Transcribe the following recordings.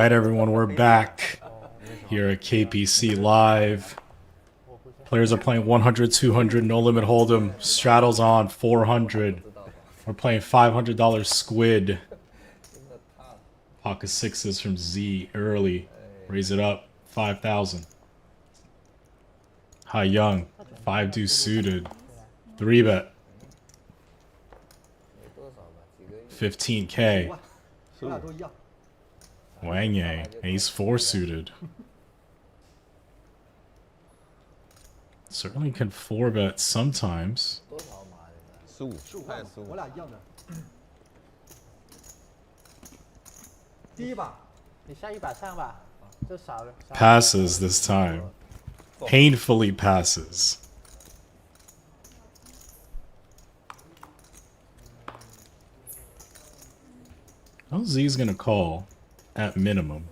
Alright everyone, we're back here at KPC Live. Players are playing 100, 200, no limit Holdem. Straddles on 400. We're playing $500 Squid. Pocket sixes from Z early. Raise it up, 5,000. High Young, 5 deuce suited. 3 bet. 15K. Wang, ace 4 suited. Certainly can 4 bet sometimes. Passes this time. Painfully passes. Oh, Z's gonna call at minimum.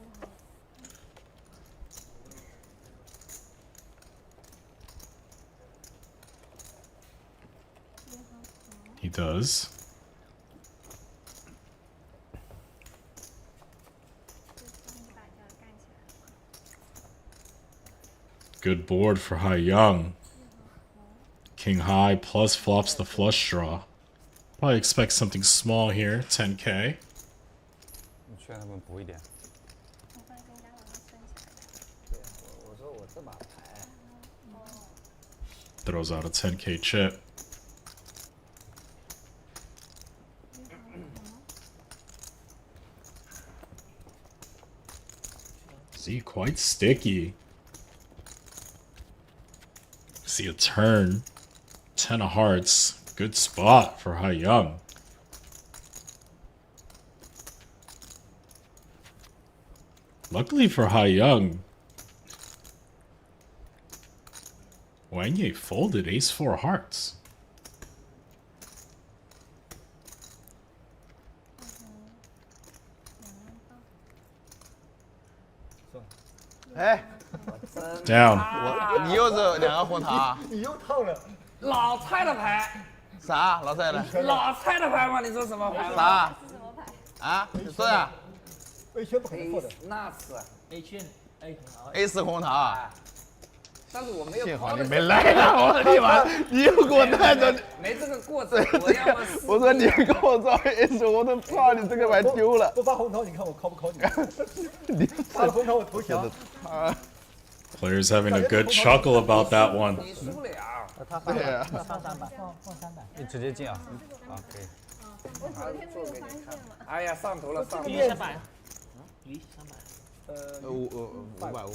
He does. Good board for High Young. King high plus flops the flush draw. Probably expect something small here, 10K. Throws out a 10K chip. See, quite sticky. See a turn. 10 of hearts. Good spot for High Young. Luckily for High Young, Wang folded ace 4 hearts. Down. 你又是2个红桃，你又套了，老蔡的牌，啥？老蔡的？老蔡的牌吗？你说什么牌？啥？啊？你说呀 A 圈不可能错的。那是 A 圈 A ？A4红桃。但是我没有。幸好你没来啊！我的妈！你又给我带着，没这个过程，我要么我说你跟我说 A4，我都怕你这个牌丢了。不发红桃，你看我考不考你？你发了红桃我投降。Players having a good chuckle about that one. 你输了呀！对呀。放300，放300，你直接进啊！啊，可以。我昨天没有发现嘛。哎呀，上头了，上头鱼了。 300，鱼300。500。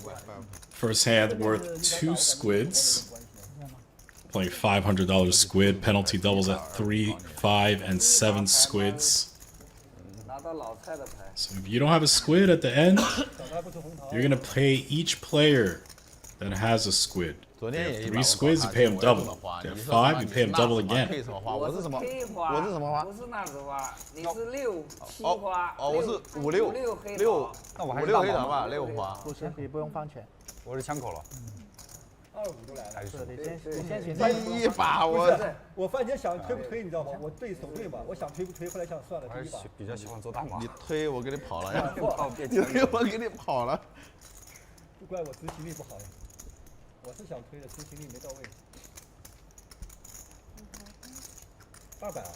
First hand worth 2 squids. Playing $500 squid. Penalty doubles at 3, 5, and 7 squids. 拿到老蔡的牌。 So if you don't have a squid at the end, you're gonna pay each player that has a squid. If they have 3 squids, you pay them double. If they have 5, you pay them double again. 我是什么？我是什么花？不是那子花，你是6、7花。哦，我是5、6，那我还5、是6黑桃吧，6花。不行，你不用放钱。我是枪口了。 25都来了。是，你先行。第一把我饭前想推不推，你知道吗？我对手对嘛，我想推不推，后来想算了，我还是第一把。比较喜欢做大码。你推我给你跑了呀！你你推我给你跑了。不怪我执行力不好呀，我是想推的，执行力没到位。200啊。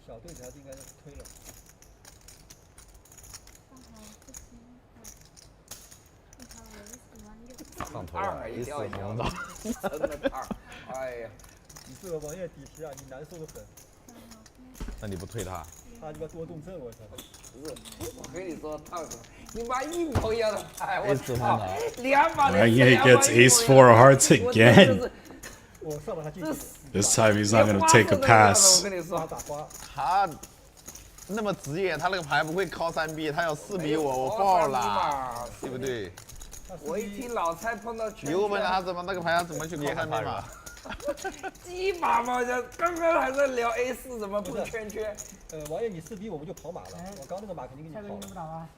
小对子还是应该是推了。 上头了，A4红桃。真的二，哎呀，你这个王爷底细啊，你难受的很。那你不推他？他这个多动症，我操！不是，我跟你说，套子，你妈一模一样的牌，我 A4 红操桃。 ，2把。Wang gets ace 4 of hearts again. 我上了他进去。This time he's not gonna take a pass. 我跟你说，打花。他那么职业，他那个牌不会靠3B，他要4比我爆了，对不对？ 我一听老蔡碰到圈，你又问他怎么那个牌他怎么去靠3密码？鸡巴嘛，刚刚还在聊 A4 怎么不圈圈。王爷你4比我们就跑马了，我刚那个马肯定给你跑了。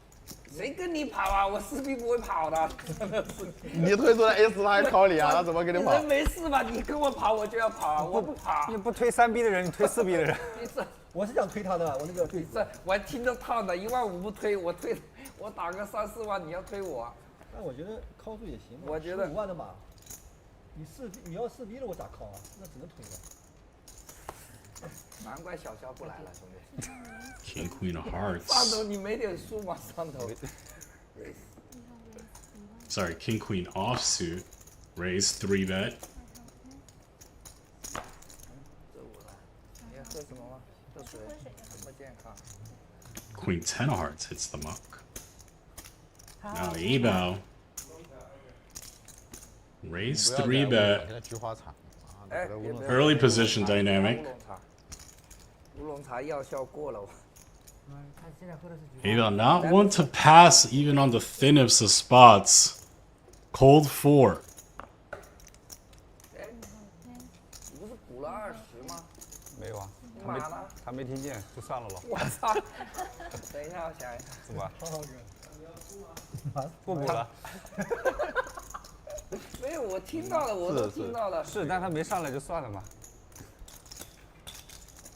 谁跟你跑啊？我4比不会跑的，真的是。你退出了 S 他还考你啊？他怎么跟你跑？人没事吧？你跟我跑我就要跑啊，我不跑。你不推3B 的人，你推4B 的人。你这我是想推他的，我那个对这我还听着套的，15000不推，我打个3、4万，你要推我？但我觉得靠住也行嘛。我觉得5万的马，你要4B 了，我咋靠啊？那只能推了。难怪小肖不来了，兄弟。 King Queen of 上 Hearts. 头你没点数吗？上头。 Sorry, King Queen offsuit. Raise 3 bet. 这我了，你要喝什么吗？喝水，这么健康。 Queen 10 of Hearts hits the muck. Now Ebo. Raise 3 bet. 现在菊花茶。哎 Early position dynamic. 乌龙茶药效过了。 他现在喝的是菊花。 Ebo not one to pass even on the thinnest of spots. Cold 4. 哎，你不是补了20吗？没有啊，你妈呢？他没听见，就算了咯。我操！等一下，我想一下。怎么？好哥，不补了？没有，我听到了，我都听到了。是，但他没上来就算了嘛。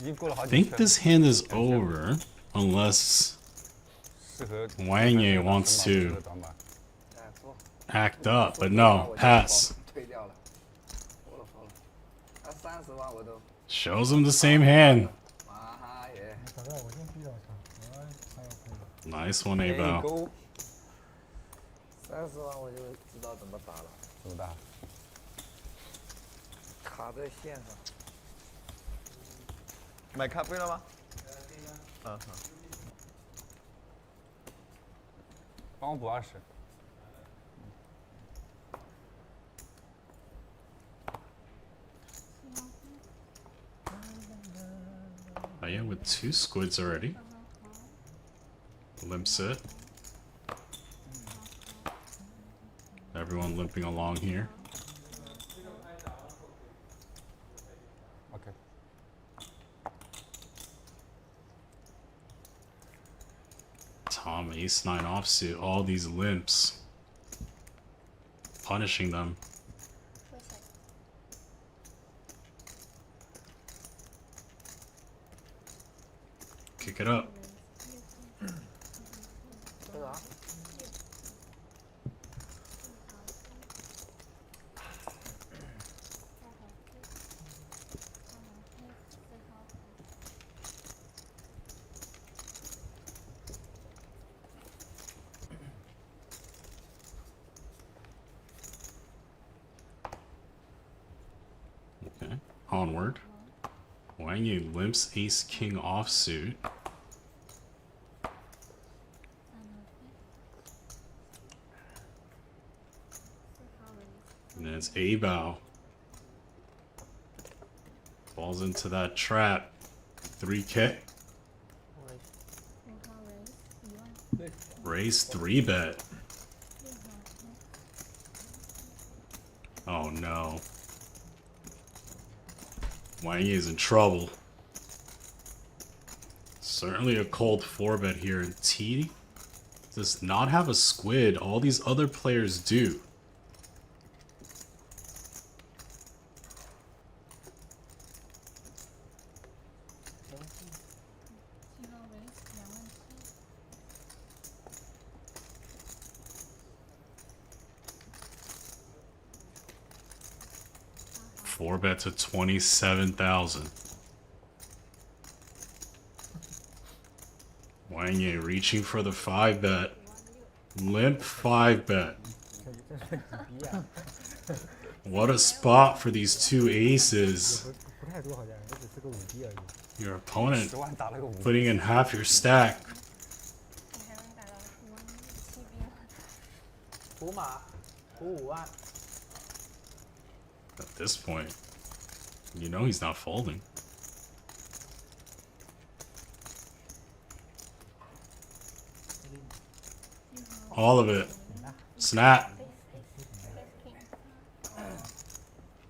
已经过了好 I 几 think 圈。 this hand is over unless 适合 Wang Ye wants to 哎，说 act up, but no, pass. 退掉了，疯了疯了，他30万我都， Shows him the same hand. 妈耶！找到我先逼了他，还有可以。 Nice one, Abo. 勾30万我就知道怎么打了，怎么打？卡在线上。买咖啡了吗？嗯。帮我补20。 Oh yeah, with 2 squids already. Limps it. Everyone limping along here. OK。 Tom, ace-9 offsuit, all these limps. Punishing them. Kick it up. 这个啊，Okay, onward. Wang Ye limps ace-king offsuit. And then it's Abo. Falls into that trap. 3K. Raise 3 bet. Oh no. Wang Yi is in trouble. Certainly a cold 4 bet here, and T does not have a squid. All these other players do. Four bet to 27,000. Wang Ye reaching for the 5 bet. Limp 5 bet. What a spot for these 2 aces. 不太多好像，也只是个5B 而已。 Your opponent 10万打了个5。 putting in half your stack. 赌马，赌5万。 At this point, you know he's not folding. All of it. Snap.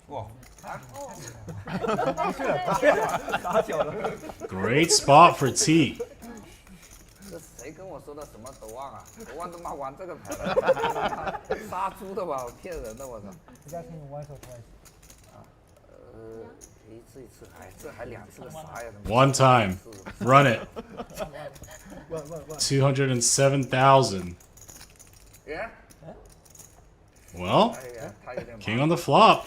哇， 打小了。 Great spot for T. 这谁跟我说的什么德旺啊？德旺他妈玩这个牌的，杀猪的吧？我骗人的，我操！人家可以玩手突然。一次，哎，这还2次的啥呀？ One time. Run it. 207,000. Yeah. Well, 哎呀，他有点麻 king on the flop.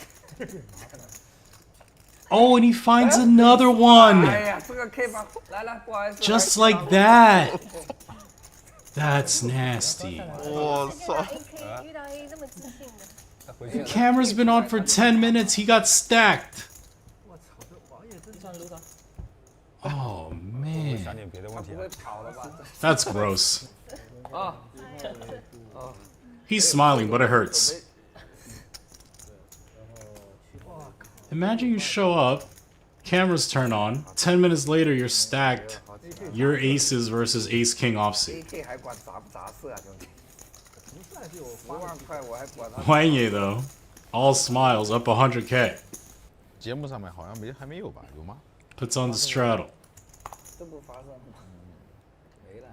Oh, and he finds another one. 哎呀，这个 K 吧，来，不好意思。 Just like that. That's nasty. 我操！ AK 遇到 A 这么自信的， The camera's been on for 10 minutes. He got stacked. 我操，这王爷真上楼的。 Oh, 想 man. 点别的问题不会啊。跑了吧？ That's gross. 啊， He's smiling, but it hurts. Imagine you show up, cameras turn on, 10 minutes later you're stacked. Your aces versus ace king offsuit. AK 还管砸不砸色啊，兄弟！10万块我还管他。 Wang though, all smiles, up 100k. 节目上面好像还没有吧？有吗？ Puts on the straddle. 这不发生了，没了。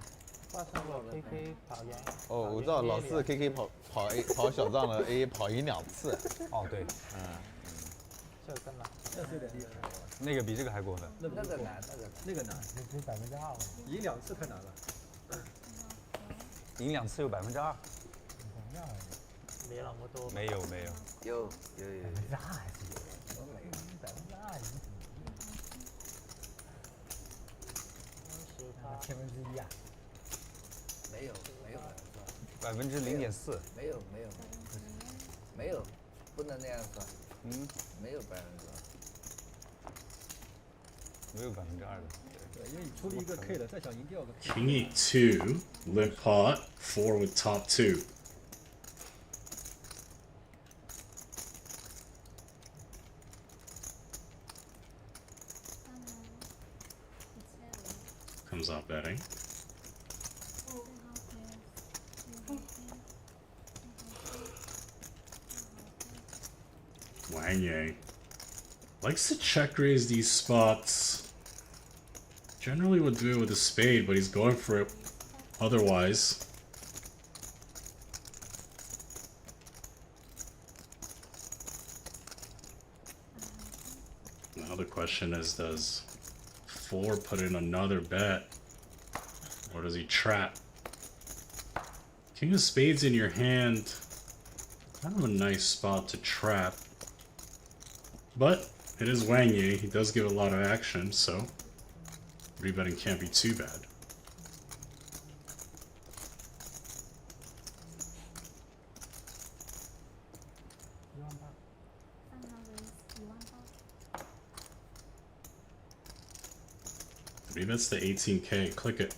发生了 KK 跑赢。哦，我知道老四 KK 跑小账了 A 跑赢2次。哦，对，这跟了，这是有点厉害。那个比这个还过分。那个难，那个难，这2%了，赢2次太难了。赢2次有2%？没那么多。没有。有。 2%还是有，都没有2%赢。1/1000啊？没有0.4%。没有，不能那样算。没有2%。没有2%的。对，因为你出了一个 K 了，再想赢第2个 K。 King e2, limp pot, 4 with top 2. Comes out betting. Wang likes to check raise these spots. Generally would do it with a spade, but he's going for it otherwise. Now the question is, does 4 put in another bet? Or does he trap? King of spades in your hand, kind of a nice spot to trap. But it is Wang Yi, he does give a lot of action, so rebetting can't be too bad. Rebets the 18k, click it.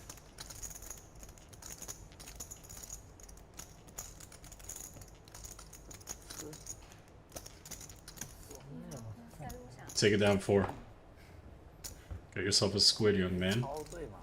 Take it down 4. Get yourself a squid, young man. 操醉嘛。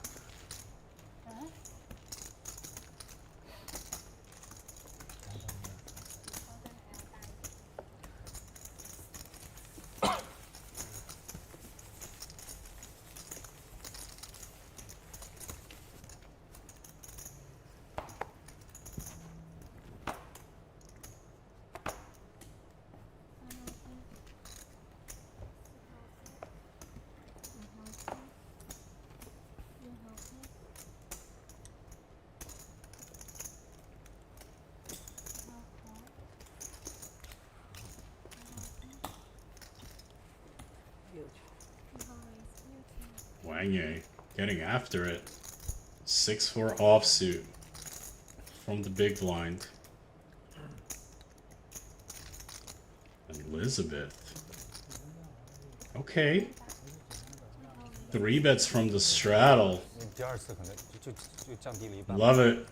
Wang Yi getting after it. 6-4 offsuit from the big blind. Elizabeth. Okay. 3 bets from the straddle. 第2次可能就降低了1%。 Love it.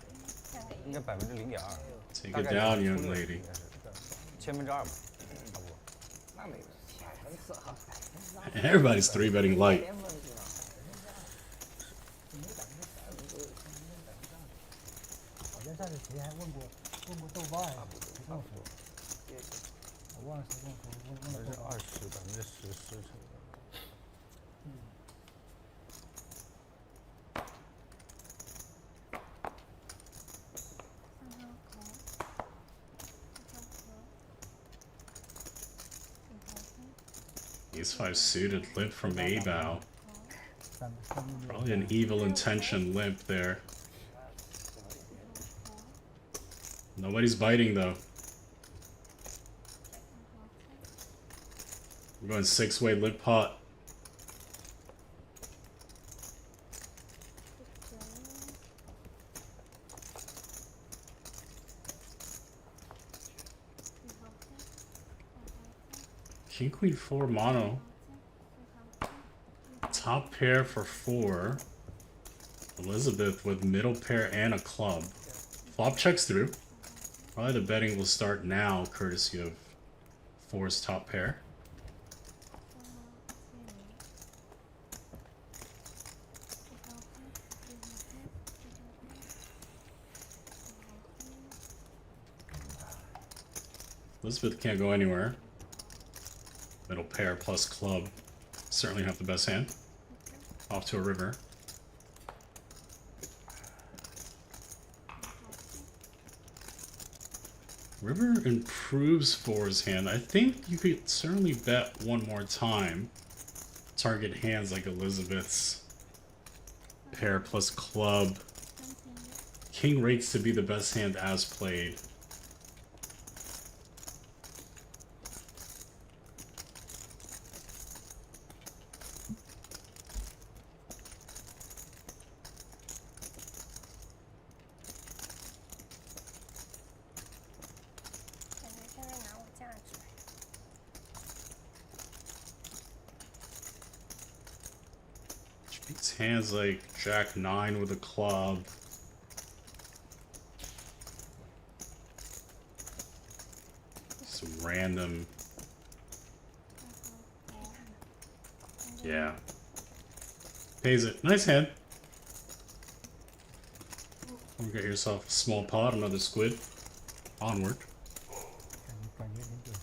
应该0.2%。 Take it down, young lady. 2%吧，差不多。那没有，很少。 Everybody's 3 betting light. 好像上次谁还问过豆瓣呀？谁跟我说？我忘了谁跟我说，问了豆瓣。 10%，10%。Ace 5 suited limp from A bow. 366 Probably an evil intention limp there. Nobody's biting though. We're going 6-way limp pot. King Queen 4 mono. Top pair for 4. Elizabeth with middle pair and a club. Flop checks through. Probably the betting will start now, courtesy of 4's top pair. Elizabeth can't go anywhere. Middle pair plus club. Certainly have the best hand. Off to a river. River improves 4's hand. I think you could certainly bet one more time. Target hands like Elizabeth's. Pair plus club. King rates to be the best hand as played. Beats hands like Jack 9 with a club. Some random. Yeah. Pays it. Nice hand. You get yourself a small pot, another squid. Onward. 感觉挺准。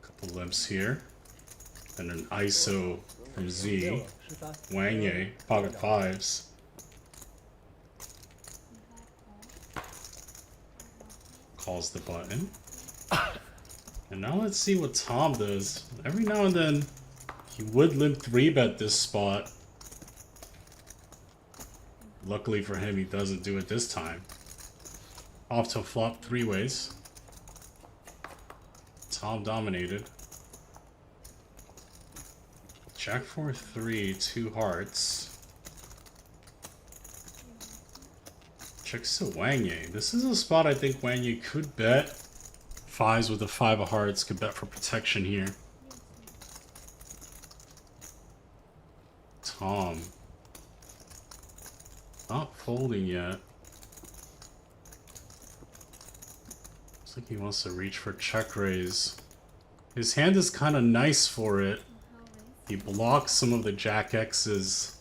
Couple limps here. And an ISO from Z. Wang, pocket 5s. Calls the button. And now let's see what Tom does. Every now and then, he would limp 3-bet this spot. Luckily for him, he doesn't do it this time. Off to flop 3 ways. Tom dominated. Jack 4-3, 2 hearts. Checks to Wang. This is a spot I think Wang could bet. 5s with a 5 of hearts could bet for protection here. Tom. Not folding yet. Looks like he wants to reach for check raise. His hand is kind of nice for it. He blocks some of the Jack X's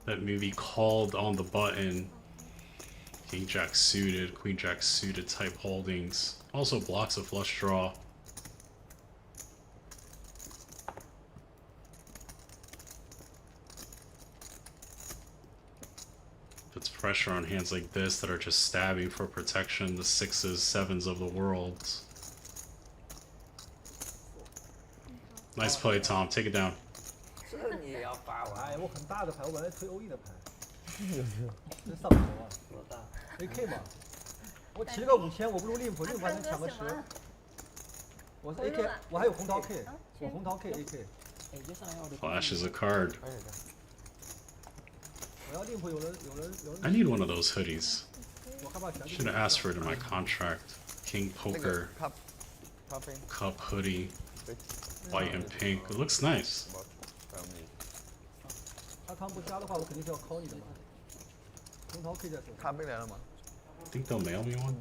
that maybe called on the button. King Jack suited, Queen Jack suited type holdings. Also blocks a flush draw. Puts pressure on hands like this that are just stabbing for protection, the 6s, 7s of the world. Nice play, Tom. Take it down. 这你也要发完？哎，我很大的牌，我本来推 OE 的牌，这上头啊，多大？AK 嘛，我骑了个5000，我不如limp，limp还能抢个10。我是 AK， 我还有红桃 K， 我红桃 K AK。 Flash is a card. 我要limp，有人。 I need one of those hoodies. 我害怕全 Should have asked for it in my contract. King 那个 Poker 咖啡， cup hoodie, white and pink. It looks nice. 他康不瞎的话，我肯定是要 call 你的嘛。红桃 K 在手。咖啡来了吗？ I think they'll mail me one.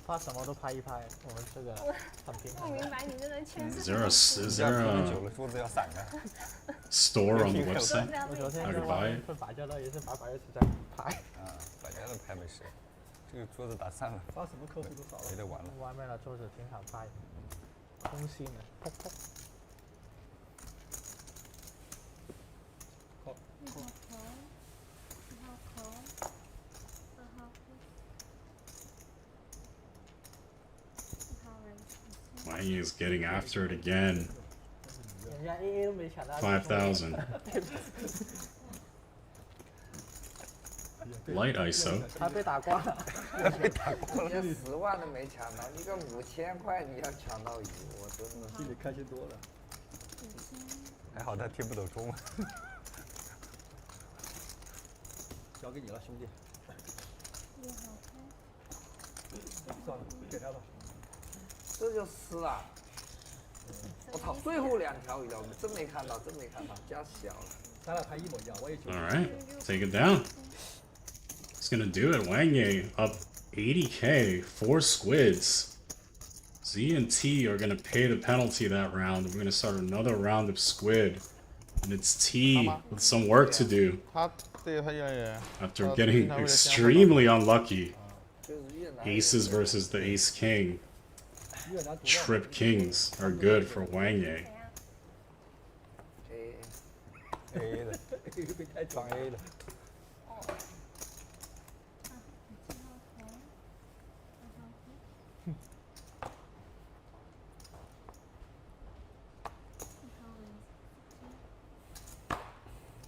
发什么都拍一拍，我们这个很平衡。不明白你这人确 Is 实 there a久了桌子要散的。 store on the website? 我昨天 I 在 could 外 buy 面 it. 跟法教的也是把白石在拍，啊，大家都拍没事。这个桌子打散了，发什么客户都少了。没得玩了。外面的桌子挺好拍，空心的，砰砰。Wang is getting after it again. 人家 AA 都没抢到。 5,000. Light ISO. 他被打光了。被打光了。人家10万都没抢到，你个5000块你要抢到鱼，我真的。心里开心多了。还好他听不懂中文。交给你了，兄弟。算了，给他吧。 这就湿了。我操，最后2条鱼了，我真没看到，真没看到，加小了。咱俩牌一模一样，我也觉得。 All right, take it down. It's gonna do it. Wang up 80k, 4 squids. Z and T are gonna pay the penalty that round. We're gonna start another round of squid, and it's T with some work to do 他对他也 after getting extremely unlucky. Aces versus the ace king. Trip kings are good for Wang Ye. AA 的，放 AA 的。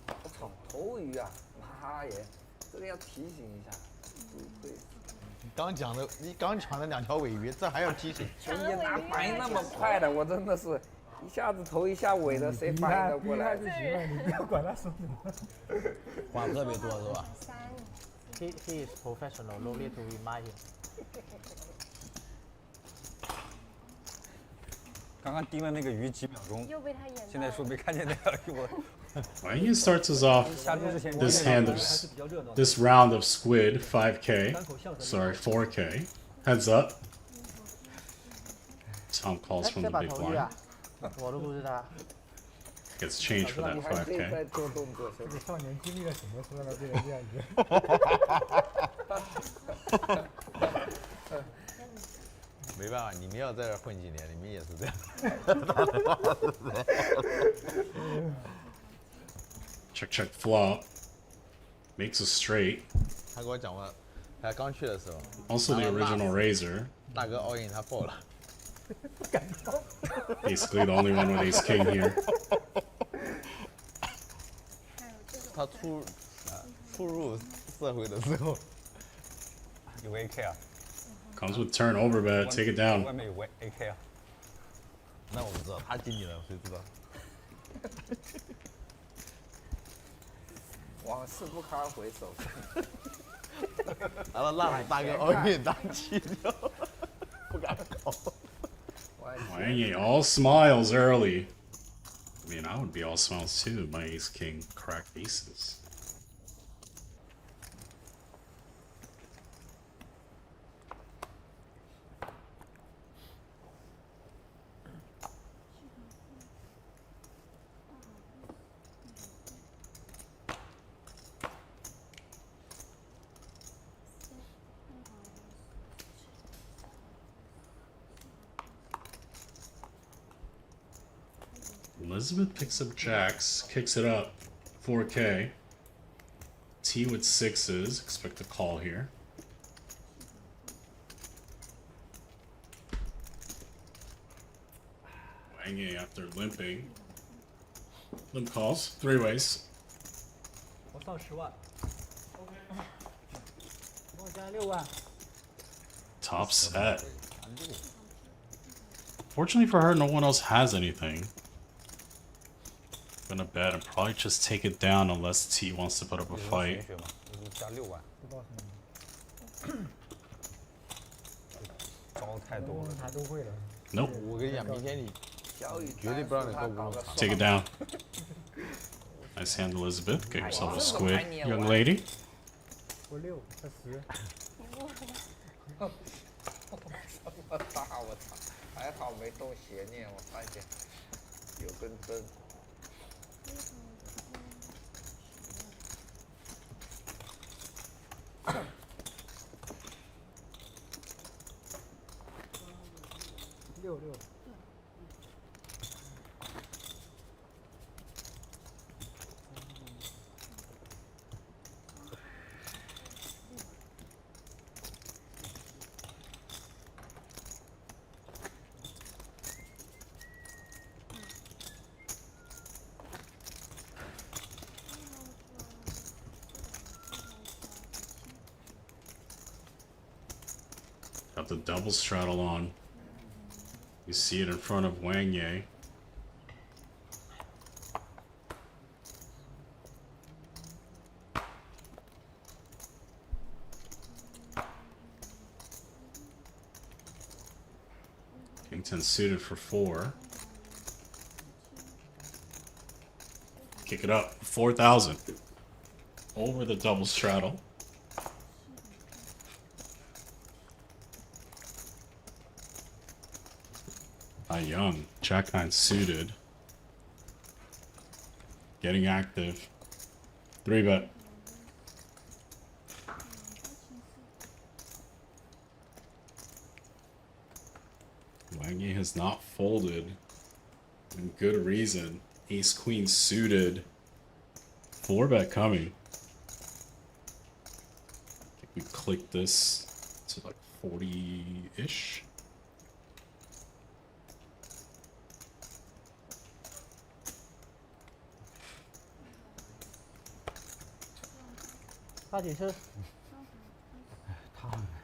我操，头鱼啊！妈耶，这个要提醒一下。对。 你刚抢的2条尾鱼，这还要提醒？人家哪反应那么快的？我真的是一下子头一下尾的，谁反应得过来？就行了，你不要管他说什么。话特别多是吧 He is professional, no need to remind him. 刚刚盯了那个鱼几秒钟，又被他演到了。现在说没看见那条鱼，我 Wang Ye starts us off 下注之前 this hand of this round of squid 5k. Sorry, 4k. Heads up. Tom calls from 这 the 把 big 头鱼 blind. 啊，我都不知道。 Gets changed for that 你还可以 5k. 再做动作，这个少年经历了什么，说到变成这样子？没办法，你们要在这混几年，你们也是这样。Check, check, flop. Makes a straight. 他跟我讲过，他刚去的时候， Also the original razor. 大哥 all in 他爆了。 Basically the only one with ace king here. 他初入社会的时候，有 AK 啊， Comes with turn over bet. Take it down. 外面有 AK 啊，那我不知道，他经纪人谁知道？往事不堪回首。然后让大哥 all in 当气球，不敢搞。 Wang Ye all smiles early. I mean, I would be all smiles too. My ace king cracked aces. Elizabeth picks up jacks, kicks it up, 4k. T with 6s, expect a call here. Wang Ye after limping. Limp calls, 3 ways. 我上10万。帮我加6万。 Top set. Fortunately for her, no one else has anything. Gonna bet and probably just take it down unless T wants to put up a 有人 fight. 玄学嘛，就是加6万，不知道什么。招太多了。他都会了。 Nope. 我跟你讲，明天你小雨绝对不让你够工厂。 Take it down. Nice hand, Elizabeth. Get yourself a squid, young lady. 我6，他10。这么大，我操！还好没动邪念，我发现有根针。6。Got the double straddle on. You see it in front of Wang Ye. King 10 suited for 4. Kick it up. 4,000. Over the double straddle. Young. Jack 9 suited. Getting active. 3-bet. Wang Yi has not folded. And good reason. Ace Queen suited. 4-bet coming. I think we click this to like 40-ish.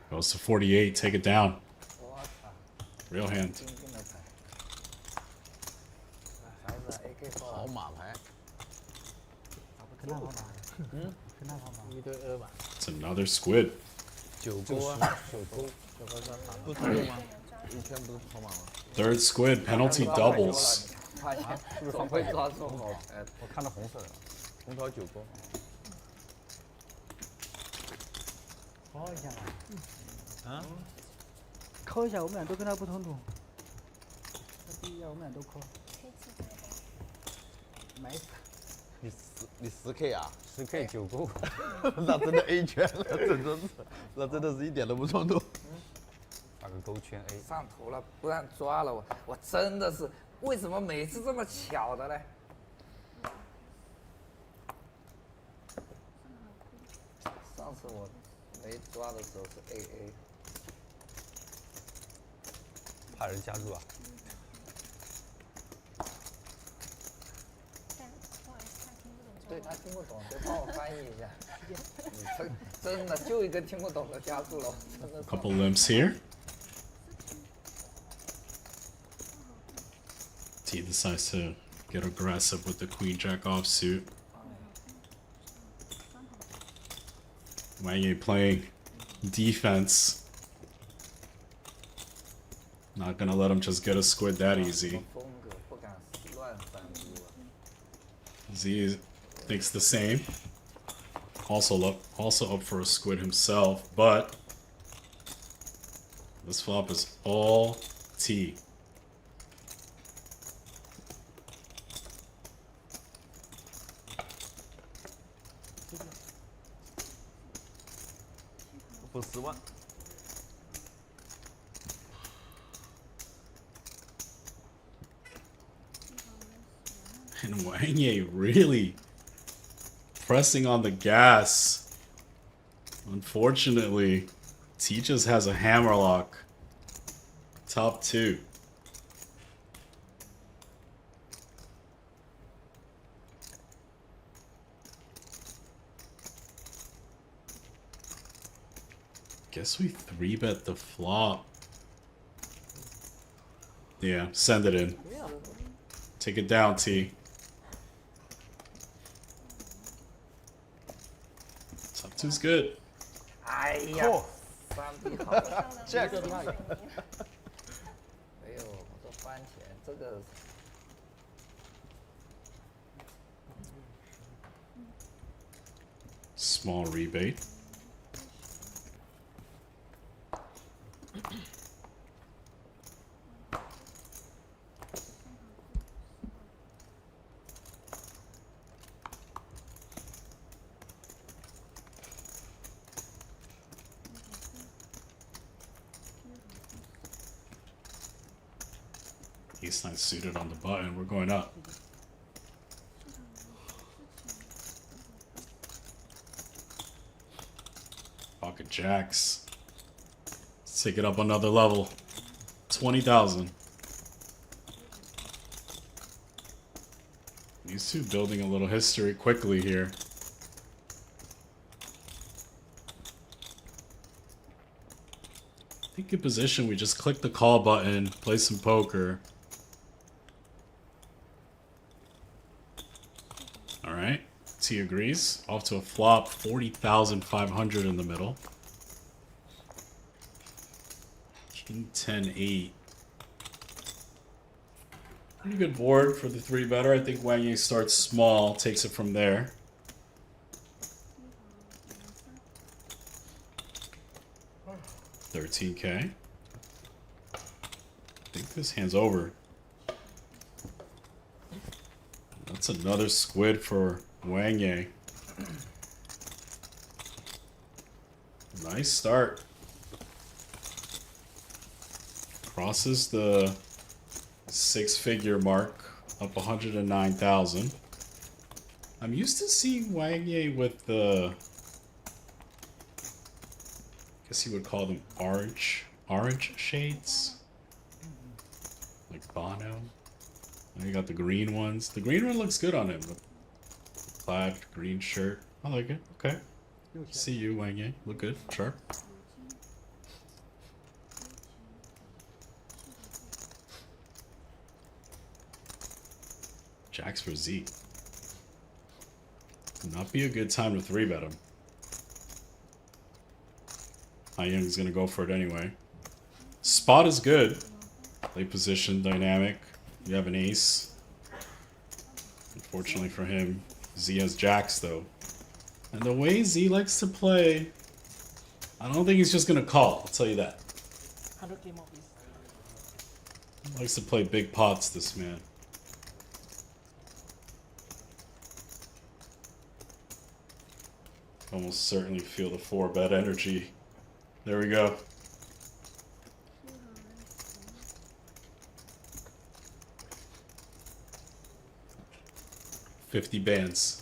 Goes to 48, take it down. 我操！ Real hand. 精进的牌。孩子 AK 好马牌，跟那跑马。跟那跑马。一对2吧。 It's another squid. 9勾啊，9勾，不是吗？以前不是跑马吗？ Third squid, penalty doubles. 发现总会抓住我。我看到红色的了，红桃9勾。考一下吧。啊？考一下，我们俩都跟他不同组。他第1，我们俩都考。买死。你10K 啊10K 9勾，那真的 A 圈了，那真的是一点都不冲突。打个勾圈 A。上头了，不让抓了我真的是为什么每次这么巧的嘞？上次我没抓的时候是 AA。 怕人加入啊！对他听不懂，得帮我翻译一下。你真的就一个听不懂的加速了，真的。 Couple limps here. T decides to get aggressive with the queen jack offsuit. Wang Yi playing defense. Not gonna let him just get a squid that easy. 风格不敢乱翻译了。 Z thinks the same. Also up for a squid himself, but this flop is all T.不10万。 And Wang Yi really pressing on the gas. Unfortunately, T just has a hammerlock. Top 2. Guess we 3-bet the flop. Yeah, send it in. Take it down, T. Top two's good. 哎呀，3B 好了。 Check 哎呦，我说翻钱这个。 Small rebate. Ace nine suited on the button. We're going up. Pocket jacks. Let's take it up another level. 20,000. These two building a little history quickly here. I think in position we just click the call button, play some poker. Alright, T agrees. Off to a flop, 40,500 in the middle. King 10-8. Pretty good board for the 3-better. I think Wang starts small, takes it from there. $13K. I think this hand's over. That's another squid for Wang Yang. Nice start. Crosses the 6-figure mark, up 109,000. I'm used to seeing Wang Yang with the, I guess you would call them orange shades, like Bono. Now you got the green ones. The green one looks good on him. The plaid green shirt. I like it. Okay. See you, Wang Yang. Look good. Sharp. Jacks for Z. Would not be a good time to 3-bet him. Young's gonna go for it anyway. Spot is good. Play position, dynamic. You have an ace. Unfortunately for him, Z has jacks though. And the way Z likes to play, I don't think he's just gonna call, I'll tell you that. 100K more, please. He likes to play big pots, this man. Almost certainly feel the 4-bet energy. There we go. $50 bands.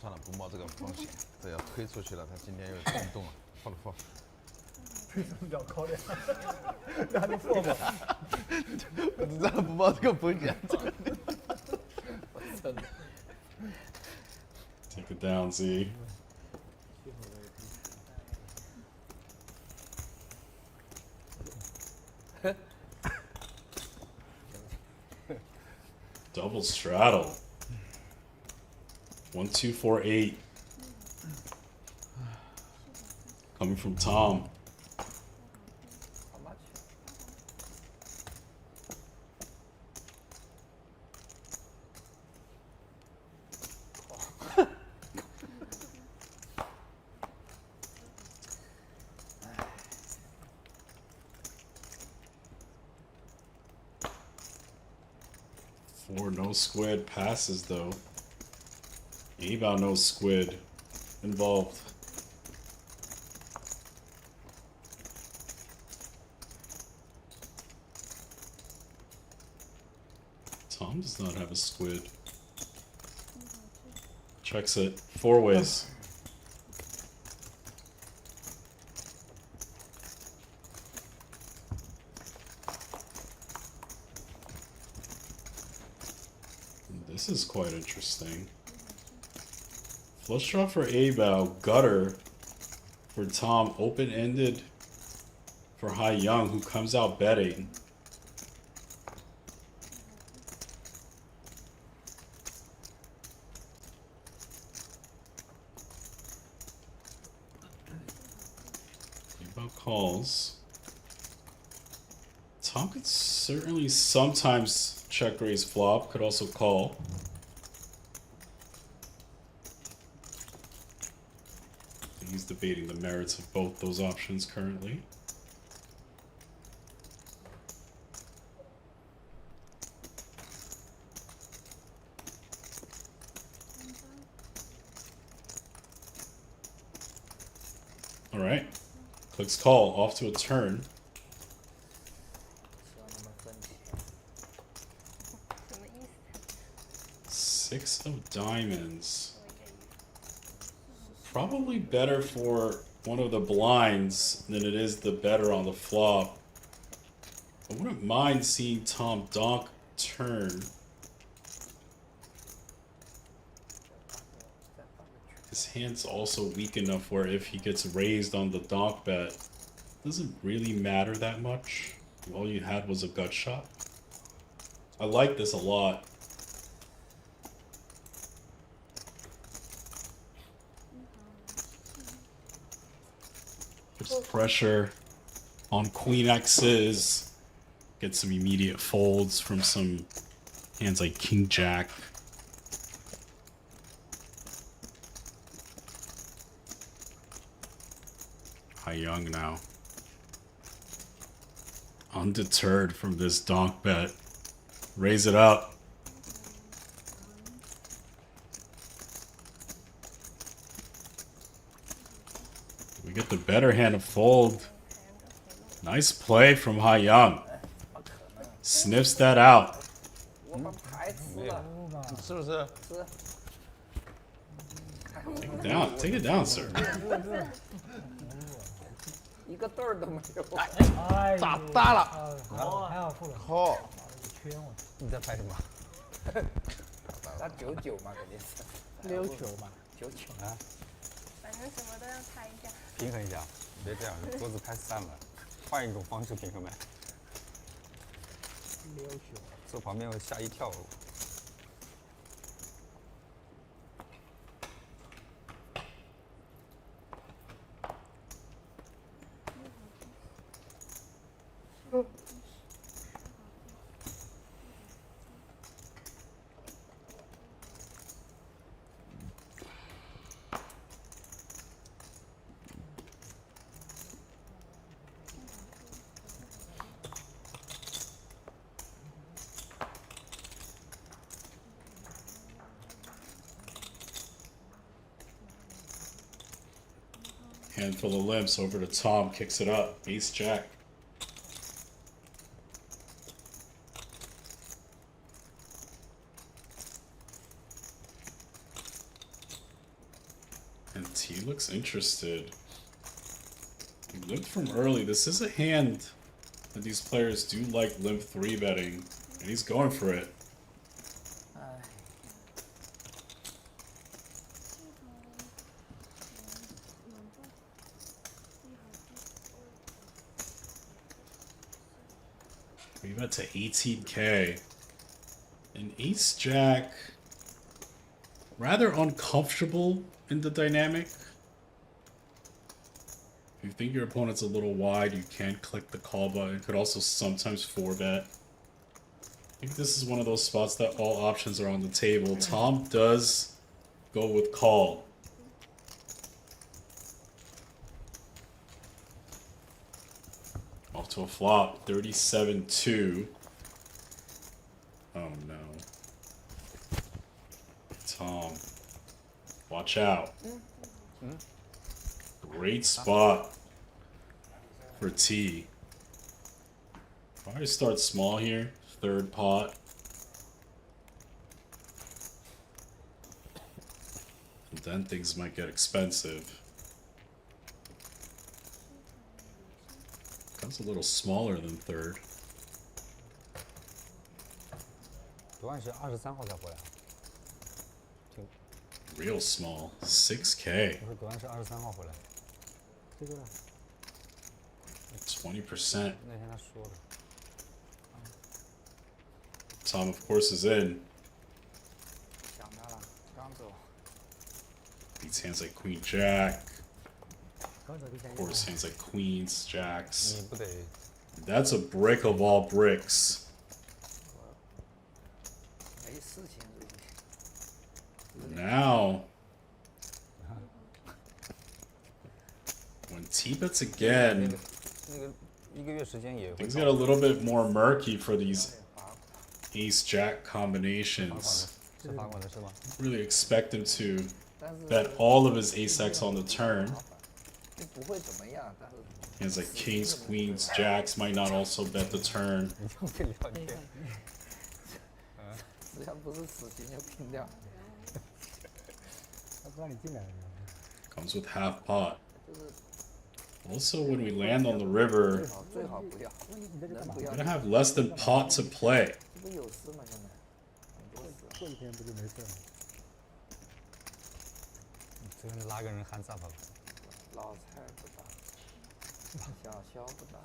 算了，不冒这个风险，这要推出去了，他今天又冲动了，放了放。为什么要考虑？那还能放吗？我真的不冒这个风险。真的。 Take it down, Z. Double straddle. 1, 2, 4, 8. Coming from Tom. How much? Four no squid passes though. About no squid involved. Tom does not have a squid. Checks it 4 ways. This is quite interesting. Flush draw for A-bow, gutter for Tom, open-ended for ZHANG, who comes out betting. A-bow calls. Tom could certainly sometimes check raise flop, could also call. He's debating the merits of both those options currently. All right, clicks call, off to a turn. 6 of diamonds. Probably better for one of the blinds than it is the better on the flop. I wouldn't mind seeing Tom donk turn. His hand's also weak enough where if he gets raised on the donk bet, it doesn't really matter that much. All you had was a gut shot. I like this a lot. Puts pressure on Queen X's. Get some immediate folds from some hands like King Jack. ZHANG now. Undeterred from this donk bet. Raise it up. We get the better hand of fold. Nice play from ZHANG. Sniffs that out. 我把牌吃了，是不是？ Take it down, sir. 一个对儿都没有。哎，咋大了？还好负了，靠！圈我。你在拍什么？那99嘛，肯定是。 69嘛。 99啊，反正什么都要猜一下。平衡一下，别这样，桌子太散了，换一种方式平衡呗。69。坐旁边会吓一跳。Handful of limps over to Tom, kicks it up. Ace Jack. And T looks interested. He limped from early. This is a hand that these players do like limp 3 betting, and he's going for it. We bet to 18K. And Ace Jack, rather uncomfortable in the dynamic. If you think your opponent's a little wide, you can click the call button. Could also sometimes 4-bet. I think this is one of those spots that all options are on the table. Tom does go with call. Off to a flop, 37-2. Oh no. Tom, watch out. Great spot for T. Probably start small here, 3rd pot. And then things might get expensive. That's a little smaller than 3rd. Dwan 是23号才回来。Real small. 6K. 我说德安是23号回来，这个呢？ 20%. 那天他说的。 Tom, of course, is in. 想他了，刚走。 Beats hands like Queen Jack. 刚走之前 Of course, hands like Queens, Jacks. 你不得 That's a brick of all bricks. 没事情最近。 Now, when T bets again, 那个1个月时间也会 things get a little bit more murky for these Ace Jack combinations. 是罚款的是吗？ Really expect him to 但是 bet all of his ace X on the turn. 就不会怎么样，但是 Hands like Kings, Queens, Jacks might not also bet the turn. 你就会聊天。只要不是死刑就拼掉。他不让你进来了。 Comes with half pot. 就是 Also, when we land on the river, 最好不要，你在这干嘛？人不 we're 要。 gonna have less than pot to play. 这不有事吗？现在很多事。过几天不就没事了？你随便拉个人喊咋吧？老蔡不打，小肖不打。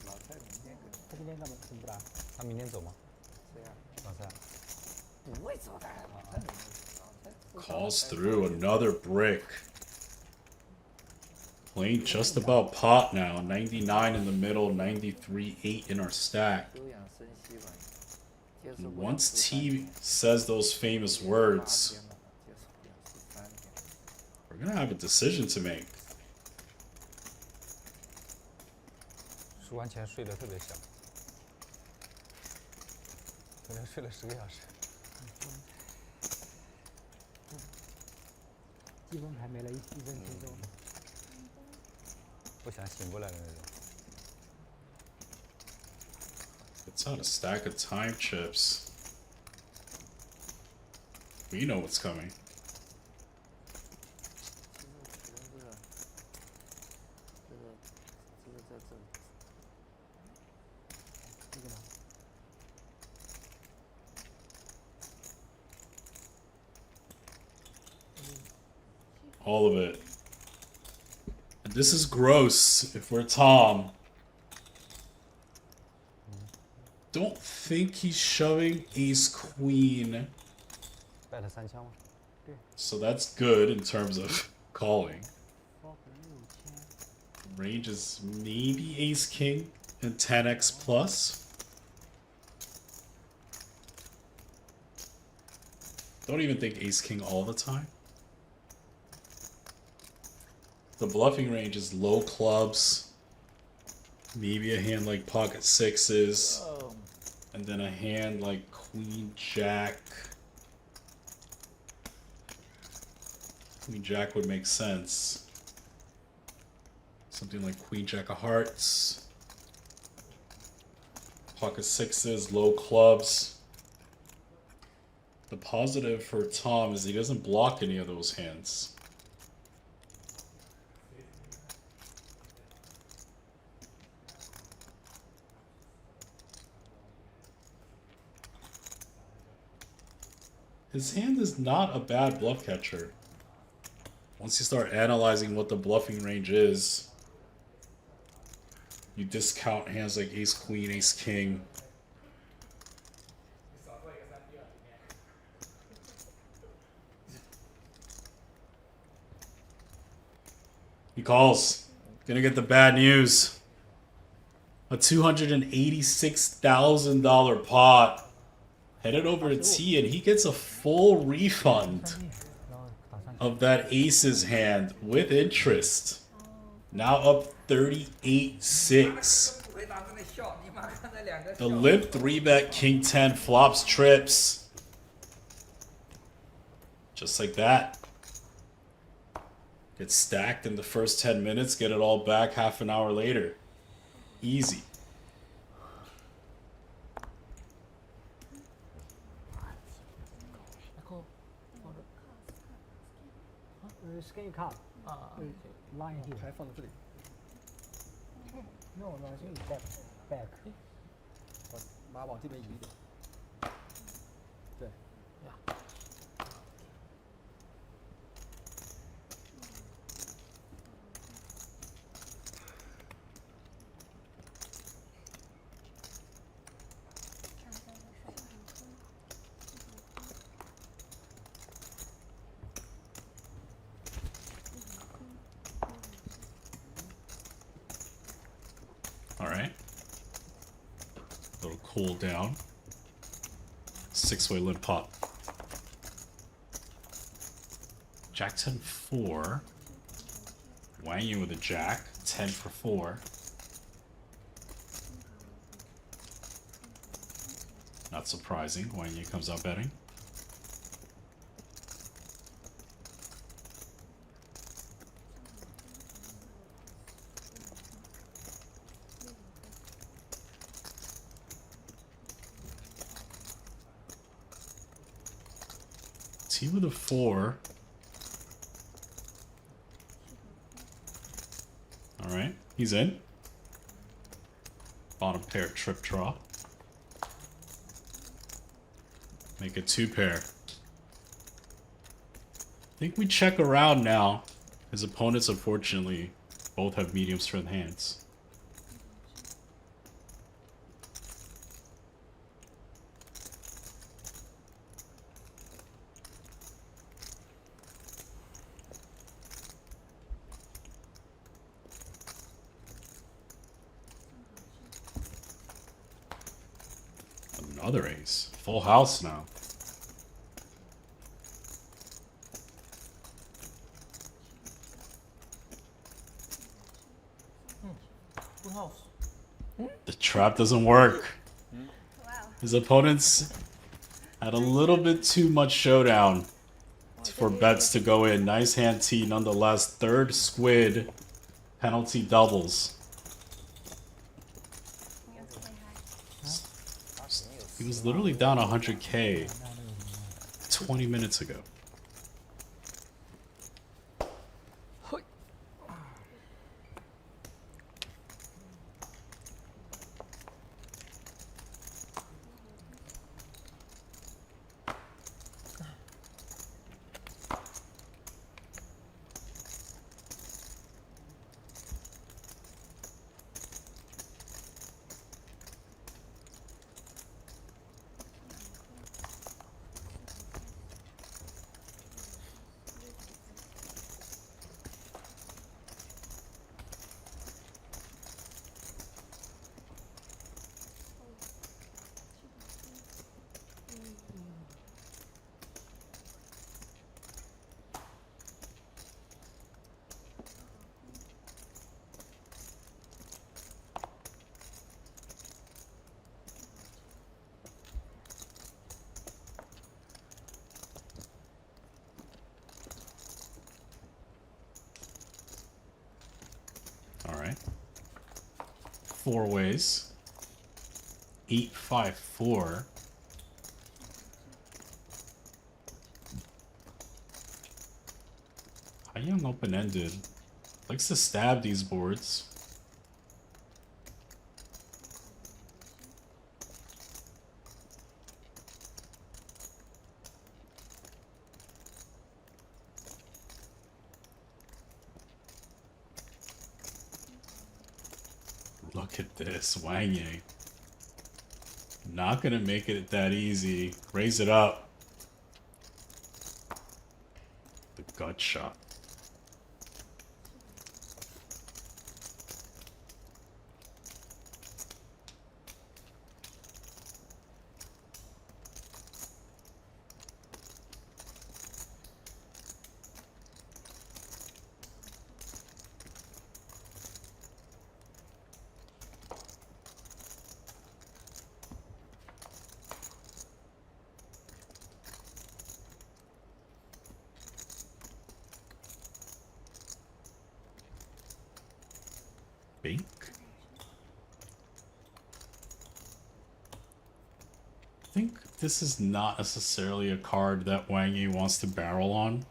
老蔡明天跟他今天干嘛？怎么不打？他明天走吗？谁呀？老蔡。不会走的，老蔡明天走。 Calls through another brick. Playing just about pot now. 99 in the middle, 93, 8 in our stack. 休养生息吧。接受 And 不了 once 13 T says those famous words, 天了接受不了13天。 we're gonna have a decision to make. 输完前睡得特别香，昨天睡了10个小时。积分还没了1分轻松。不想醒过来的那种。 It's on a stack of time chips. We know what's coming. 这个在这里。这个呢？ All of it. And this is gross if we're Tom. Don't think he's shoving ace queen. bet 3枪吗？ So that's good in terms of calling. 包可能6000。 Range is maybe ace king and 10x plus. Don't even think ace king all the time. The bluffing range is low clubs, maybe a hand like pocket sixes, and then a hand like queen jack. Queen jack would make sense. Something like queen jack of hearts, pocket sixes, low clubs. The positive for Tom is he doesn't block any of those hands. His hand is not a bad bluff catcher. Once you start analyzing what the bluffing range is, you discount hands like ace queen, ace king. He calls. Gonna get the bad news. A $286,000 pot. Headed over to T and he gets a full refund of that aces hand with interest. Now up 38-6. 回答在那笑，你妈看那两个 The limp 3-bet king 10 flops trips. Just like that. Get stacked in the first 10 minutes, get it all back half an hour later. Easy. Scan card 啊， line here 还放在这里。 no no back 我把它往这边移一点。pull down. 6-way limp pot. Jack 10 4. Wang Yu with a jack. 10 for 4. Not surprising. Wang Yu comes out betting. T with a 4. Alright, he's in. Bottom pair trip draw. Make a 2 pair. I think we check around now. His opponents, unfortunately, both have medium strength hands. Another ace. Full house now. Full house. The trap doesn't work. Wow. His opponents had a little bit too much showdown for bets to go in. Nice hand T nonetheless. Third squid penalty doubles. He was literally down 100k 20 minutes ago. Alright. 4 ways. 8, 5, 4. How young open-ended? Likes to stab these boards. Look at this, Wang Yu. Not gonna make it that easy. Raise it up. The gut shot. Bink. I think this is not necessarily a card that Wang Yu wants to barrel on.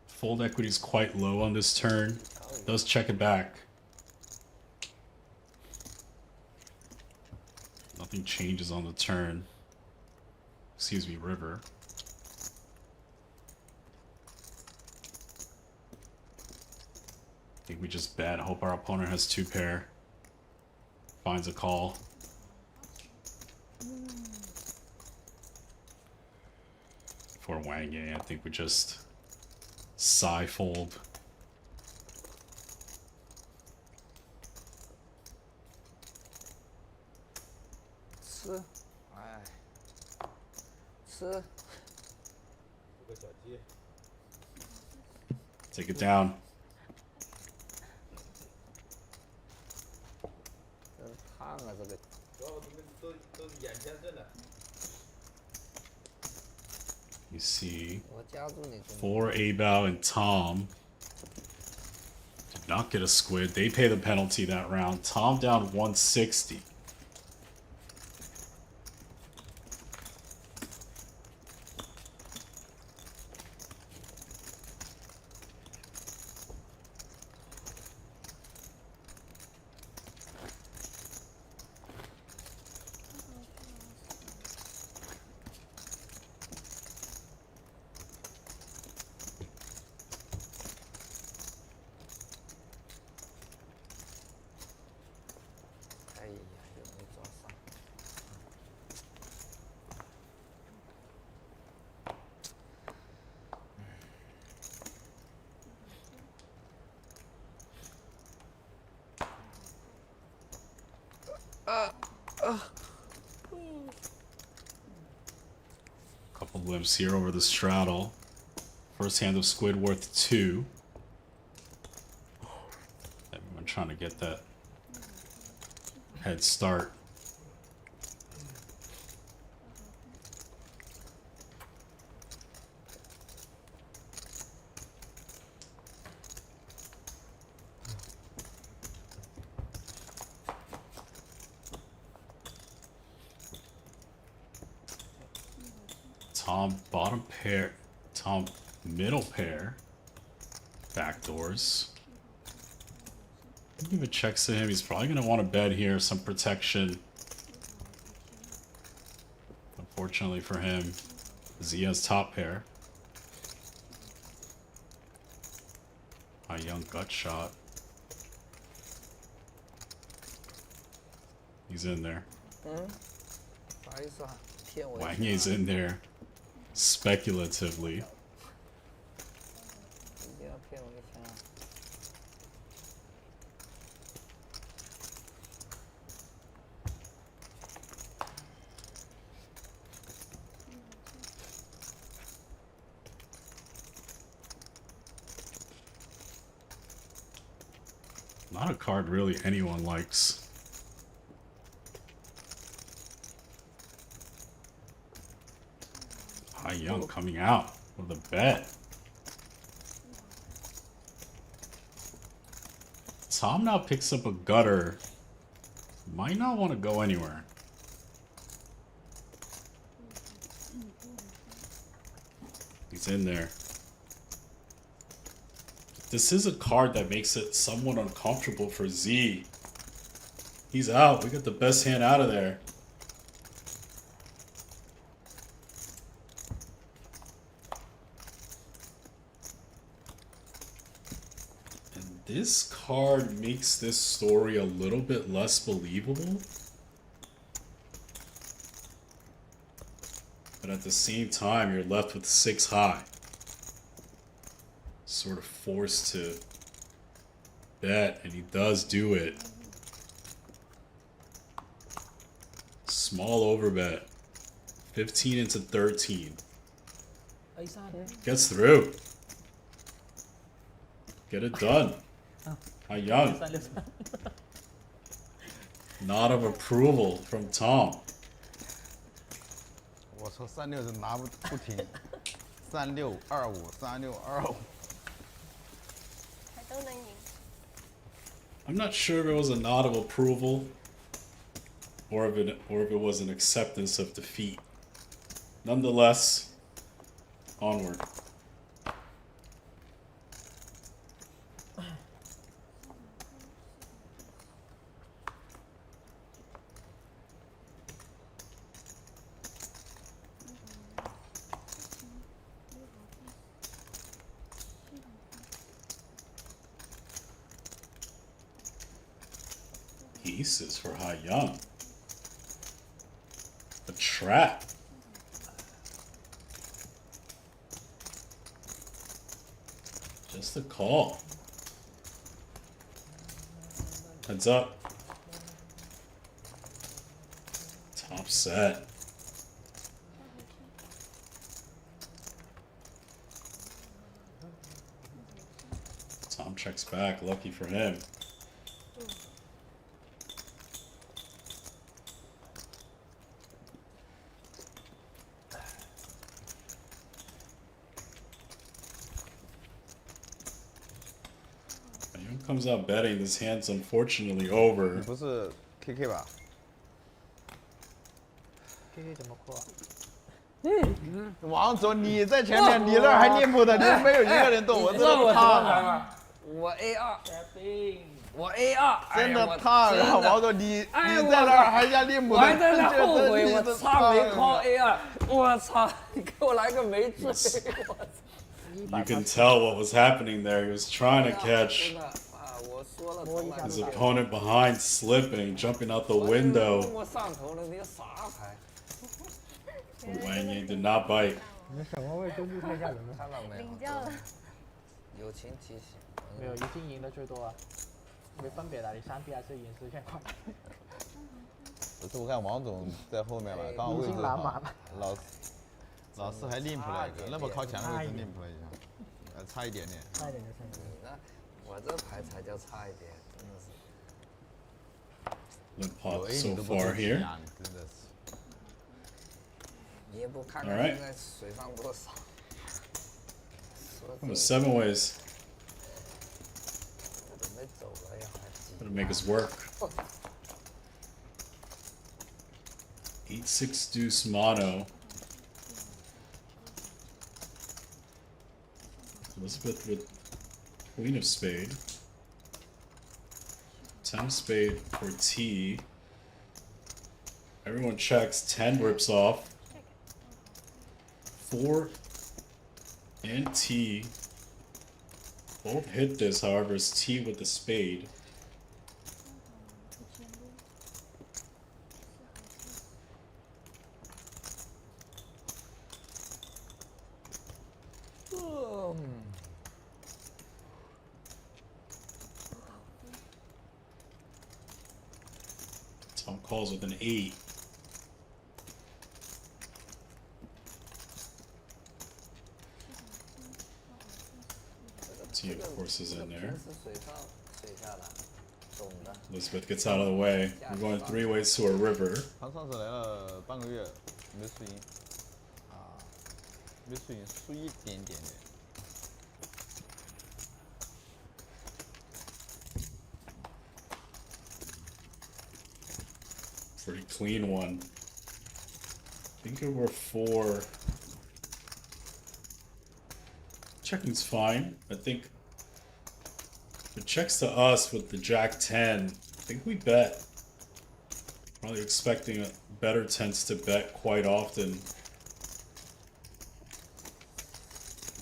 Fold equity is quite low on this turn. Does check it back. Nothing changes on the turn. Excuse me, river. I think we just bet. Hope our opponent has 2 pair. Finds a call. For Wang Yu, I think we just sigh fold. 吃。 Take it down. 真烫啊，这个。 You see 我夹住你。 4 A-Bow and Tom did not get a squid. They pay the penalty that round. Tom down 160. Couple limps here over the straddle. First hand of squid worth 2. Everyone trying to get that head start. Tom bottom pair, Tom middle pair, backdoors. Give a check to him. He's probably gonna want to bet here, some protection. Unfortunately for him, Z has top pair. A young gut shot. He's in there. Wang is in there. Speculatively. Not a card really anyone likes. Young coming out with a bet. Tom now picks up a gutter. Might not want to go anywhere. He's in there. This is a card that makes it somewhat uncomfortable for Z. He's out. We got the best hand out of there. This card makes this story a little bit less believable. But at the same time, you're left with 6 high. Sort of forced to bet, and he does do it. Small overbet. 15 into 13. Gets through. Get it done. Young. Nod of approval from Tom. 我说36是拿不停，36253625。还都能赢。 I'm not sure if it was a nod of approval or if it was an acceptance of defeat. Nonetheless, onward. Aces for Hai Young. A trap. Just a call. Heads up. Top set. Tom checks back. Lucky for him. Young comes out betting. This hand's unfortunately over. 不是 KK 吧？ KK 怎么扩啊？王总，你在前面，你那儿还练谱的，你们没有一个人动，我真的我怕。吗？我 A2，我 A2，真的怕了，王总，你在那儿还想练谱的，我还在那后悔，我操没靠 A2，我操，你给我来个没追，我操！ You can tell what was happening there. He was trying to catch 我说了，从来 his opponent behind, slipping, jumping out the window. 我上头了，你个傻牌！ Wang did not bite. 你们什么位根据太吓人了？看到没有？领教了。友情提醒。没有，已经赢的最多啊，没分别的，你3P还是赢10千块。不是，我看王总在后面嘛，刚好位置好。老师还练谱了一个，那么靠墙的位置练谱了一下，差一点点。差一点就胜利。那我这牌才叫差一点，真的是。 Limp pot so far here. 真的是。 你也不看看现在水上多少。Almost 7 ways. 准备走了呀，还 Gonna make us work. 8-6 deuce mono. Elizabeth with queen of spade. 10 of spade for T. Everyone checks. 10 rips off. 4 and T both hit this, however, it's T with the spade. Tom calls with an 8. T, of course, is in there. Elizabeth gets out of the way. We're going 3 ways to a river. 他上次来了半个月，没输赢，没输赢，输一点点点。 Pretty clean one. I think it were 4. Checking's fine. I think it checks to us with the Jack 10. I think we bet. Probably expecting a better tends to bet quite often.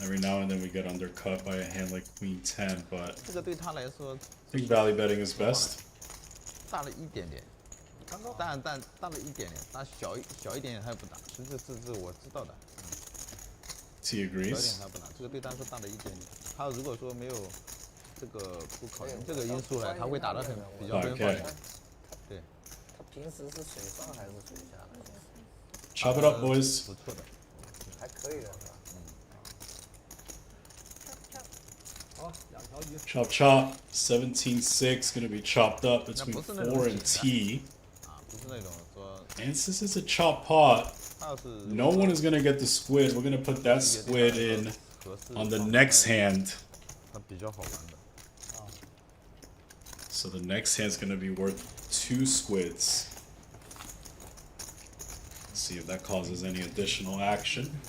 Every now and then we get undercut by a hand like Queen 10, but 这个对他来说 I think value betting is best. 大了一点点，但大了一点点，但小一点点他也不打，这我知道的。 T 小一 agrees. 点他不打，这个对他是大了一点点。他如果说没有这个不考虑这个因素来，他会打得很比较奔放一点。对。他平时是水上还是水下的？ Chop it up, boys. 不错的。还可以的是吧？ Chop chop. 17-6 gonna be chopped up between 4 and T. 不是那种说。 And since it's a chop pot, no one is gonna get the squid. We're gonna put that squid in on the next hand. 它比较好玩的。 So the next hand's gonna be worth 2 squids. Let's see if that causes any additional action.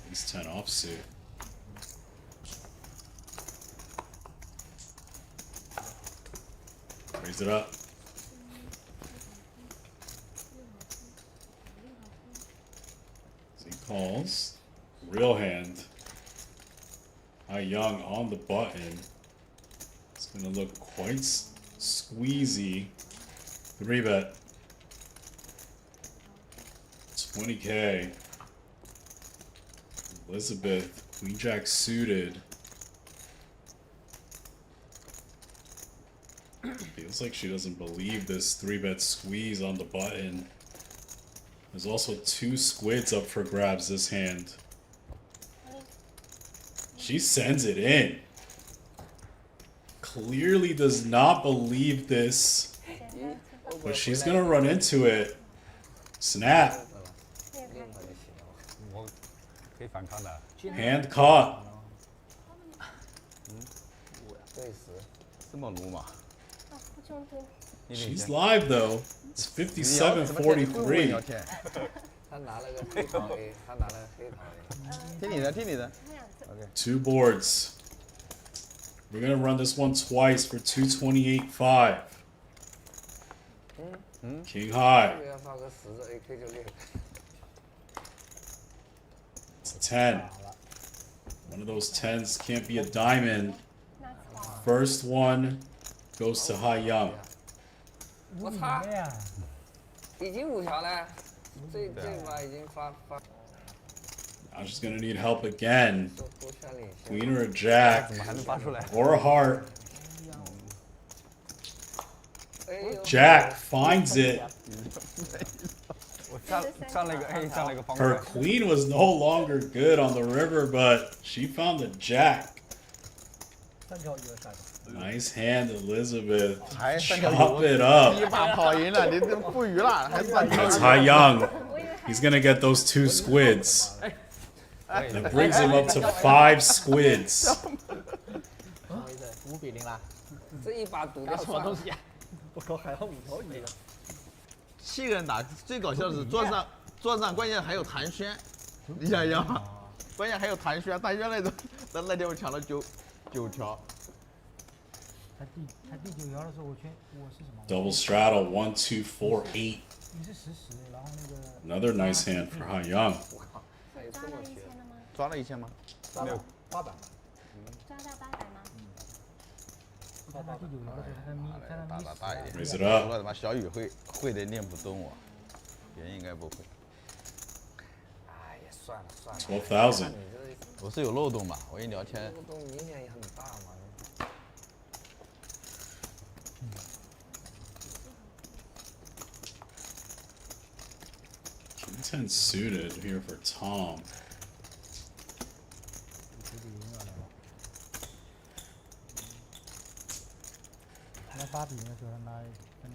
Ace 10 offsuit. Raise it up. calls. Real hand. Young on the button. It's gonna look quite squeezy. 3-bet. 20K. Elizabeth. Queen Jack suited. Feels like she doesn't believe this 3-bet squeeze on the button. There's also 2 squids up for grabs this hand. She sends it in. Clearly does not believe this. But she's gonna run into it. Snap. 我可以反抗的。 Hand caught. 对死。这么鲁嘛？ She's live though. It's 57-43. 他拿了个黑桃 A， 他拿了个黑桃 A。听你的，听你的。 2 boards. We're gonna run this one twice for 228.5. King high. 这个要发个10个 AK 就厉害。 It's a 10. One of those 10s can't be a diamond. First one goes to Hai Young. 我操！已经5条了，这把已经发。 Now she's gonna need help again. 多圈领先。 Queen or a jack 怎么还能发出来？ or a heart. Jack finds it. 我上了一个 A， 上了一个方 Her 块。 queen was no longer good on the river, but she found the jack. 3条鱼的骰子。 Nice hand, Elizabeth. 还3条 Chop 鱼， it up. 一把跑赢了，你这不鱼了，还3条 That's 鱼。 Hai Young. He's gonna get those 2 squids. That brings him up to 5 squids. 5比0啦。这一把赌掉什么东西啊？我靠，还要5条鱼。 7个人打，最搞笑的是桌上关键还有谭轩，你想想吗？关键还有谭轩，谭轩那天我抢了9条。他第9条的时候，我是什么？ Double straddle, 1, 2, 4, 8. 你是10，然后那个。 Another nice hand for Hai Young. 抓了1000吗？没有800。抓到800吗？在他第9条的时候，他在大一点。 Raise it up. 除了他妈小雨会的练不动我，别人应该不会。哎呀，算了。 12,000. 我是有漏洞吧？我一聊天。漏洞明显也很大嘛。 King 10 suited here for Tom.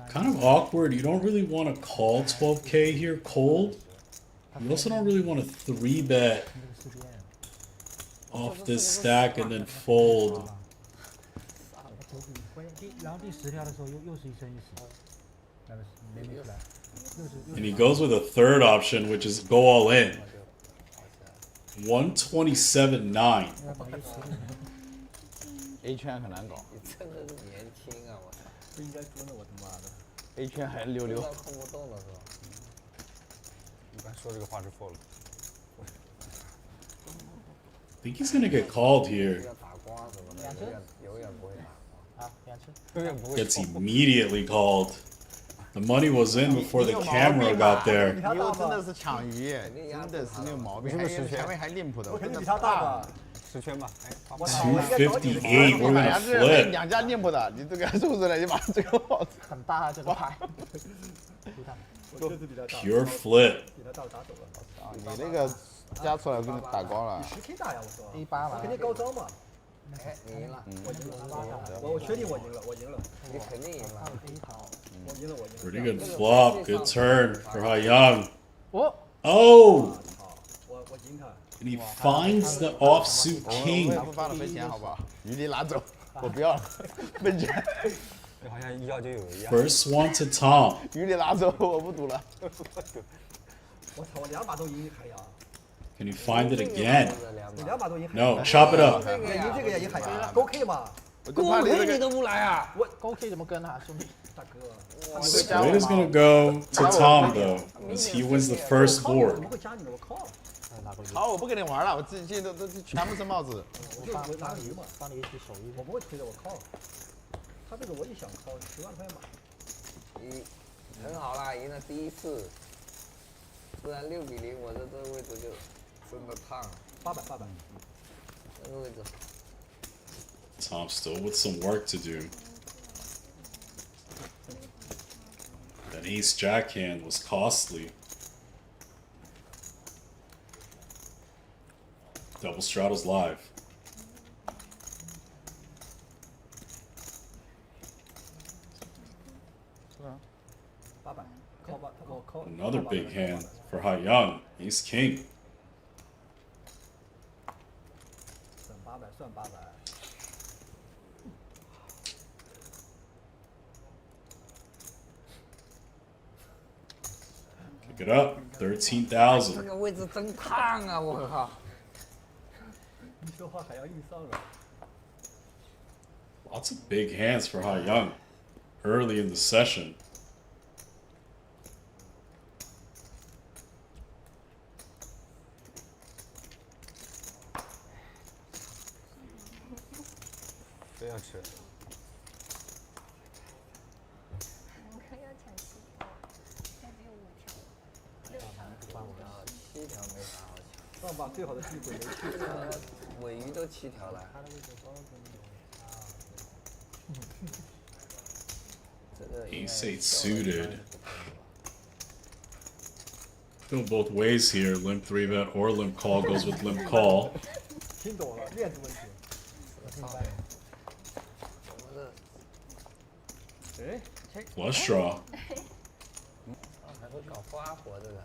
Kind of awkward. You don't really want to call 12K here cold. You also don't really want to 3-bet off this stack and then fold. 然后第10条的时候又是1生1死，那个没出来。 And he goes with a 3rd option, which is go all in. 127.9. A 圈很难搞。你真的是年轻啊！我操。不应该说呢，我他妈的。 A 圈还溜。控不动了是吧？一般说这个话是 fold。 I think he's gonna get called here. 要打光什么的，永远不会打光。啊，2次。永远不会。 Gets immediately called. The money was in before the camera got there. 你又真的是抢鱼，真的是没有毛病。前面还limp的，我肯定比他大吧。 10圈吧，哎， 258. We're 哎呀， gonna 这 flip. 2家limp的，你这个是不是？你把这个帽子。很大啊，这个牌。我确实比他大。 Pure flip. 比他大，打走了。啊，你那个加出来我给你打光了。你10K 大呀，我说。 18嘛。肯定高招嘛。哎，你赢了。我赢了。我确定我赢了，我赢了。你肯定赢了。我赢了，我赢了。 Pretty good flop. Good turn for Hai Young. 哦。 Oh! 我赢他。 And he finds the offsuit king. 咱们发了分钱好不好？鱼你拿走，我不要了，分钱。好像1991一样。 First one to Tom. 鱼你拿走，我不赌了。我操，我2把都赢海洋。 Can he find it again? 你2把都赢海 No, chop it up. 赢这个也赢海洋，勾 K 嘛。勾 K 你都不来啊？我勾 K 怎么跟啊，兄弟？大哥。 Squid is gonna go to Tom though, as he wins the first 怎 board. 么会加你呢？我靠！好，我不跟你玩了，我自己现在都全部是帽子。我拿鱼嘛，帮你一起守一我不会推的，我靠。他这个我一想靠10万块买。很好啦，赢了第一次。不然6比0，我在这个位置就真的烫了。800。这个位置。Tom still with some work to do. That ace jack hand was costly. Double straddles live. Another big hand for Haiyang. Ace king. 省800，算800。Pick it up. 这 13,000. 个位置真烫啊！我靠。你说话还要硬上啊。 Lots of big hands for Haiyang early in the session. song 把最好的机会没去。尾鱼都7条了。这个 Ace 8 suited. Go both ways here. Limp 3-bet or limp call goes with limp call. 听懂了，面子问题。明白。哎 Flush draw. 还会搞花活这个。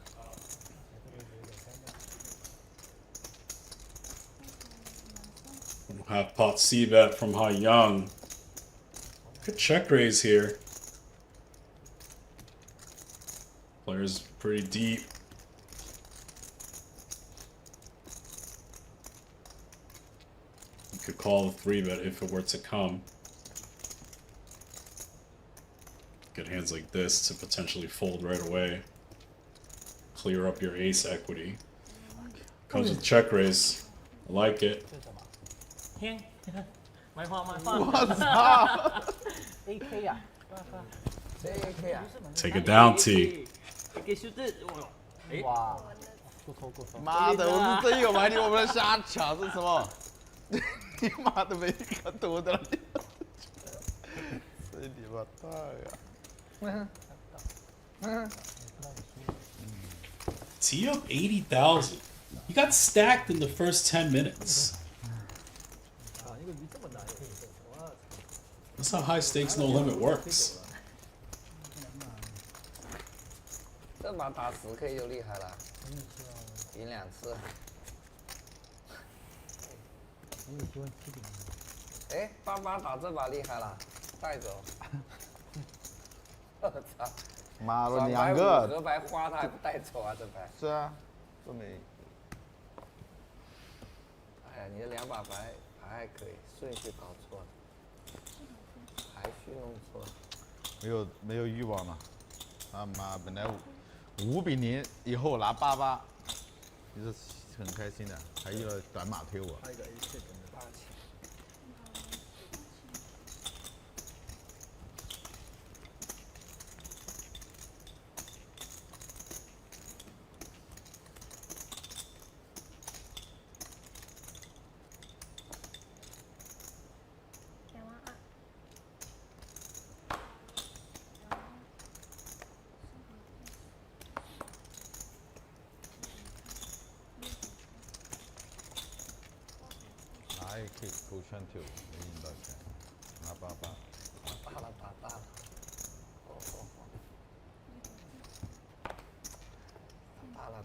Half pot c-bet from Haiyang. Good check raise here. Player's pretty deep. You could call the 3-bet if it were to come. Good hands like this to potentially fold right away. Clear up your ace equity. Comes with check raise. I like it. 天，买花买花。我操 ！AK 呀！AK 啊 Take it down, T. AK 数字，哇！不错不错。妈的，我们这一个玩题我们瞎抢是什么？你妈的没看多的了，这你妈大呀！ T up 80,000. He got stacked in the first 10 minutes. That's how high stakes no limit works. 这把打10K 就厉害了，赢2次。哎，88打这把厉害了，带走。我操！妈的，2502个合白花他还不带走啊？这牌。是啊，都没。哎呀，你的2把牌还可以，顺序搞错了。 排序弄错了，没有欲望了，他妈本来5比0，以后拿88，其实很开心的，还有了短马推我。还有一个 AC 8起。拿 AK 勾圈丢，没赢到钱，拿88。打大了，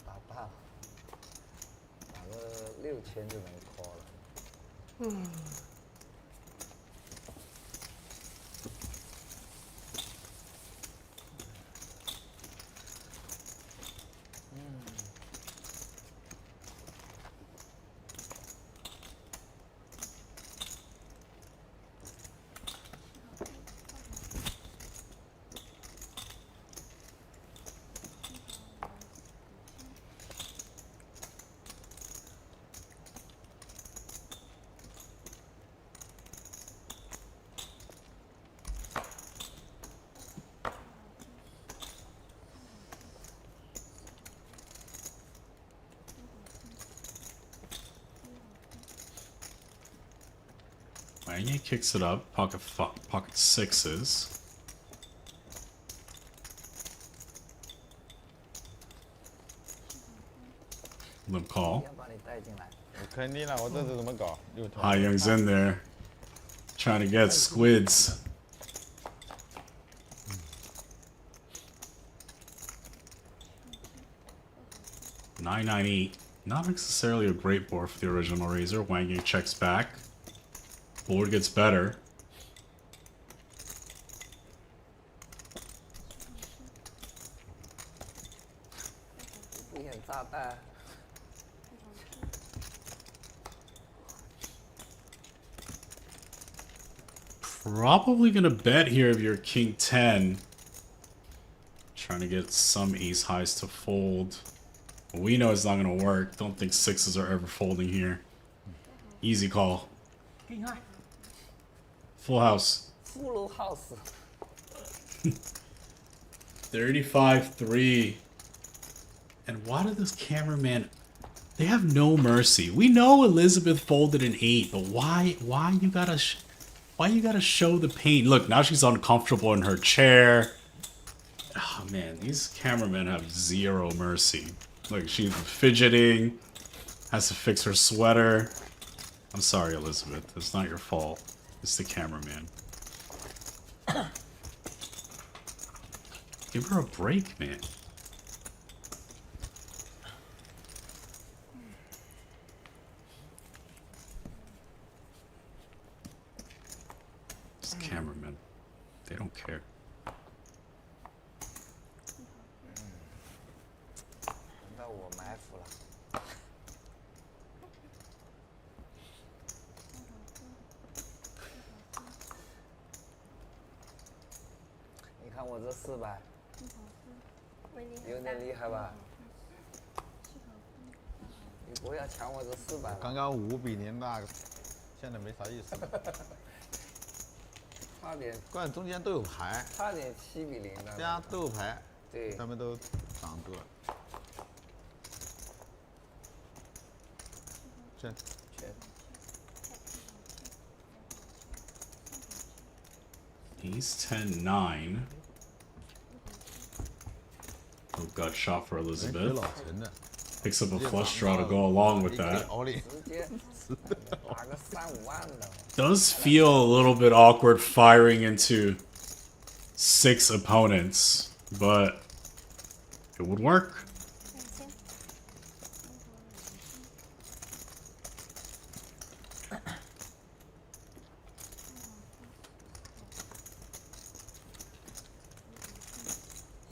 打大了，打个6000就能 call 了。Wang kicks it up. Pocket sixes. Limp call. 要把你带进来。肯定了，我这是怎么搞？六条。Young's in there. Trying to get squids. $9.98. Not necessarily a great board for the original Razor. Wang checks back. Board gets better. Probably gonna bet here if you're King 10. Trying to get some ace highs to fold. We know it's not gonna work. Don't think sixes are ever folding here. Easy call. Full house. Full house. 35-3. And why did this cameraman... They have no mercy. We know Elizabeth folded an 8, but why you gotta show the pain? Look, now she's uncomfortable in her chair. Oh man, these cameramen have zero mercy. Look, she's fidgeting, has to fix her sweater. I'm sorry, Elizabeth. It's not your fault. It's the cameraman. Give her a break, man. It's cameramen. They don't care. 轮到我埋伏了。你看我这400，有点厉害吧？你不要抢我这400。刚刚5比0那个，现在没啥意思。差点，关键中间都有牌，差点7比0的。大家都有牌，对，他们都挡住了。这。 Ace 10 9. Oh, gut shot for Elizabeth. Picks up a flush draw to go along with that. 直接打个3-5万的。 Does feel a little bit awkward firing into 6 opponents, but it would work.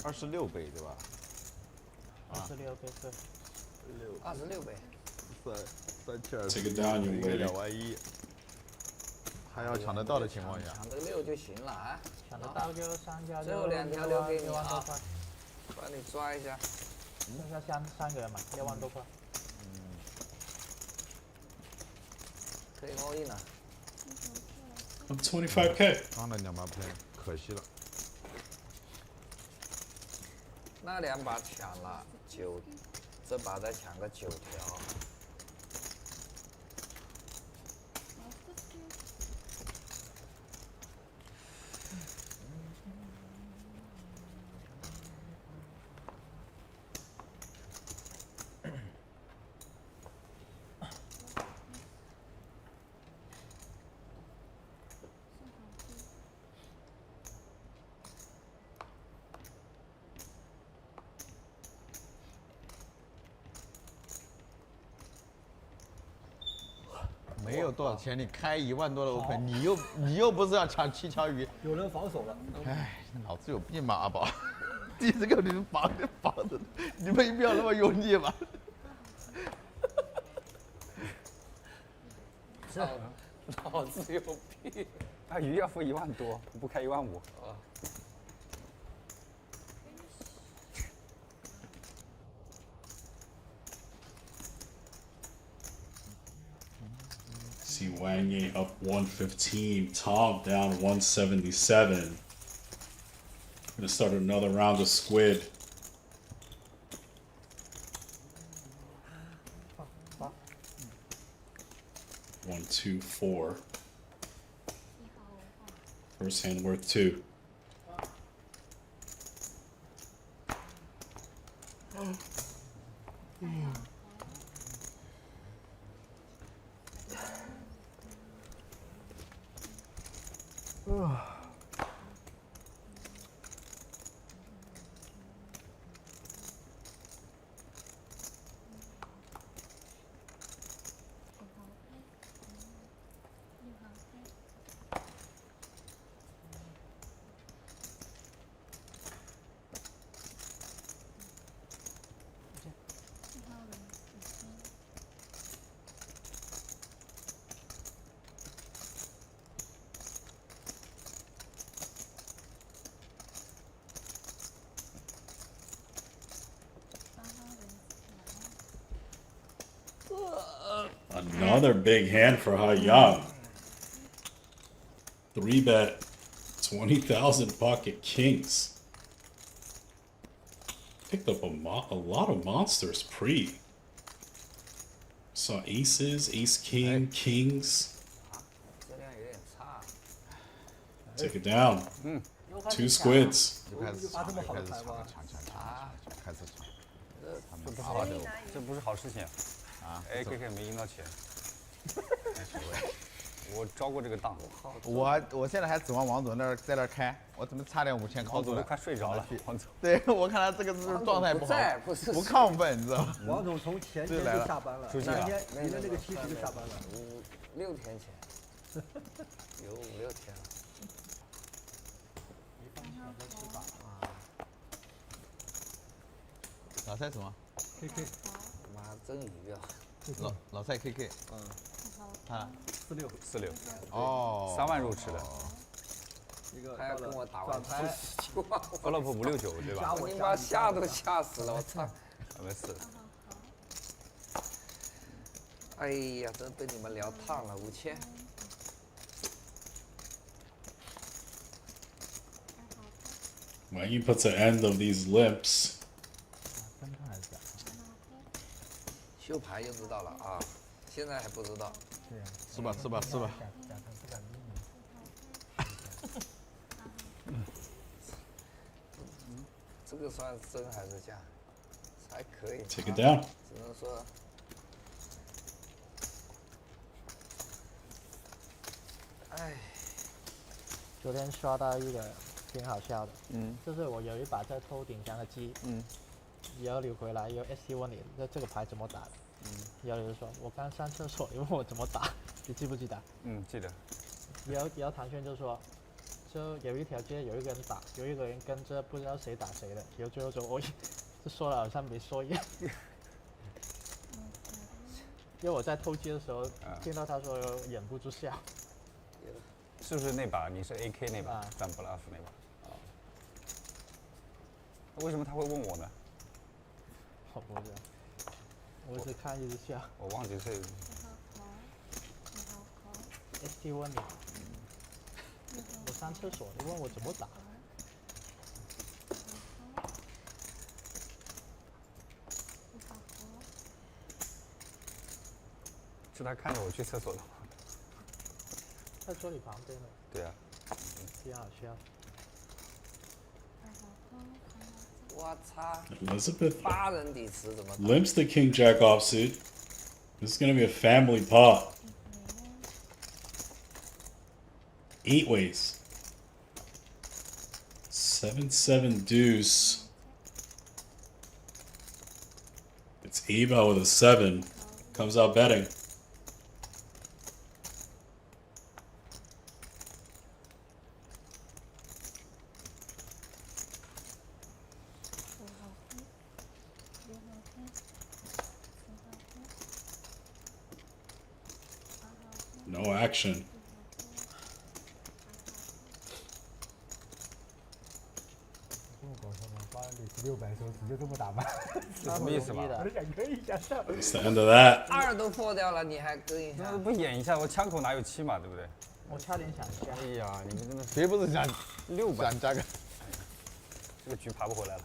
$26倍对吧26倍对。 26倍。372。 Take it down, young lady. 2万1。还要抢得到的情况下。抢得6就行了啊。抢得到就3加6。最后2条留给你6万多啊。块。帮你抓一下。剩下3个人嘛，6万多块。可以 all in 了。I'm 25K. 刚那2把牌可惜了。 那2把抢了9，这把再抢个9条。没有多少钱，你开1万多的 open， 你又不是要抢7条鱼，有人防守了。哎，脑子有病吧，阿宝？第这个你们防的，你们不要那么用力吧。是，脑子有病。他鱼要付1万多，不开1万5。啊。 See Wang up 115, Tom down 177. Gonna start another round of Squid. One, two, four. First hand worth 2. Another big hand for HiYang. 3-bet, 20,000 pocket kings. Picked up a lot of monsters pre. Saw aces, ace king, kings. 质量有点差。 Take it down. 2 squids. 就开始抢，开始抢，开始抢。这不是好事情啊！AKK 没赢到钱，我招过这个当。我现在还指望王总在那儿开，我怎么差点5000靠出来？王总都快睡着了，王总。对，我看他这个是状态不好，不是不亢奋，你知道吗？王总从前天就下班了，那天赢了那个70就下班了。5、6天前，有5、6天了。老蔡什么 KK 妈真鱼啊！老蔡 KK， 他46，哦3万入池的，他要跟我打完牌，flop 569对吧？我你妈吓都吓死了，我操！没事。哎呀，真被你们聊烫了，5000。 Wang he puts an end of these limps. 秀牌就知道了啊，现在还不知道。是吧？这个算真还是假？还可以。 Take it down. 只能说，哎，昨天刷到一个挺好笑的，就是我有一把在偷顶墙的鸡，然后你回来，有 ST 问你这个牌怎么打的，然后你就说我刚上厕所，你问我怎么打，你记不记得？记得。然后唐轩就说，就有一条街有一个人打，有一个人跟着不知道谁打谁的，然后最后说我就说了好像没说一样。因为我在偷鸡的时候听到他说忍不住笑。是不是那把你是 AK 那把占 bluff 那把？为什么他会问我呢？我不知道，我只看一直笑。我忘记是。ST 问你，我上厕所，你问我怎么打？是他看着我去厕所的吗？在桌你旁边的。对啊。挺好笑。我操 Elizabeth ！8人底池怎么打？ limps the king jack offsuit. This is gonna be a family pot. 8 ways. 7-7 deuce. It's Eva with a 7. Comes out betting. No action. 这么搞笑吗？8人底池600时候直接这么打吗？这什么意思吧？我都想跟一下上。 It's the end of that. 2都破掉了，你还跟一下？那不演一下，我枪口哪有7嘛，对不对？我差点想笑。哎呀，你们真的是谁不是想600，加个？这个局爬不回来了。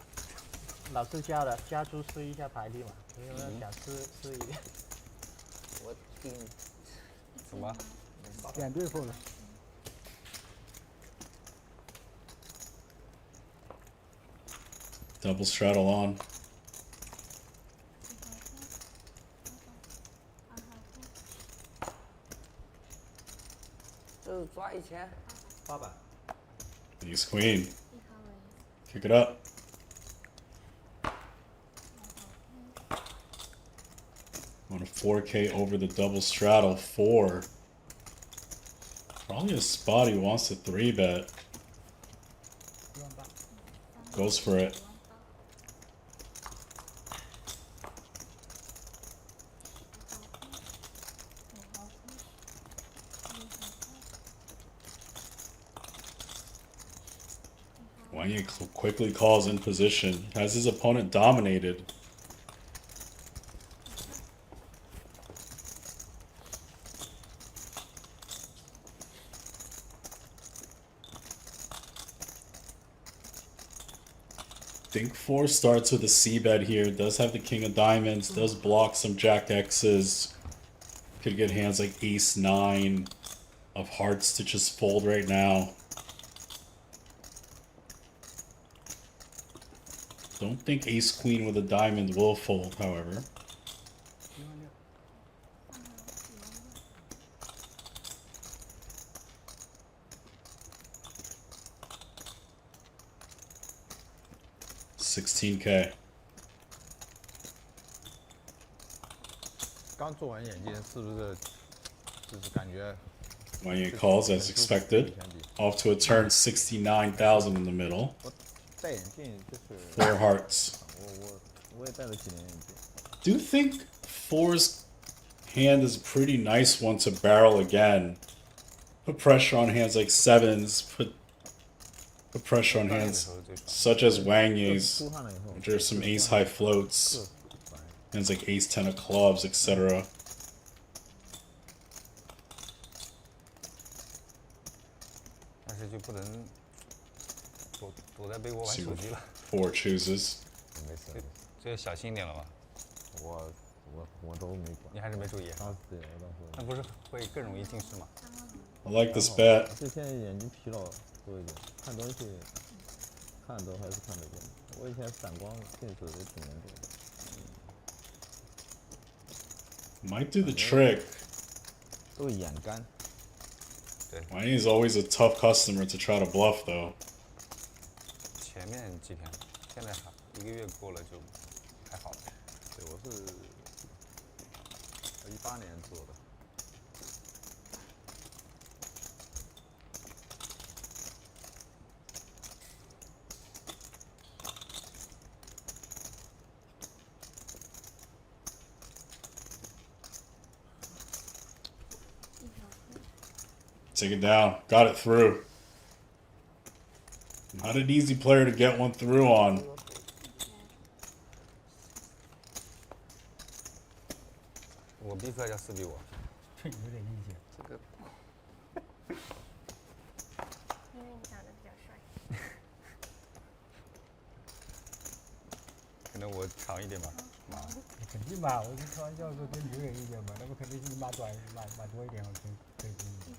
老师教的，加出试一下牌力嘛，因为想试一点。我顶什么？点对付了。Double straddle on. 这是抓1000。800。 Ace queen. Kick it up. On a 4K over the double straddle 4. Probably a spot he wants to 3-bet. Goes for it. Wang quickly calls in position. Has his opponent dominated. Think 4 starts with a C-bet here. Does have the king of diamonds. Does block some jack X's. Could get hands like ace 9 of hearts to just fold right now. Don't think ace queen with a diamond will fold, however. $16K. 刚做完眼镜，是不是就是感觉 Wang calls as expected. Off to a turn, 69,000 in the middle. 戴眼镜就是 4 hearts. 我也戴了几年眼镜。Do think 4's hand is a pretty nice one to barrel again. Put pressure on hands like 7s. Put pressure on hands such as Wang's, which are some ace high floats. Hands like ace 10 of clubs, etc. 但是就不能躲在被窝玩 See 手 what 机了， 4 chooses. 没事，这个小心一点了吧？我都没管。你还是没注意，当时对，我当时。那不是会更容易近视吗？ I like this bet. 就现在眼睛疲劳多一点，看东西看都还是看得见。我以前散光近视也挺严重的。 Might do the trick. 都眼干。 Wang is always a tough customer to try to bluff, though. 前面几天，现在还1个月过了就还好了。对，我是18年做的。 Take it down. Got it through. Not an easy player to get one through on. 我逼出来叫4比5。这有点意见。这个因为你长得比较帅。可能我长一点吧，妈。肯定吧，我就开玩笑说跟你有点意见嘛，那不肯定是你妈短妈多一点，我可以逼你。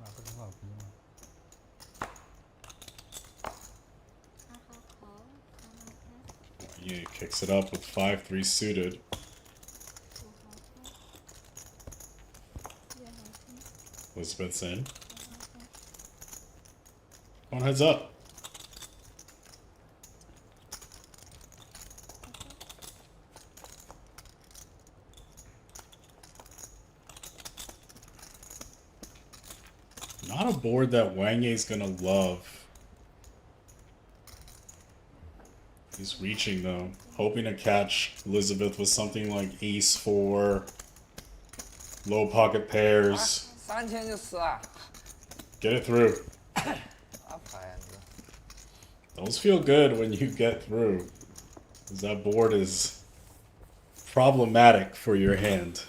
妈不是很好逼吗？ Yeah, kicks it up with 5-3 suited. Elizabeth's in. Come on, heads up. Not a board that Wang is gonna love. He's reaching though, hoping to catch Elizabeth with something like ace 4, low pocket pairs. 3000就死啊！ Get it through. 啥牌呀这？ Those feel good when you get through, because that board is problematic for your hand.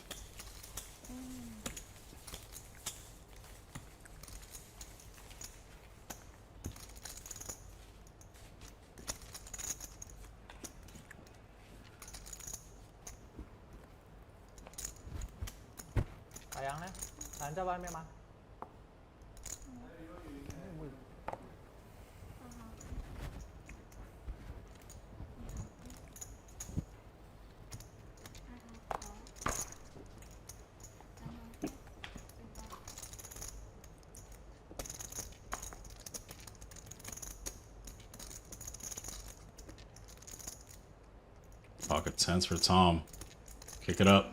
Yang 呢？咱在外面吗？ Pocket tens for Tom. Kick it up.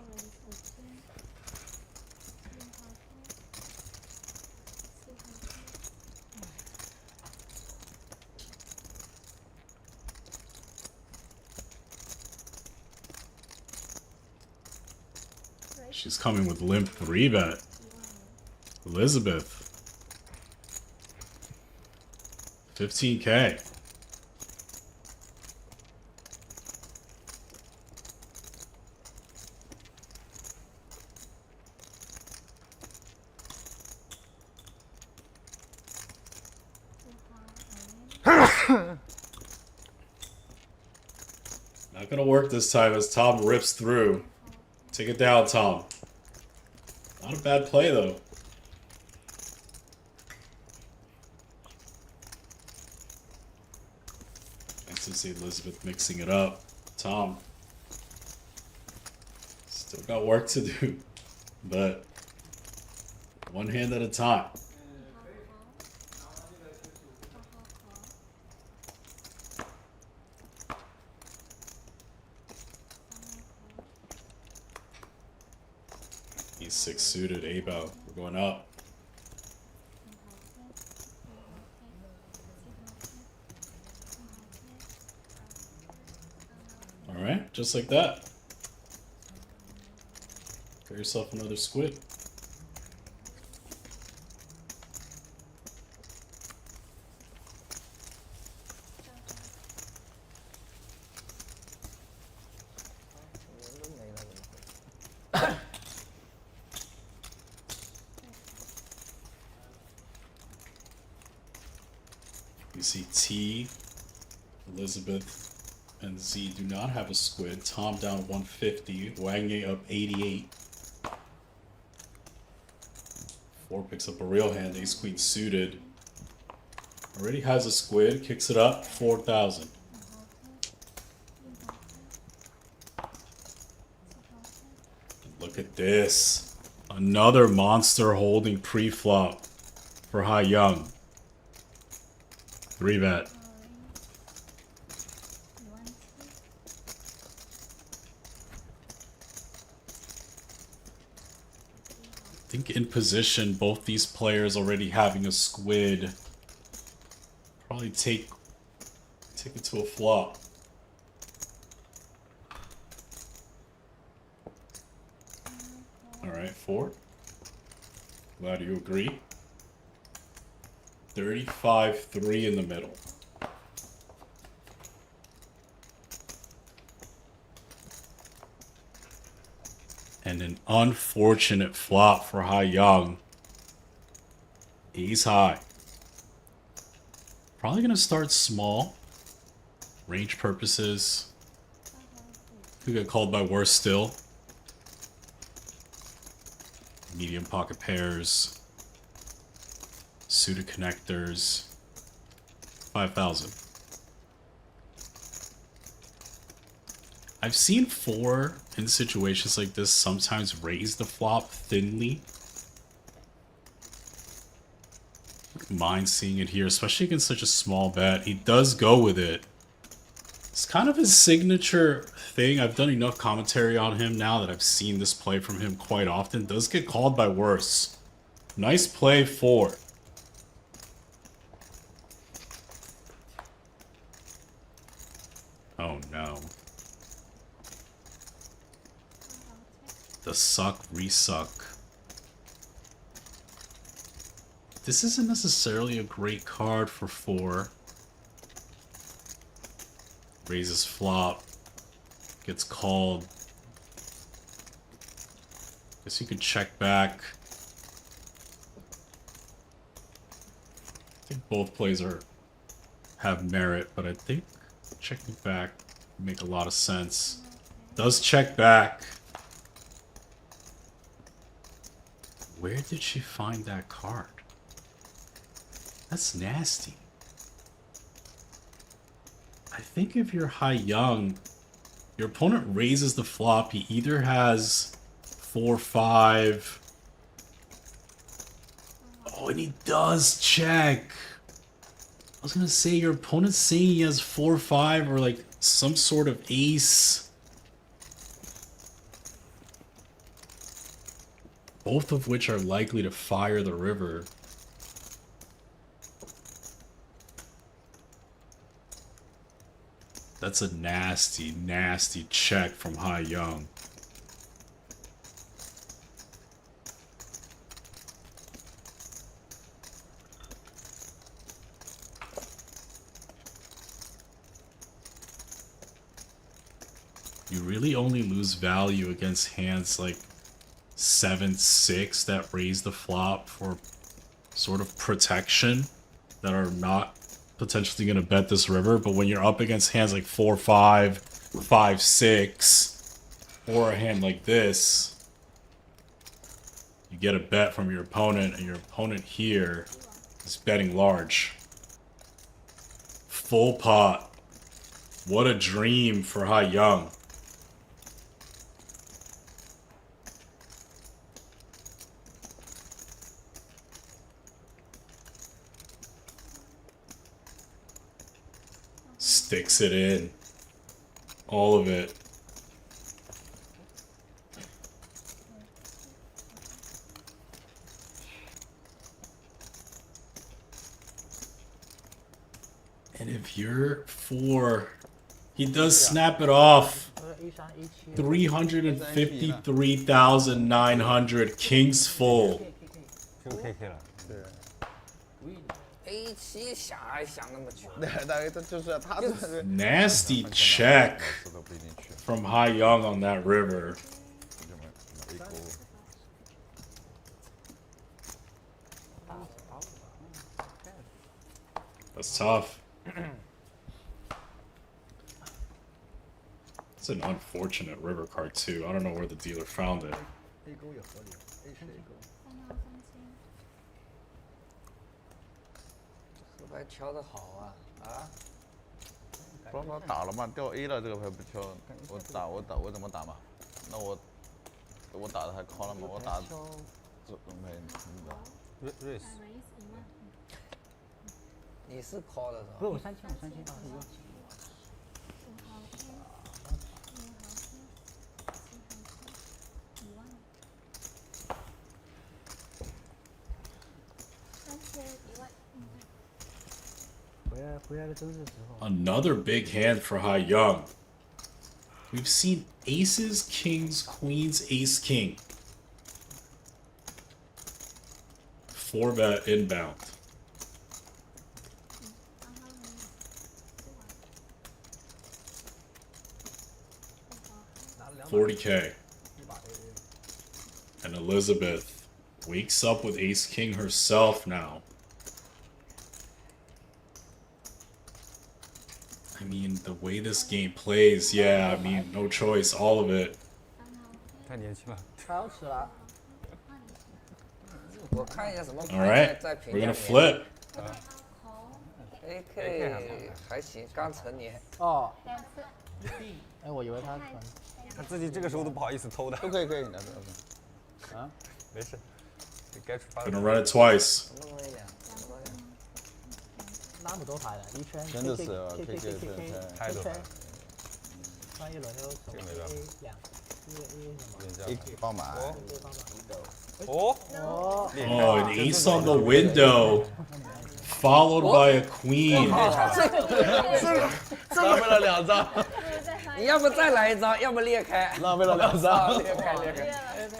She's coming with limp 3-bet. Elizabeth. 15K. Not gonna work this time as Tom rips through. Take it down, Tom. Not a bad play, though. Nice to see Elizabeth mixing it up. Tom. Still got work to do. But one hand at a time. E6 suited, A-bow. We're going up. Alright, just like that. Get yourself another squid. You see T, Elizabeth, and Z do not have a squid. Tom down 150, Wang up 88. 4 picks up a real hand, ace queen suited. Already has a squid, kicks it up, 4,000. Look at this. Another monster holding pre-flop for ZHANG. 3-bet. I think in position, both these players already having a squid. Probably take it to a flop. Alright, 4. Glad you agree. 35-3 in the middle. And an unfortunate flop for ZHANG. Ace high. Probably gonna start small. Range purposes. Could get called by worse still. Medium pocket pairs. Suited connectors. 5,000. I've seen 4 in situations like this sometimes raise the flop thinly. Wouldn't mind seeing it here, especially against such a small bet. He does go with it. It's kind of his signature thing. I've done enough commentary on him now that I've seen this play from him quite often. Does get called by worse. Nice play, 4. Oh no. The suck, resuck. This isn't necessarily a great card for 4. Raises flop. Gets called. Guess you could check back. I think both plays have merit, but I think checking back would make a lot of sense. Does check back. Where did she find that card? That's nasty. I think if you're ZHANG, your opponent raises the flop, he either has 4-5. Oh, and he does check. I was gonna say your opponent's saying he has 4-5 or like some sort of ace. both of which are likely to fire the river. That's a nasty, nasty check from Hai Young. You really only lose value against hands like 7-6 that raise the flop for sort of protection that are not potentially going to bet this river. But when you're up against hands like 4-5, 5-6, or a hand like this, you get a bet from your opponent, and your opponent here is betting large. Full pot. What a dream for Hai Young. Sticks it in. All of it. And if you're 4, he does snap it off. 353,900. Kings full. 就 KK 了。 A7想还想那么久。对，大概这就是他这是 Nasty check from Hai Young on that river. That's tough. It's an unfortunate river card too. I don't know where the dealer found it. 这牌敲的好啊啊！不是打了嘛，掉 A 了，这个牌不敲，我怎么打嘛？那我打的还 call 了吗？我打这没瑞斯，你是 call 的是吧？不是我3000，我3000。 Another big hand for Hai Young. We've seen aces, kings, queens, ace, king. 4-bet inbound. 40K. And Elizabeth wakes up with ace, king herself now. I mean, the way this game plays, yeah, I mean, no choice, all of it. 太年轻了。超死了。我看一下什么 All right, 在评 we're 价 gonna 里面 flip. AK 还行，刚成年。哦。哎，我以为他可能。他自己这个时候都不好意思偷的。都可以，来啊，没事，该出发。 Gonna run it twice. 那么多牌了，一圈。真的是 KK 太多牌了。上一轮就这个没办法。 A 帮买。哦。Oh, an ace on the window, followed by a queen. 浪费了2张。你要不再来一张，要么裂开。浪费了2张。裂开。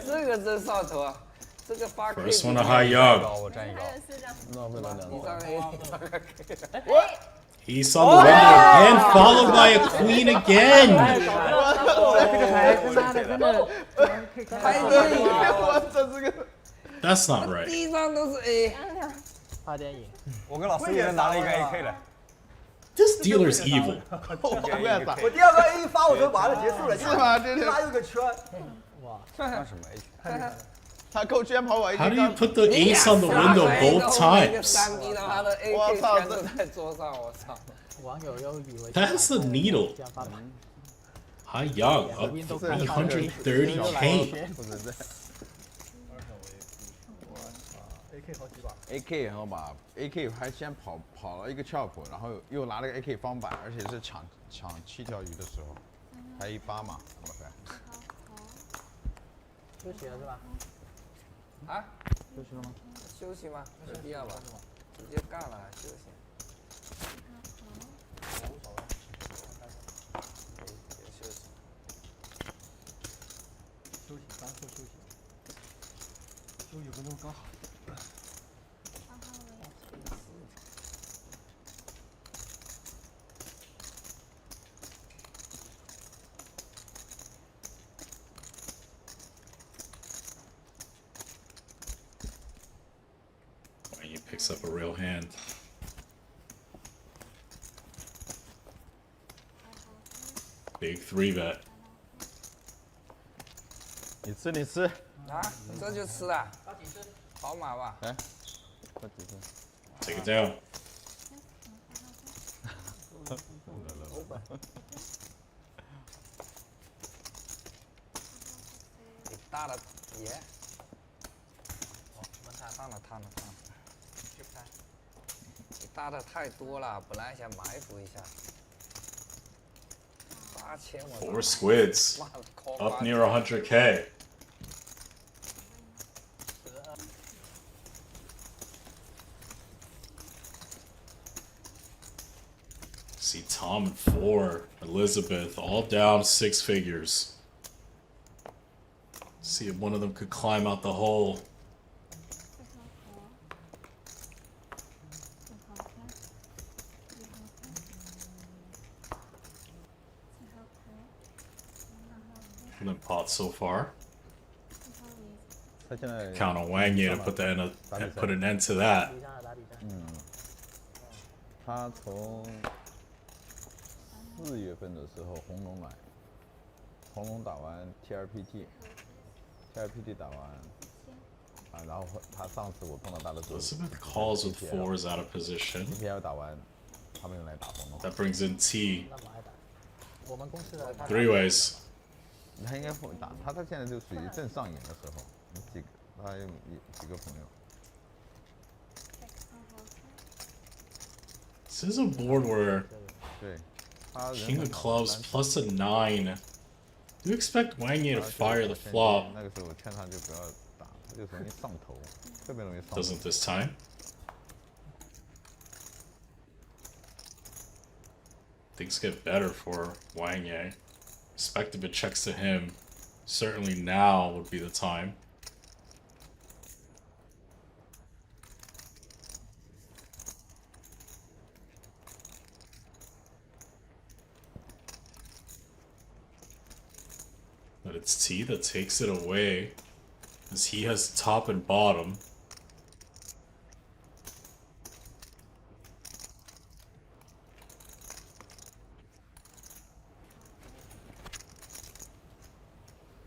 这个真上头啊！这个8K。 First one to Hai Young. 我占一高。浪费了2张。Ace on the window again, followed by a queen again. 太电影了，That's not right. 第一张都是 A。差点赢。我跟老师也拿了一个 AK 了。 This dealer's evil. 我第二个 A 发我就完了，结束了，是吗？这拉又个圈。哇，上什么 H？ 他扣圈跑我 How do you put the ace on the window both times? 3B 他妈的 AK 全都在桌上，我操！网友又以为 That's a needle. Hai Young up 330K. AK 好几把 AK 好把 AK 还先跑了一个翘谱，然后又拿了个 AK 方板，而且是抢7条鱼的时候，还1-8嘛，怎么办？出血了是吧？啊？休息了吗？休息吗？没必要吧，直接干了休息。别休息。休息，单说休息。休9分钟刚好。He picks up a real hand. Big 3-bet. 你吃你吃。啊，这就吃啊？好马吧？来，喝几次。 Take it down. 你大的爷。烫了。你大的太多了，本来想埋伏一下。8000我。 4 squids. Up near 100K. See Tom and 4, Elizabeth, all down 6 figures. See if one of them could climb out the hole. Excellent pot so far. 他现在 Count on Wang to put an end to that. 他从4月份的时候红龙来，红龙打完 TRPT 打完，然后他上次我碰到他的时候 Elizabeth calls with 4s out of position. TPL 打完，他们又来打红龙。 That brings in T. 那么挨打。我们公司的他 3 ways. 他应该会打，他现在就属于正上瘾的时候，他有几个朋友。 This is a board where 对，他 King of Clubs plus a 9. Do you expect Wang to fire the flop? 那个时候我劝他就不要打，他就容易上头，特别容易上头。 Doesn't this time? Things get better for Wang Yang. Expect if it checks to him. Certainly now would be the time. But it's T that takes it away, as he has top and bottom.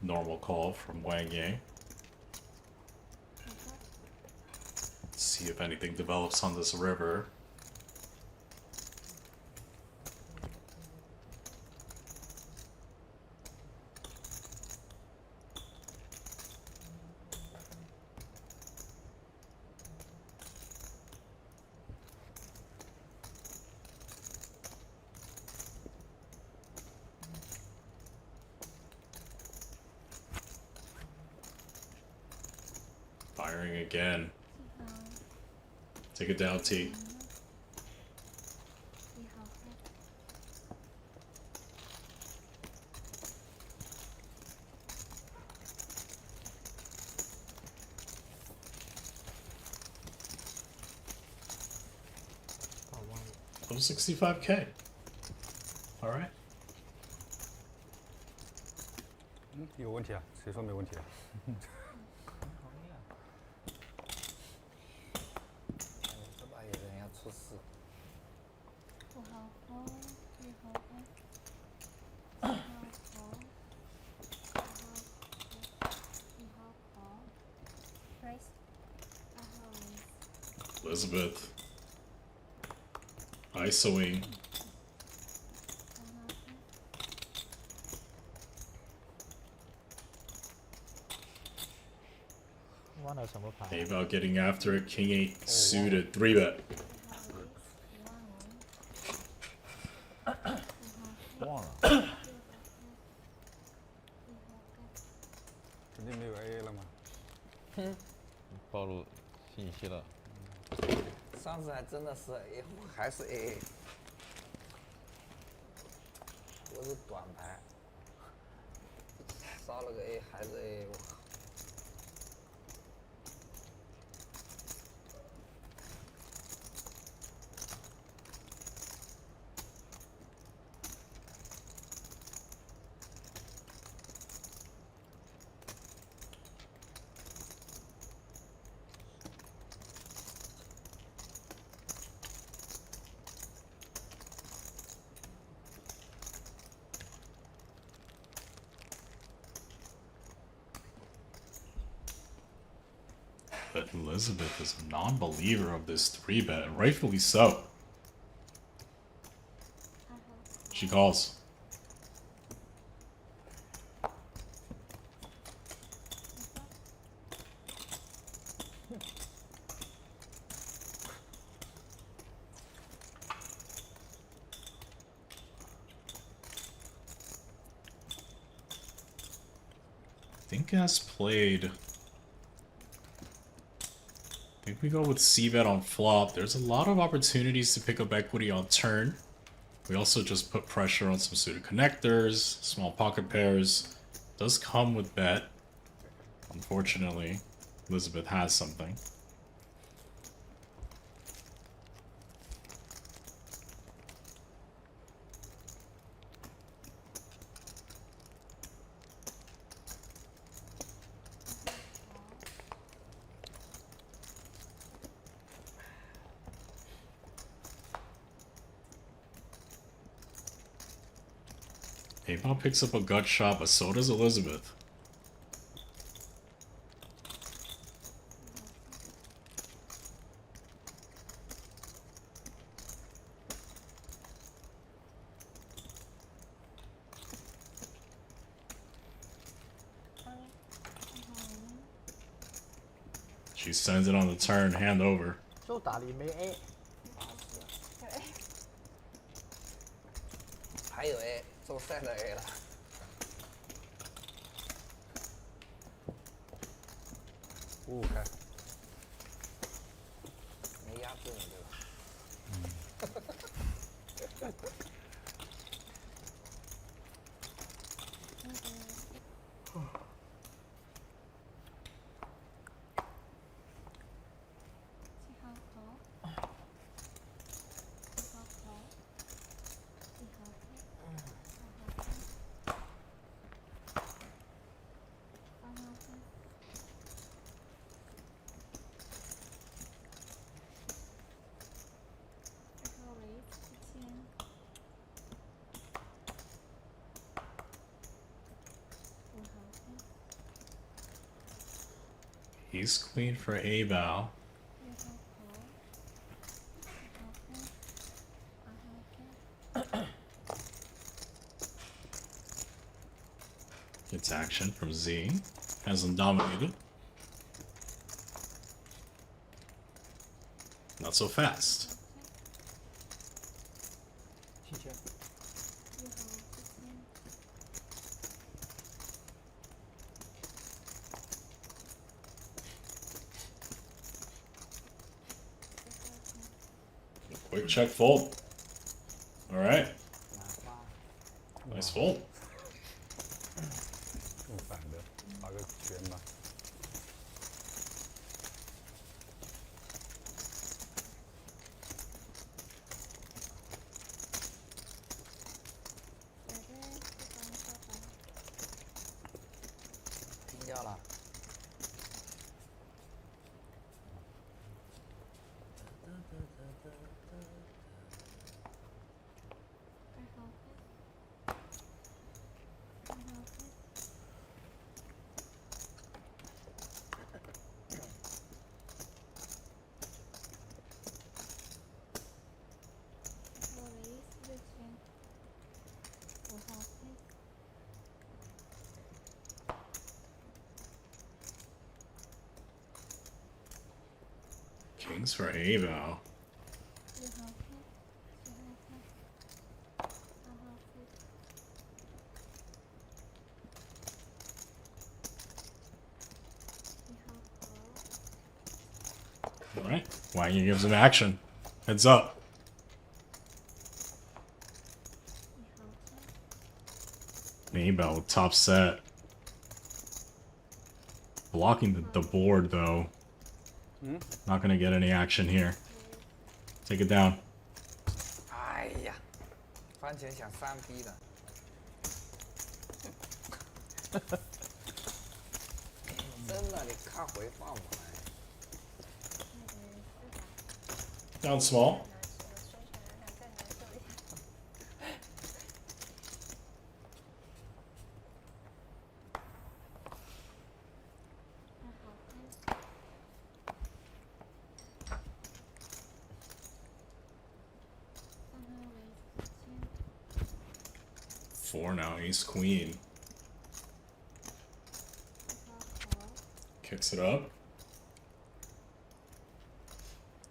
Normal call from Wang Yang. Let's see if anything develops on this river. Firing again. Take it down, T. Oh, 65K. All right. 有问题啊？谁说没问题啊？这把有人要出事。Elizabeth. ISOing. Think about getting after it. King 8 suited. 3-bet. 忘了。肯定没有 AA 了吗？暴露信息了。上次还真的是 A， 还是 AA， 我是短牌，烧了个 A 还是 AA， 我靠。But Elizabeth is a non-believer of this 3-bet, and rightfully so. She calls. I think as played, I think we go with C-bet on flop. There's a lot of opportunities to pick up equity on turn. We also just put pressure on some suited connectors, small pocket pairs. Does come with bet. Unfortunately, Elizabeth has something. A-Ball picks up a gut shot, but so does Elizabeth. She sends it on the turn, hand over. 就打你没 A， 还有 A， 周赛的 A 了。开。没压制你对吧？Ace queen for A-Bow. Gets action from Z. Hasn't dominated. Not so fast. 7000。Quick check fold. Alright. Nice fold. 用反的，发个圈吧。听掉了。Kings for A-Bow. Alright, Wang gives him action. Heads up. Maybell with top set. Blocking the board though. Not gonna get any action here. Take it down. 哎呀，番茄想3B 的。真的，你看回放我。 Down small. Four now, ace queen. Kicks it up.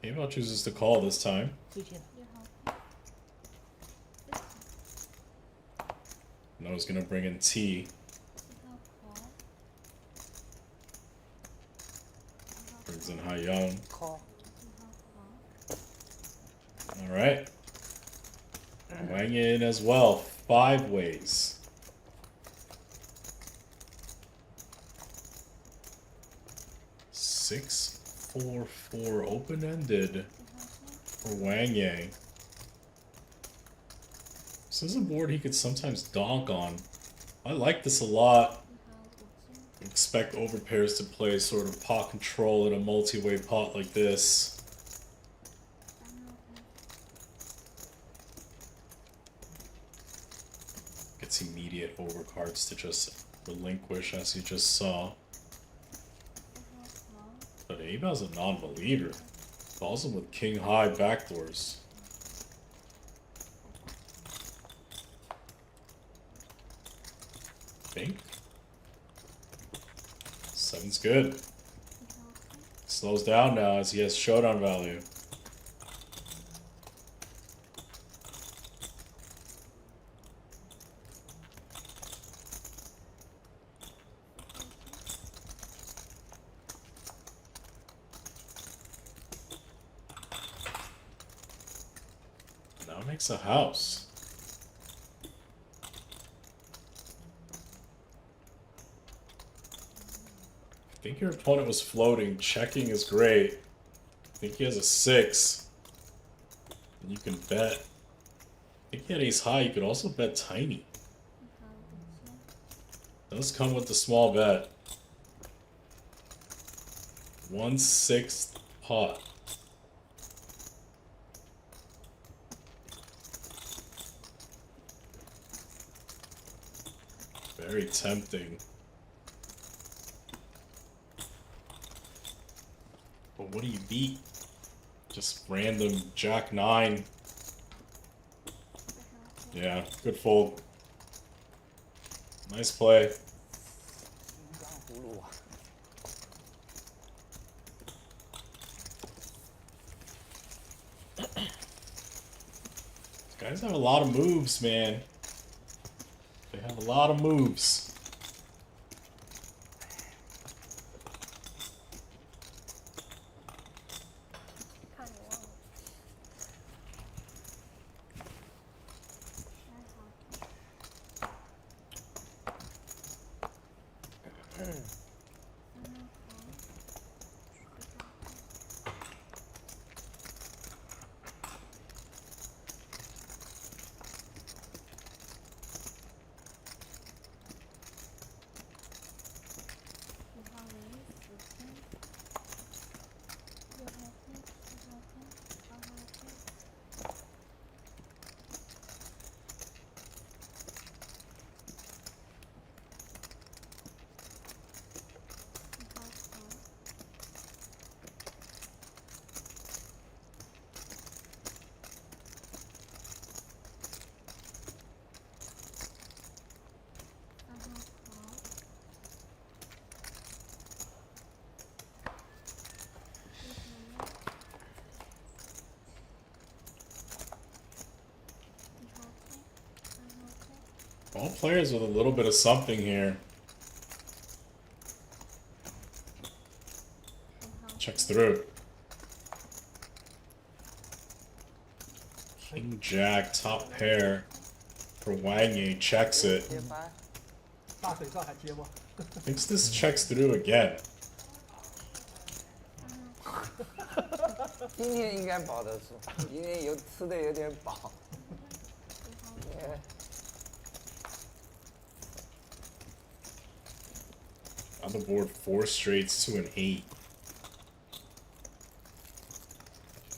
Maybell chooses to call this time. Noah's gonna bring in T. Brings in ZHANG. Alright. Wang in as well. 5 ways. Six, 4, 4 open-ended for Wang Yang. This is a board he could sometimes donk on. I like this a lot. Expect overpairs to play sort of pot control in a multi-way pot like this. Gets immediate overcards to just relinquish, as you just saw. But Maybell's a non-believer. Calls him with king high backdoors. Think. 7's good. Slows down now as he has showdown value. Now makes a house. I think your opponent was floating. Checking is great. I think he has a 6. And you can bet. I think he had ace high. You could also bet tiny. Does come with the small bet. 1/6 pot. Very tempting. But what do you beat? Just random Jack 9. Yeah, good fold. Nice play. These guys have a lot of moves, man. They have a lot of moves. All players with a little bit of something here. Checks through. King Jack, top pair for Wang. Checks it. 接白，大水仗还接不？ Thinks this checks through again. 今天应该保得住，今天吃的有点饱。On the board, 4 straights to an 8.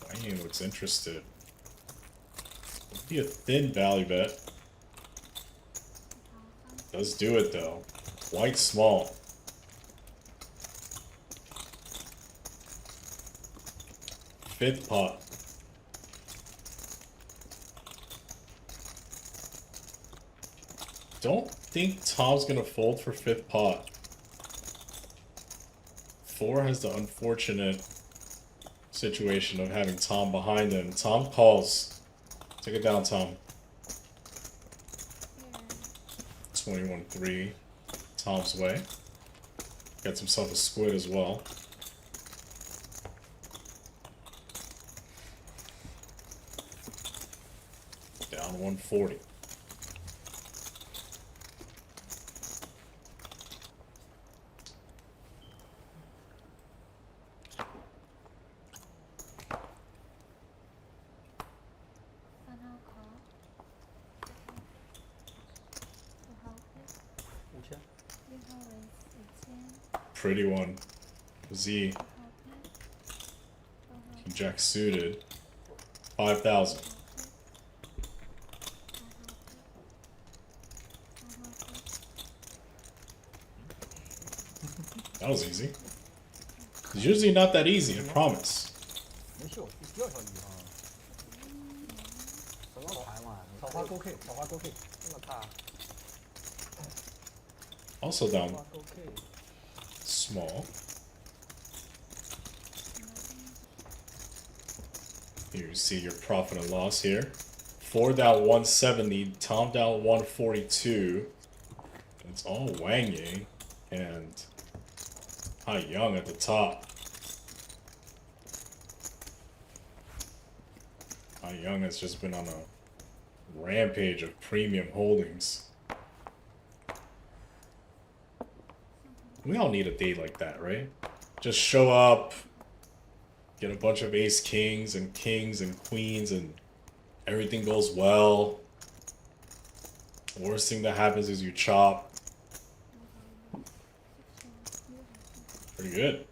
Wang looks interested. Would be a thin value bet. Does do it though. Quite small. Fifth pot. Don't think Tom's gonna fold for fifth pot. 4 has the unfortunate situation of having Tom behind him. Tom calls. Take it down, Tom. 21-3. Tom's way. Gets himself a squid as well. Down 140. Pretty one. Z. King Jack suited. 5,000. That was easy. It's usually not that easy, I promise. 没秀，第二条鱼啊。什么牌嘛？草花勾 K， 草花勾 K， 这么大。 Also down 草花勾 K。 small. Here you see your profit and loss here. 4 down 170, Tom down 142. It's all Wang and Young at the top. Young has just been on a rampage of premium holdings. We all need a day like that, right? Just show up, get a bunch of ace kings and queens, and everything goes well. The worst thing that happens is you chop. Pretty good.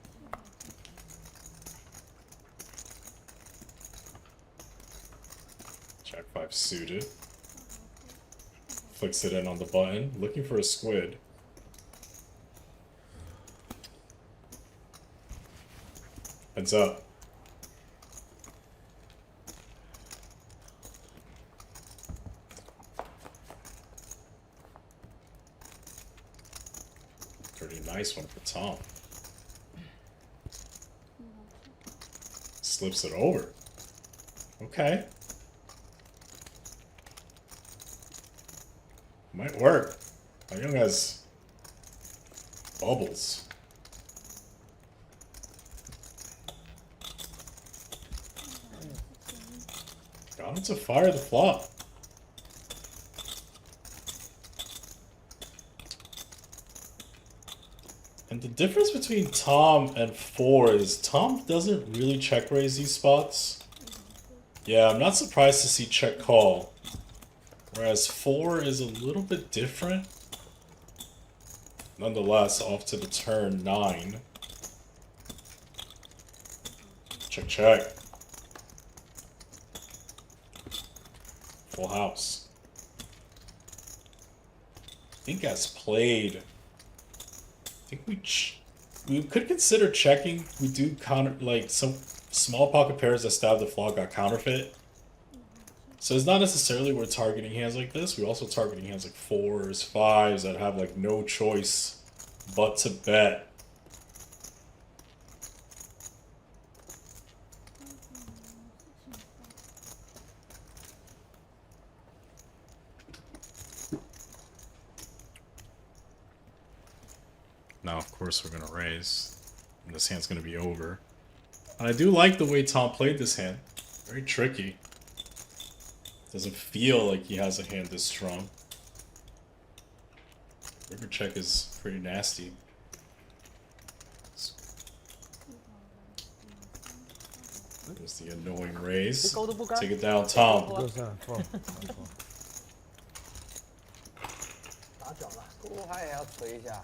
Jack 5 suited. Flicks it in on the button, looking for a squid. Heads up. Pretty nice one for Tom. Slips it over. Okay. Might work. Young has bubbles. Got him to fire the flop. And the difference between Tom and 4 is Tom doesn't really check raise these spots. Yeah, I'm not surprised to see check call. Whereas 4 is a little bit different. Nonetheless, off to the turn 9. Check, check. Full house. I think as played, I think we could consider checking. We do counter, like some small pocket pairs that stab the flop got counterfeit. So it's not necessarily we're targeting hands like this. We're also targeting hands like 4s, 5s that have like no choice but to bet. Now, of course, we're going to raise. And this hand's going to be over. And I do like the way Tom played this hand. Very tricky. Doesn't feel like he has a hand this strong. River check is pretty nasty. There's the annoying raise. Take it down, Tom. 打脚了。勾他也要捶一下。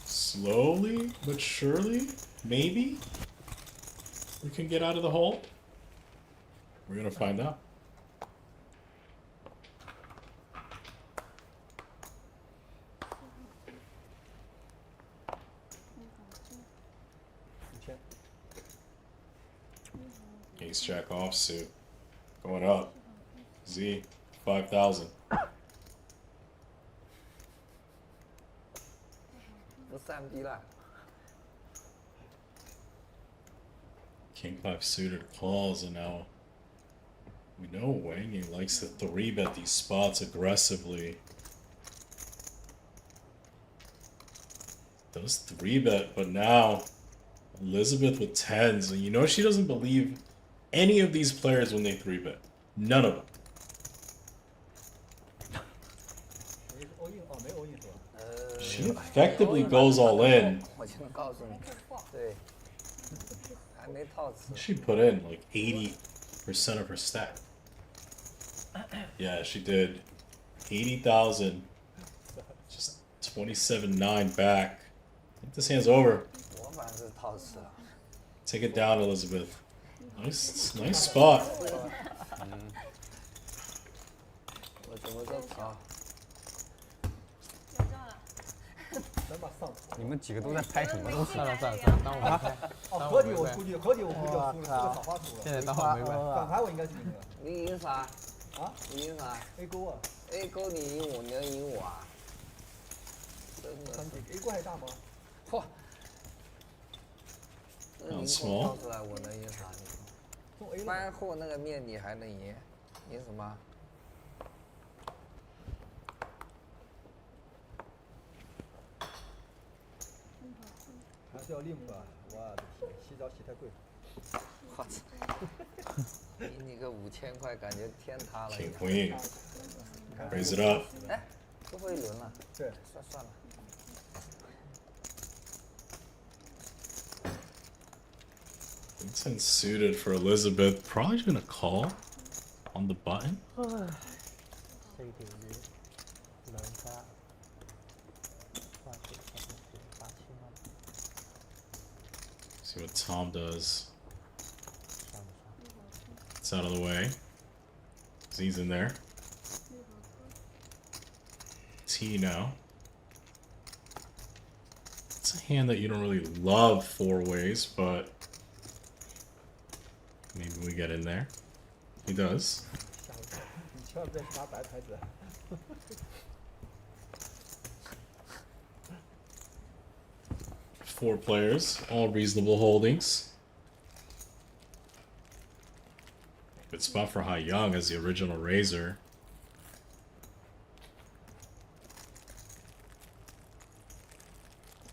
Slowly but surely, maybe we can get out of the hole. We're gonna find out. Ace Jack offsuit going up. Z 5,000. 不3B 了。 King 5 suited calls, and now we know Wang likes to 3-bet these spots aggressively. Does 3-bet, but now Elizabeth with 10s, and you know she doesn't believe any of these players when they 3-bet. None of them. She effectively goes all in. 我就能告诉你，对，还没套词。 She put in like 80% of her stack. Yeah, she did. 80,000. Just 27.9 back. I think this hand's over. 我反正是套词了。 Take it down, Elizabeth. Nice spot. 我怎么这操？ 你们几个都在拍什么东西？算了，当我没拍。合底我估计要输了，这个草花输了。现在当我没拍。反牌我应该是赢的。你赢啥？啊？你赢啥 ？A 勾啊。 ？A 勾你赢我，你能赢我啊？真的是。 A 勾还大吗？嚯！这你给我套出来，我能赢啥？你说。翻后那个面你还能赢？赢什么？ 还是要limp吧，我的天，洗澡洗太贵。我操！给你个5000块，感觉天塌了。 King Queen. Raise it up. 哎，最后一轮了。对，算了。 It's suited for Elizabeth. Probably gonna call on the button. 4條魚，2加，8,000蚊。 See what Tom does. It's out of the way. Z's in there. T now. It's a hand that you don't really love 4 ways, but maybe we get in there. He does. 你千万别去拿白牌子。 4 players, all reasonable holdings. Good spot for ZHANG as the original raiser.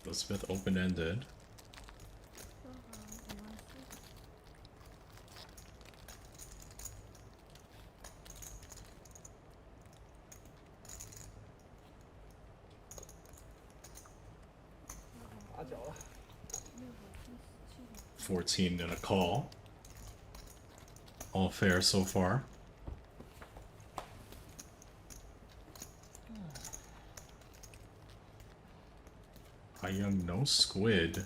Elizabeth open-ended. $14 and a call. All fair so far. ZHANG no squid.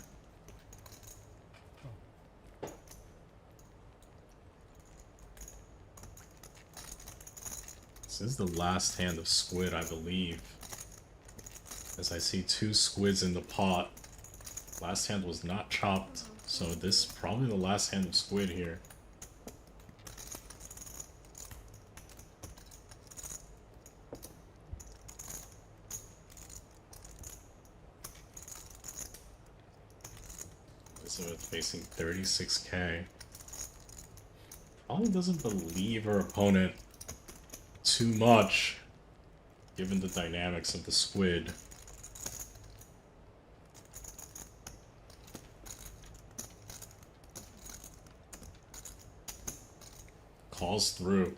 This is the last hand of squid, I believe. As I see 2 squids in the pot. Last hand was not chopped, so this is probably the last hand of squid here. Elizabeth facing 36k. Probably doesn't believe her opponent too much, given the dynamics of the squid. calls through.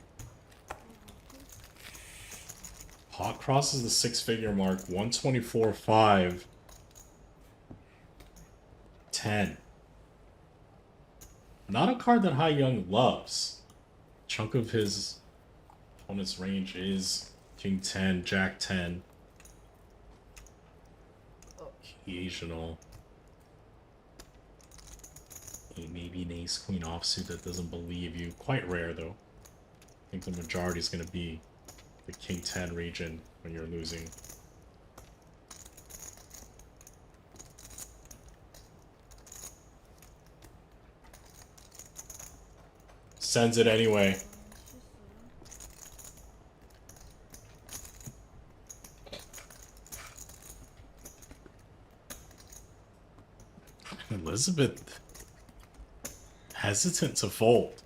Pot crosses the 6-figure mark. 124.5. 10. Not a card that HaiYoung loves. Chunk of his opponent's range is King 10, Jack 10. Occasional. Maybe an ace queen offsuit that doesn't believe you. Quite rare though. I think the majority is going to be the King 10 region when you're losing. Sends it anyway. Elizabeth hesitant to fold.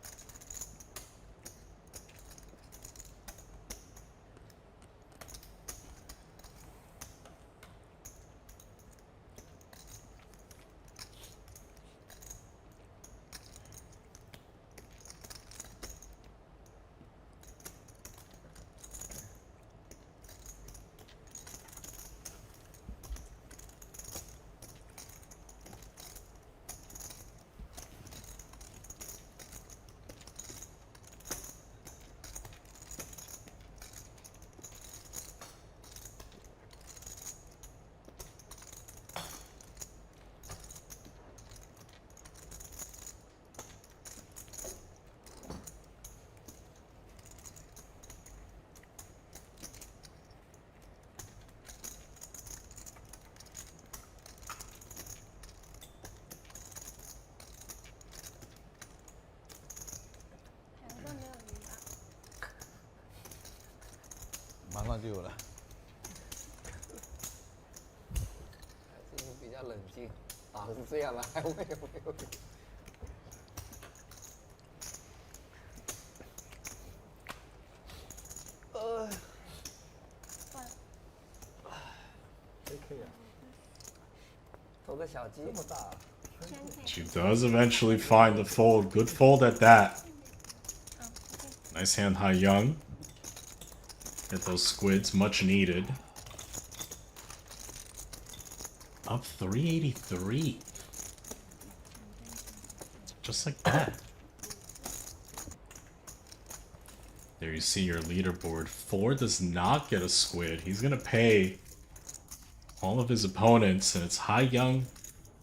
马上就有了。还是比较冷静，打成这样了还会有没有？投个小鸡，这么大。She does eventually find the fold. Good fold at that. Nice hand, HaiYoung. Get those squids, much needed. Up 383. Just like that. There you see your leaderboard. 4 does not get a squid. He's gonna pay all of his opponents, and it's HaiYoung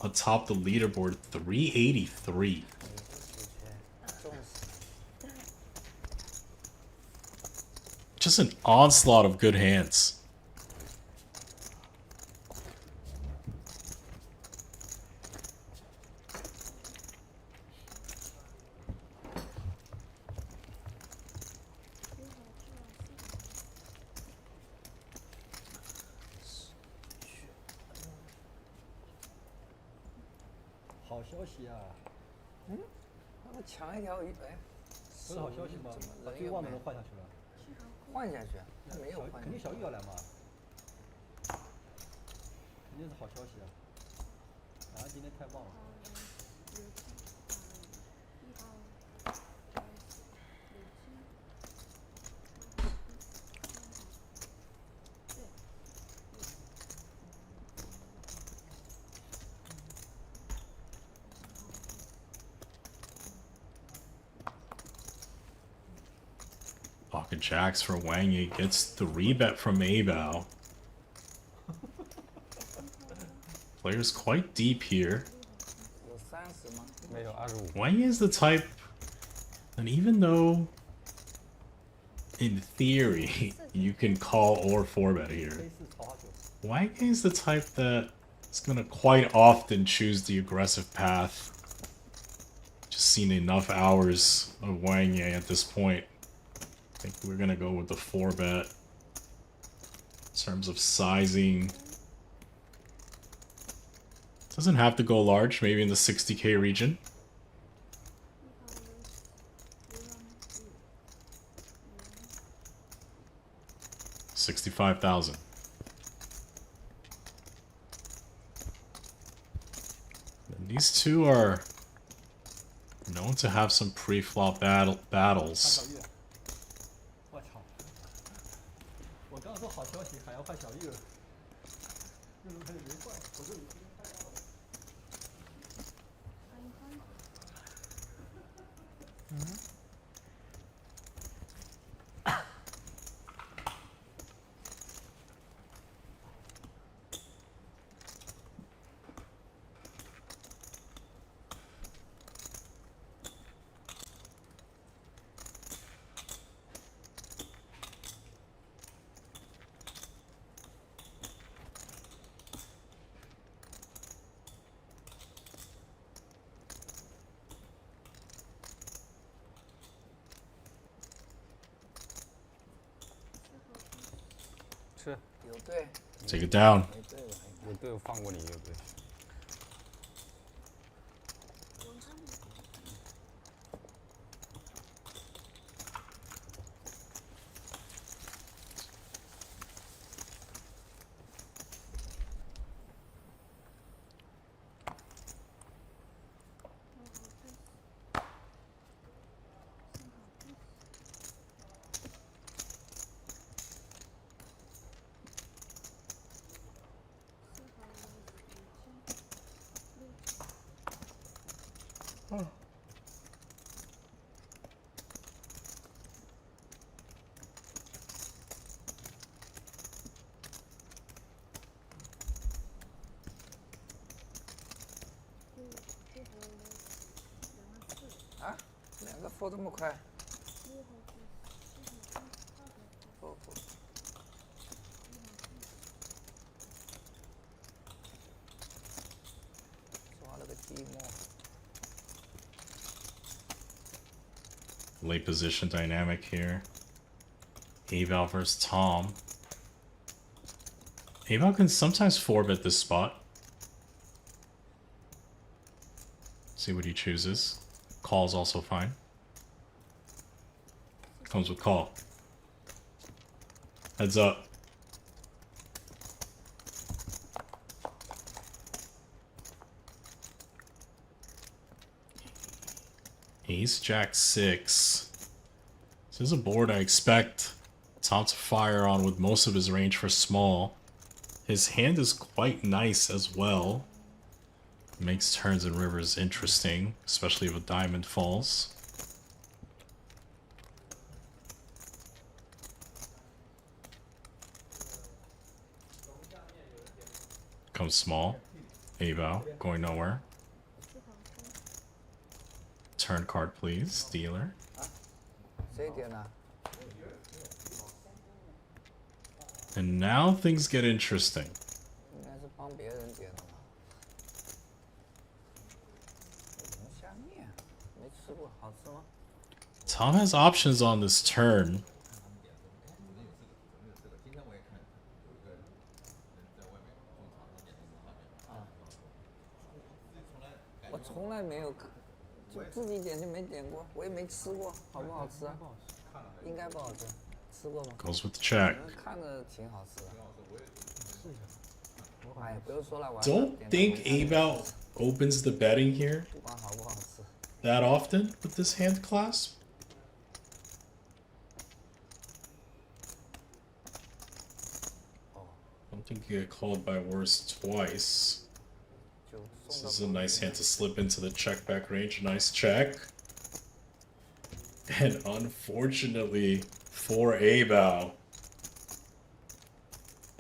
atop the leaderboard, 383. Just an onslaught of good hands.好消息啊！他们抢一条鱼，哎，不是好消息吗？把最旺的人换下去了。换下去，他没有换。肯定小玉要来嘛，肯定是好消息啊！反正今天太旺了。Pocket jacks for Wang. He gets 3-bet from Abao. Player's quite deep here. 有30吗？没有25。Wang is the type, and even though in theory you can call or 4-bet here, Wang is the type that is gonna quite often choose the aggressive path. Just seen enough hours of Wang at this point. I think we're gonna go with the 4-bet in terms of sizing. Doesn't have to go large, maybe in the 60K region. $65,000. And these two are no Going to have some pre-flop battles. 我操！我刚说好消息，还要换小玉了。这轮可以没换，我这里。是有对， Take it down. 没对了。有队友放过你，有队。啊，两个fold这么快？不，抓了个寂寞。 Late position dynamic here. Aval versus Tom. Aval can sometimes 4-bet this spot. See what he chooses. Call's also fine. Comes with call. Heads up. Ace Jack 6. This is a board I expect Tom to fire on with most of his range for small. His hand is quite nice as well. Makes turns and rivers interesting, especially if a diamond falls. Comes small. Aval, going nowhere. Turn card, please, dealer. 谁点了？ And now things get interesting. 应该是帮别人点的吧？龙虾面没吃过，好吃吗？ Tom has options on this turn. 我从来没有看，就自己点就没点过，我也没吃过，好不好吃啊？应该不好吃，吃过吗？ Goes with the check. 看着挺好吃的。哎，不用说了，我 Don't think Aval opens the betting here 不管好不好吃。 that often with this hand class. I don't think you get called by worse twice. 就 This 送 is 到 a nice hand to slip into the check back range. Nice check. And unfortunately for Aval,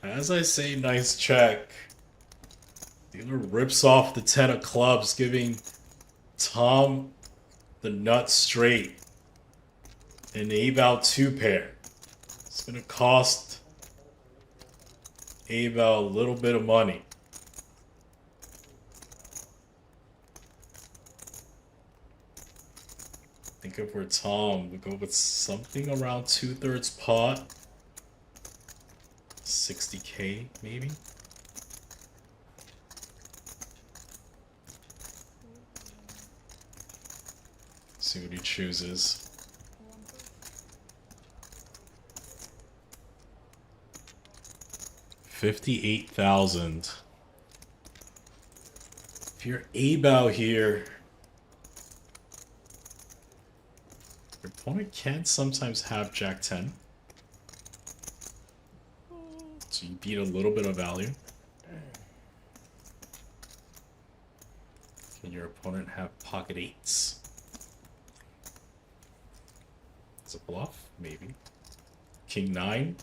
as I say nice check, dealer rips off the 10 of clubs, giving Tom the nut straight. An Aval 2-pair. It's gonna cost Aval a little bit of money. I think if we're Tom, we go with something around 2/3 pot. 60K maybe? See what he chooses. $58,000. If you're Aval here, Your opponent can sometimes have Jack 10. So you beat a little bit of value. Can your opponent have pocket 8s? It's a bluff, maybe. King 9,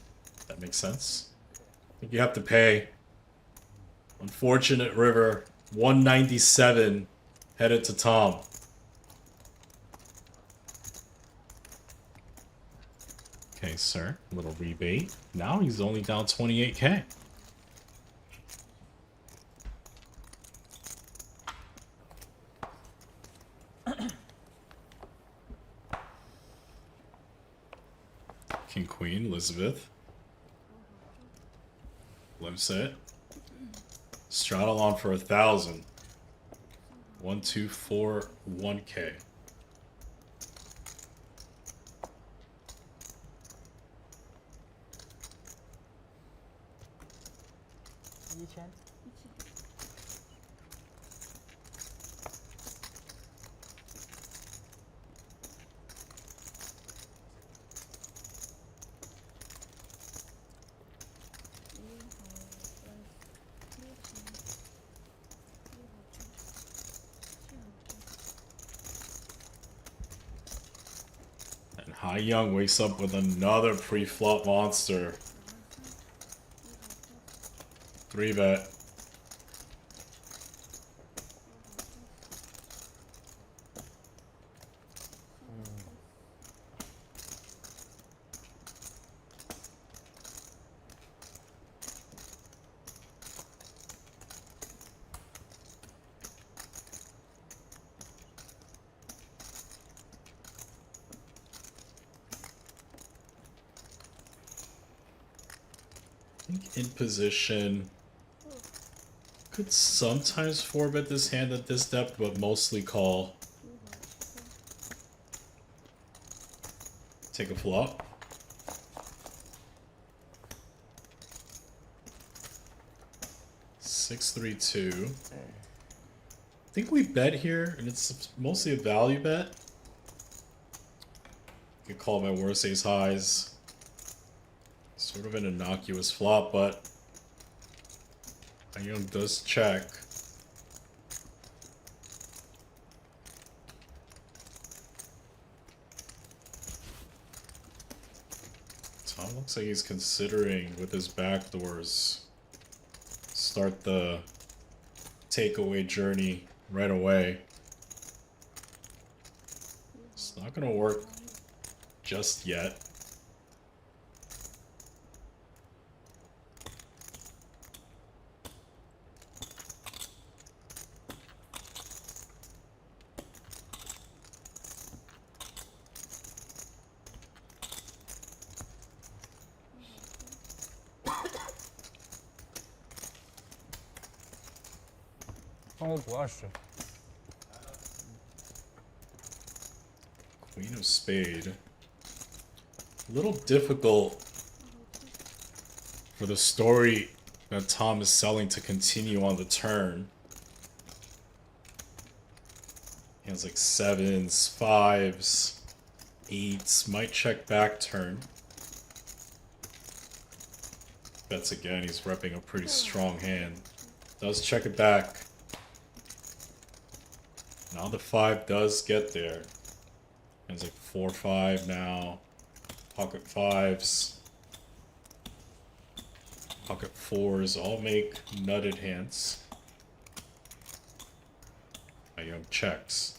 that makes sense. I think you have to pay. Unfortunate river, 197 headed to Tom. Okay, sir, a little rebate. Now he's only down 28k. King Queen, Elizabeth. Limp it. Straddle on for 1,000. 1, 2, 4, 1k. Hai Young wakes up with another pre-flop monster. 3-bet. In position. Could sometimes 4-bet this hand at this depth, but mostly call. Take a flop. Six, 3, 2. I think we bet here, and it's mostly a value bet. You could call my worst ace highs. Sort of an innocuous flop, but Young does check. Tom looks like he's considering with his backdoors start the takeaway journey right away. It's not gonna work just yet. Queen of Spade. A little difficult for the story that Tom is selling to continue on the turn. He has like 7s, 5s, 8s, might check back turn. Bets again, he's repping a pretty strong hand. Does check it back. Now the 5 does get there. It's like 4, 5 now. Pocket 5s. Pocket 4s all make nutted hands. Young checks.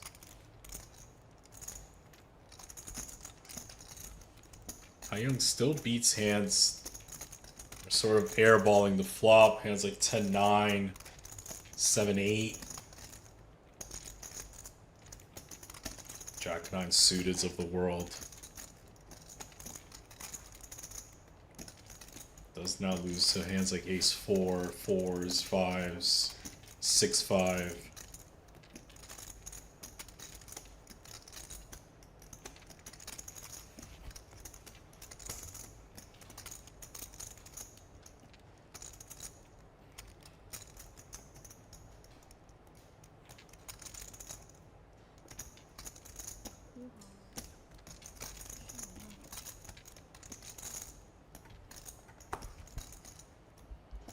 Young still beats hands. We're sort of airballing the flop. Hands like 10-9, 7-8. Jack 9 suiteds of the world. Does now lose to hands like Ace 4, 4s, 5s, 6, 5.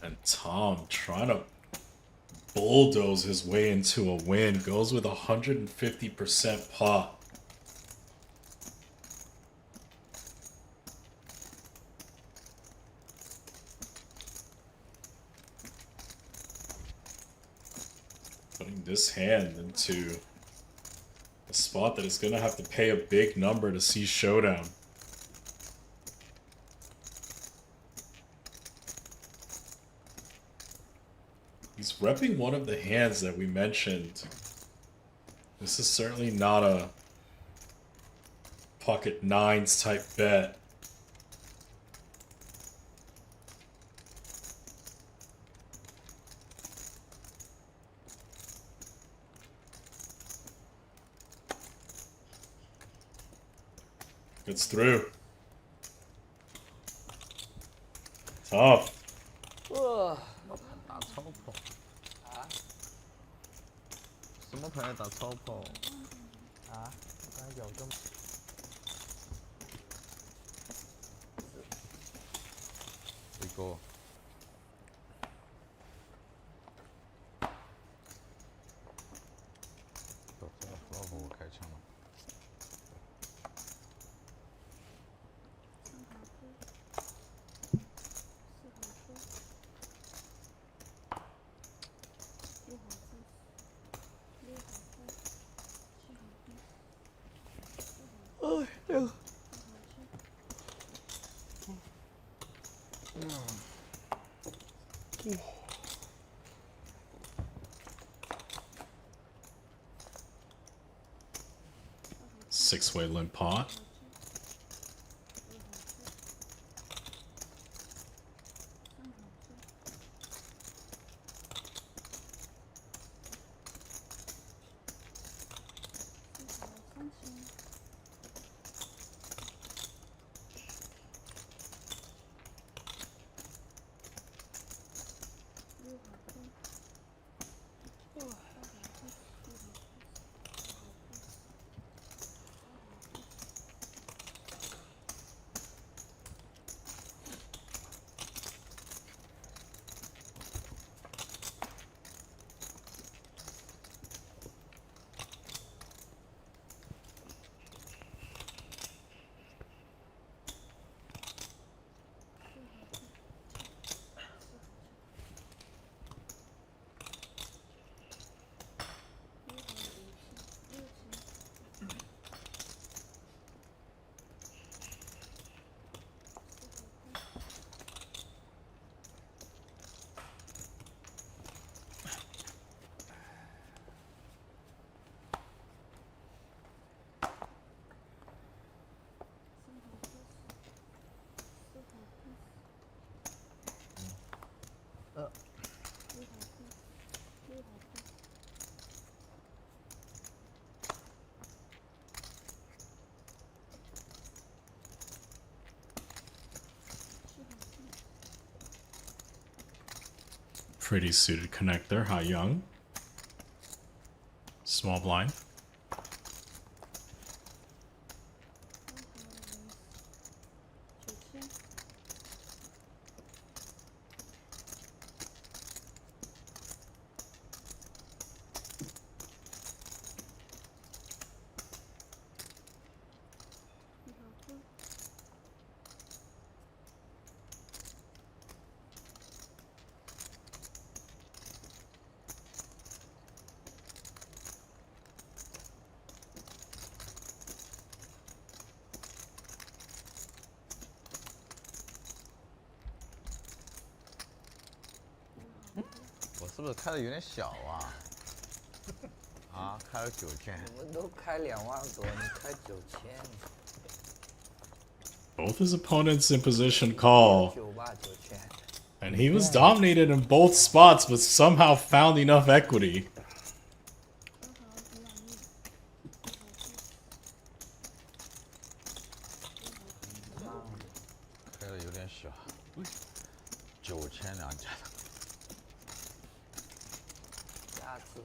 And Tom trying to bulldoze his way into a win. Goes with 150% pot. Putting this hand into a spot that is going to have to pay a big number to see showdown. He's repping one of the hands that we mentioned. This is certainly not a pocket nines type bet. It's through. Tough. 打超跑啊？什么牌打超跑？啊，我刚才有就一个。老虎开枪了。 Six-way limp pot. Pretty suited connector, Hai Young. Small blind.我是不是开的有点小啊？啊，开了9000。我们都开2万多，你开9000。 Both his opponents in position call. 98,9000。 And he was dominated in both spots, but somehow found enough equity. 开的有点小，9000两家的。 下次。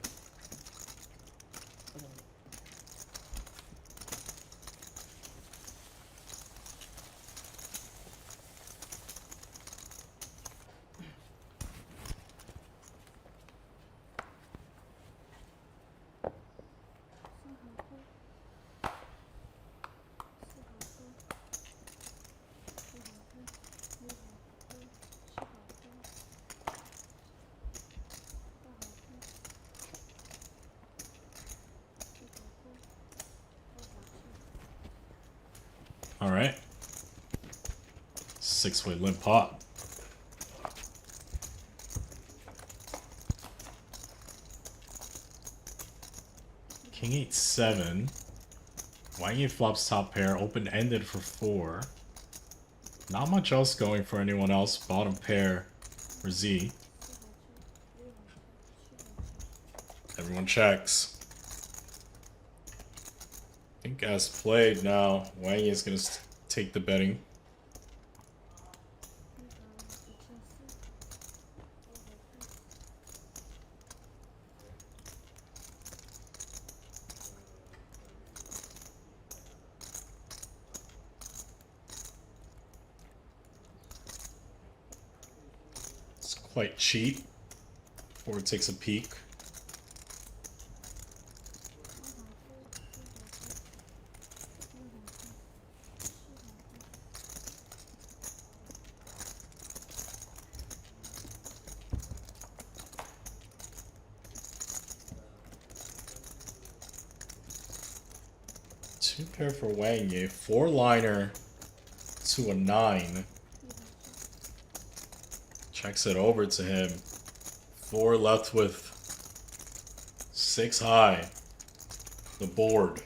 All right. 6-way limp pot. King 8-7. Wang flops top pair, open-ended for 4. Not much else going for anyone else. Bottom pair for Z. Everyone checks. I think as played now, Wang is gonna take the betting. It's quite cheap before it takes a peek. Two pair for Wang Yi, 4-liner to a 9. Checks it over to him. 4 left with 6 high. The board.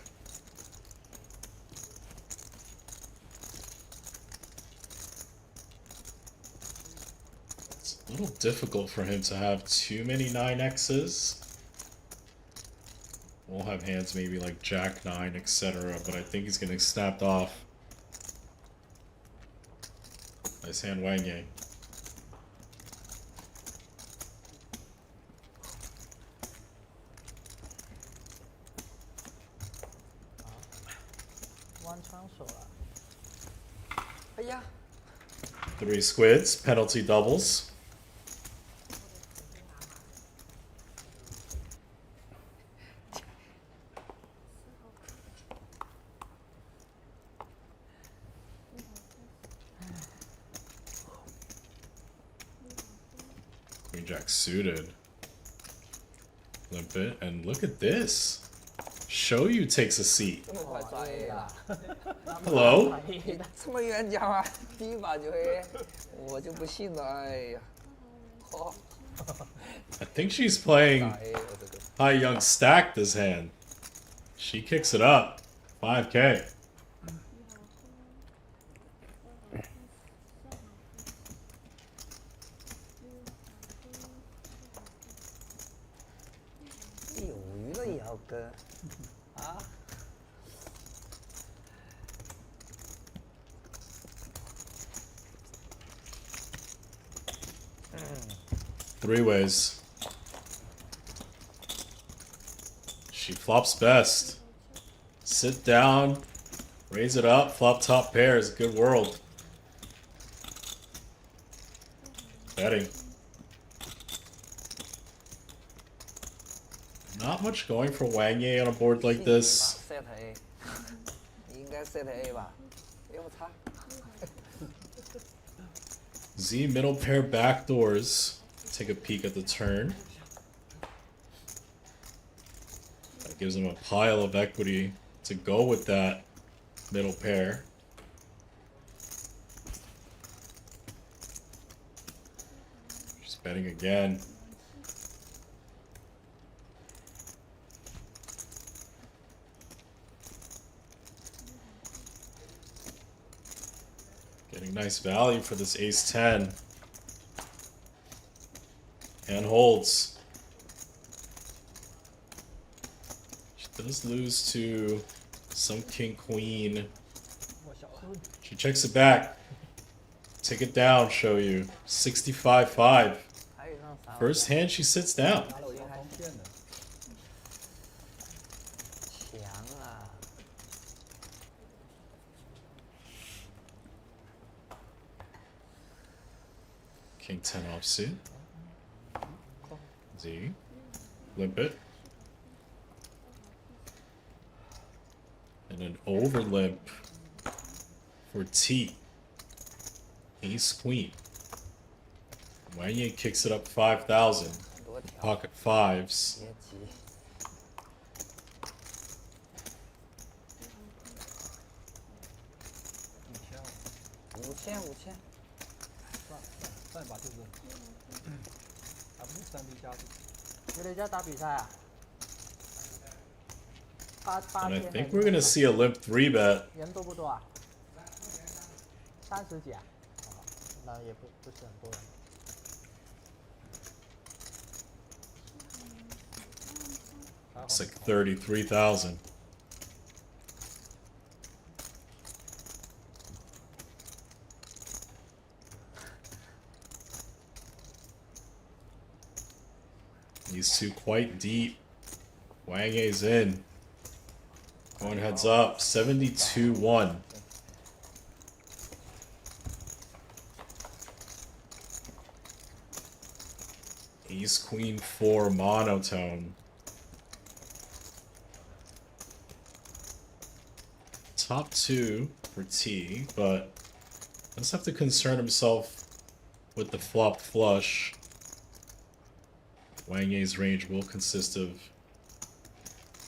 It's a little difficult for him to have too many 9X's. We'll have hands maybe like Jack 9, etc. But I think he's getting snapped off. Nice hand, Wang Yi. Yeah. 3 squids, penalty doubles. Queen Jack suited. Limp it, and look at this. XIAOYU takes a seat. 这么快抓 A 了？ Hello? 这么远讲啊，第一把就 A， 我就不信了，哎呀！哦， I think she's playing 打 A 了这个。 High Young stack this hand. She kicks it up. 5K. 有鱼了也要跟啊！ 3 ways. She flops best. Sit down, raise it up, flop top pairs. Good world. Betting. Not much going for Wang Yi on a board like this. set A， 你应该 set A 吧？哎我擦！ Z middle pair backdoors. Take a peek at the turn. That gives him a pile of equity to go with that middle pair. Just betting again. Getting nice value for this ace-10. And holds. She does lose to some king-queen. She checks it back. Take it down, XIAOYU. 65-5. First hand, she sits down. 强啊！ King 10 offsuit. Z. Limp it. And an over limp for T. Ace Queen. Wang Yi kicks it up 5,000. Pocket fives. 别急。 XIAOYU 5000。算吧，就是还不是3B 加有人家打比赛啊？8 And I 天 think 还 we're 是 gonna see a limp 3-bet. 人多不多啊？30几啊？哦，那也不是很多人。It's like 33,000. These two quite deep. Wang A's in. Going heads up. 72-1. Ace Queen 4 monotone. Top 2 for T, but does have to concern himself with the flop flush. Wang A's range will consist of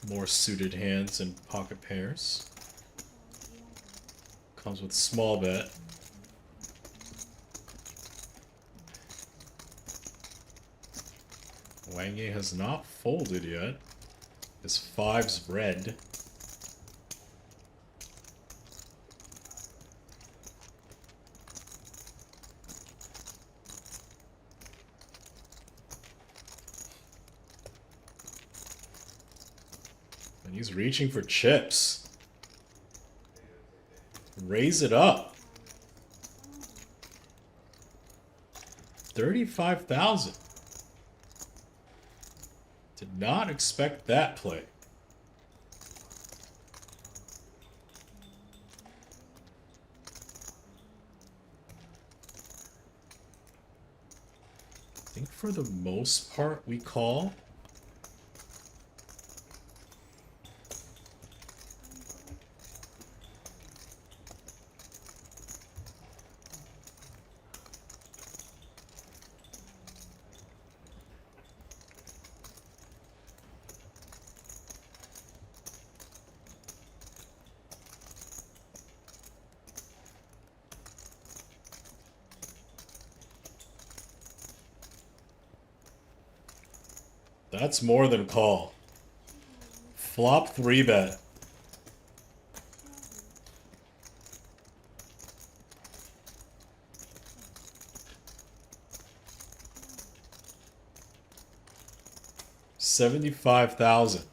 more suited hands and pocket pairs. Comes with small bet. Wang A has not folded yet. His 5's red. And he's reaching for chips. Raise it up. 35,000. Did not expect that play. I think for the most part we call. That's more than call. Flop 3-bet. $75,000.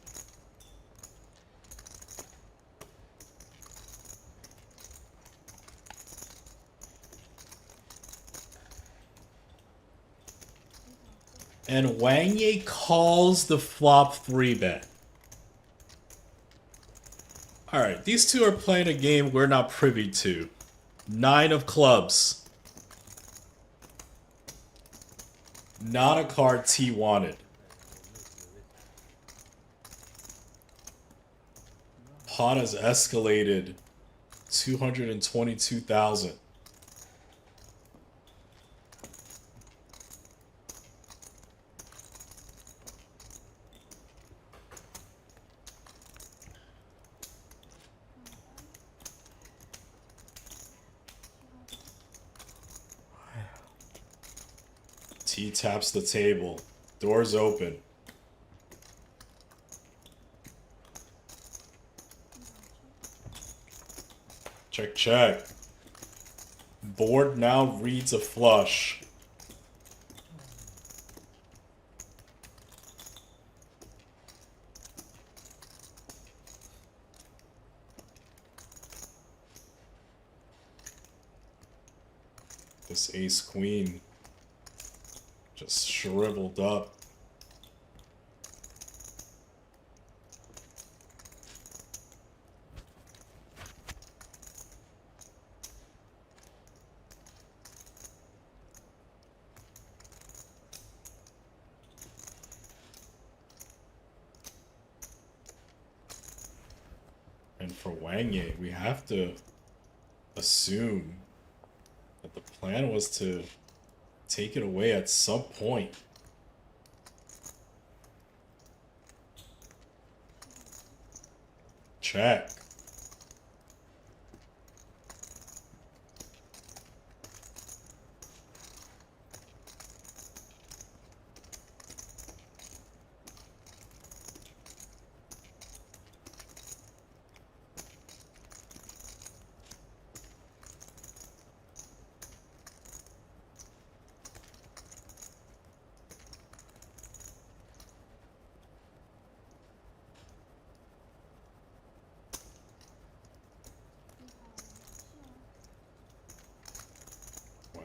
And Wang Ye calls the flop 3-bet. Alright, these two are playing a game we're not privy to. 9 of clubs. Not a card T wanted. Pot has escalated 222,000. T taps the table. Doors open. Check, check. Board now reads a flush. This ace queen just shriveled up. And for Wang Ye, we have to assume that the plan was to take it away at some point. Check.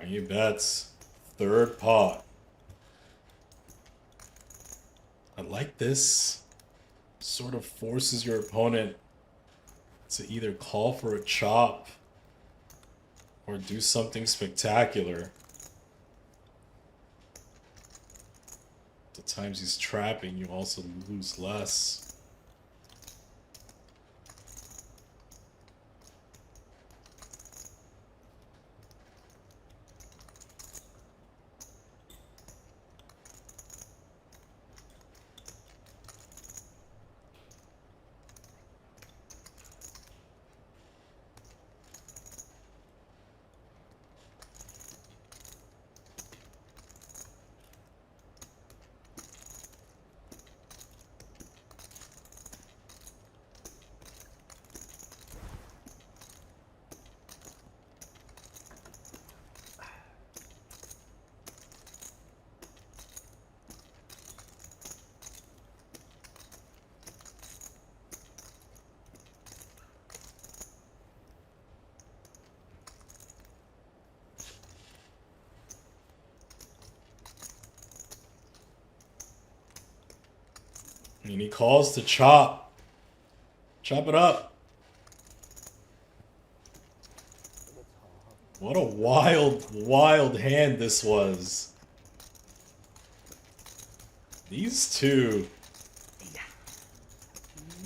He bets. Third pot. I like this. Sort of forces your opponent to either call for a chop or do something spectacular. The times he's trapping, you also lose less. And he calls to chop. Chop it up. What a wild, wild hand this was. These two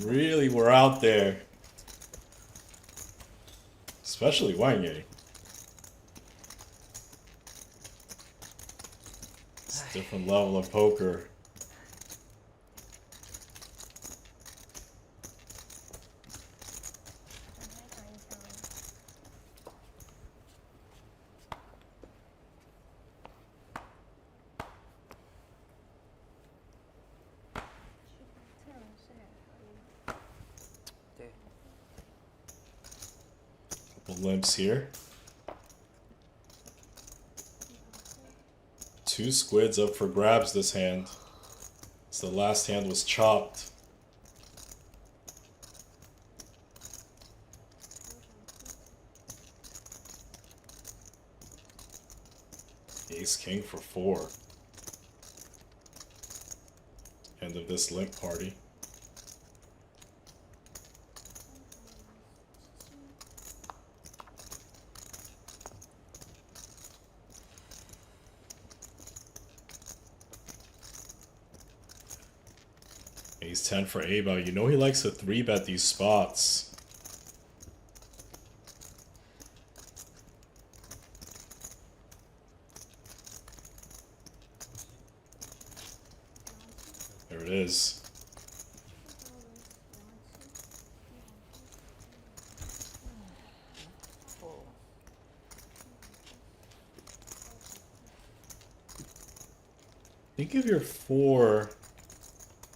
really were out there. Especially Wang. It's a different level of poker. Limps here. 2 squids up for grabs this hand. So the last hand was chopped. Ace king for 4. End of this limp party. Ace 10 for Aba. You know he likes to 3-bet these spots. There it is. Think of your 4.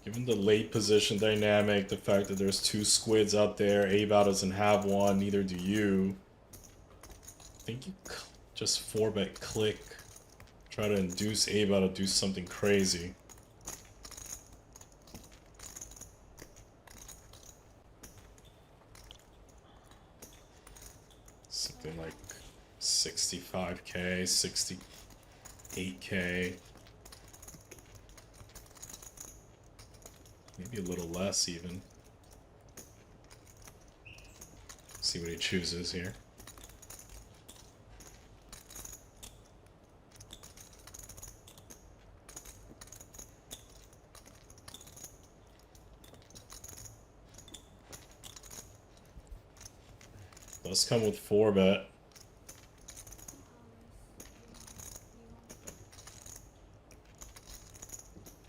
Given the late position dynamic, the fact that there's 2 squids out there, Aba doesn't have one, neither do you. I think you just 4-bet click. Try to induce Aba to do something crazy. Something like 65k, 68k. Maybe a little less even. See what he chooses here. Does come with 4-bet.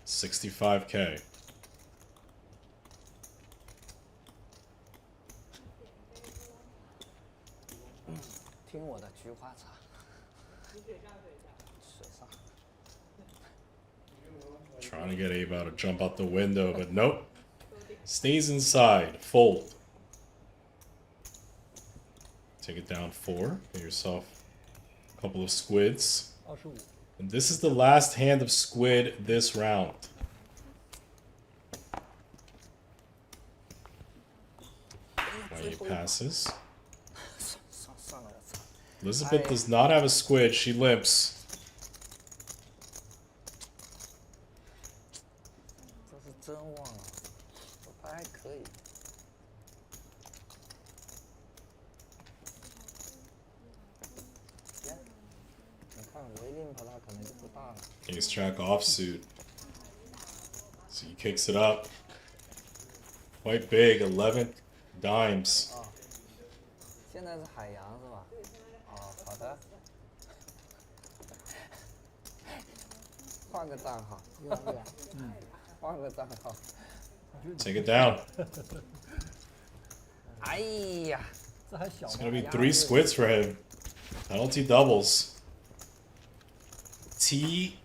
$65k. 听我的菊花茶。水上。 Trying to get Aba to jump out the window, but nope. Stays inside. Fold. Take it down 4. Get yourself a couple of squids. And this is the last hand of squid this round. Wang passes. Elizabeth does not have a squid. She limps. 这是真忘了，我牌还可以。耶，你看我一limp他可能就不大了。 Ace Jack offsuit. So he kicks it up. Quite big, 11 dimes. 现在是海洋是吧？哦，好的。换个账号，换个账号。 Take it down. 哎呀， It's gonna be 3 squids for him. Penalty doubles. T,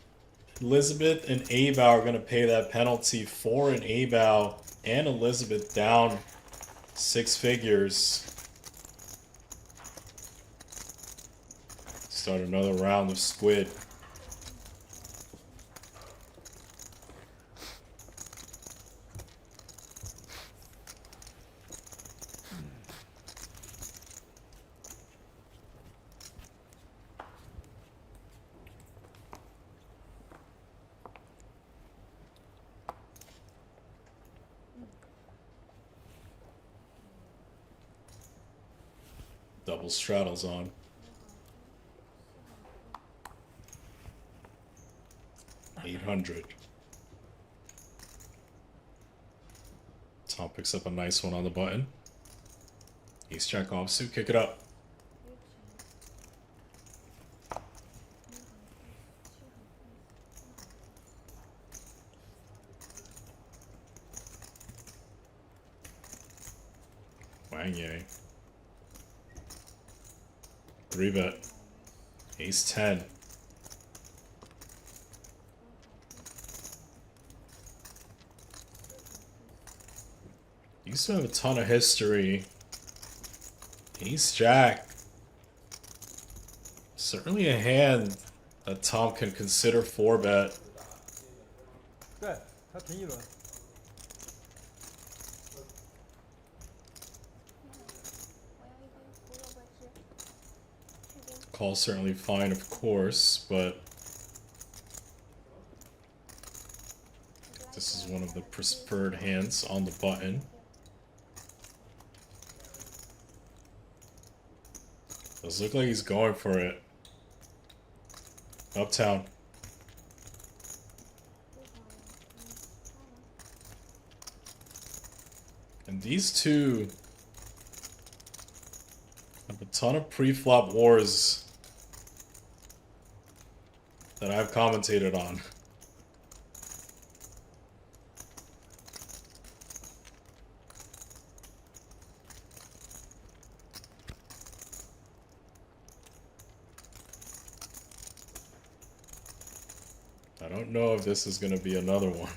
Elizabeth, and Abao are gonna pay that penalty. 4 and Abao and Elizabeth down 6 figures. Start another round of squid. Double straddles on. $800. Tom picks up a nice one on the button. Ace Jack offsuit, kick it up. Wang 3-bet. Ace 10. Used to have a ton of history. Ace Jack. Certainly a hand that Tom can consider 4-bet. 对，他停一轮。 Call certainly fine, of course, but this is one of the preferred hands on the button. Does look like he's going for it. Uptown. And these two have a ton of pre-flop wars that I've commentated on. I don't know if this is going to be another one.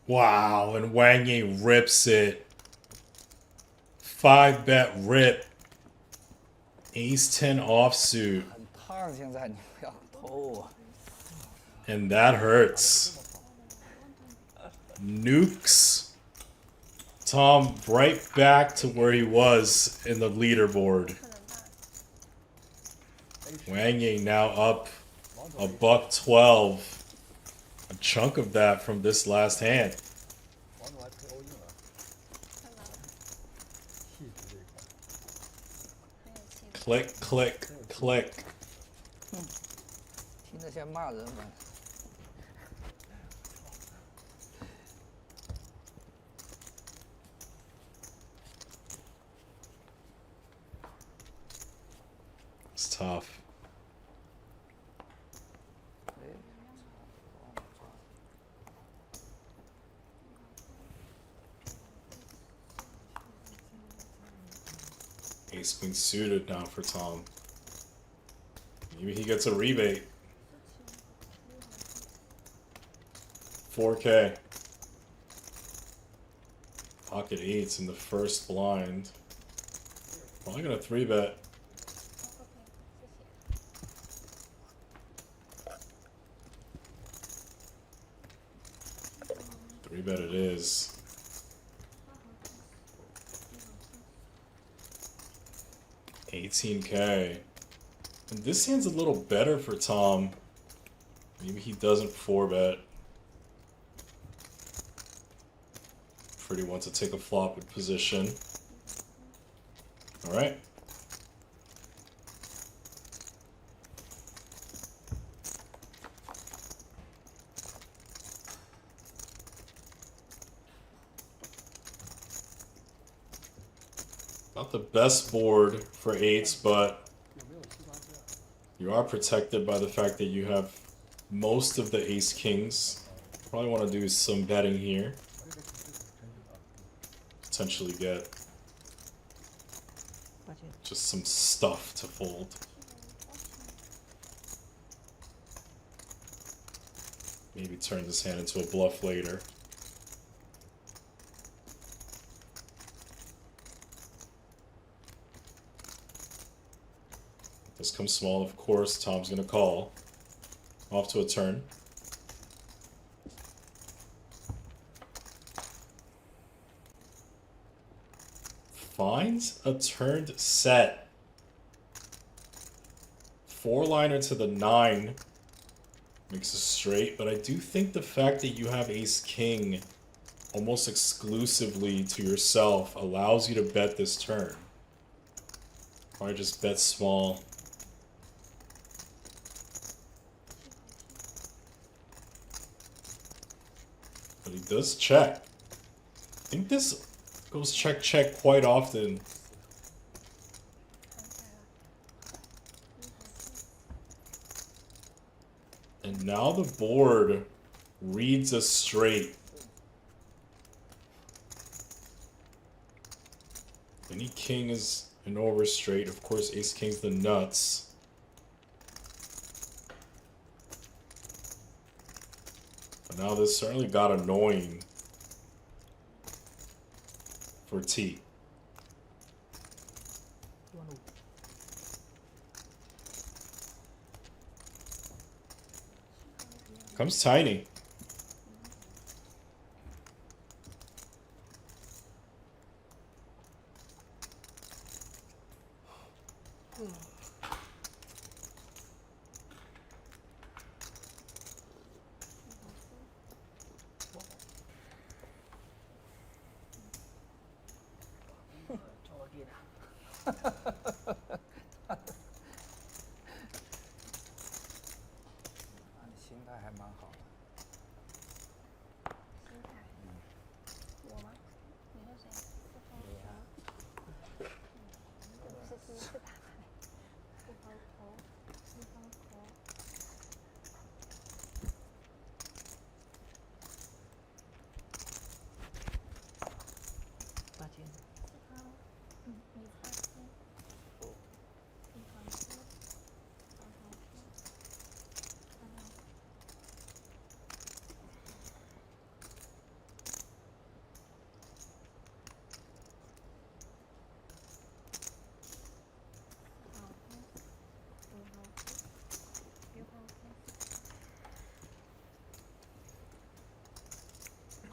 Wow, and Wang Yang rips it. 5-bet rip. Ace 10 offsuit. 很烫，现在你不要偷我。 And that hurts. Nukes Tom right back to where he was in the leaderboard. Wang Yang now up $112. A chunk of that from this last hand. Click, click, click. 听着像骂人嘛。 It's tough. Ace queen suited now for Tom. Maybe he gets a rebate. 4K. Pocket 8s in the first blind. Probably gonna 3-bet. Three bet it is. $18K. And this hand's a little better for Tom. Maybe he doesn't 4-bet. Pretty wants to take a flop with position. Alright. Not the best board for 8s, but you are protected by the fact that you have most of the ace-kings. Probably want to do some betting here. Potentially get just some stuff to fold. Maybe turn this hand into a bluff later. This comes small, of course. Tom's gonna call. Off to a turn. Finds a turned set. 4-liner to the 9 makes a straight, but I do think the fact that you have ace-king almost exclusively to yourself allows you to bet this turn. Or just bet small. But he does check. I think this goes check check quite often. And now the board reads a straight. Any king is an over straight. Of course, ace king's the nuts. But now this certainly got annoying for T. Comes tiny.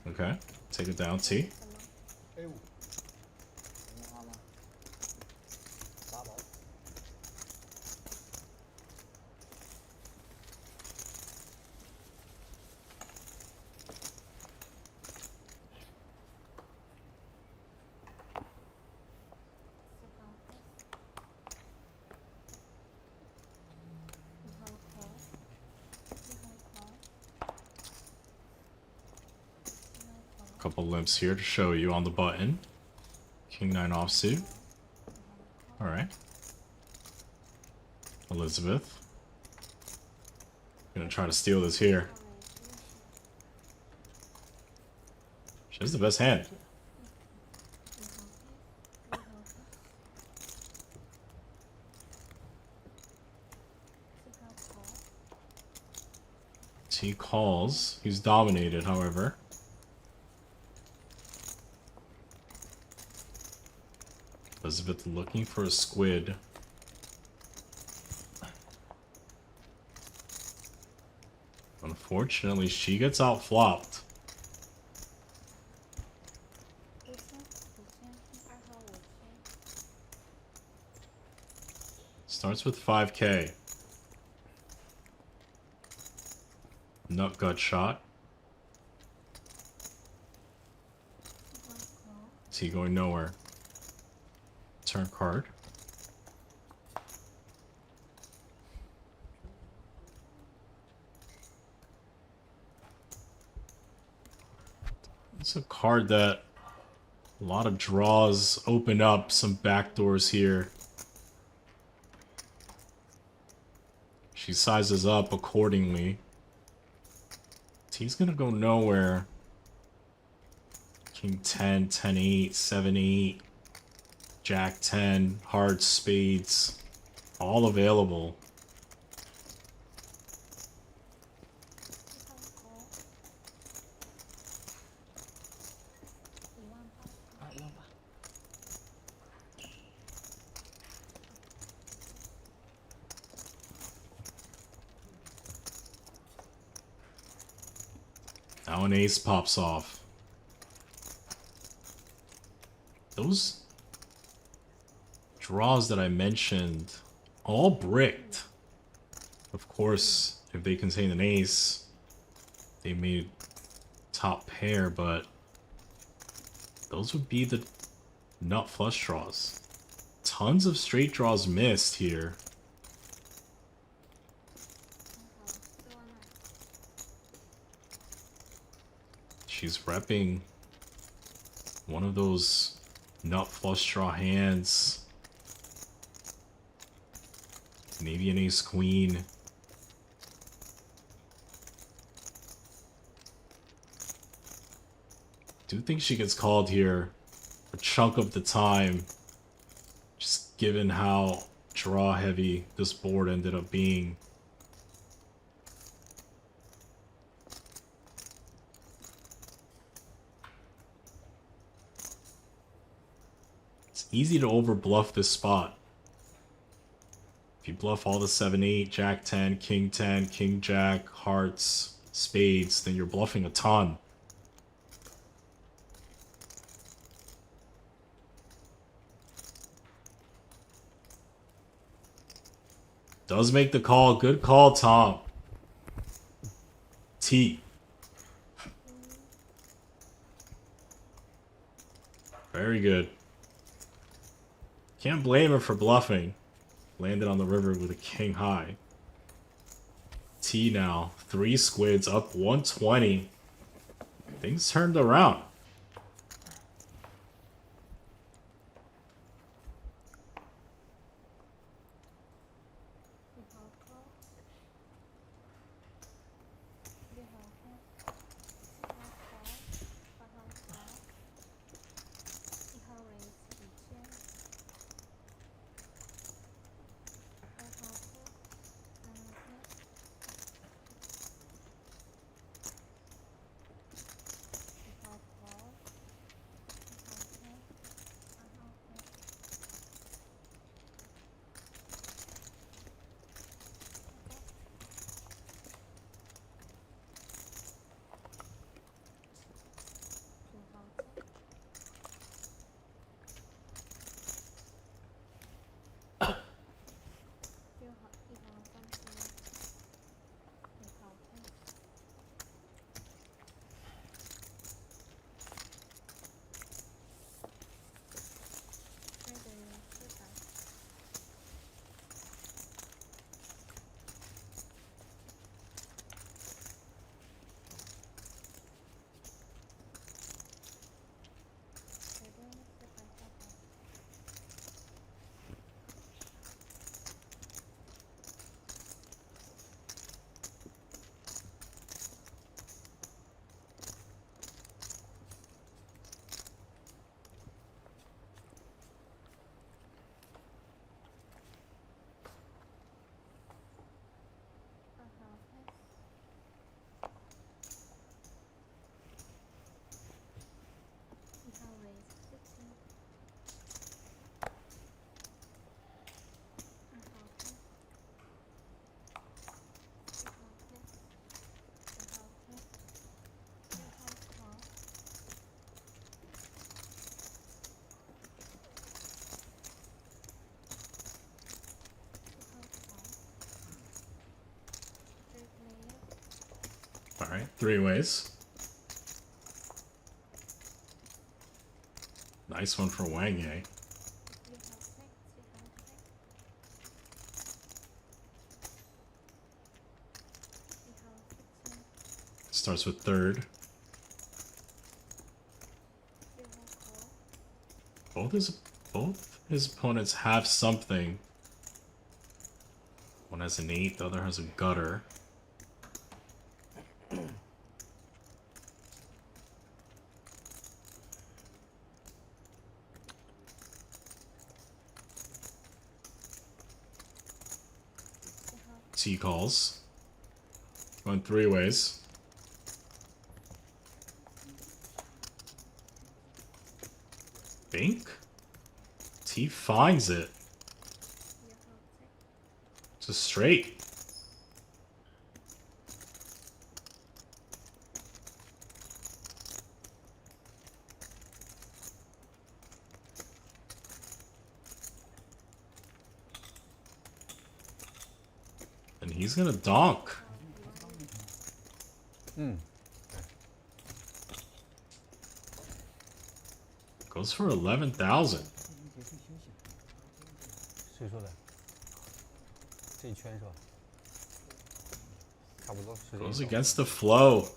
Okay, take it down, T. Couple limps here to show you on the button. King 9 offsuit. Alright. Elizabeth. Gonna try to steal this here. She has the best hand. He calls. He's dominated, however. Elizabeth looking for a squid. Unfortunately, she gets outflopped. Starts with 5K. Nut gut shot. Is he going nowhere? Turn card. It's a card that a lot of draws open up some backdoors here. She sizes up accordingly. He's gonna go nowhere. King 10, 10-8, 7-8, Jack 10, hearts, spades, all available. Now an ace pops off. Those draws that I mentioned, all bricked. Of course, if they contain an ace, they made top pair, but those would be the nut flush draws. Tons of straight draws missed here. She's repping one of those nut flush draw hands. Maybe an ace queen. Do think she gets called here a chunk of the time, just given how draw heavy this board ended up being. It's easy to overbluff this spot. If you bluff all the 7-8, Jack 10, King 10, King Jack, hearts, spades, then you're bluffing a ton. Does make the call. Good call, Tom. T. Very good. Can't blame her for bluffing. Landed on the river with a king high. T now. 3 squids up 120. Things turned around. All right, 3 ways. Nice one for Wang Ye. Starts with third. Both his opponents have something. One has an 8, the other has a gutter. T calls. Going 3 ways. Think? T finds it. It's a straight. And he's gonna donk. Goes for 11,000. 谁说的？这一圈是吧？差不多是这 Goes 一种 against the flow.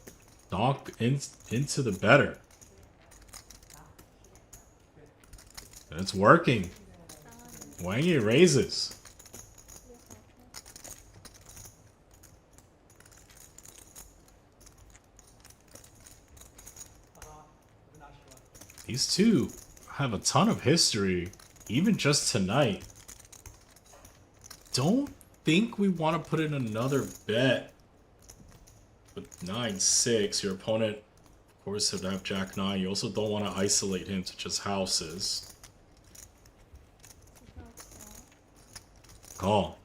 Donk into the better. And it's working. Wang Ye raises. These two have a ton of history, even just tonight. Don't think we want to put in another bet with 9-6. Your opponent, of course, would have Jack 9. You also don't want to isolate him to just houses. Call.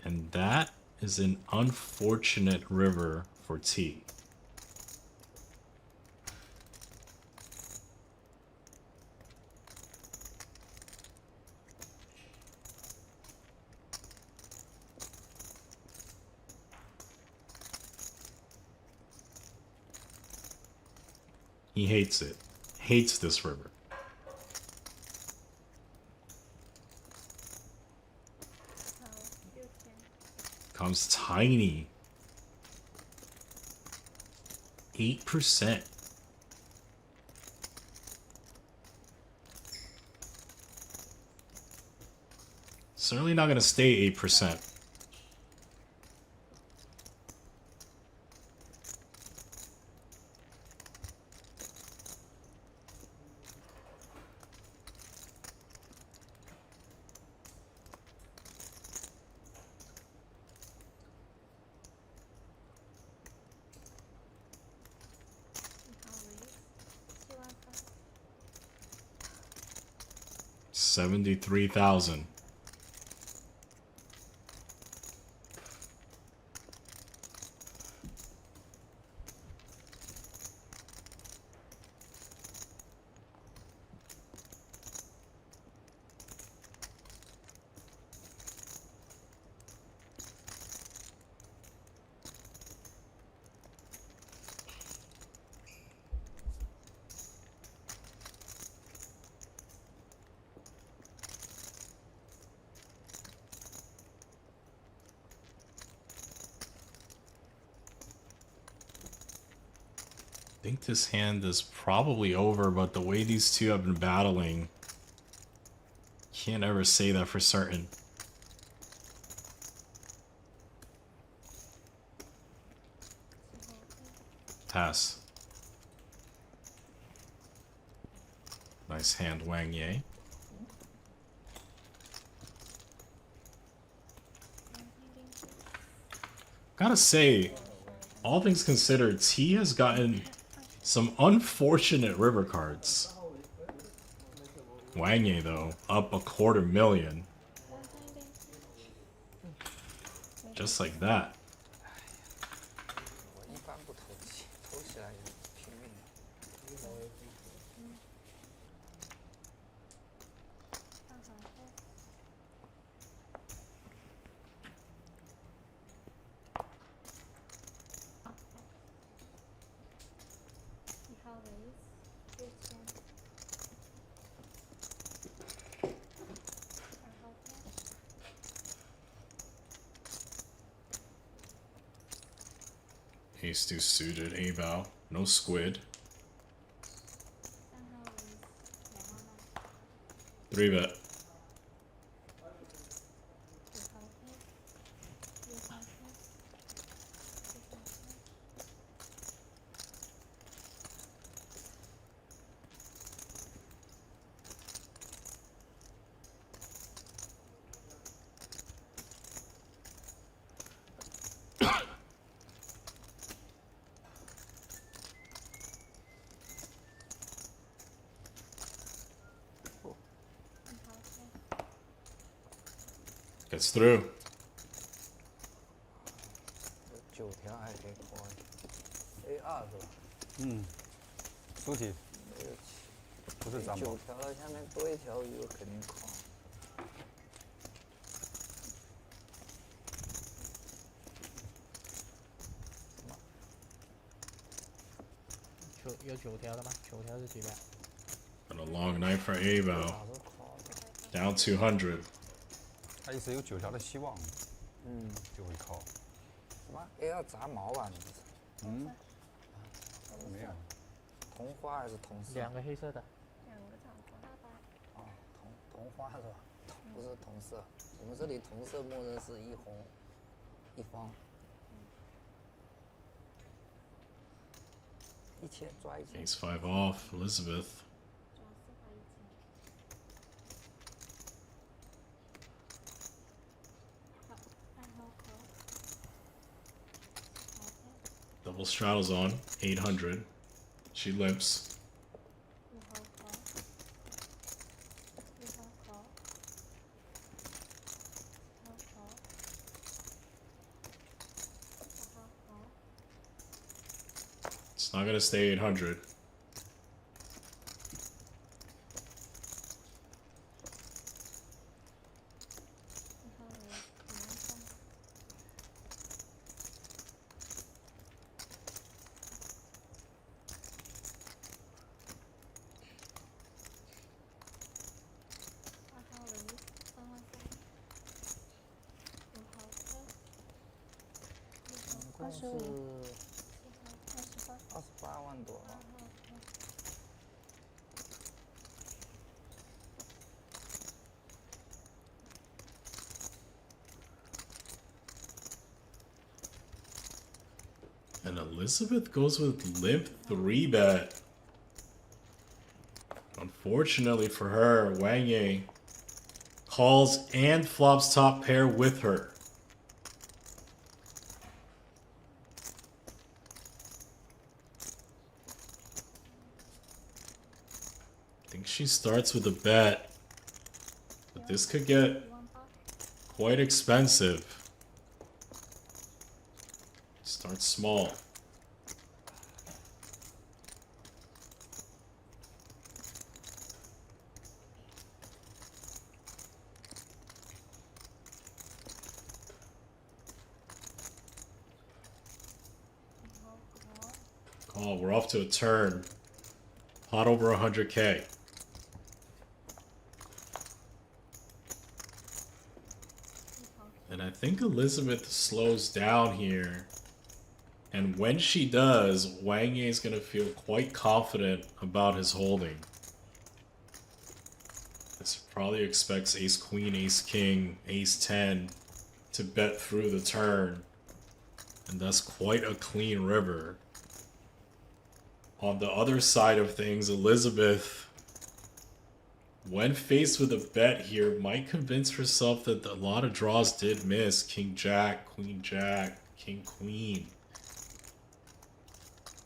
And that is an unfortunate river for T. He hates it. Hates this river. Comes tiny. 8%. Certainly not gonna stay 8%. $73,000. I think this hand is probably over, but the way these two have been battling, can't ever say that for certain. Pass. Nice hand, Wang Ye. Gotta say, all things considered, T has gotten some unfortunate river cards. Wang Ye, though, up $250,000. Just like that. 我一般不投机，投起来也拼命的。Ace deuce suited, A bow. No squid. 3 bet. Gets through. 9条还可以 call。A2是吧？嗯，出题不是咱们。 9条了，下面多一条鱼肯定 call。有9条的吗？9条是几秒？ And a long night for A bow. Down 200. 他意思有9条的希望，就会靠。什么 A2 杂毛吧？你这是？没有。同花还是同色2个黑色的。2个长大白。哦，同花是吧？不是同色，我们这里同色默认是一红一方。1000抓1000。 Ace 5 off. Elizabeth. 抓400 Double straddles on. 800. She limps. It's not gonna stay 800. $28万多啊！And Elizabeth goes with limp 3 bet. Unfortunately for her, Wang calls and flops top pair with her. I think she starts with a bet, but this could get quite expensive. Start small. Call. We're off to a turn. Pot over 100K. And I think Elizabeth slows down here. And when she does, Wang is going to feel quite confident about his holding. This probably expects ace queen, ace king, ace 10 to bet through the turn. And that's quite a clean river. On the other side of things, Elizabeth, when faced with a bet here, might convince herself that a lot of draws did miss. King jack, king queen.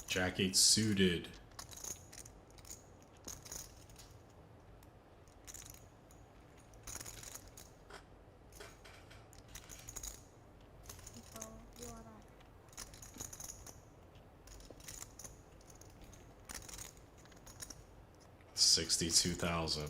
Jack 8 suited. $62,000.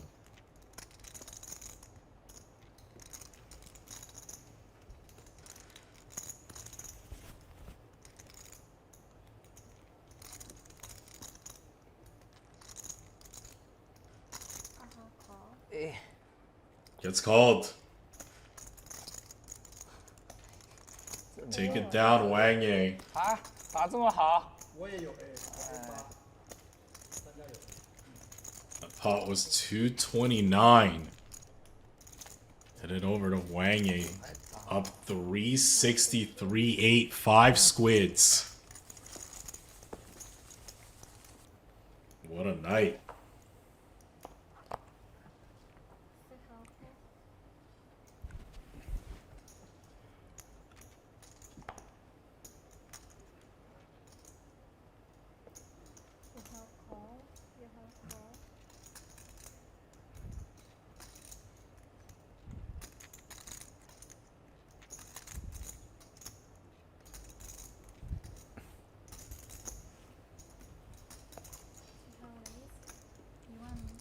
Gets called. Take it down, Wang Yang. 啊！打这么好。我也有 A， The pot was 229. Headed over to Wang A. Up 363.8. 5 squids. What a night.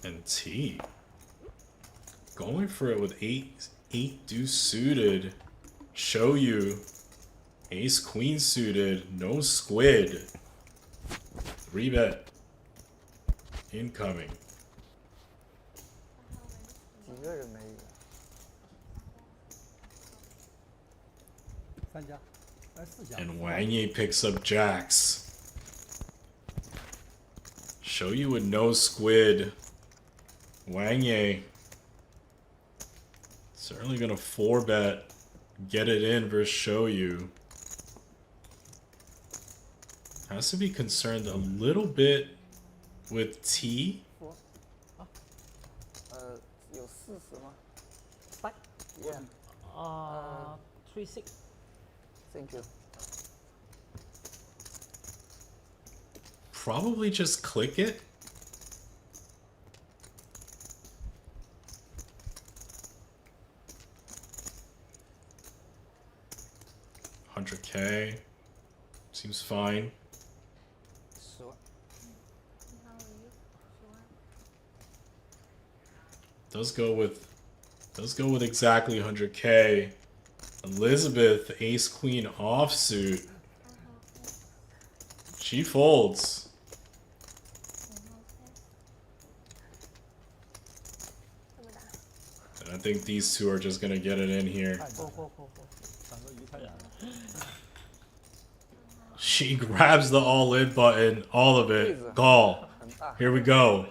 And T. Going for it with 8 deuce suited. Show you. Ace queen suited. No squid. 3-bet. Incoming. 几个人没有？ 3家，哎4家。 And Wang Yi picks up jacks. Show you with no squid. Wang Yi. Certainly gonna 4-bet. Get it in versus show you. Has to be concerned a little bit with T. 有40吗 Stack. Yeah. 3-6. Thank you. Probably just click it. $100K. Seems fine. 10万。 Does go with exactly 100K. Elizabeth, ace queen offsuit. She folds. And I think these two are just gonna get it in here. She grabs the all-in button, all of it. Call. Here we go.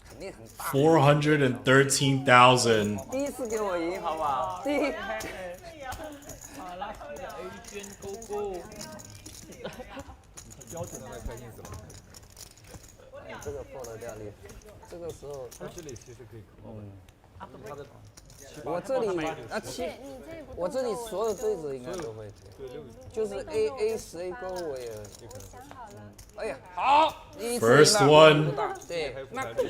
肯定很大。 413,000. 第一次给我赢，好不好？第一。标准的开心死了。这个破了掉力，这个时候。他这里其实可以扣。他的我这里我这里所有对子应该都会就是 A 10 A 勾我也。哎呀，好！ First one 对，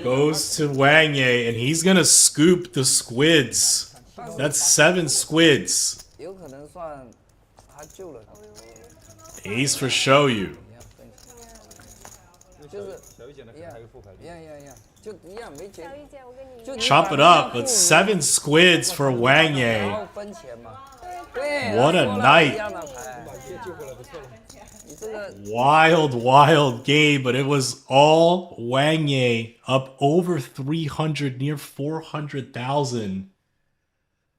goes to Wang Ye, and he's gonna scoop the squids. That's 7 squids. 有可能算他救了。 Ace for show you. 就是一样，就一样没钱。 Chop it up, but 7 squids for Wang Ye. 然后分钱嘛。对。 What a night. 你这个 Wild game, but it was all Wang Ye up over 300, near 400,000.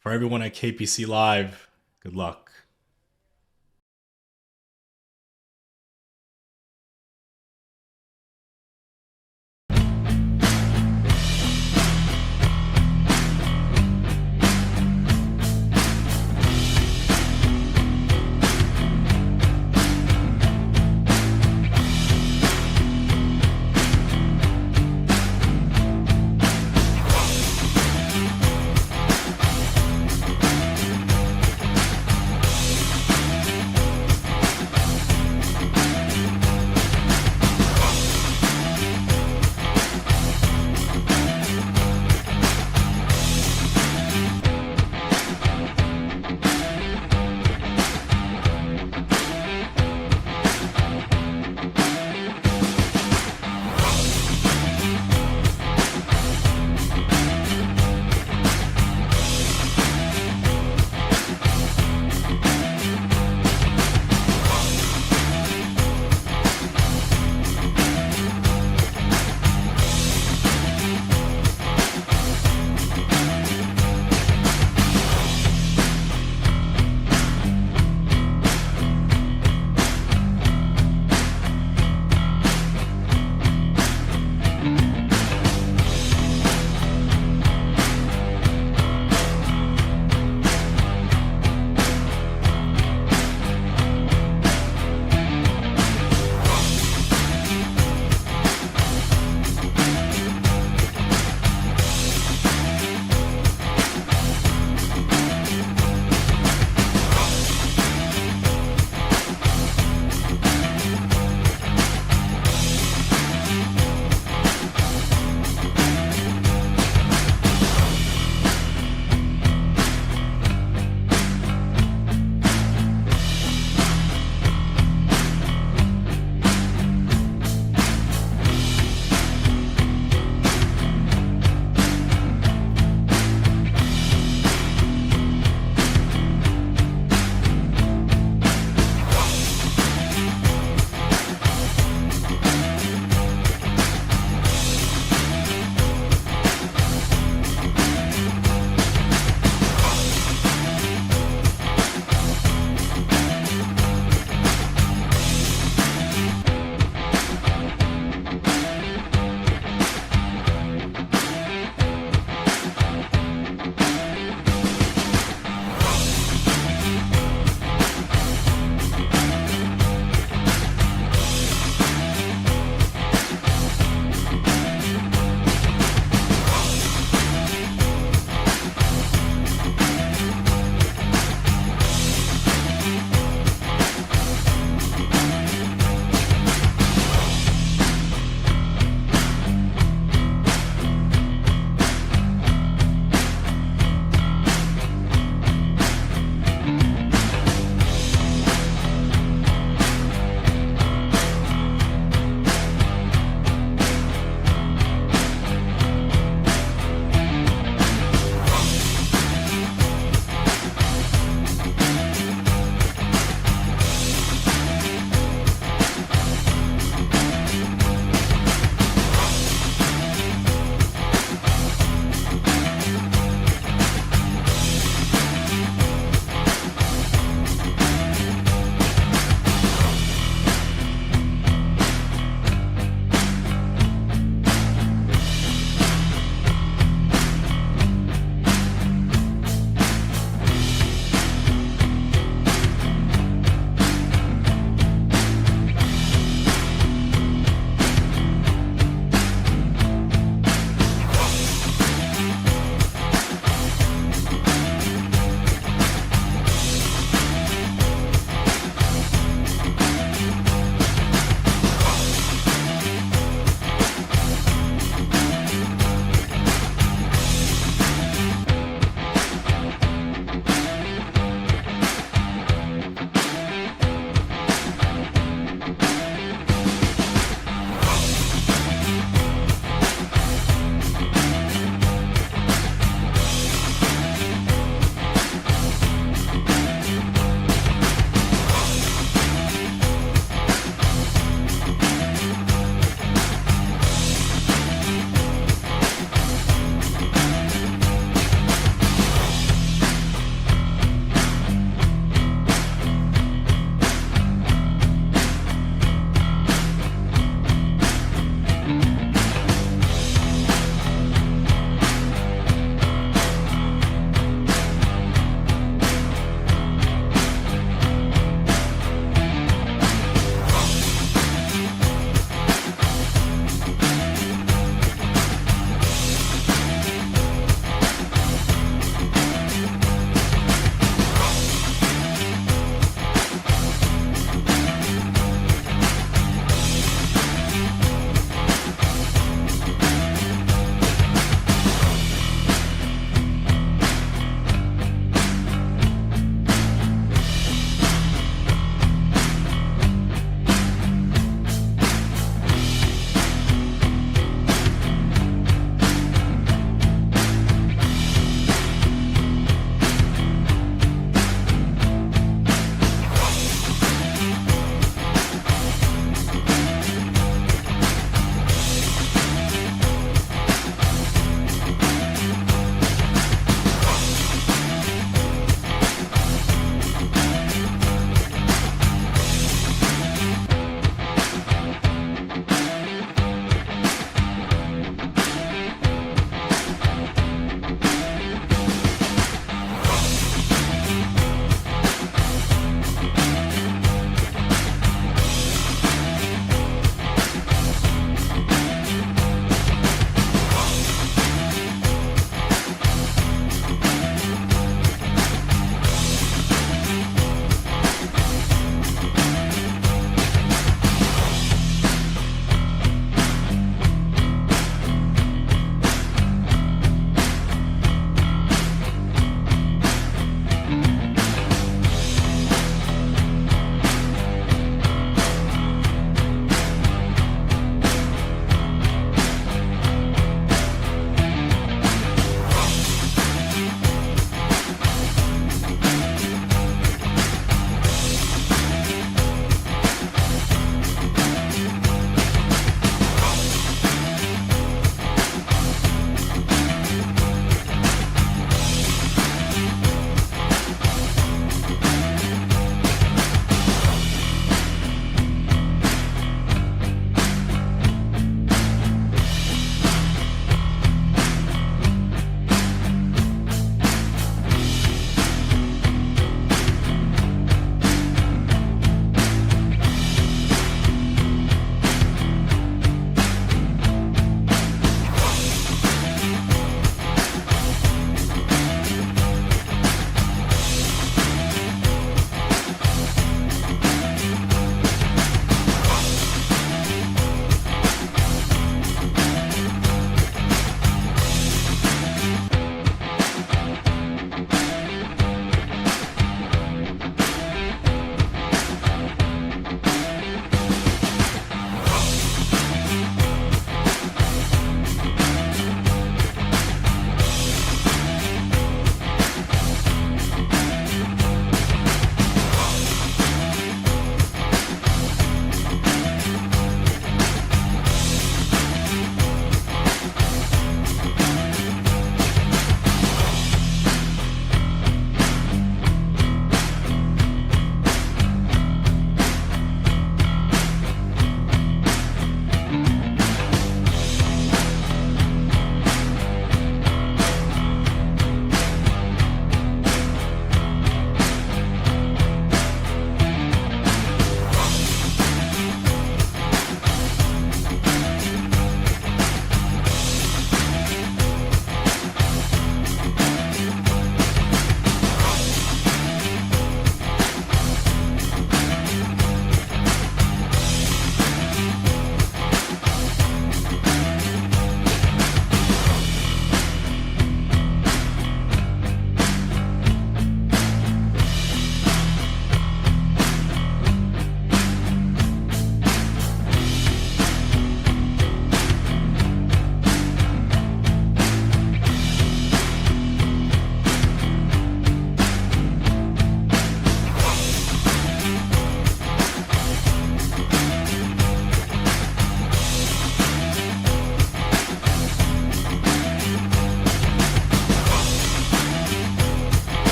For everyone at KPC Live, good luck.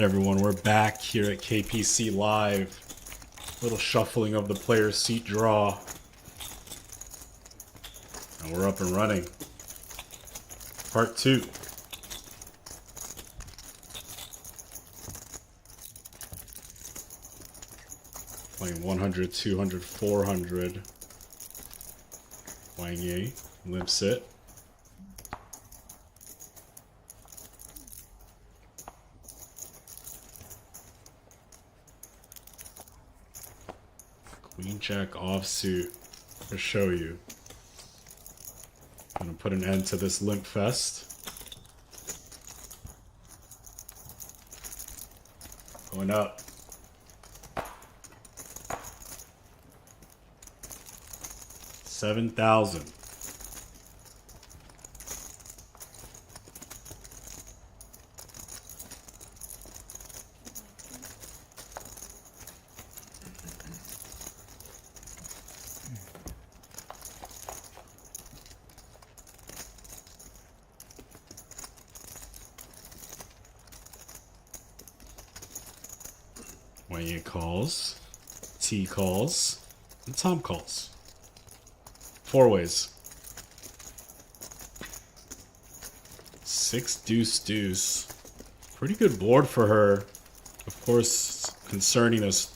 everyone, we're back here at KPC Live. Little shuffling of the player seat draw. And we're up and running. Part 2. Playing 100, 200, 400. Wang, limp sit. Queen Jack offsuit to show you. I'm gonna put an end to this limp fest. Going up. $7,000. Wang calls, T calls, and Tom calls. 4 ways. 6 deuce deuce. Pretty good board for her. Of course, concerning this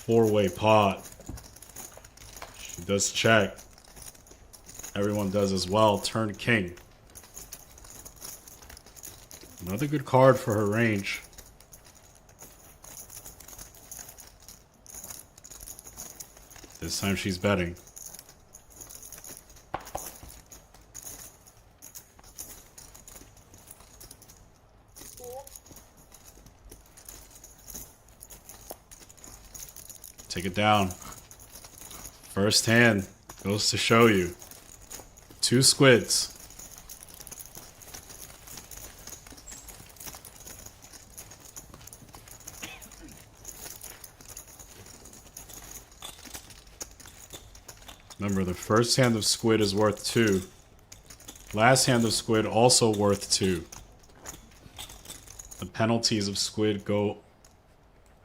4-way pot. She does check. Everyone does as well. Turn king. Another good card for her range. This time she's betting. Take it down. First hand goes to show you. 2 squids. Remember, the first hand of squid is worth 2. Last hand of squid also worth 2. The penalties of squid go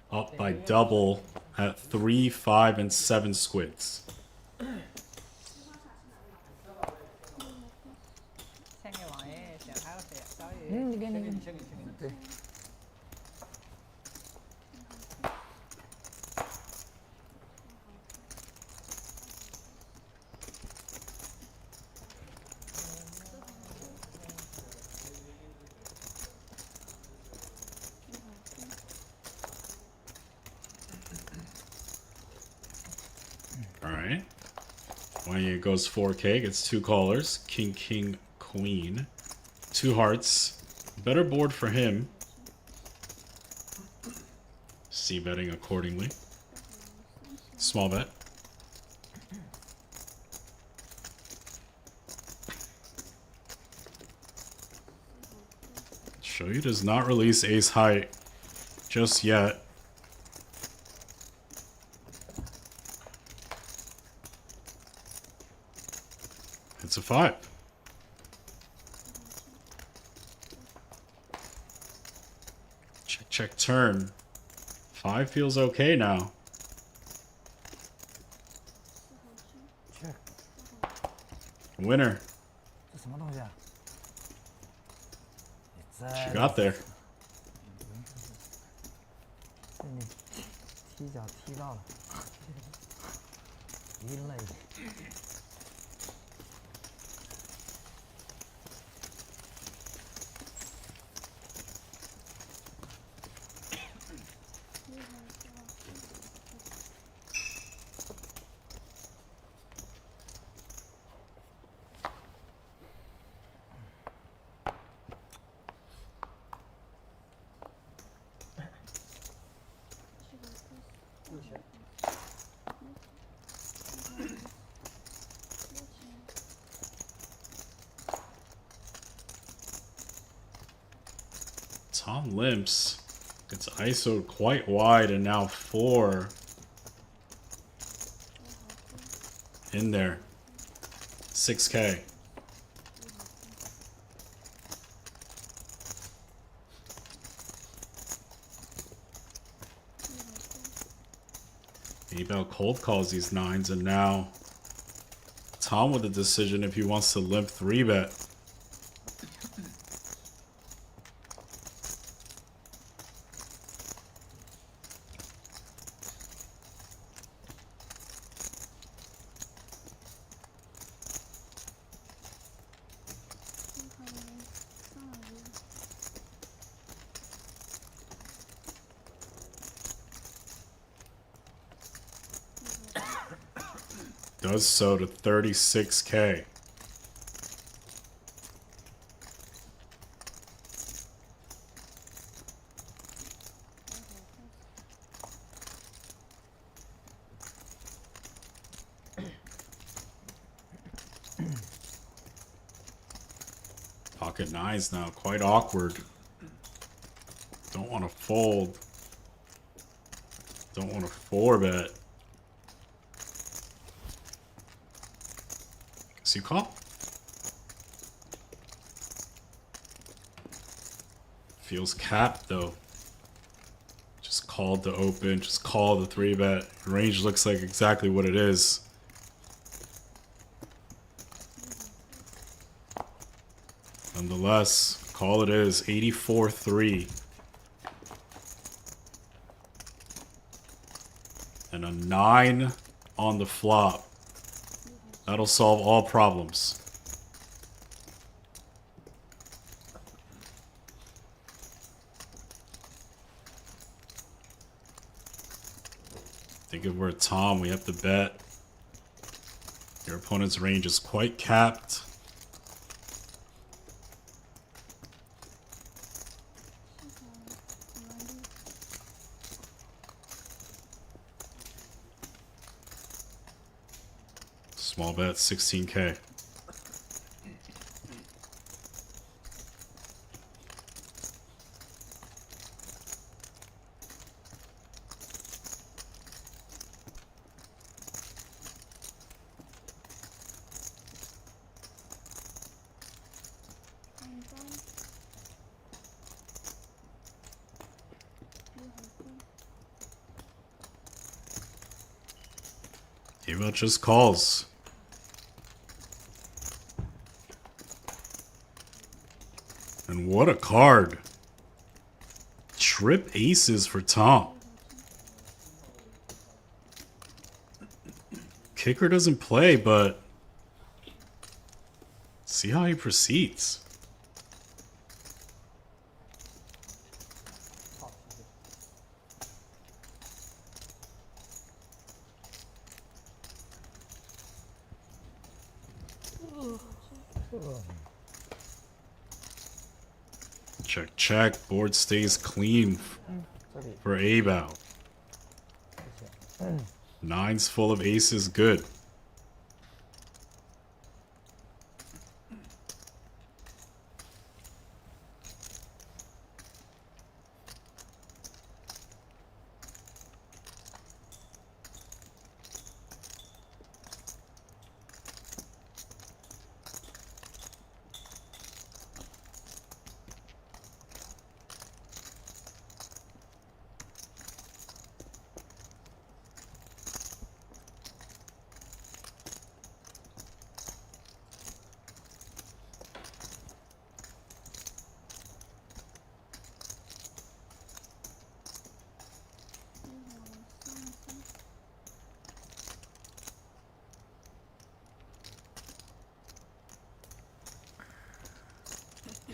up by double at 3, 5, and 7 squids. Alright. When it goes 4K, gets 2 callers. King, king, queen. 2 hearts. Better board for him. C betting accordingly. Small bet. Shoyu does not release ace height just yet. It's a 5. Check, check, turn. 5 feels okay now. Winner. She got there. 踢脚踢到了，晕了已经。Tom limps. It's ISO'd quite wide and now 4 in there. 6K. Abel cold calls these 9s, and now Tom with a decision if he wants to limp 3-bet. Does so to 36K. Pocket 9s now, quite awkward. Don't want to fold. Don't want to 4-bet. Guess you call? Feels capped though. Just called the open, just call the 3-bet. Range looks like exactly what it is. Nonetheless, call it is, 84-3. And a 9 on the flop. That'll solve all problems. Think if we're Tom, we have to bet. Your opponent's range is quite capped. Small bet, 16K. Email just calls. And what a card. Trip aces for Tom. Kicker doesn't play, but see how he proceeds. Check, check. Board stays clean for Abel. 9's full of aces, good.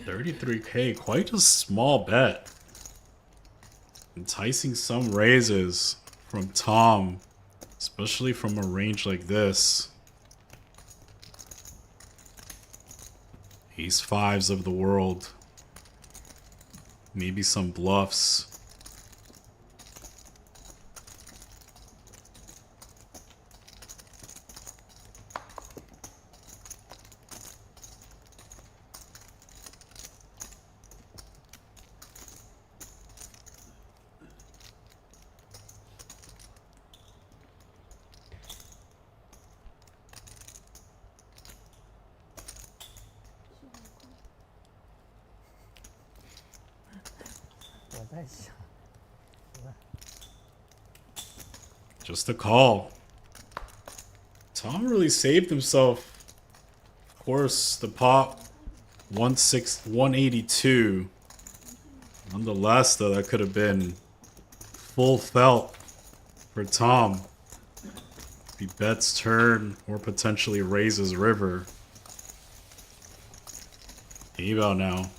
$33K, quite a small bet. Enticing some raises from Tom, especially from a range like this. Ace 5s of the world. Maybe some bluffs. Just a call. Tom really saved himself. Of course, the pot 182. Nonetheless, though, that could have been full felt for Tom. If he bets turn or potentially raises river. Eval now.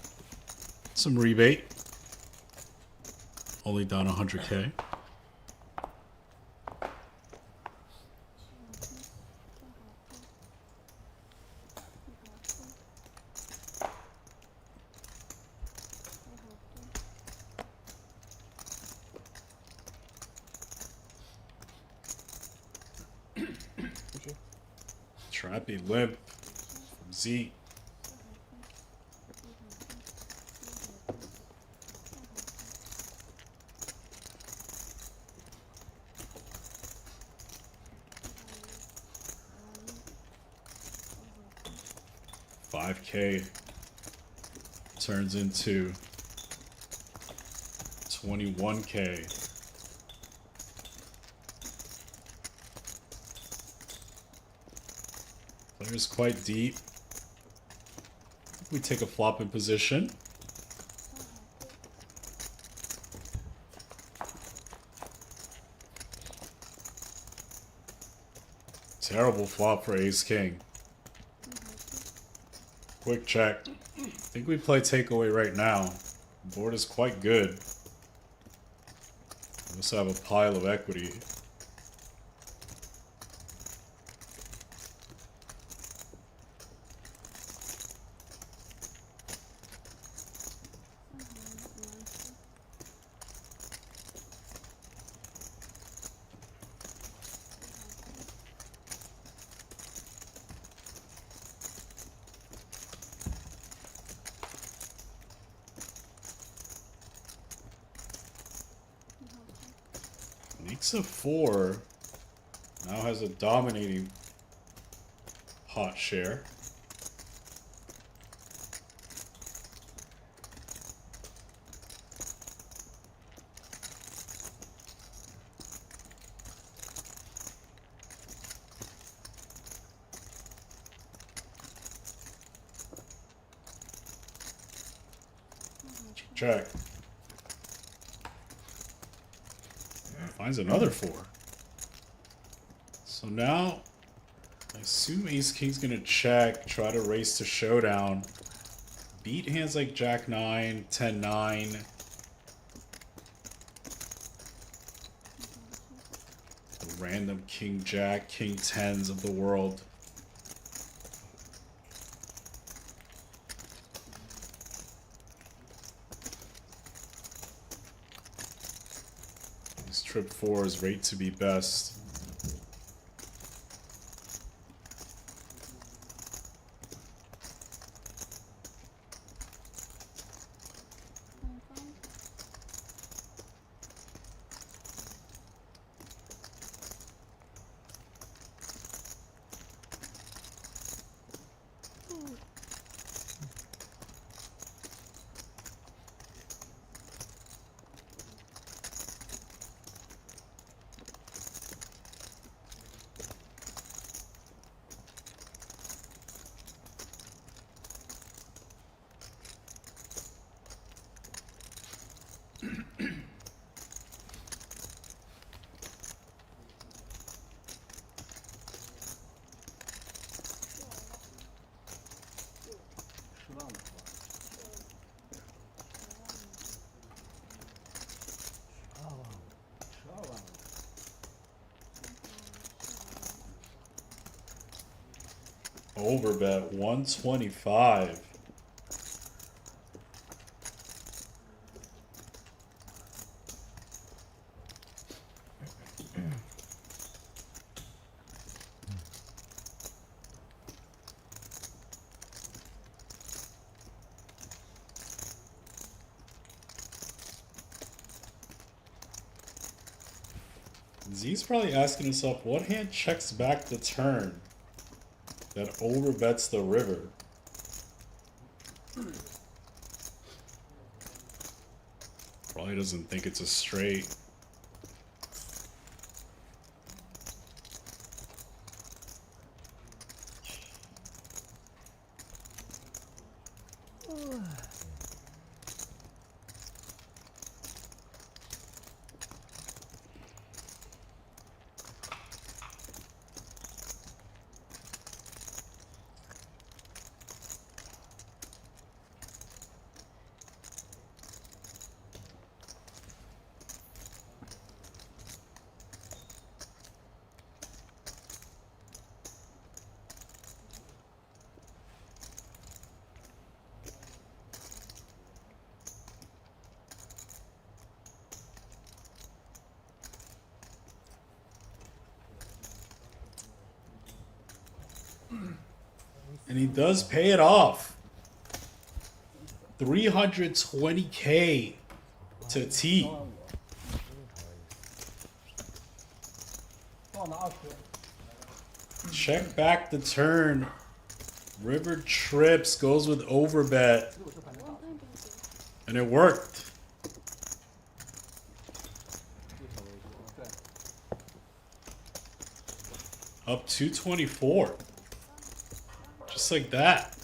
Some rebate. Only down 100K. Trappy limp from Z. $5K turns into 21K. Player's quite deep. We take a flop in position. Terrible flop for ace king. Quick check. I think we play takeaway right now. The board is quite good. We also have a pile of equity. Makes a 4. Now has a dominating pot share. Check. Finds another 4. So now, I assume Ace King's gonna check, try to race to showdown. Beat hands like Jack 9, 10 9. The random King Jack, King 10s of the world. Trip 4s rate to be best. Overbet 125. Z's probably asking himself, what hand checks back the turn that overbets the river? Probably doesn't think it's a straight. And he does pay it off. 320K to T. 帮我拿20。 Check back the turn. River trips, goes with overbet. And it worked. Up 224. Just like that.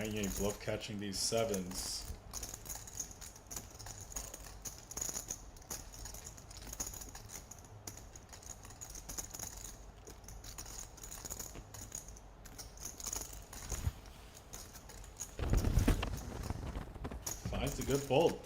Wang ain't bluff catching these sevens. Finds a good fold.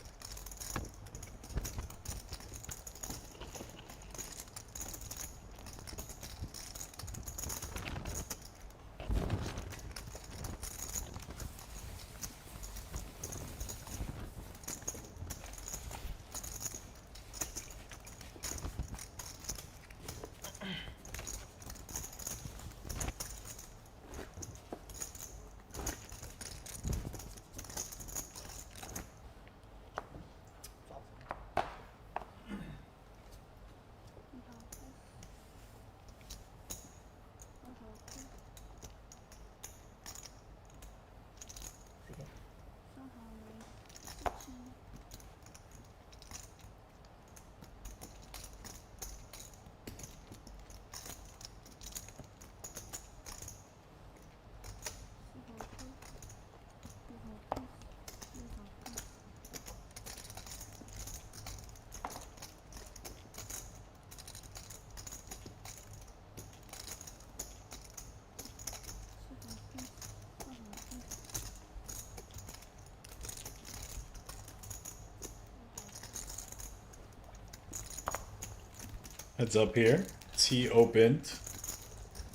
Heads up here. T opened.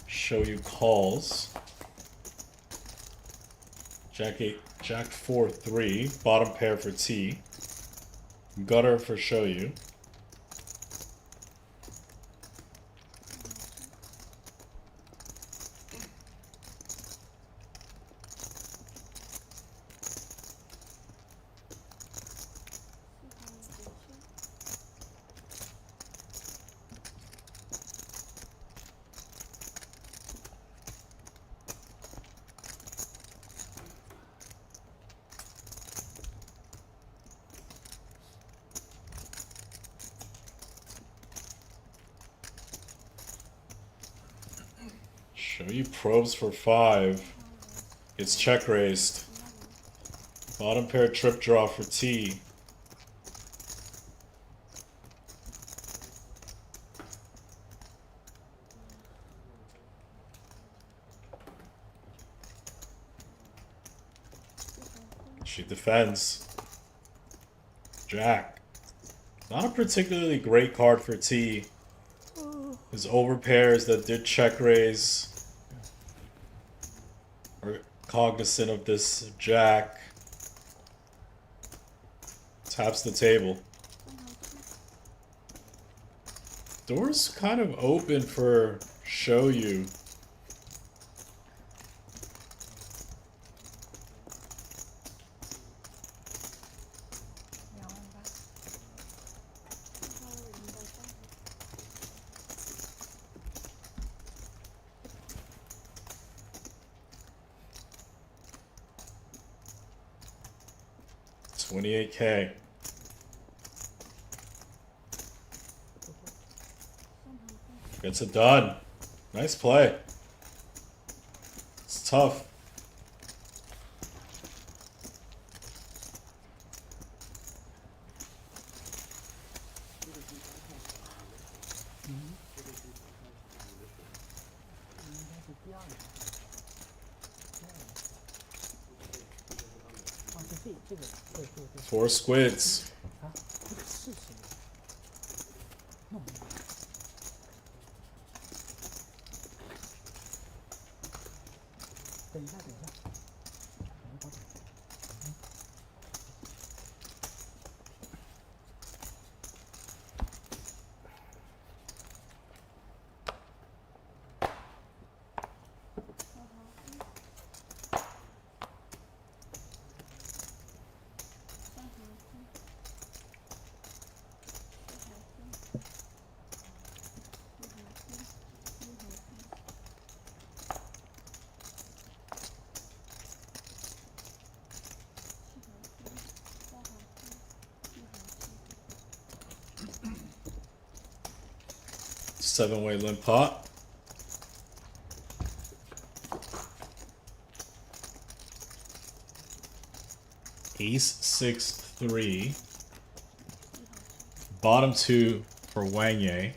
Show you calls. Jack 8, Jack 4, 3. Bottom pair for T. Gutter for show you. Show you probes for 5. It's check raised. Bottom pair trip draw for T. She defends. Jack. Not a particularly great card for T. His overpairs that did check raise are cognizant of this Jack. Taps the table. Door's kind of open for XIAOYU. $28K. Gets it done. Nice play. It's tough. Four squids. 等一下，等一下。Seven-way limp pot. Ace 6-3. Bottom two for Wang.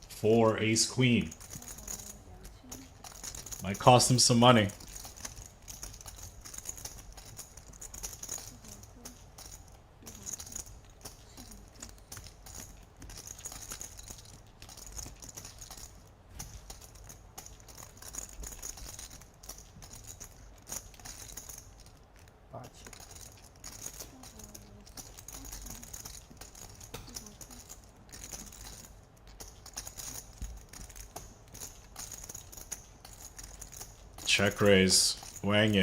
4 ace queen. Might cost him some money. Check raise, Wang.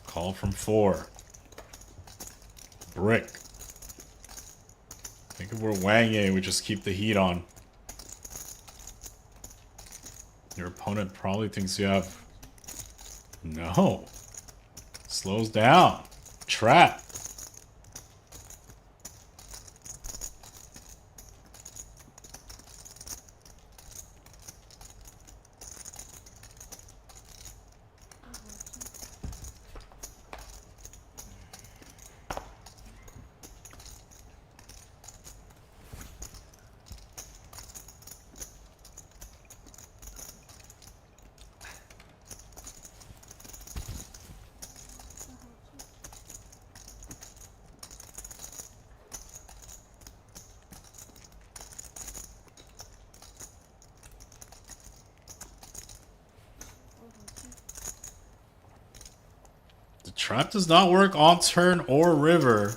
Call from 4. Brick. I think if we're Wang, we just keep the heat on. Your opponent probably thinks you have... No. Slows down. Trap. The trap does not work on turn or river.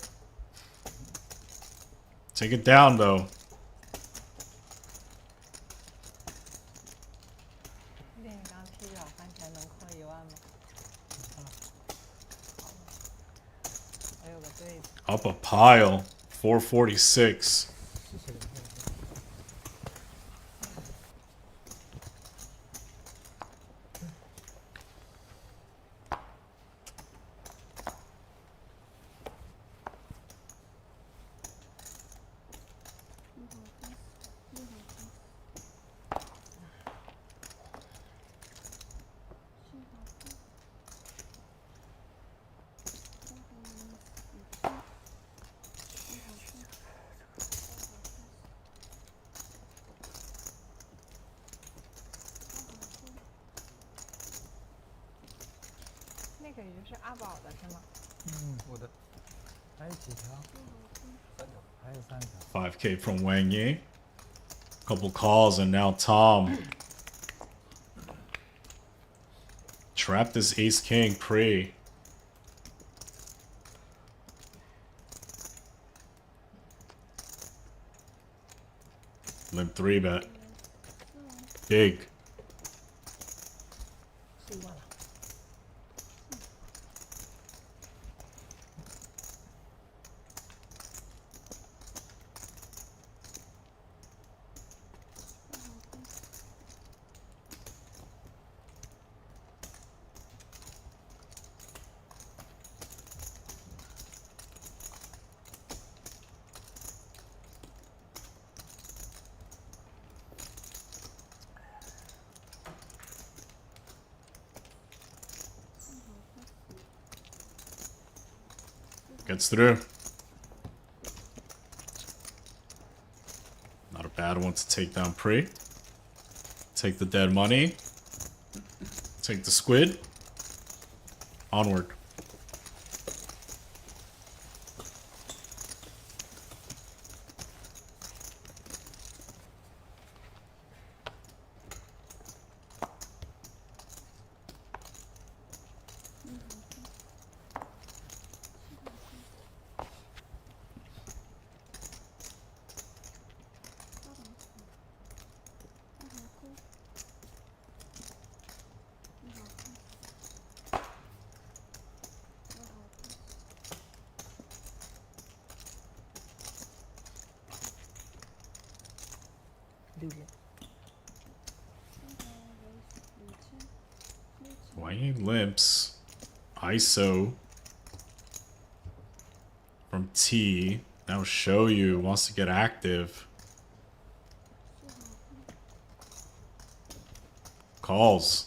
Take it down though. Up a pile. 446.那个鱼是阿宝的是吗？我的还有几条？还有3条。 5K from Wang. Couple calls and now Tom. Trap this ace king pre. Limp 3 bet. Big. 4万了。Gets through. Not a bad one to take down pre. Take the dead money. Take the squid. Onward. Wang limps. ISO. From T. Now XIAOYU wants to get active. Calls.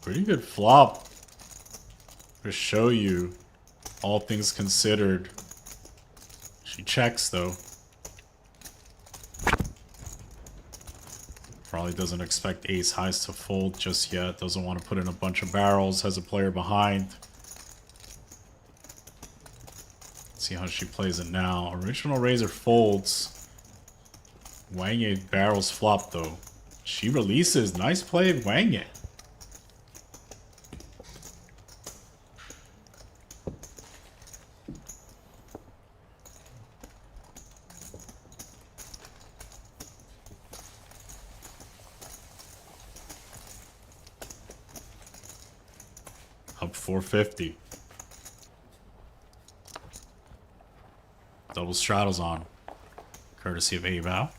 Pretty good flop for XIAOYU, all things considered. She checks though. Probably doesn't expect ace highs to fold just yet. Doesn't want to put in a bunch of barrels. Has a player behind. See how she plays it now. Original razor folds. Wang barrels flop though. She releases. Nice play, Wang. Up 450. Double straddles on. Courtesy of AVAL.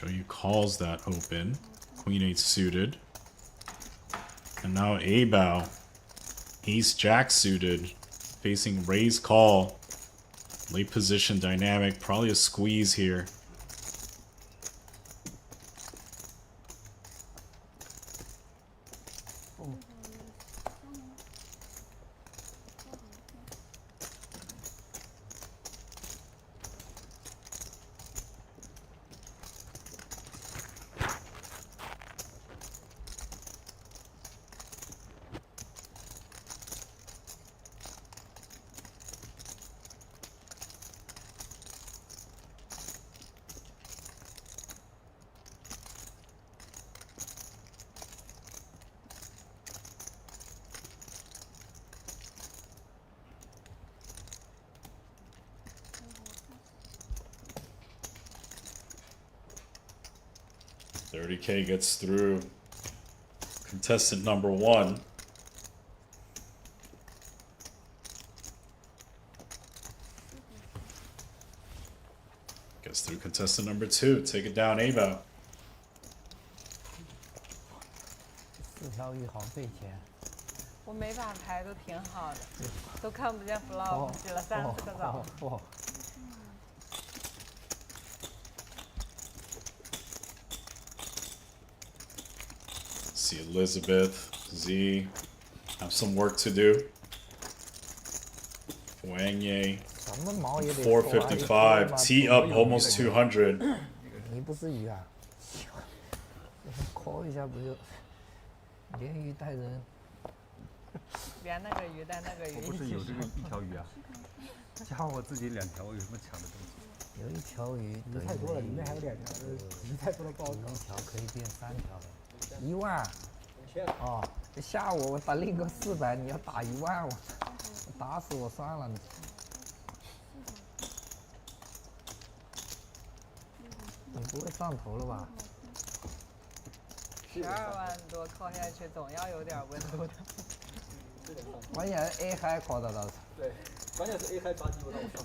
XIAOYU calls that open. Queen 8 suited. And now A-bow. Ace Jack suited. Facing raise call. Late position dynamic. Probably a squeeze here. $30K gets through. Contestant number 1. Gets through contestant number 2. Take it down, A-bow. 4条鱼好费钱。我每把牌都挺好的，都看不见 bluff， 洗了3、4个澡。See Elizabeth, Z, have some work to do. Wang, 455, tee up almost 200. 你不是鱼啊？抠一下不就连鱼带人？连那个鱼带那个鱼。我不是有这个一条鱼啊，加我自己2条，我有什么抢的东西？有一条鱼，鱼太多了，里面还有2条，鱼太多了不好搞。一条可以变3条的，1万。哦，下午我打另个400，你要打1万，我打死我算了。你不会上头了吧？12万多靠下去，总要有点温度的。关键是 A 还靠得到。对，关键是 A 还抓鸡不到我上头。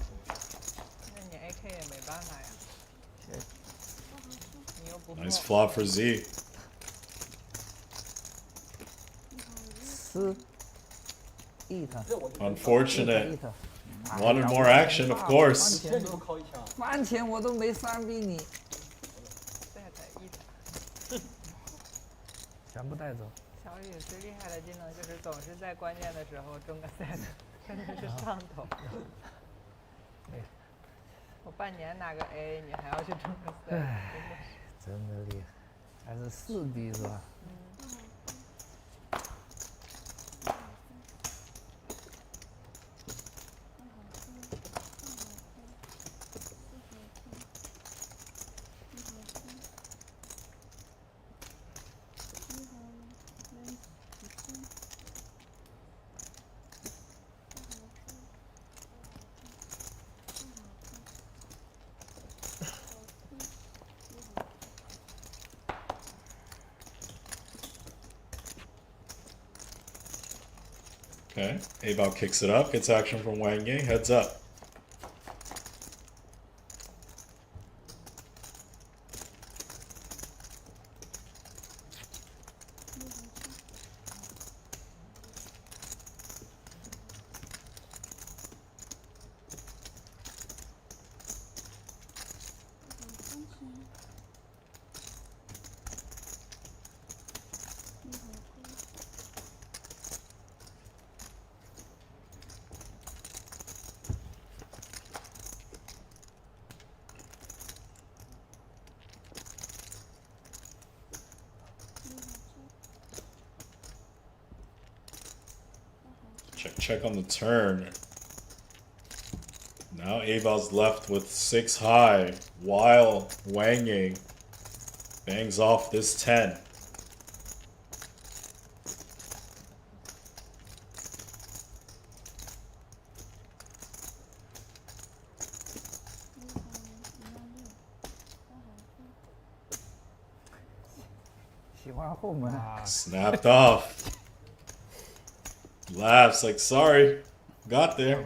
那你 AK 也没办法呀。你又不会。 Nice flop for Z. Unfortunate. Wanted more action, of course. 饭钱我都没3比你。全部带走。小雨最厉害的技能就是总是在关键的时候中个set，真的是上头。我半年拿个 A， 你还要去中个set，真的厉害，还是4比是吧？Okay, A-bow kicks it up, gets action from Wang, heads up. Check on the turn. Now A-bow's left with 6 high, while Wang bangs off this 10. Snapped off. Laughs like, sorry, got there.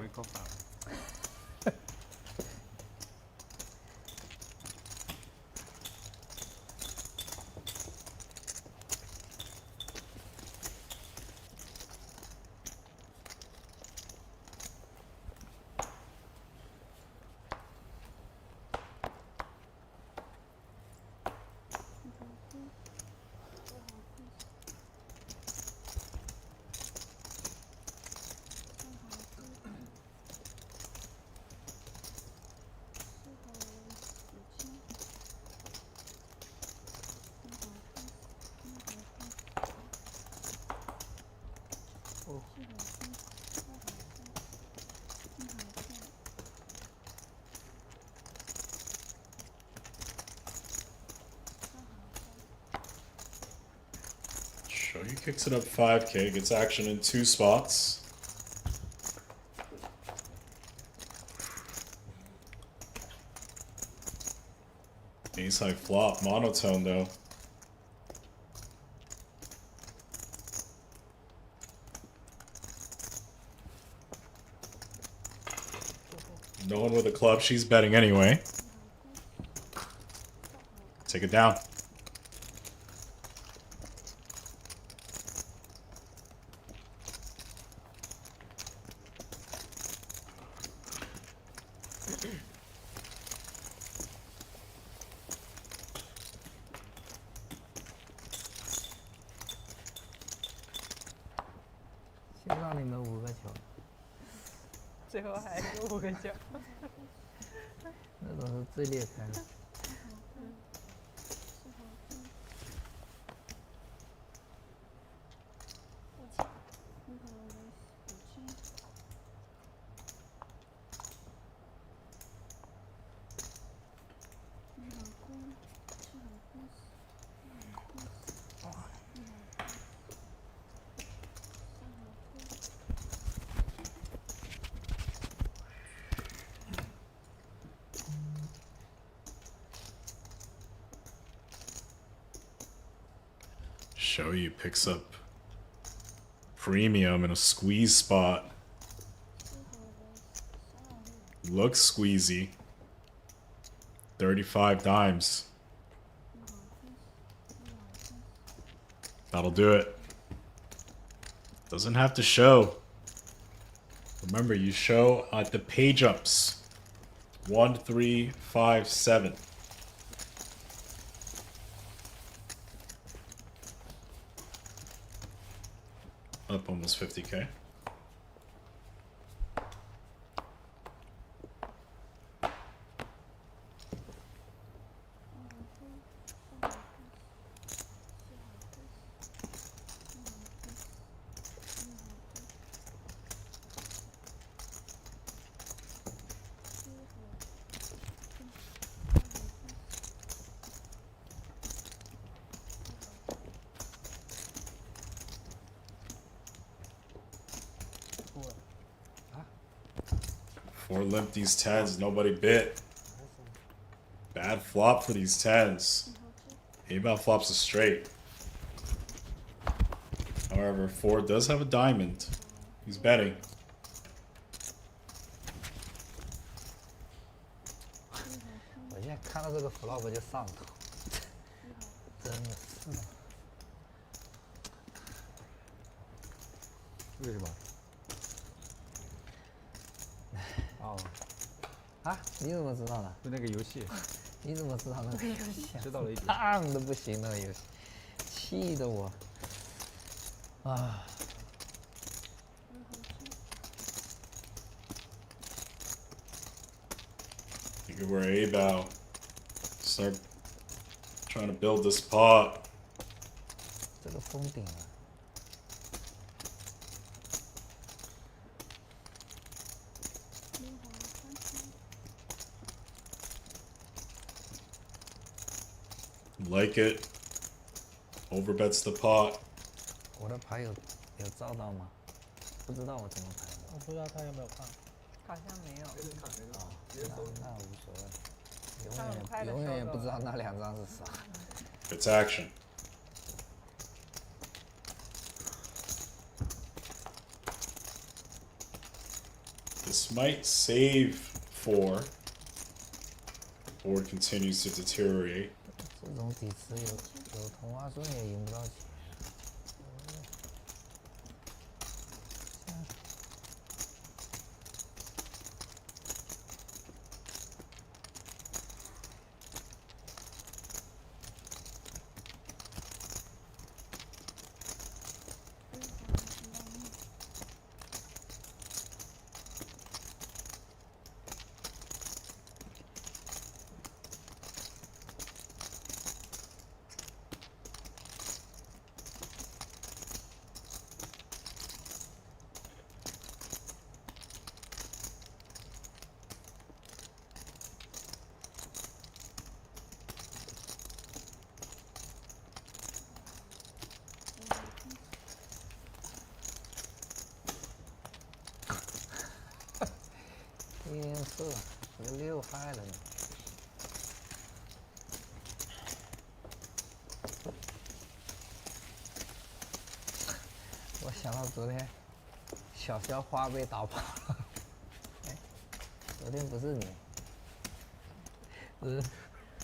kicks it up 5k, gets action in 2 spots. Ace high flop, monotone though. No one with a club, she's betting anyway. Take it down.先让你们5个球，最后还是5个球。那种是最裂开的。XIAOYU picks up premium in a squeeze spot. Looks squeezy. 35 dimes. That'll do it. Doesn't have to show. Remember, you show at the page ups. 1, 3, 5, 7. Up almost 50k. Four limp these 10s, nobody bit. Bad flop for these 10s. A-bout flops a straight. However, 4 does have a diamond. He's betting.我现在看到这个 flop 就上头，真的是。为什么？哦，啊？你怎么知道的？就那个游戏，你怎么知道那个游戏？知道了一点。烫的不行那个游戏，气得我。啊。You could wear A-bow. Start trying to build this pot. 这个封顶了。Like it. Overbets the pot. 我的牌有照到吗？不知道我怎么排的。我不知道他有没有看。好像没有。那无所谓，永远也不知道那2张是啥。It's action. This might save 4. Board continues to deteriorate. 这种底池有同花顺也赢不到钱。颜色这个6害了呢。我想到昨天小肖花被打跑了，哎，昨天不是你，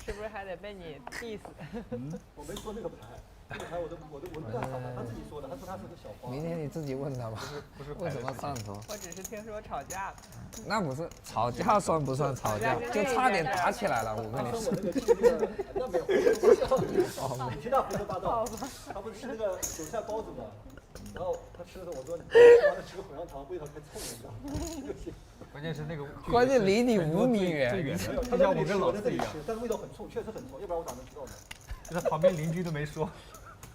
是不是还得被你 diss？ 我没说那个牌，这个牌我都不干啥，他自己说的，他说他是个小花。明天你自己问他吧，为什么上头？我只是听说吵架了。那不是吵架，算不算吵架？就差点打起来了，我跟你说。那没有，哦，你听他胡说八道。他不是吃那个韭菜包子吗？然后他吃的时候，我说让他吃个口香糖，味道太冲了，你知道吗？关键是那个，关键离你5米远。最远，他像我跟老师一样，但是味道很冲，确实很冲，要不然我咋能知道呢？就他旁边邻居都没说。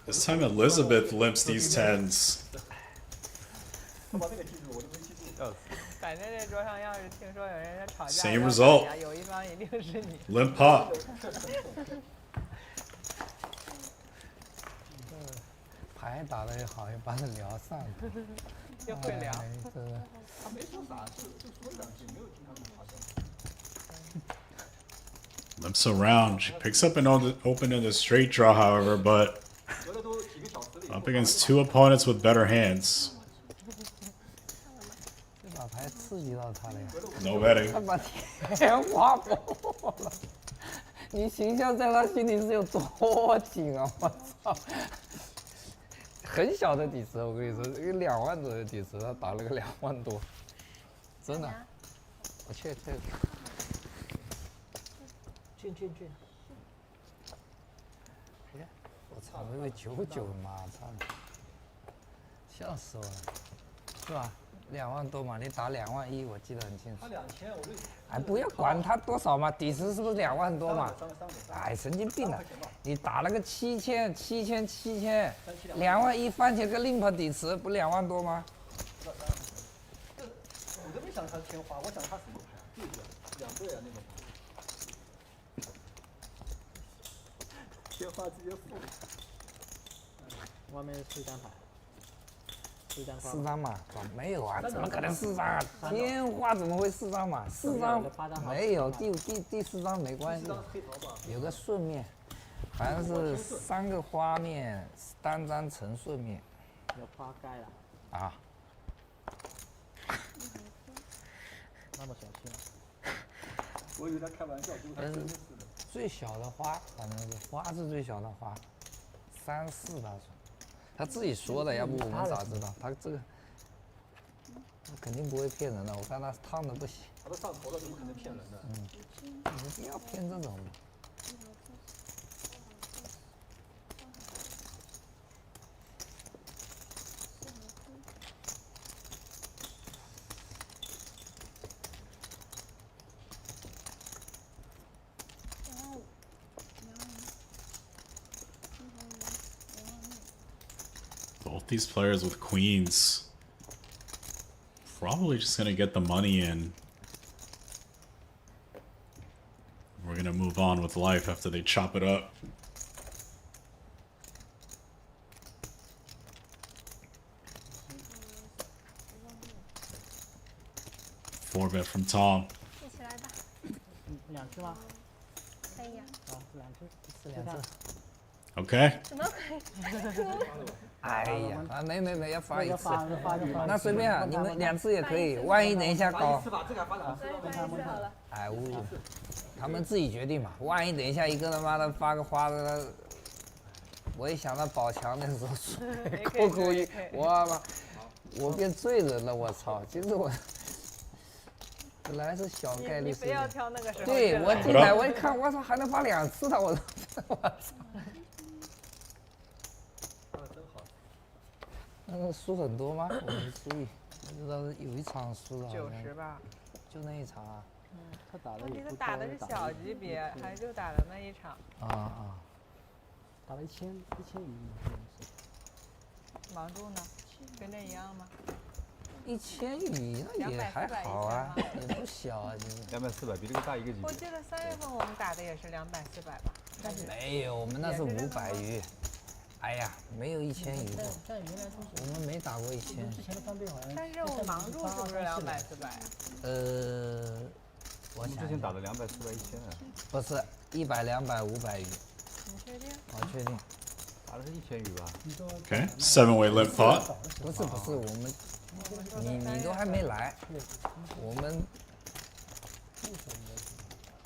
This time Elizabeth limps these tens. 他把那个记住，我就没记住。反正这桌上要是听说有人在吵架， Same result. 有一方一定是你。 Limp pot. 牌打得也好，也把人聊上了。又会聊。真的。他没说啥，就说两句，没有听他们发声。 Limps around. She picks up an open-ended straight draw, however, but up against 2 opponents with better hands. 这把牌刺激到他了呀。 No betting. 他把天花破了，你形象在他心里是有多紧啊！我操！很小的底池，我跟你说，一个2万左右的底池，他打了个2万多，真的。我去。进。我操，这个99妈操！笑死我了，是吧？2万多嘛，你打2万1，我记得很清楚。他2000，我就。哎，不要管他多少嘛，底池是不是2万多嘛？哎，神经病啊！你打了个7000，2万1翻起来个 limp 底池，不2万多吗？我都没想他是天花，我想他什么牌？对对，2对啊那种。天花直接负。外面是4张牌。4张嘛，没有啊，怎么可能4张啊？天花怎么会4张嘛？4张没有，第4张没关系，有个顺面，反正是3个花面，单张成顺面。有花盖了。啊。那么小心。我以为他开玩笑，结果他真的是的。最小的花，反正是花是最小的花，3、4他说。他自己说的，要不我们咋知道？他这个肯定不会骗人的，我看他烫的不行。他都上头了，怎么可能骗人呢？你不要骗这种嘛。Both these players with queens. Probably just gonna get the money in. We're gonna move on with life after they chop it up. Four bet from Tom. 一起来吧。 2次吗？可以呀。好，2次，是2次。 Okay. 什么鬼？哎呀，啊没要发1次，那随便啊，你们2次也可以，万一等一下高。哎呜，他们自己决定嘛，万一等一下一个他妈的发个花的，我一想到宝强那时候扣扣一，我变罪人了，我操！其实我本来是小概率事件。你非要挑那个时候。对，我进来我一看，我操，还能发2次的，我操！那个输很多吗？我没注意，我知道有一场输了90吧，就那一场啊。他打的问题也不是打的是小级别，还就打的那一场。打了1000余。盲注呢？跟这一样吗？1000余那也还好啊，也不小啊，就是200、400比这个大1个级别。我记得3月份我们打的也是200、400吧？没有，我们那是500余。哎呀，没有1000余过。但原来我们没打过1000。之前的翻倍好像。但是我盲注是不是200、400？我之前打的200、400、1000的。不是100、200、500鱼，你确定？我确定。打的是1000鱼吧？ Okay, 7-way limp pot. 不是，我们你都还没来，我们。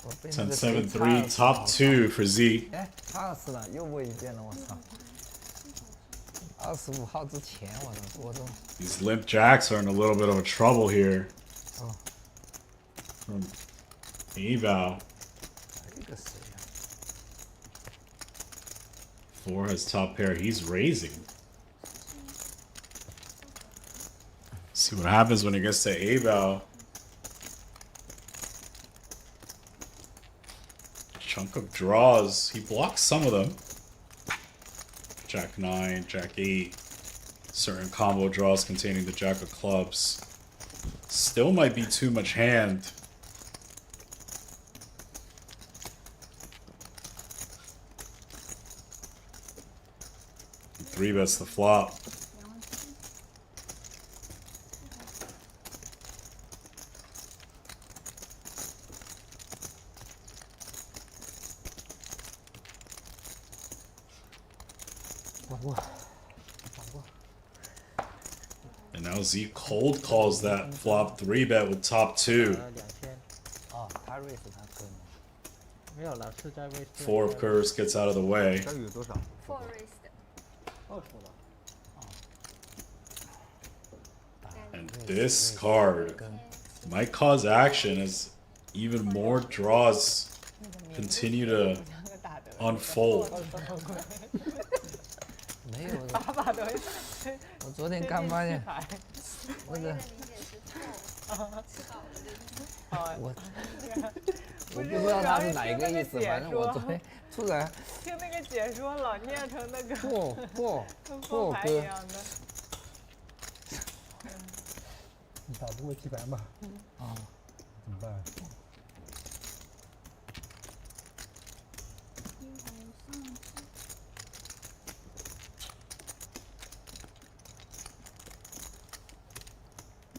我被那个谁 10-7-3 top 2 for Z. 哎，差死了，又问一遍了，我操！25号之前，我都。These limp jacks are in a little bit of a trouble here. Oh. From Abao. 这个谁呀？4 has top pair. He's raising. See what happens when it gets to Abao. Chunk of draws. He blocks some of them. Jack 9, Jack 8. Certain combo draws containing the Jack of clubs. Still might be too much hand. Three bets the flop. And now Z cold calls that flop 3-bet with top 2. 哦，他 raise 他可以吗？没有了，是在为 4 of curves gets out of the way. 小雨有多少？ 4 raised。 20了。 And this card might cause action as even more draws continue to unfold. 没有，把把都。我昨天刚发现那个。我不知道他是哪一个意思，反正我昨天突然听那个解说老念成那个破牌一样的。你打不过几百吗？啊，怎么办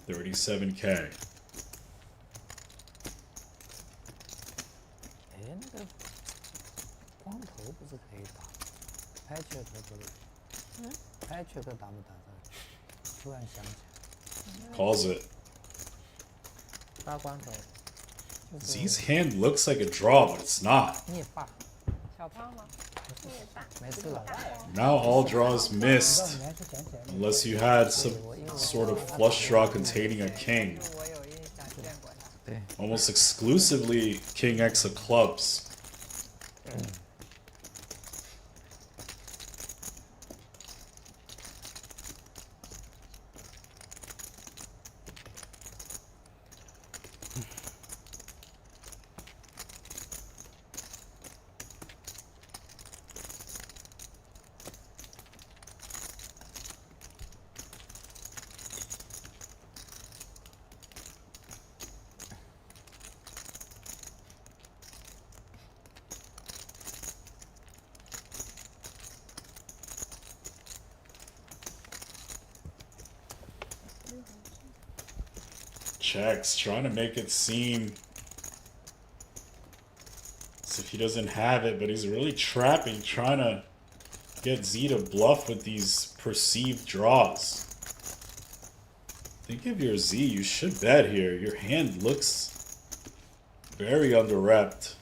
？37K. 哎，那个光头不是可以打？拍缺克不是？拍缺克打不打的？突然想起来。 Calls it. 大光头。 Z's hand looks like a draw, but it's not. 灭霸。小胖吗？没事了。 Now all draws missed, unless you had some sort of flush draw containing a king. 我有印象见过他。 Almost exclusively King X of clubs. Checks, trying to make it seem as if he doesn't have it, but he's really trapping, trying to get Z to bluff with these perceived draws. Think if you're Z, you should bet here. Your hand looks very under-repped.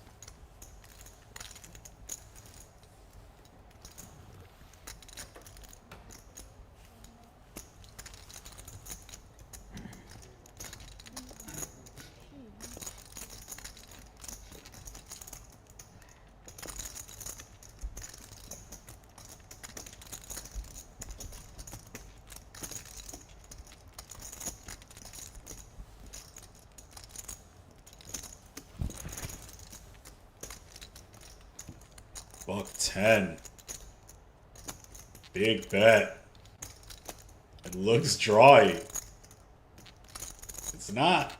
Buck 10. Big bet. It looks drawy. It's not.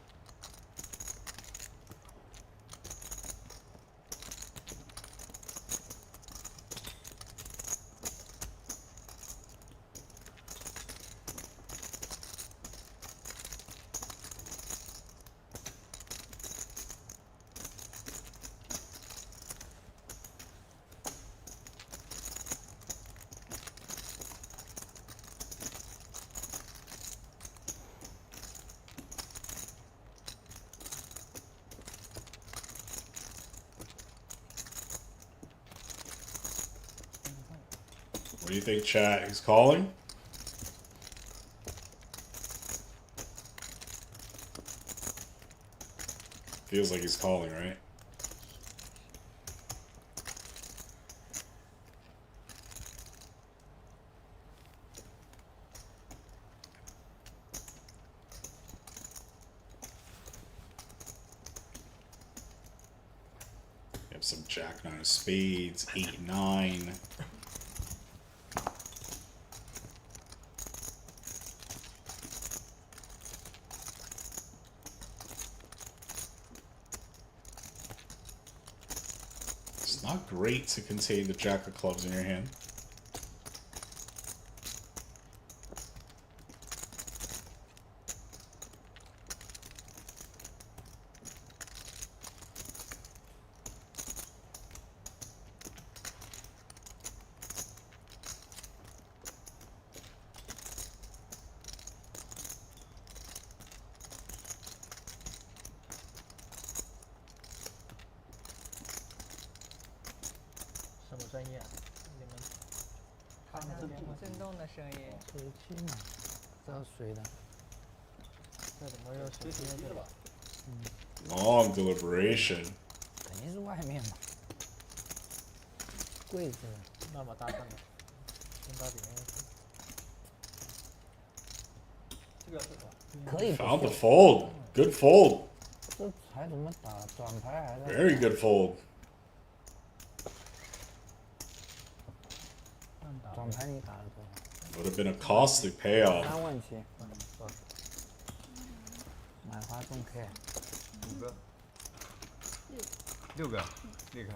What do you think, chat? He's calling? Feels like he's calling, right? You have some jack nine of spades, 8-9. It's not great to contain the jack of clubs in your hand.什么声音啊？你们好像震动的声音。水器嘛，这是谁的？这怎么又水机对吧？ Long deliberation. 肯定是外面嘛。柜子。那么大声的，听到里面去。这个要是吧？可以不 Found the 错。 fold. Good fold. 这牌怎么打？转牌还在。 Very good fold. 转牌你打了多少？ Would have been a costly payoff. 3万7。买花中 K。 5个，6个，立刻。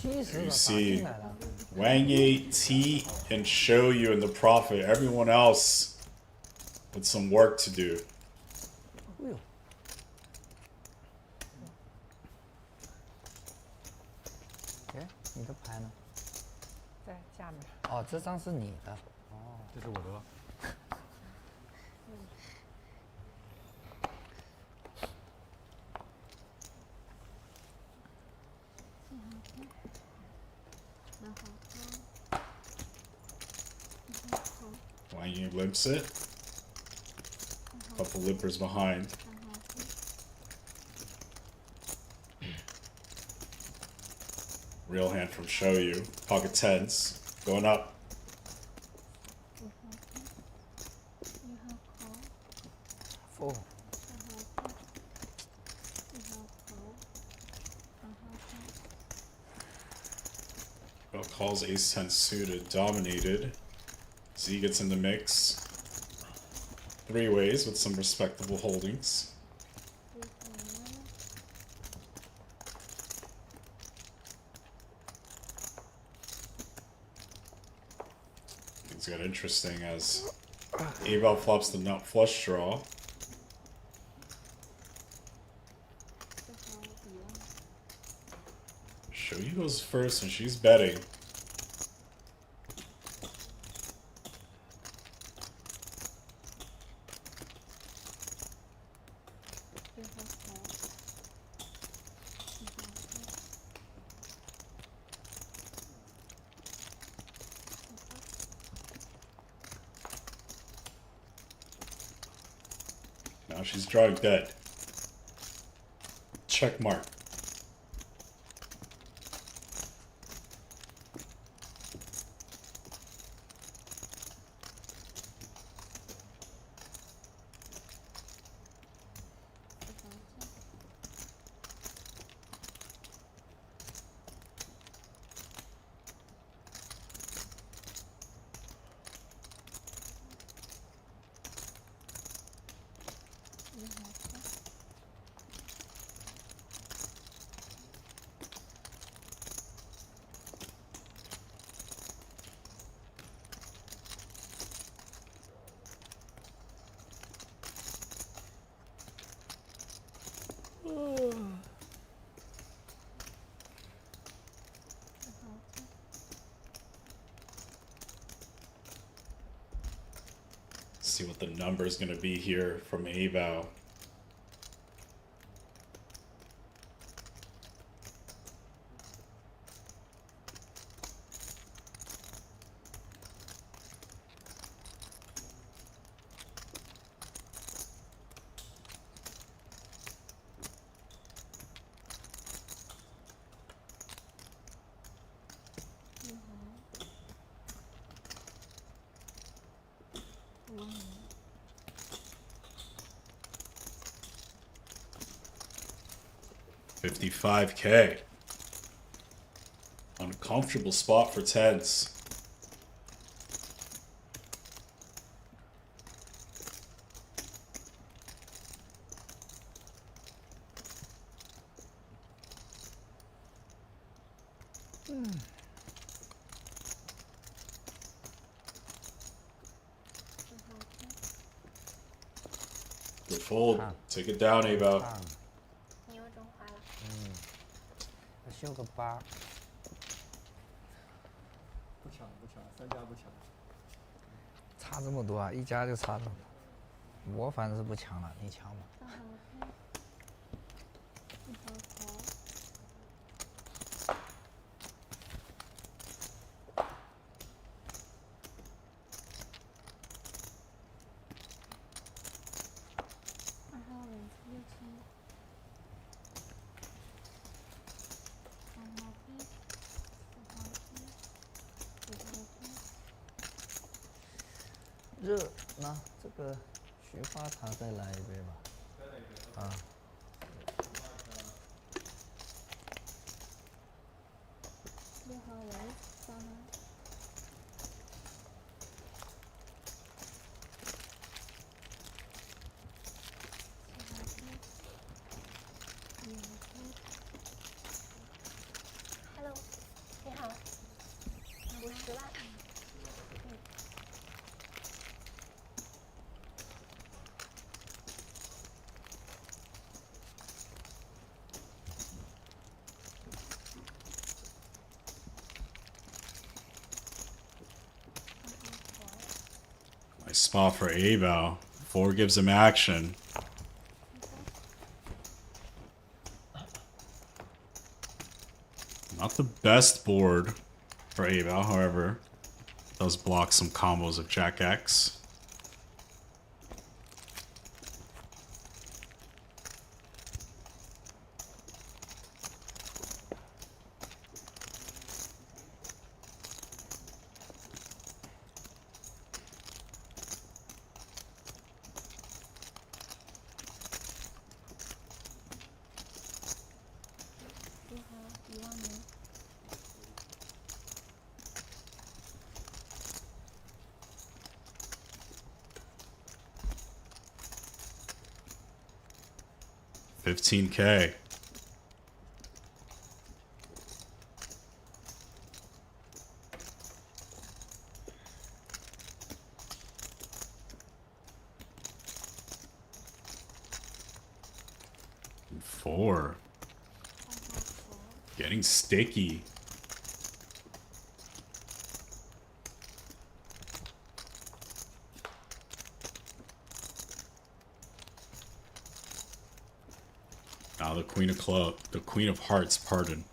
70 You 个打 see 进来了。 Wang T and XIAOYU in the profit. Everyone else with some work to do. 哎呦。哎，你的牌呢？在下面。哦，这张是你的。这是我的了。Wang limps it. Couple limpers behind. Real hand from XIAOYU. Pocket tens. Going up. Four. Well, calls ace 10 suited. Dominated. Z gets in the mix. 3 ways with some respectable holdings. Things got interesting as Abel flops the nut flush draw. XIAOYU goes first and she's betting. Now she's drawing dead. Check mark. See what the number is going to be here from Abao. $55K. Uncomfortable spot for tens. Good fold. Take it down, Abao. 你又中花了。秀个8。不抢不抢，3家不抢。差这么多啊，一家就差这么多。我反正是不抢了，你抢吧。热，那这个菊花茶再来一杯吧。啊。6号为3吗？Hello， 你好，50万。Nice spot for Abao. 4 gives him action. Not the best board for Abao, however. Does block some combos of Jack X. $15K. And 4. Getting sticky. Now the Queen of the Queen of Hearts, pardon.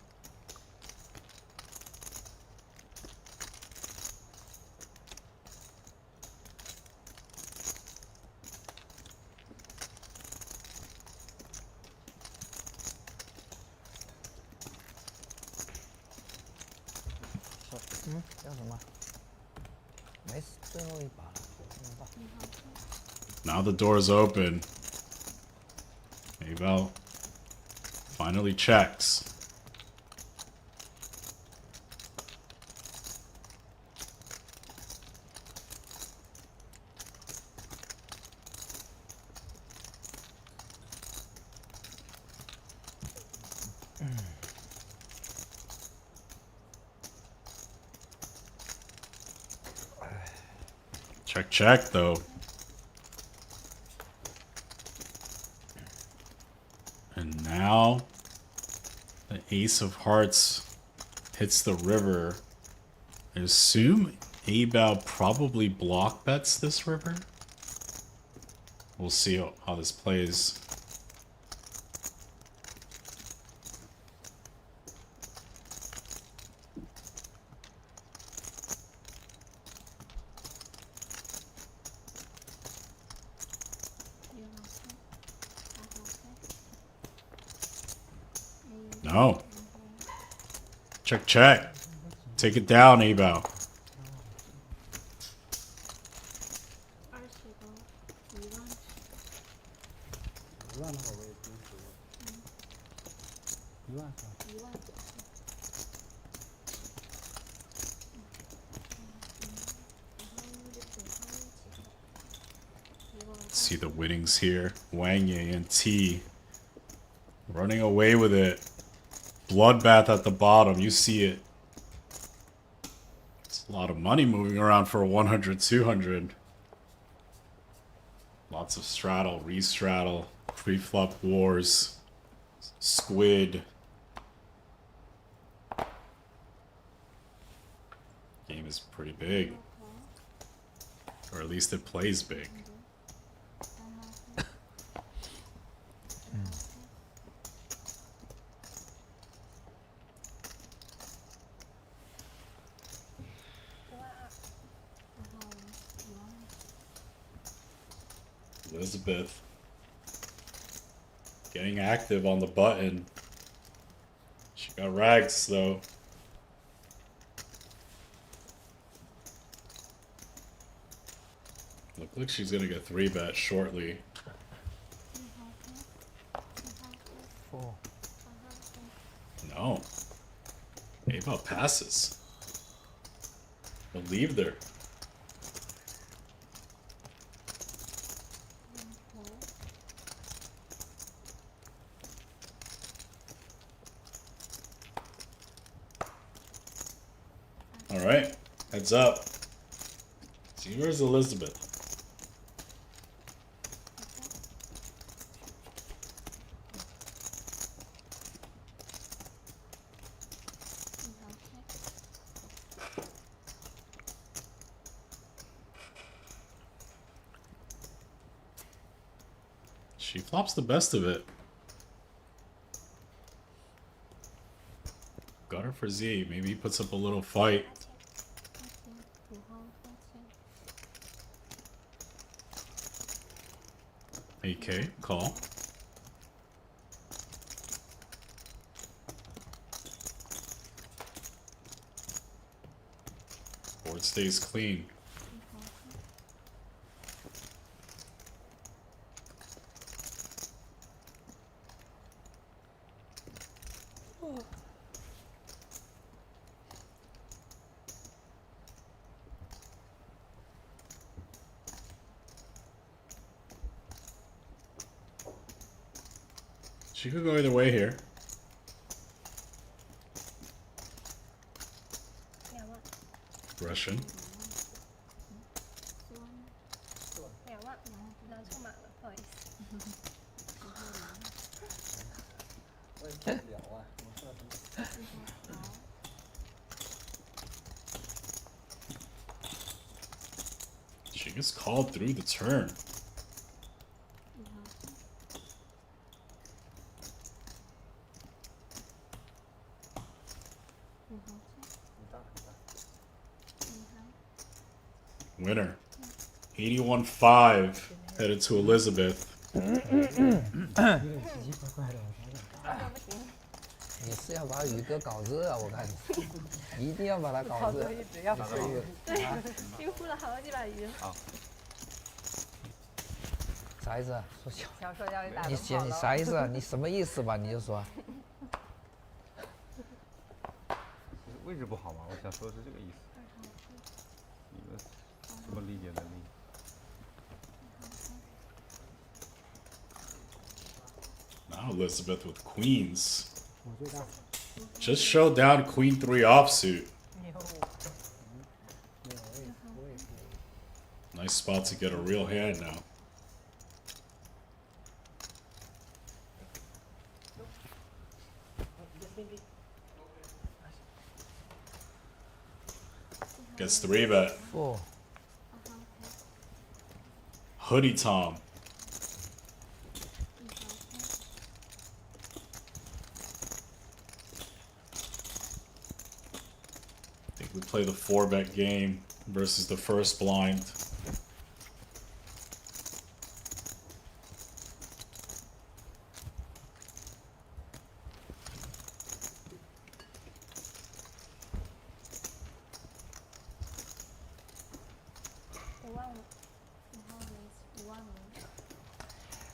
Now the door's open. Abao finally checks. Check, check, though. And now the Ace of Hearts hits the river. I assume Abao probably block bets this river. We'll see how this plays. No. Check, check. Take it down, Abao. 1万的话我也支持。1万是吧？1万。 See the winnings here. Wang and T running away with it. Bloodbath at the bottom. You see it. It's a lot of money moving around for a 100, 200. Lots of straddle, re-straddle, pre-flop wars, squid. Game is pretty big. Or at least it plays big. Elizabeth getting active on the button. She got rags though. Look like she's gonna get 3-bet shortly. 4. No. Ava passes. Believe there. Alright, heads up. See, where's Elizabeth? She flops the best of it. Got her for Z. Maybe he puts up a little fight. AK, call. Board stays clean. She could go either way here. Russian. She gets called through the turn. Winner. 81.5 headed to Elizabeth. 你是要把宇哥搞热啊？我看你，一定要把他搞热。一直要搞热。对，几乎了好几把鱼了。好。啥意思啊？说小。想说要你打你写你啥意思啊？你什么意思吧？你就说。位置不好嘛，我想说的是这个意思。你们怎么理解能力？ Now Elizabeth with queens. Just showed down queen 3 offsuit. Nice spot to get a real hand now. Gets 3-bet. 4. Hoodie Tom. play the 4-bet game versus the first blind.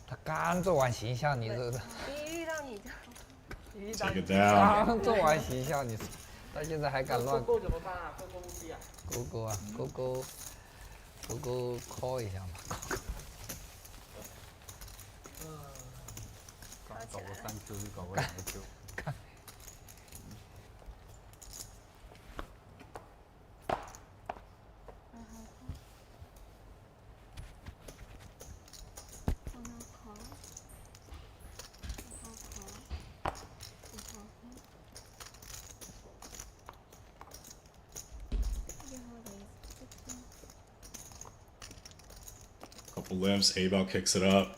他刚做完形象，你这一遇到你就 Take it down. 刚做完形象，你到现在还敢乱？勾怎么办啊？勾不低啊？勾啊，勾 call 一下嘛。刚搞个3球就搞个2个球。Couple limps, A-Ball kicks it up.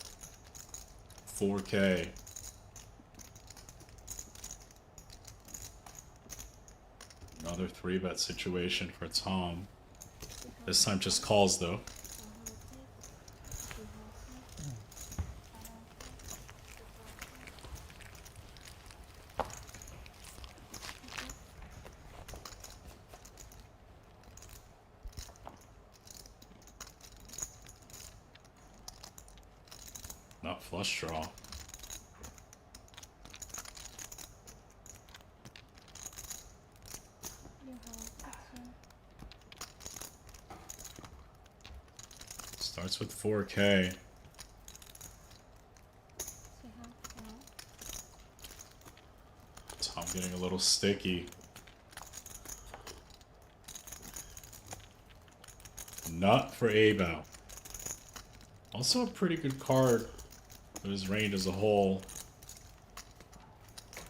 4K. Another 3-bet situation for Tom. This time just calls though. Not flush draw. Starts with 4K. Tom getting a little sticky. Nut for A-Bow. Also a pretty good card for his range as a whole.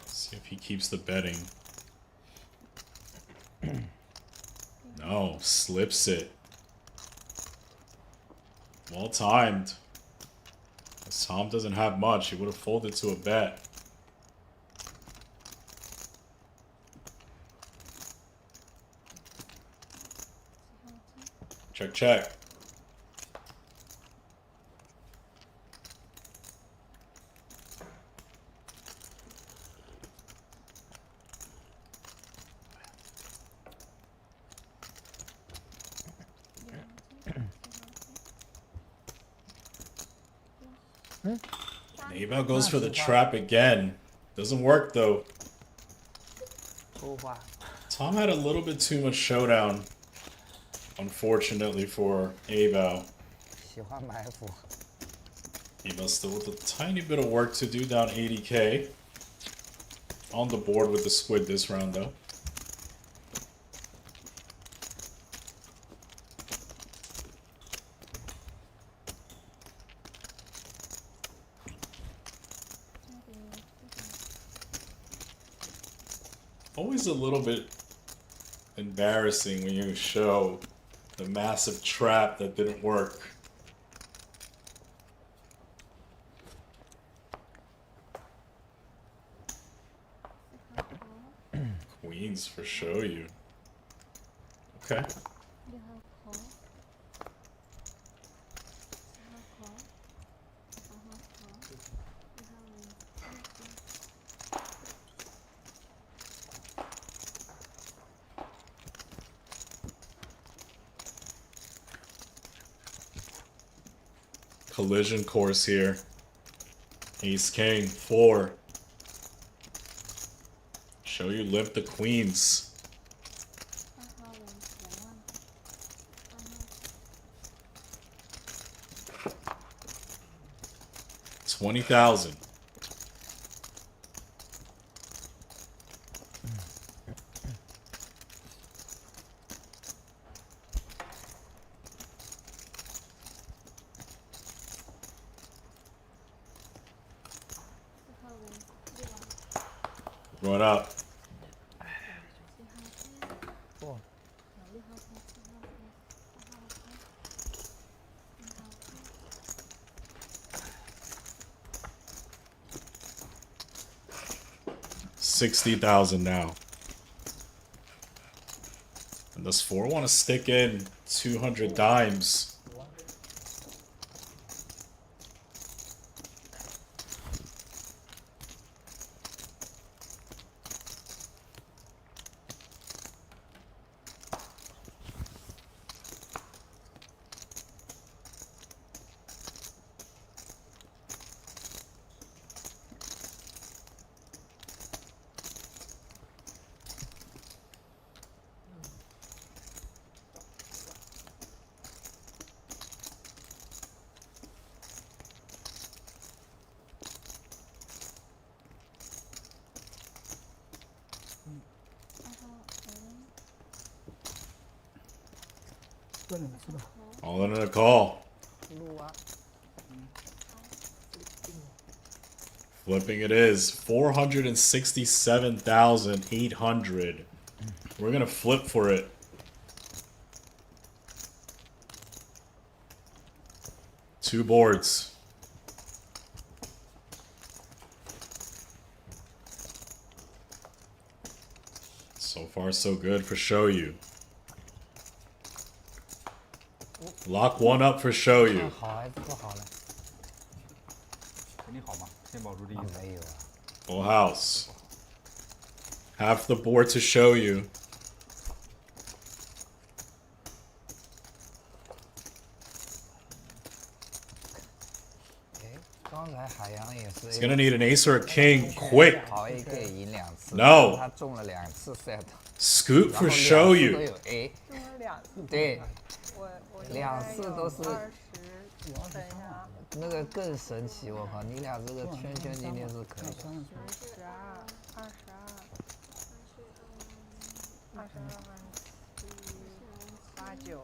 Let's see if he keeps the betting. No, slips it. Well timed. As Tom doesn't have much, he would have folded to a bet. Check, check. A-Bow goes for the trap again. Doesn't work though. Tom had a little bit too much showdown, unfortunately for A-Bow. 喜欢埋伏。 A-Bow still with a tiny bit of work to do, down 80k. On the board with the squid this round though. Always a little bit embarrassing when you show the massive trap that didn't work. Queens for XIAOYU. Okay. Collision course here. Ace King 4. XIAOYU limp the queens. 20,000. Run up. $60,000 now. And the Does 4 want to stick in 200 dimes? All in a call. Flipping it is 467,800. We're gonna flip for it. Two boards. So far, so good for XIAOYU. Lock one up for XIAOYU. 好还是不好呢？肯定好嘛，先保住这一层。没有啊。 Full house. Half the board to XIAOYU. 刚才海洋也是。 He's gonna need an ace or a king quick. 跑 A 可以赢2次。 No. 他中了2次 set。 Scoop 然 for 后2次都 XIAOYU. 有 A。中了2次。对。我2次都是。 等一下啊。那个更神奇，我靠！你俩这个圈圈今天是可以的。12、22、22、8、9。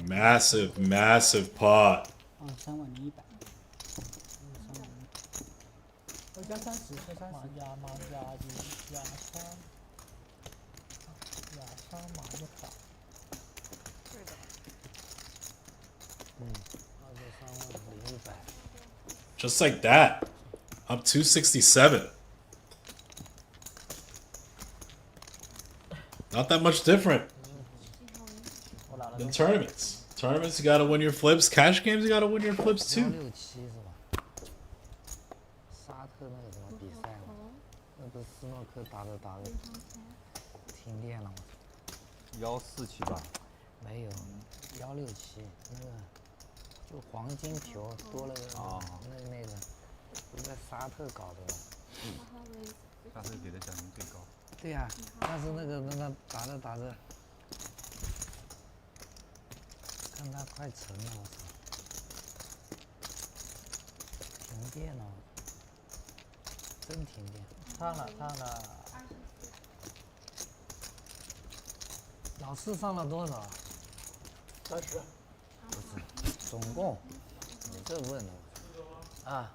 Massive, massive pot. 31100。加30，加30。马加2，加3，加3马100。对的。230100。 Just like that. Up 267. Not that much different than tournaments. Tournaments, you gotta win your flips. Cash games, you gotta win your flips too. 167是吧？沙特那个什么比赛嘛，那不是斯诺克打着停电了吗147吧？没有，167那个就黄金球多了个那个，不是在沙特搞的吗？沙特给的奖金最高。对呀，但是那个打着，看他快沉了，我操！停电了，真停电！烫了。老四上了多少？30。不是，总共，你这问的啊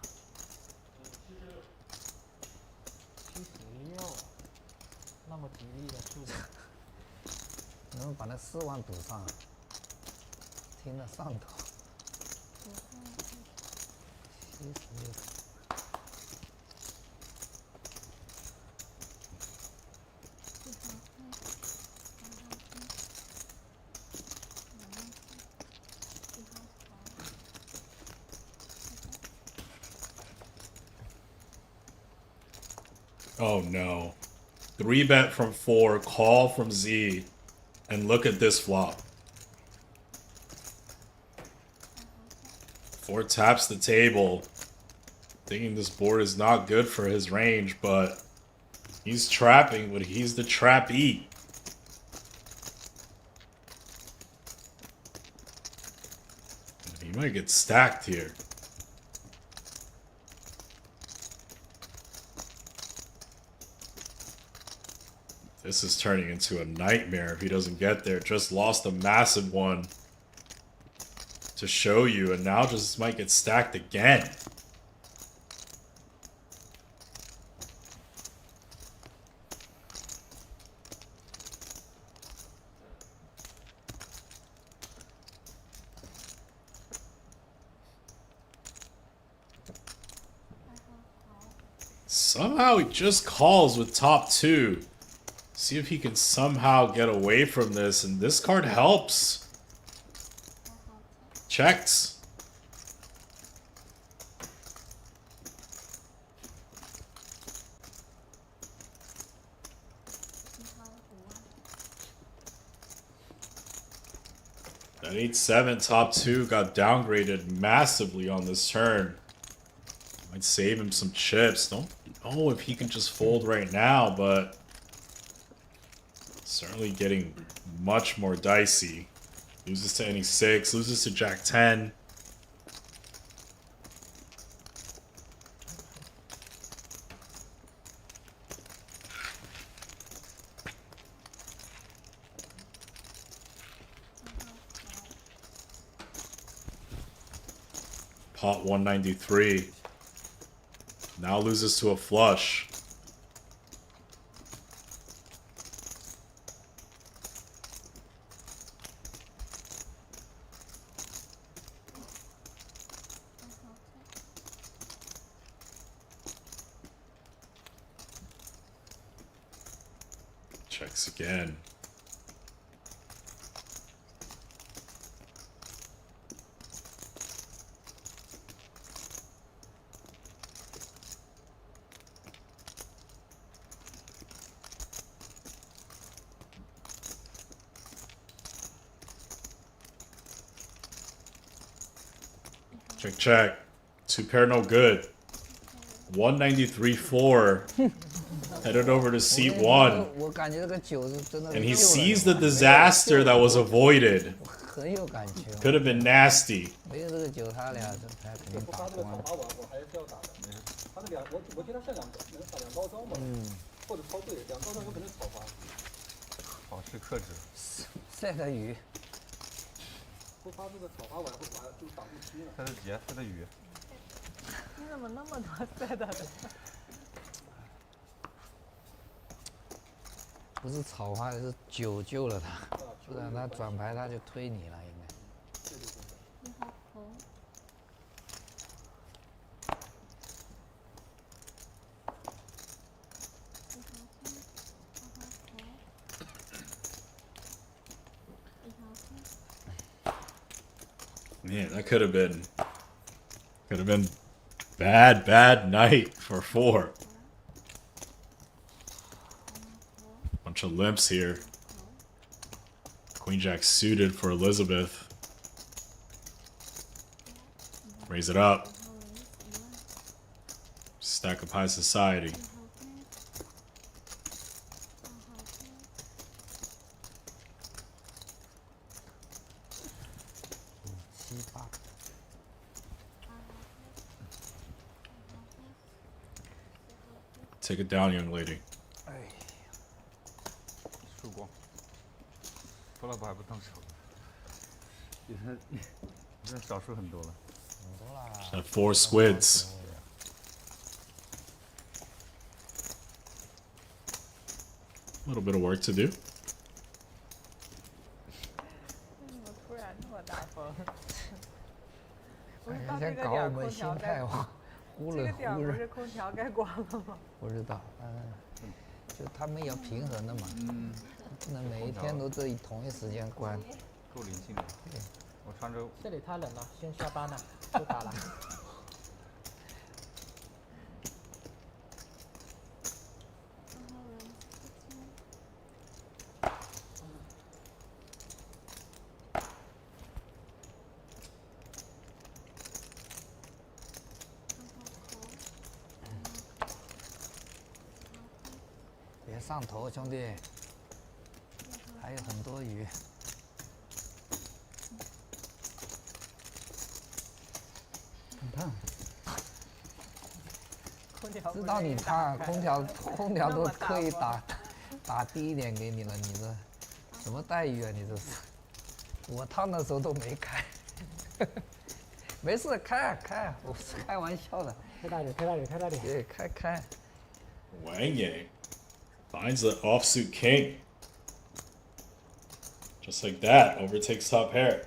76，那么吉利的数字。能不能把那4万补上？听到上头。76。Oh no. 3-bet from 4, call from Z, and look at this flop. 4 taps the table, thinking this board is not good for his range, but he's trapping, but he's the trappee. He might get stacked here. This is turning into a nightmare if he doesn't get there. Just lost a massive one to XIAOYU, and now just might get stacked again. Somehow he just calls with top 2. See if he can somehow get away from this, and this card helps. Checks. That 8-7 top 2 got downgraded massively on this turn. Might save him some chips. Don't know if he can just fold right now, but certainly getting much more dicey. Loses to any 6, loses to Jack 10. Pot 193. Now loses to a flush. Checks again. Check, check. 2 pair no good. 193.4. Headed over to seat 1. And he sees the disaster that was avoided. Could have been nasty. 我觉得像我觉得像能打2高招嘛，或者超对，2高招有可能草花。保持克制。晒的鱼。不发这个草花晚会把就挡不清了。它是劫，它的雨。你怎么那么多赛的？不是草花，是酒救了他，不然他转牌他就推你了，应该。你好红。Man, that could have been bad night for 4. Bunch of limps here. Queen Jack suited for Elizabeth. Raise it up. Stack up high society. Take it down, young lady. 输光，弗拉布还不动手，你这少输很多了。At 4 squids. A little bit of work to do. 为什么突然这么大风？不是哎到这个想搞我们心态哇，忽这个点儿不冷忽热。是空调该关了吗？不知道，就他们要平衡的嘛，不能每一天都同一时间关。够灵性的。我穿着。这里太冷了，先下班了，不打了。别上头，兄弟，还有很多鱼。很烫。知道你烫，空调都刻意打低一点给你了，你这什么待遇啊？你这是，我烫的时候都没开。没事，开，我是开玩笑的。开大点。对，开。 Wang finds the offsuit king. Just like that, overtakes top pair.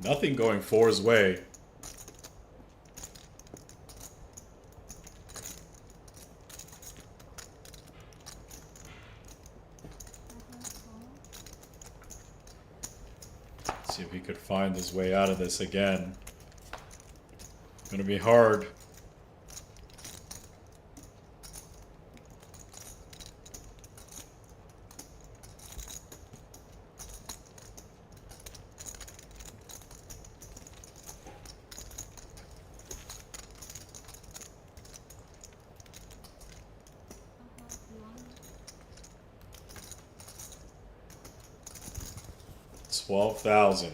Nothing going 4's way. See if he could find his way out of this again. Gonna be hard. $12,000.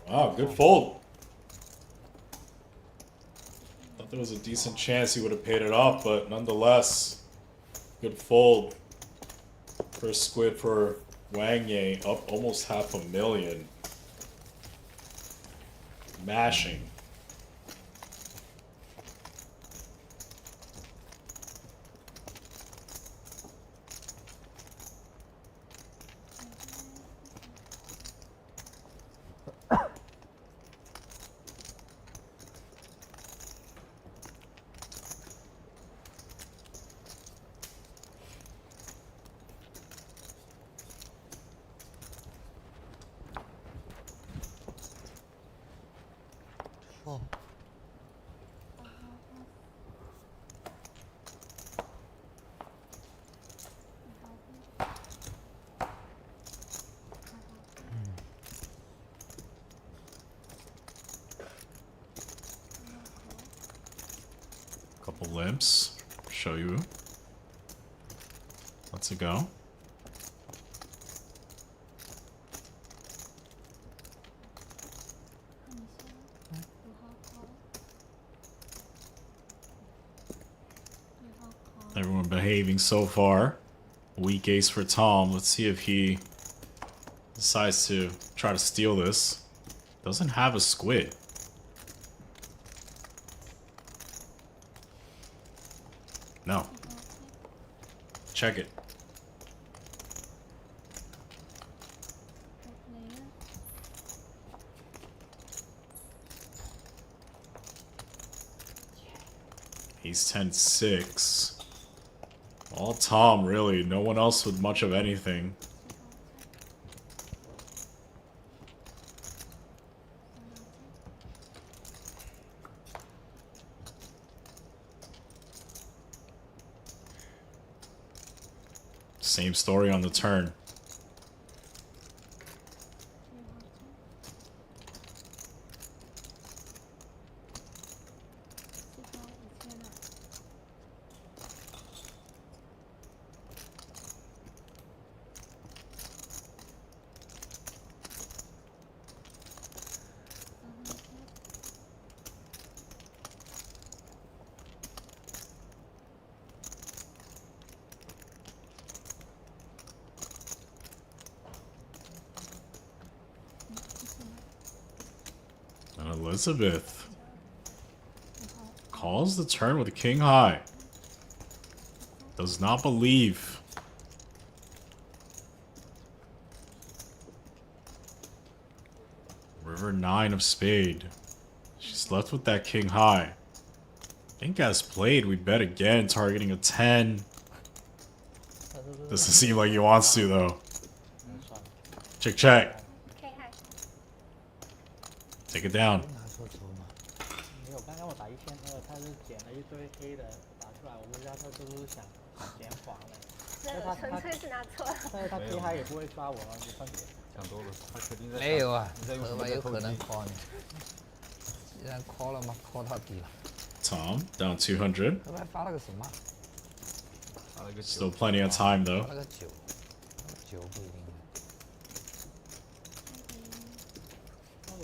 Wow, good fold. Thought there was a decent chance he would have paid it off, but nonetheless, good fold. First squid for Wang, up almost $500,000. Mashing. Couple limps. Show you. Let's go. Everyone behaving so far. Weak ace for Tom. Let's see if he decides to try to steal this. Doesn't have a squid. No. Check it. Ace 10-6. All Tom, really. No one else with much of anything. Same story on the turn. Elizabeth calls the turn with a king high. Does not believe. River 9 of spade. She's left with that king high. I think as played, we bet again, targeting a 10. Doesn't seem like he wants to though. Check, check. Take it down. 没有，刚刚我打1200，他是捡了一堆黑的打出来，我不知道他是不是想捡黄的。那纯粹是拿错了。但是他 K 他也不会抓我了，你放心。想多了，他肯定在。没有啊，你在用什么有可能 call 你。既然 call 了嘛，call 到底了。Tom down 200. 他还发了个什么？ Still plenty of time though. 发了个9，9不一定。 我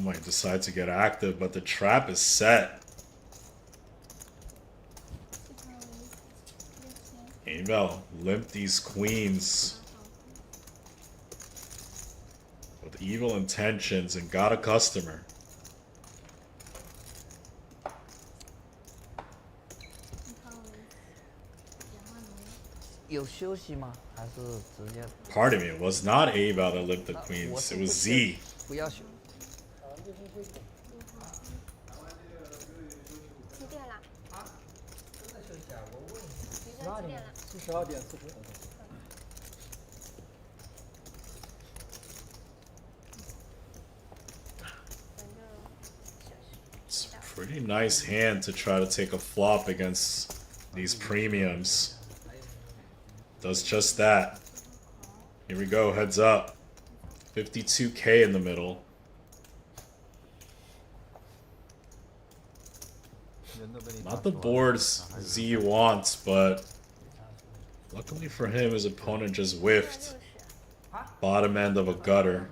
Might decide to get active, but the trap is set. Abel limp these queens with evil intentions and got a customer. 有休息吗？还是直接？ Pardon me, it was not Abel that limped the queens. It was Z. 不要休。几点了？啊？真的休息啊？我问你。12点了。是12点40分。 It's a pretty nice hand to try to take a flop against these premiums. Does just that. Here we go, heads up. 52K in the middle. Not the boards Z wants, but luckily for him, his opponent just whiffed. Bottom end of a gutter.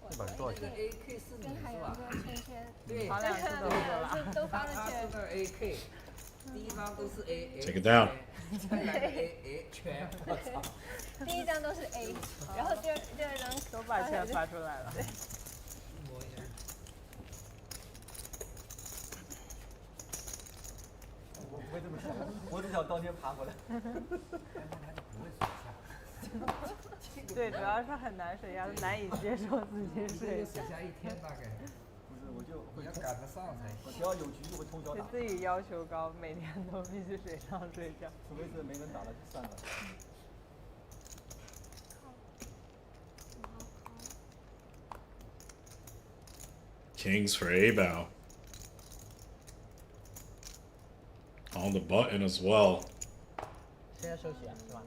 这把是多少钱？ AK 是你是吧？对，好两次都有了。都发了钱。这个 AK，第一张都是 A。 Take it down. 再来个 A 全，我操！第一张都是 A， 然后第二张都把钱发出来了。我不会这么想，我只想当天爬回来。对，主要是很难水压，难以接受自己水水下一天大概。不是，我就会要赶得上才行。只要有局就会通宵打。对自己要求高，每天都必须水上睡觉。除非是没人打了就散了。 Kings for A-bow. On the button as well. 现在休息啊，是吧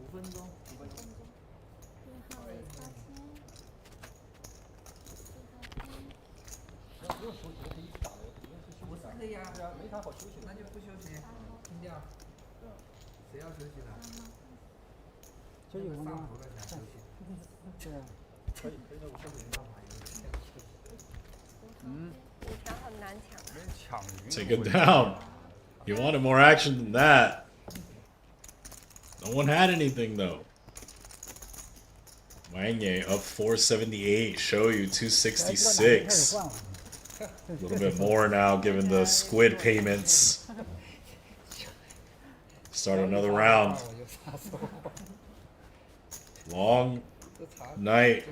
5分钟。 不用休息，可以一直打的，不是可以啊，对啊，没啥好休息的。那就不休息，停掉。谁要休息的？休息上头了才休息。对啊，可以，那我休息一下。5条很难抢。 Take it down. You wanted more action than that. No one had anything though. Wang up 478, XIAOYU 266. A little bit more now given the squid payments. Start another round. Long night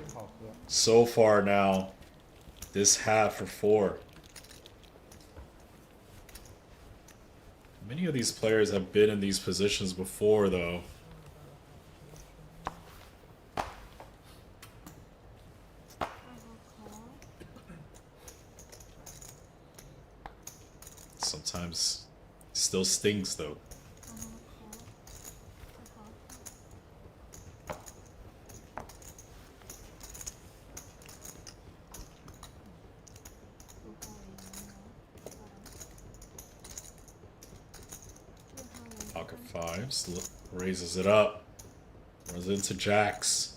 so far now. This half for 4. Many of these players have been in these positions before though. Sometimes still stings though. Pocket fives, raises it up, runs into jacks.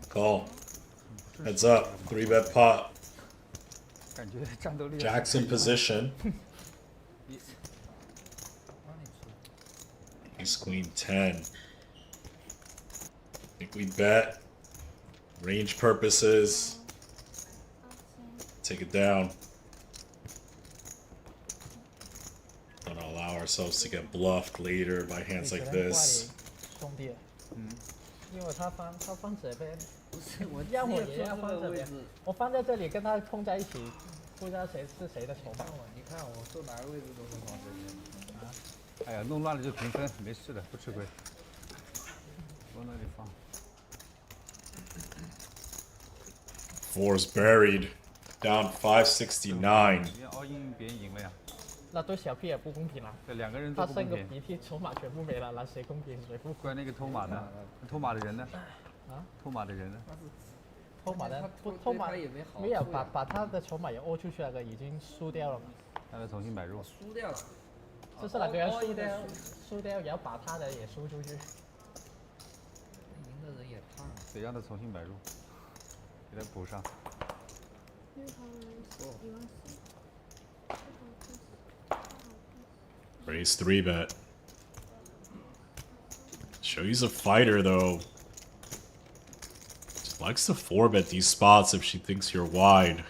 Call. Heads up. 3-bet pot. Jack's in position. Ace Queen 10. Think we bet. Range purposes. Take it down. Don't allow ourselves to get bluffed later by hands like this. 兄弟，因为他放这边，不是我要么也要放这边，我放在这里跟他碰在一起，不知道谁是谁的筹码。你看我坐哪个位置都是放这边。啊，哎呀，弄乱了就平分，没事的，不吃亏。往那里放。 Four's buried. Down 569. 别人 all in 别人赢了呀。那对小 P 也不公平啦。对，两个人都他不公平。剩个鼻涕，筹码全部没了，那谁公平谁不？关那个偷马的，偷马的人呢？啊？偷马的人呢？偷马的不偷马没有把他的筹码也欧出去那个已经输掉了嘛。让他重新买入。输掉了。就是那个人输掉，然后把他的也输出去。赢的人也胖。得让他重新买入，给他补上。 Raise 3-bet. Showyu's a fighter though. She likes to 4-bet these spots if she thinks you're wide.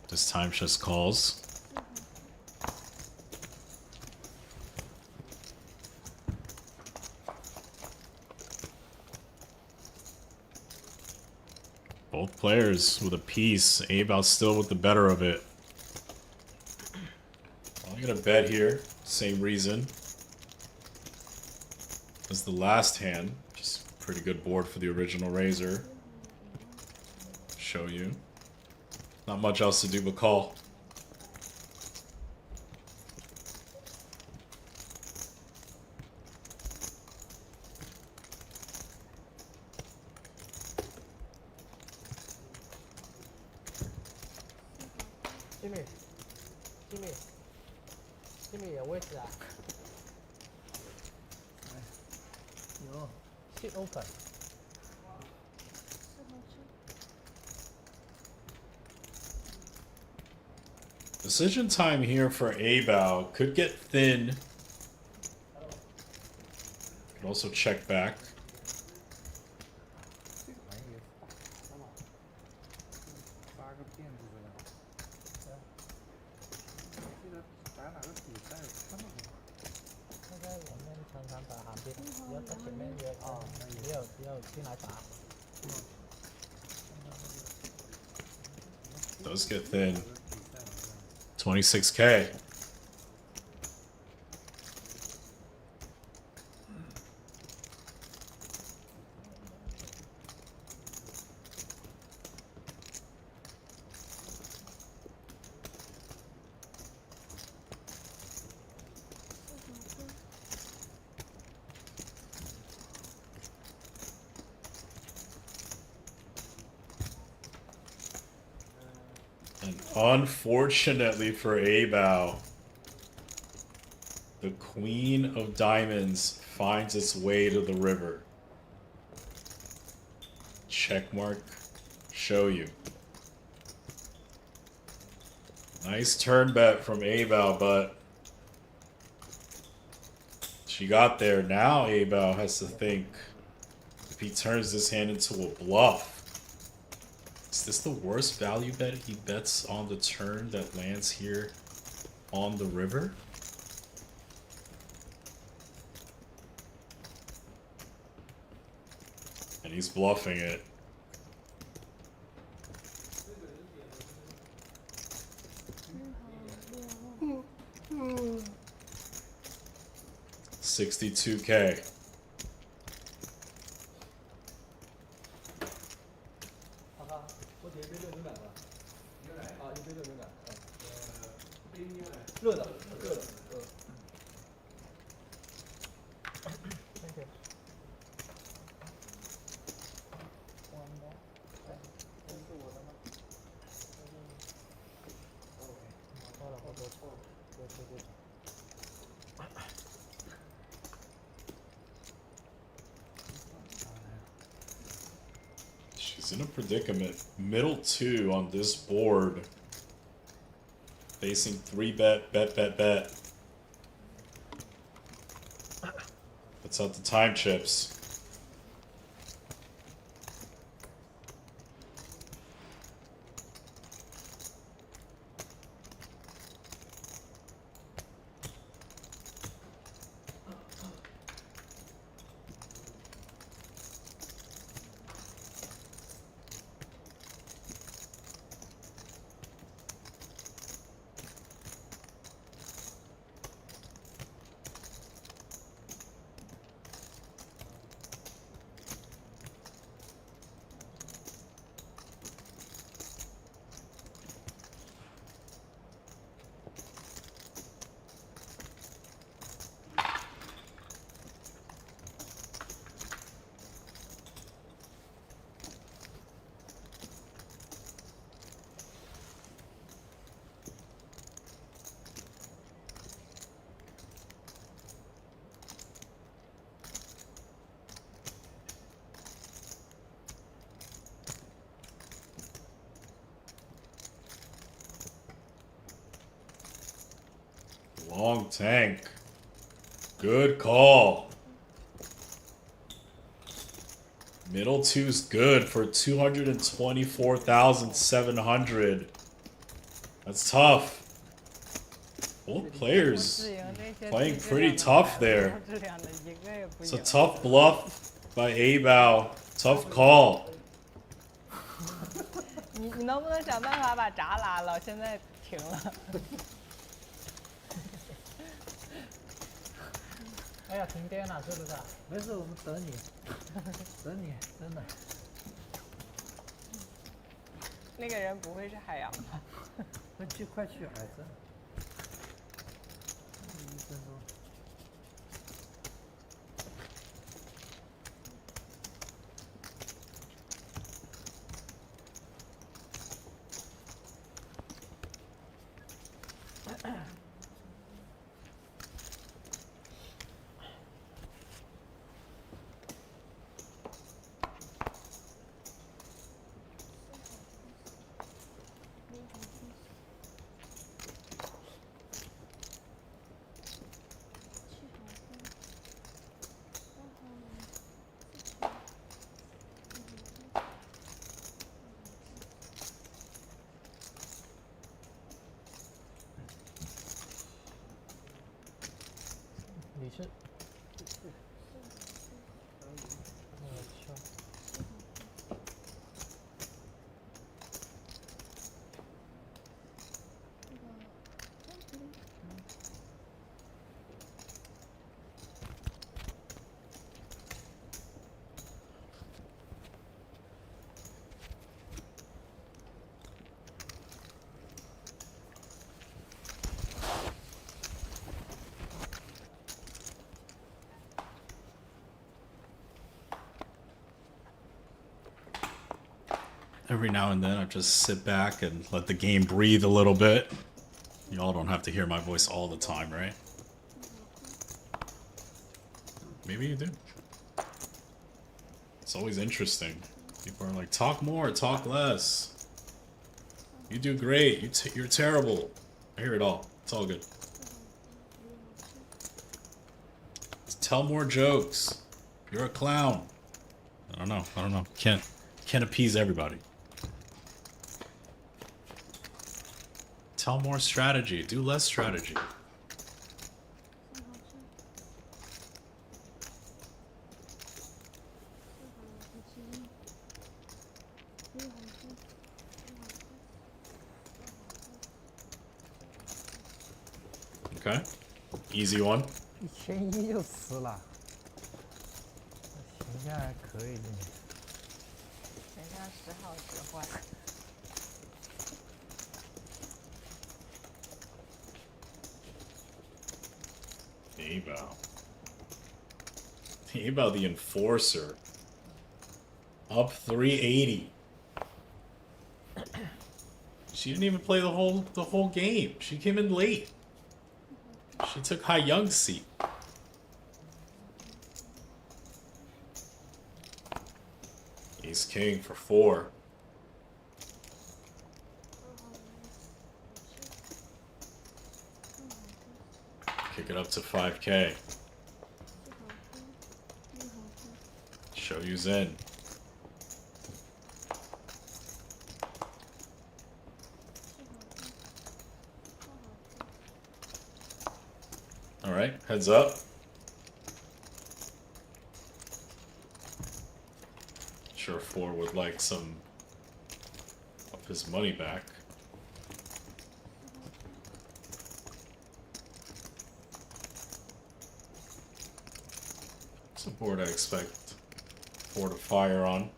This time just calls. Both players with a piece. Abel's still with the better of it. I'm gonna bet here. Same reason as the last hand. Just pretty good board for the original raiser. Show you. Not much else to do but call. Jimmy 有位置啊？有 ，sit open。 Decision time here for Abel. Could get thin. Could also check back. Does get thin. 26K. And unfortunately for Abel, the Queen of Diamonds finds its way to the river. Checkmark, show you. Nice turn bet from Abel, but she got there. Now Abel has to think if he turns this hand into a bluff. Is this the worst value bet he bets on the turn that lands here on the river? And he's bluffing it. $62K. She's in a predicament. Middle two on this board. Facing 3-bet, bet. Puts out the time chips. Long tank. Good call. Middle two's good for 224,700. That's tough. Both players playing pretty tough there. It's a tough bluff by Abao. Tough call. 你能不能想办法把闸拉了？现在停了。哎呀，停电了，是不是？没事，我们等你，等你，真的。那个人不会是海洋吧？快去海参。1分钟。你是？Every now and then I just sit back and let the game breathe a little bit. Y'all don't have to hear my voice all the time, right? Maybe you do. It's always interesting. People are like, talk more, talk less. You do great, you're terrible. I hear it all. It's all good. Tell more jokes. You're a clown. I don't know. Can't appease everybody. Tell more strategy. Do less strategy. Okay. Easy one. 1100就死了，形象还可以。形象10号置换。Abao the enforcer. Up 380. She didn't even play the whole game. She came in late. She took ZHANG's seat. Ace King for 4. Kick it up to 5K. XIAOYU's in. Alright, heads up. Sure 4 would like some of his money back. It's a board I expect 4 to fire on.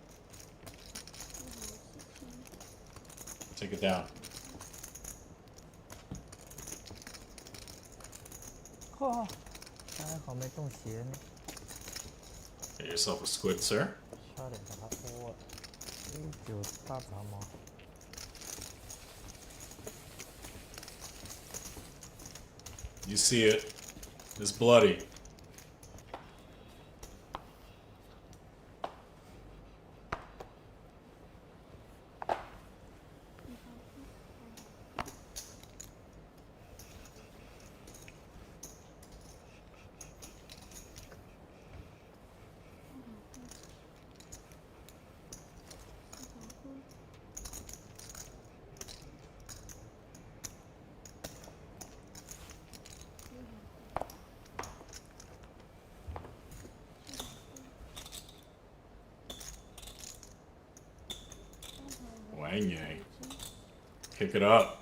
Take it down. 哦，还好没中邪呢。 Get yourself a squid, sir. 差点把它拖了。19大闸猫。 You see it. It's bloody. Wang. Pick it up.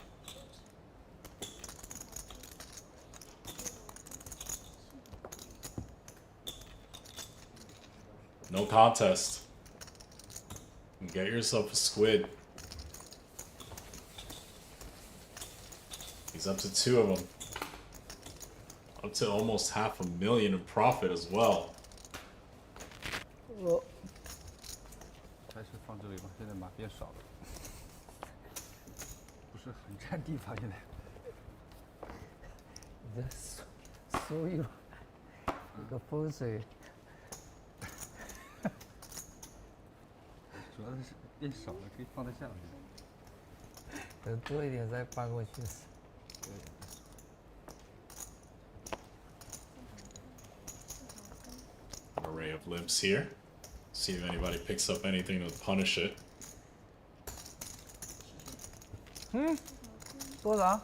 No contest. Get yourself a squid. He's up to 2 of them. Up to almost $500,000 in profit as well. 还是放这里吧，现在马变少了，不是很占地方现在。你这所有这个风水，主要是变少了，可以放在下面。等多一点再搬过去。Array of limps here. See if anybody picks up anything to punish it. 多少？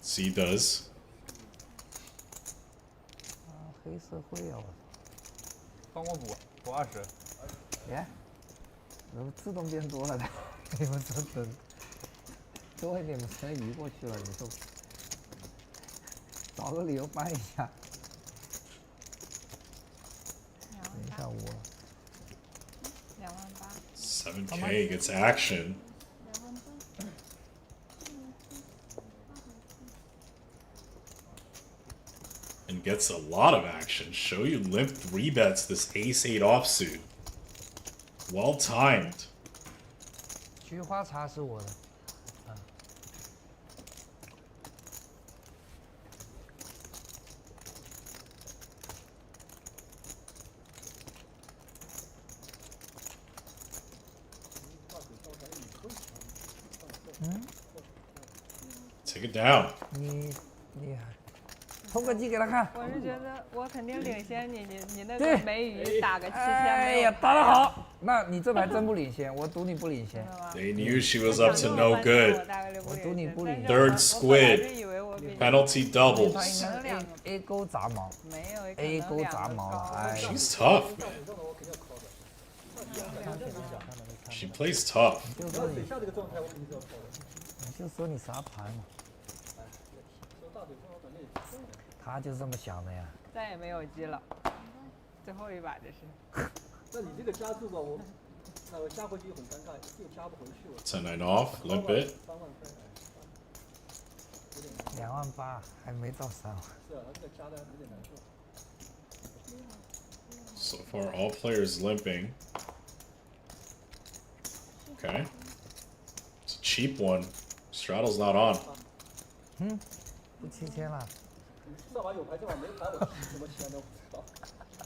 C does. 黑社会啊！我帮我补20。耶，怎么自动变多了的？你们说真多一点全移过去了，你说找个理由搬一下。等一下我。28000。 7K gets action. And gets a lot of action. Show you limp 3 bets this ace-8 offsuit. Well timed. 菊花茶是我的。Take it down. 你厉害，通个机给他看。我是觉得我肯定领先你，你那对个梅雨打个7000。哎呀，打得好！那你这盘真不领先，我赌你不领先。 They knew she was up to no good. 我赌你不领先。 Third squid. Penalty doubles. 他应该 A 勾杂毛。没有 A 勾杂毛了，哎。 She's tough, man. She plays tough. 你要等下这个状态，我肯定是要靠的。你就说你啥牌嘛。说大嘴正好反正也是。他就这么想的呀。再也没有机了，最后一把这是。那你这个加注吧，那我加回去又很尴尬，又加不回去了。 10-9 off, limp it. 3万块。 28000还没到3万。是啊，这个加的有点难受。 So far, all players limping. Okay. It's a cheap one. Straddle's not on. 不7000了。上把有牌，这把没牌，我怎么签的？我操！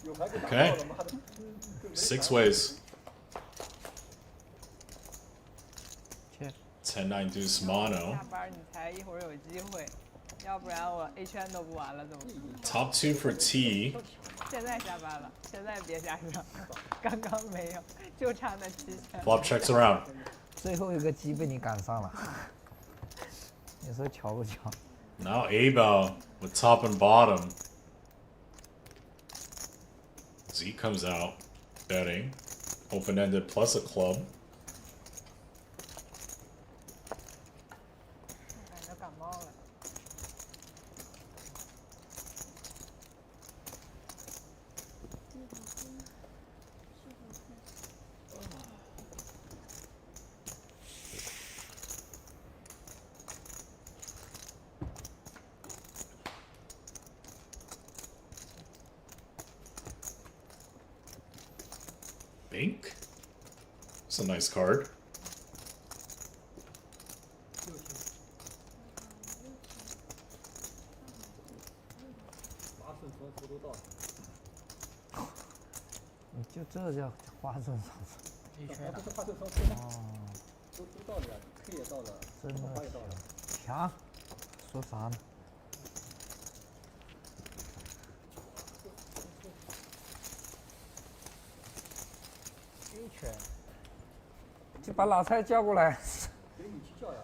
有牌就打 Okay. 到了，妈的！6 ways. 切。 10-9 deuce mono. 下班你才一会儿有机会，要不然我 A 圈都不玩了，怎么？ Top 2 for T. 现在下班了，现在别瞎想，刚刚没有，就差那7000。 Flop checks around. 最后一个鸡被你赶上了，你说巧不巧？ Now A-bow with top and bottom. Z comes out, betting. Open-ended plus a club. 感觉感冒了。 Bink? It's a nice card. 你就这叫花正上升。不是花正双升吗？都到了呀，K 也到了，真的花也到了。强，说啥呢？就把老蔡叫过来。给你去叫呀。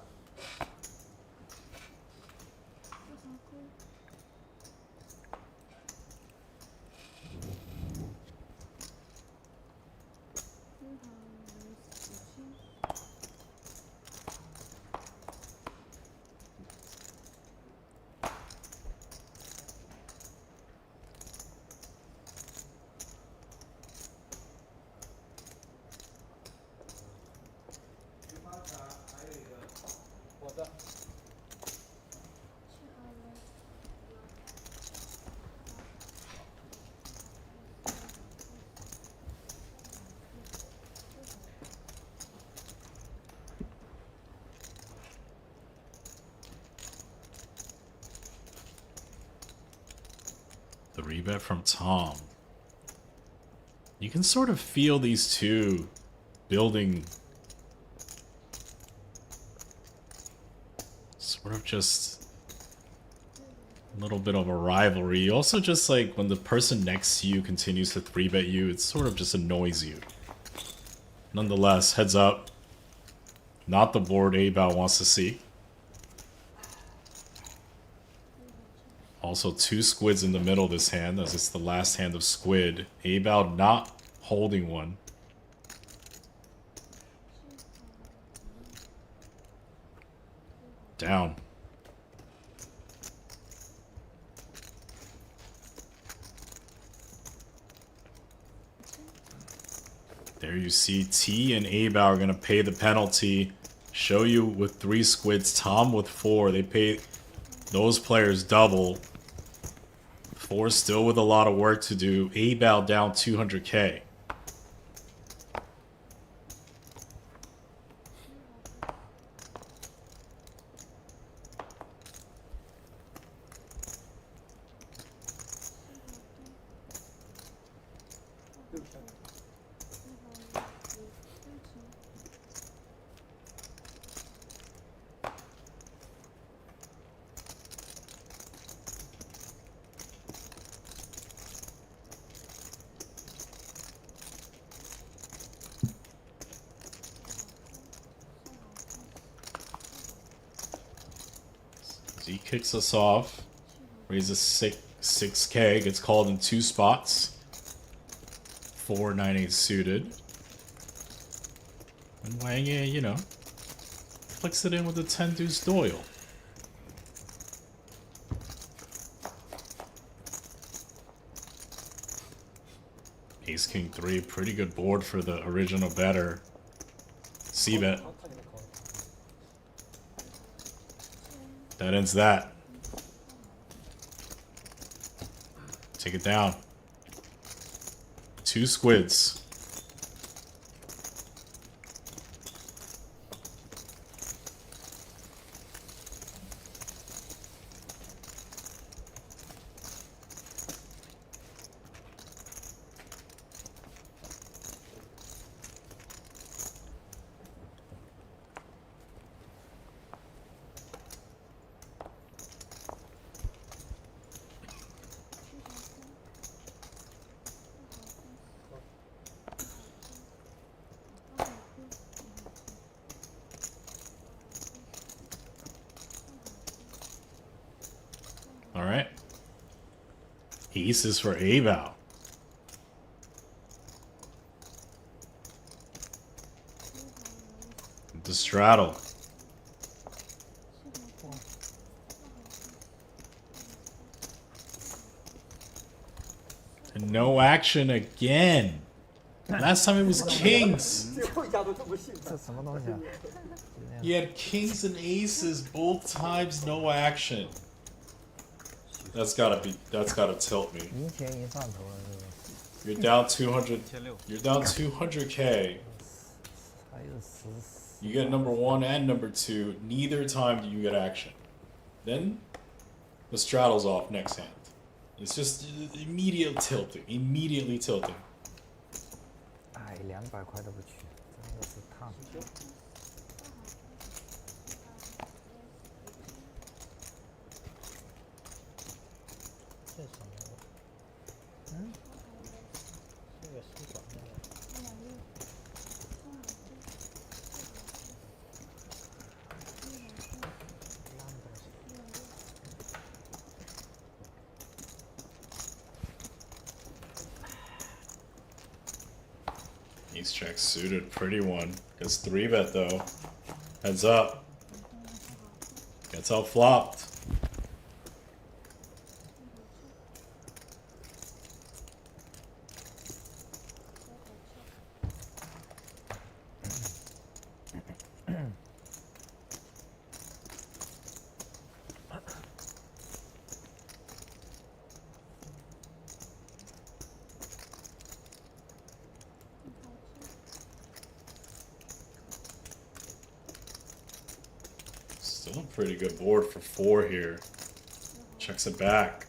我的。Three bet from Tom. You can sort of feel these two building sort of just a little bit of a rivalry. Also just like when the person next to you continues to 3-bet you, it sort of just annoys you. Nonetheless, heads up. Not the board A-Bao wants to see. Also, two squids in the middle of this hand, as it's the last hand of squid. A-Bao not holding one. Down. There you see T and A-Bao are going to pay the penalty. Show you with 3 squids, Tom with 4. They pay those players double. 4 still with a lot of work to do. A-Bao down 200k. Z kicks us off, raises 6k, gets called in 2 spots. 4, 9, 8 suited. And Wang, you know, flicks it in with a 10 deuce Doyle. Ace King 3, pretty good board for the original better. C-bet. That ends that. Take it down. 2 squids. Alright. Aces for A-Bao. The straddle. And no action again. Last time it was kings. He had kings and aces both times, no action. That's gotta tilt me. You're down 200. You're down 200k. You get number 1 and number 2. Neither time do you get action. Then the straddle's off next hand. It's just immediate tilting. Immediately tilting. 哎，200块都不去，真的是烫。这什么？嗯？这个是管那个。Ace check suited, pretty one. Gets 3-bet though. Heads up. Gets out flopped. Still a pretty good board for 4 here. Checks it back.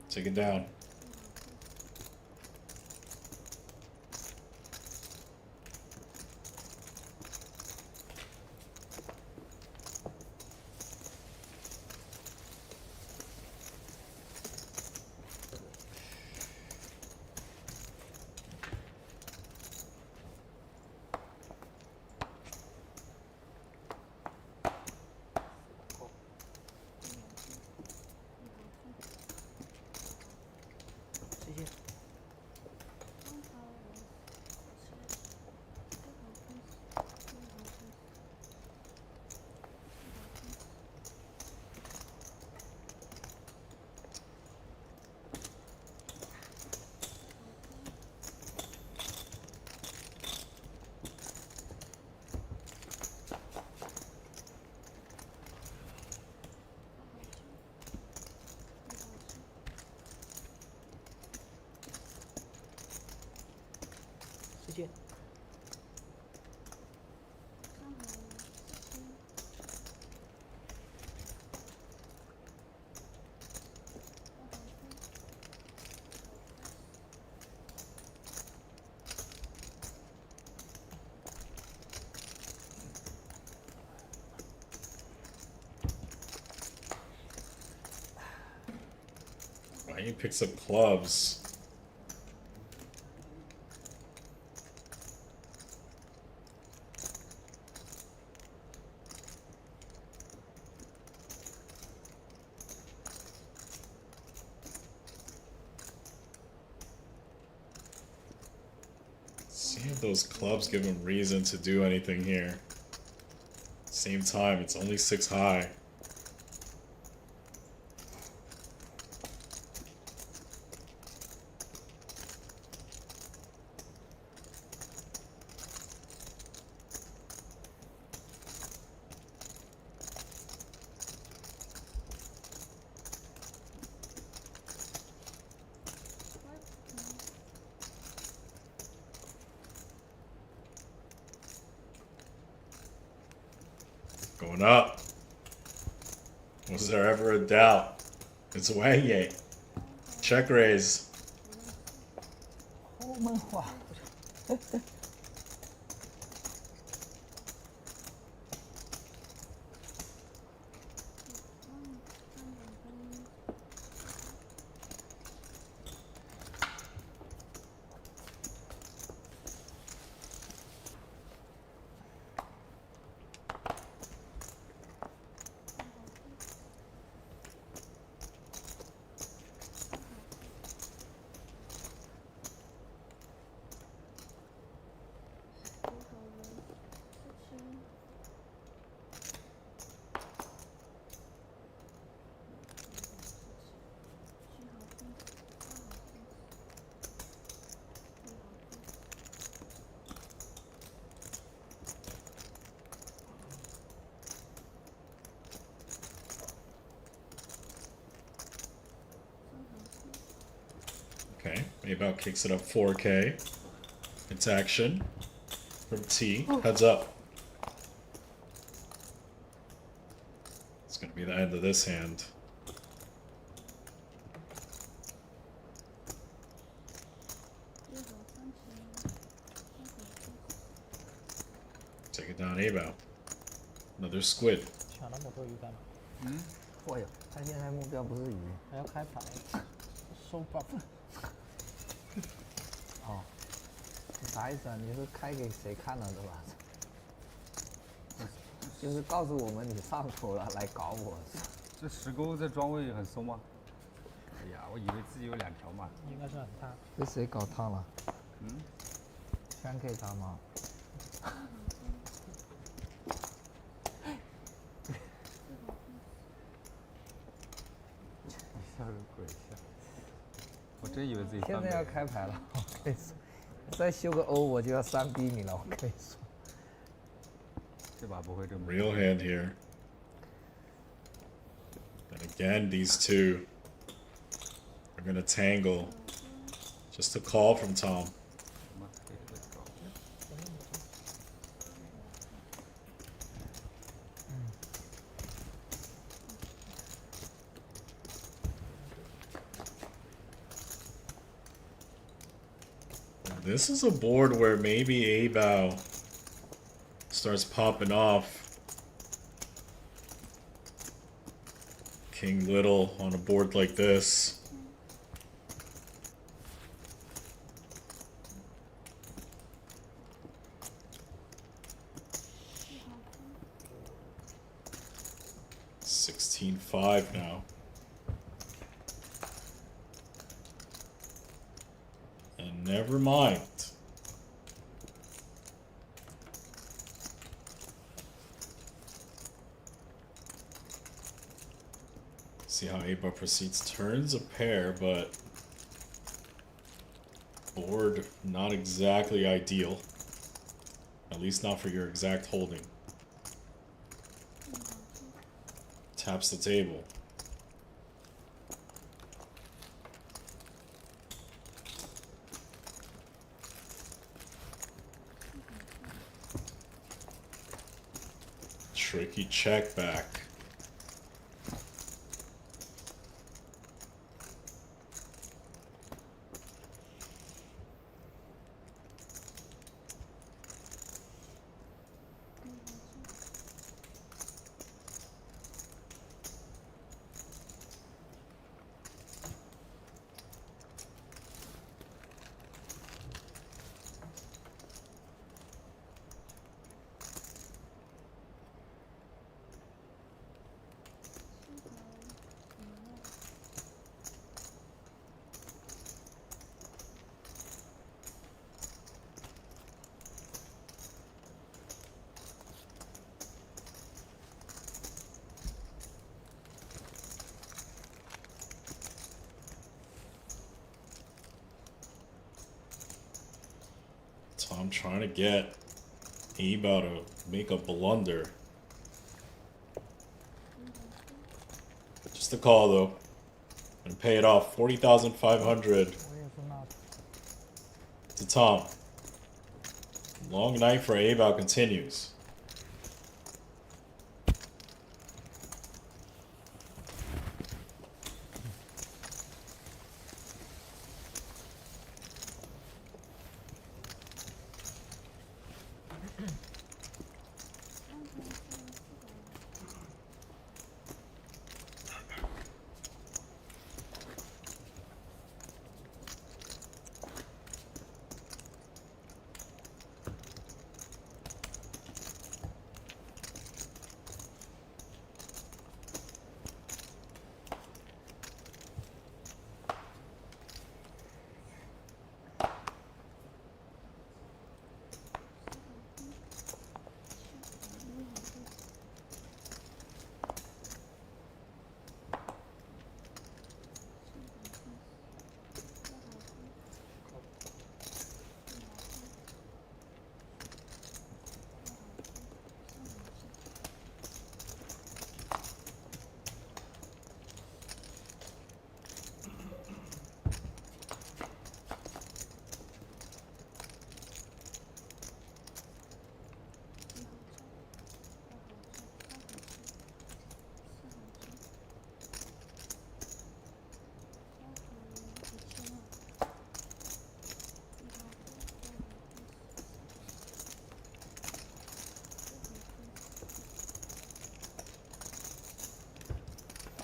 Take it down.世界。He picks up clubs. See if those clubs give him reason to do anything here. Same time, it's only 6 high. Going up. Was there ever a doubt? It's Wang. Check raise. 后门话。Okay, Maybach kicks it up 4K. It's action from T. Heads up. It's gonna be the end of this hand. Take it down, Abao. Another squid. 抢那么多鱼干嘛？会有，他现在目标不是鱼。还要开牌，收 buff。哦，啥意思啊？你是开给谁看了对吧？就是告诉我们你上头了，来搞我。这10勾这庄位很松吗？哎呀，我以为自己有2条嘛。应该是很烫。被谁搞烫了？嗯，全可以打吗？你笑个鬼笑！我真以为自己现在要开牌了，我跟你说，再修个 O 我就要3逼你了，我跟你说。这把不会这么 Real hand here. And again, these two are gonna tangle. Just a call from Tom. This is a board where maybe A-Bow starts popping off. King Little on a board like this. $16-5 now. And never mind. See how A-Bar proceeds. Turns a pair, but board not exactly ideal. At least not for your exact holding. Taps the table. Tricky check back. Tom trying to get A-Bow to make a blunder. Just a call though. And pay it off. 40,500 to Tom. Long night for A-Bow continues.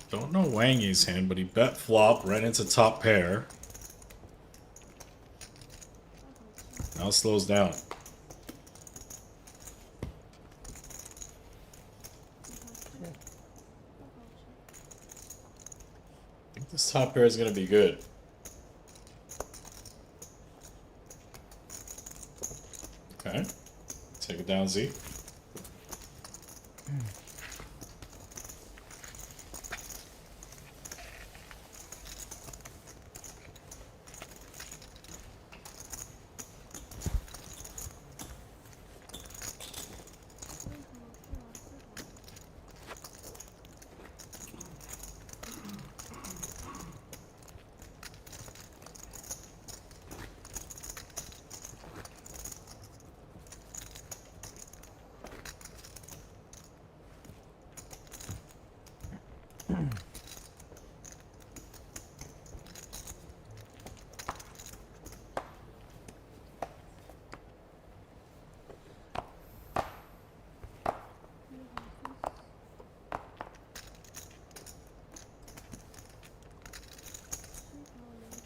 Don't know Wang's hand, but he bet flop, ran into top pair. Now slows down. I think this top pair is going to be good. Okay. Take it down, Z.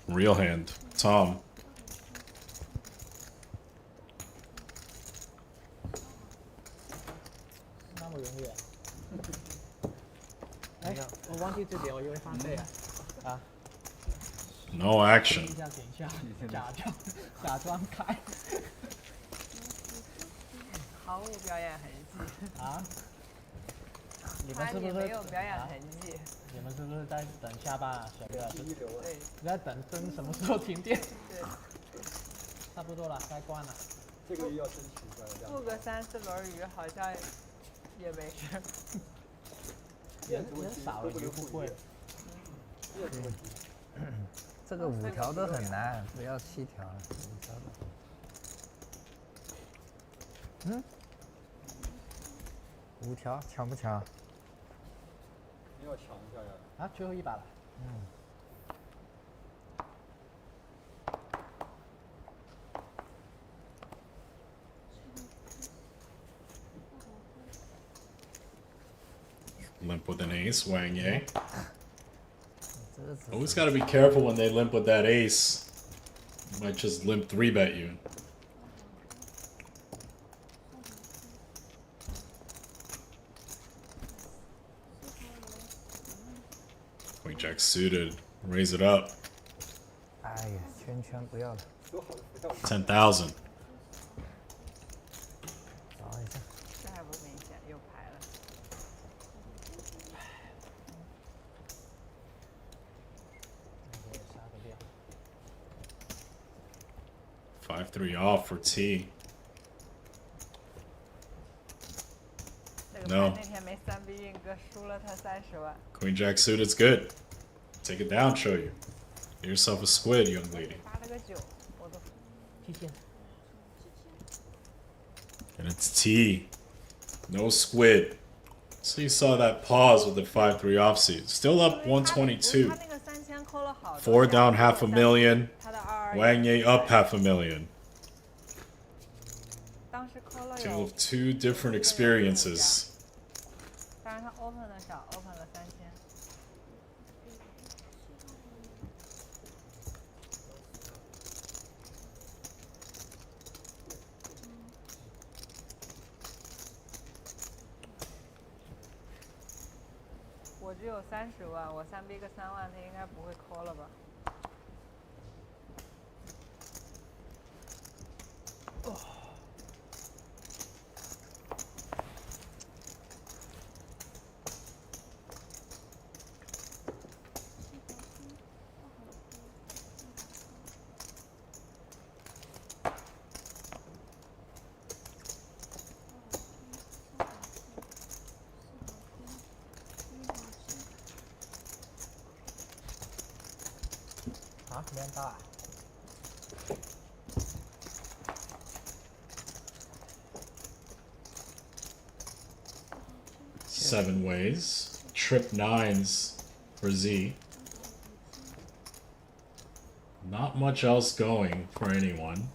Real hand. Tom. 那么容易啊？哎，我忘记这点，我以为翻倍啊。啊， No action. 等一下，假装开。毫无表演痕迹。啊？你们他也是不是没有表演痕迹。你们是不是在等下班啊，小哥？对。你在等灯什么时候停电？对。差不多了，该关了。这个月要争取付个3、4轮鱼好像也没事。人少了鱼不贵。这个5条都很难，不要7条了，5条都。5条强不强？你要抢一下呀！啊，最后一把了。Limp with an ace, Wang, eh? Always gotta be careful when they limp with that ace. Might just limp 3-bet you. Queen Jack suited. Raise it up. 哎呀，圈不要了。10,000. 找一下。这还不明显，又牌了。5-3 off for T. 这个 No. 牌那天没3逼运哥输了他30万。Queen Jack suited's good. Take it down, show you. Get yourself a squid, young lady. 发了个9，我都。And it's T. No squid. So you saw that pause with the 5-3 offsuit. Still up 122. 4 down $500,000. Wang Ye up $500,000. Tale of 2 different experiences. 当然他 open 的少 ，open 了3000。我只有30万，我3逼个3万，他应该不会 call 了吧？啊，没人到啊。7 ways. Trip 9s for Z. Not much else going for anyone.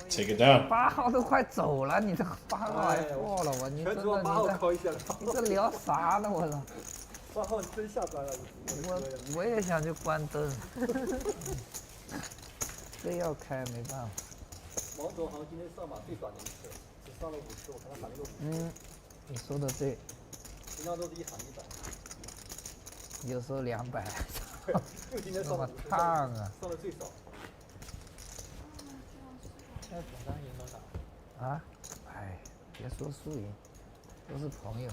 Take it down. 8号都快走了，你这个8号还破了我，你真的你这聊啥呢？我操！8号真下班了，我也想去关灯，非要开没办法。王总好像今天上马最短的一次，只上了5次，我看他喊了个5次。你说的对。平常都是一喊100。有时候200。就今天上了5次，烫啊！上的最少。现在总单赢多少？啊？哎，别说输赢，都是朋友。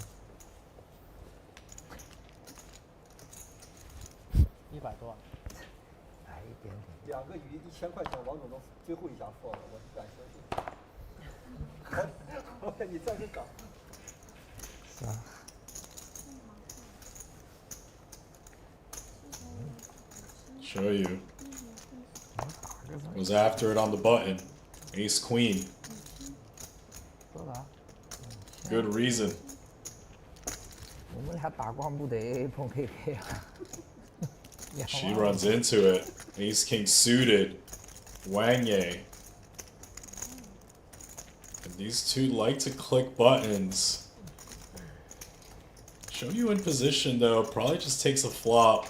100多。矮一点点。2个鱼1000块钱，王总都最后一下破了，我不敢相信。好，你站个岗。是啊。Show you. Was after it on the button. Ace Queen. Good reason. 我们俩打光不得 AA 碰 KK 啊。 She runs into it. Ace King suited. Wang. And these two like to click buttons. Show you in position though, probably just takes a flop.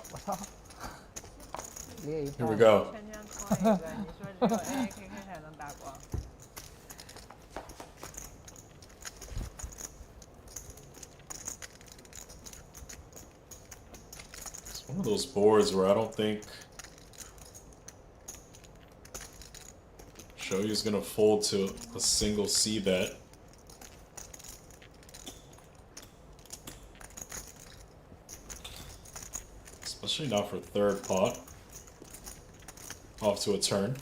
Here we go. 圈圈框一个，你说只有 AA KK 才能打光。 It's one of those boards where I don't think Shoyu's gonna fold to a single C bet. Especially not for third pot. Off to a turn.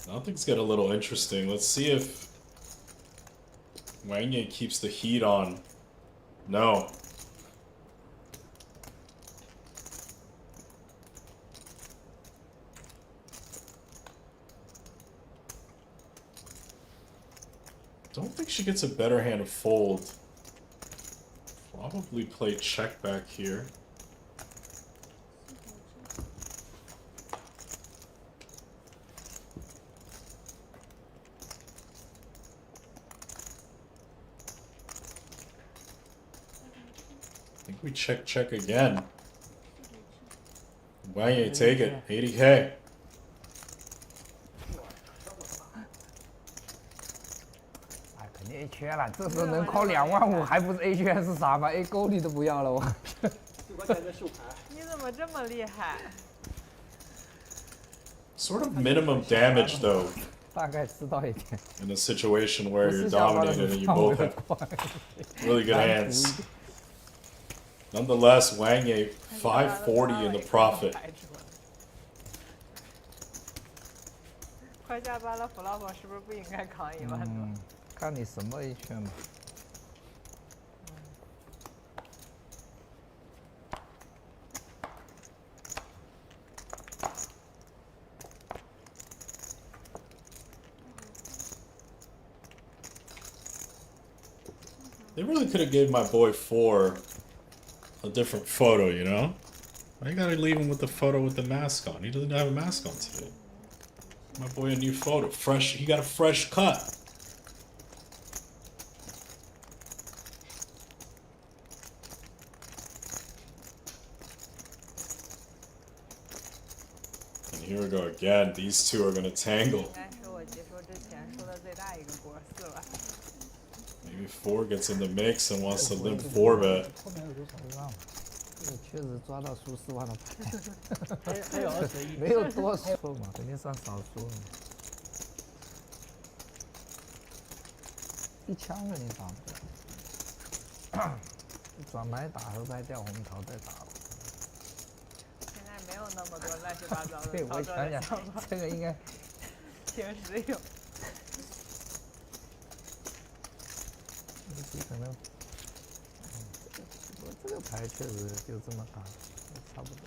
Now things get a little interesting. Let's see if Wang keeps the heat on. No. Don't think she gets a better hand to fold. Probably play check back here. I think we check again. Wang, take it. 80K. 肯定 A 圈了，这时候能靠25000，还不是 A 圈是啥吗 ？A 勾你都不要了我。最关键在秀牌。你怎么这么厉害？ Sort of minimum damage though. 大概知道一点。 In a situation where you're dominated and you both have really good hands. Nonetheless, Wang 540 in the profit. 快下班了，弗老婆是不是不应该扛1万多？看你什么 A 圈吧。They really could have gave my boy 4 a different photo, you know? Why you gotta leave him with the photo with the mask on? He doesn't have a mask on today. My boy a new photo. Fresh, he got a fresh cut. And here we go again. These two are gonna tangle. 应该是我结束之前输的最大一个锅4万。 Maybe 4 gets in the mix and wants to limp 4 bet. 后面有多少万？这确实抓到输4万的牌。还有21。没有多数嘛，肯定算少数嘛。1枪肯定打不了。转牌打和牌掉红桃再打。现在没有那么多乱七八糟的对，我想想，这个应该挺实用。 可能，我这个牌确实就这么打，差不多。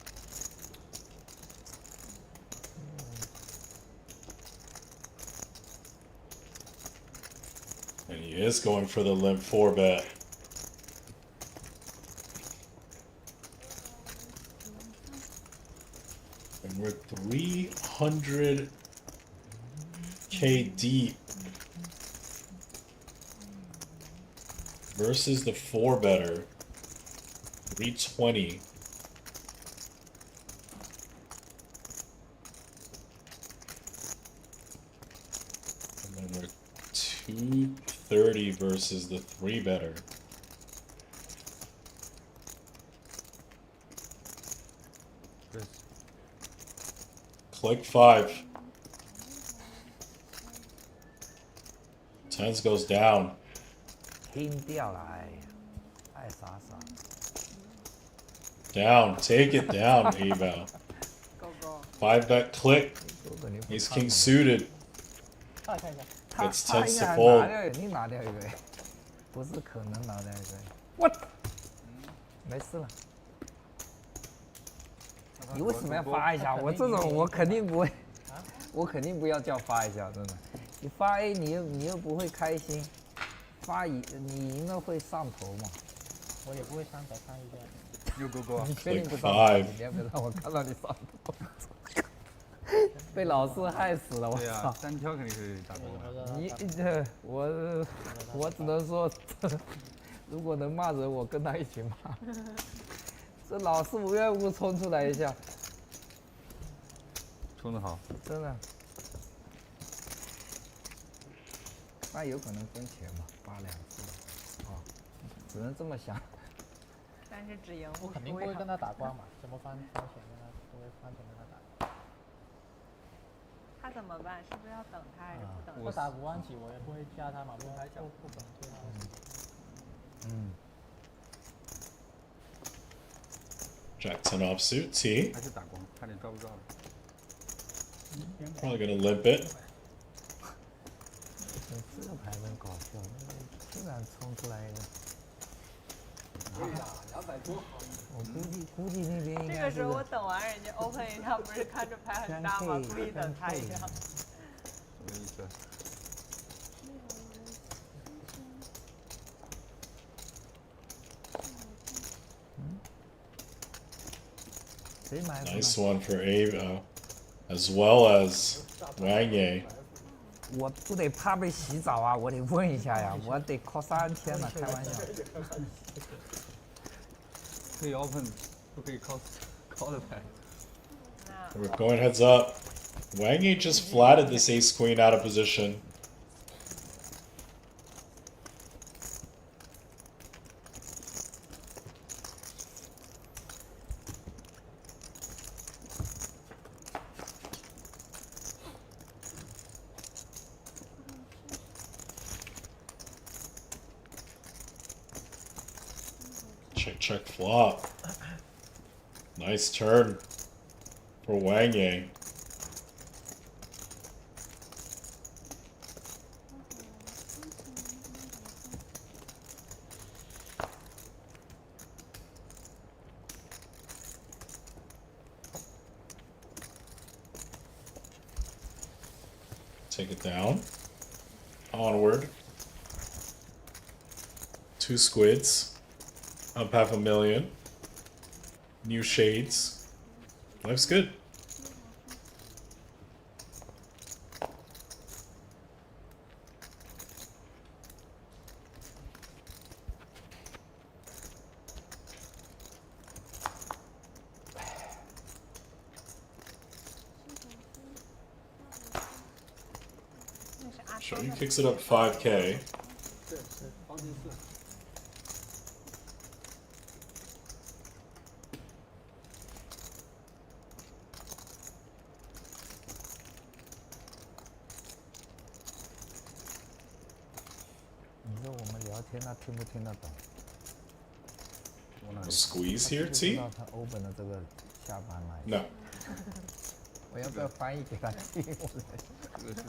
And he is going for the limp 4 bet. And we're 300K deep. Versus the 4 better. 320. And then we're 230 versus the 3 better. Click 5. 10s goes down. 拼掉了，哎呀，太傻傻。 Down, take it down, Eval. 5 bet click. Ace King suited. 看一下。 Gets tens to fold. 肯定拿掉一个，不是可能拿掉一个。我，没事了。你为什么要发一下？我这种我肯定不会，我肯定不要叫发一下，真的。你发 A 你又不会开心，发赢你赢了会上头嘛？我也不会上头看一下。又勾勾。你确定不上头？你别让我看到你上头。被老师害死了，我操！单挑肯定是打勾的。你我只能说，如果能骂人，我跟他一起骂。这老师无缘无故冲出来一下，冲得好，真的。那有可能分钱吧，发2次，啊，只能这么想。但是只赢我肯定不会跟他打光嘛，怎么翻钱跟他，不会翻钱跟他打。他怎么办？是不是要等他还是不等他？我打5万起，我也不会加他嘛，不可能对他。Jack 10 offsuit, T. 还是打光，看你抓不抓了。Probably gonna limp it. 这个牌真搞笑，突然冲出来一个。对呀，200多好。我估计那边应该这个时候我等完人家 open 一下，不是看着牌很大吗？故意等他一下。什么意思？Nice one for A, as well as Wang. 我不得怕被洗澡啊！我得问一下呀，我得靠3天了，开玩笑。可以 open， 不可以靠的牌。We're going heads up. Wang just flatted this ace queen out of position. Check flop. Nice turn for Wang. Take it down. Onward. 2 squids. Up $500,000. New shades. Life's good. Shoyu kicks it up 5K. 黄金4。你说我们聊天他听不听得懂？ Squeeze here, T? 知道他 open 的这个下班来。No. 我要不要翻译给他听？这个是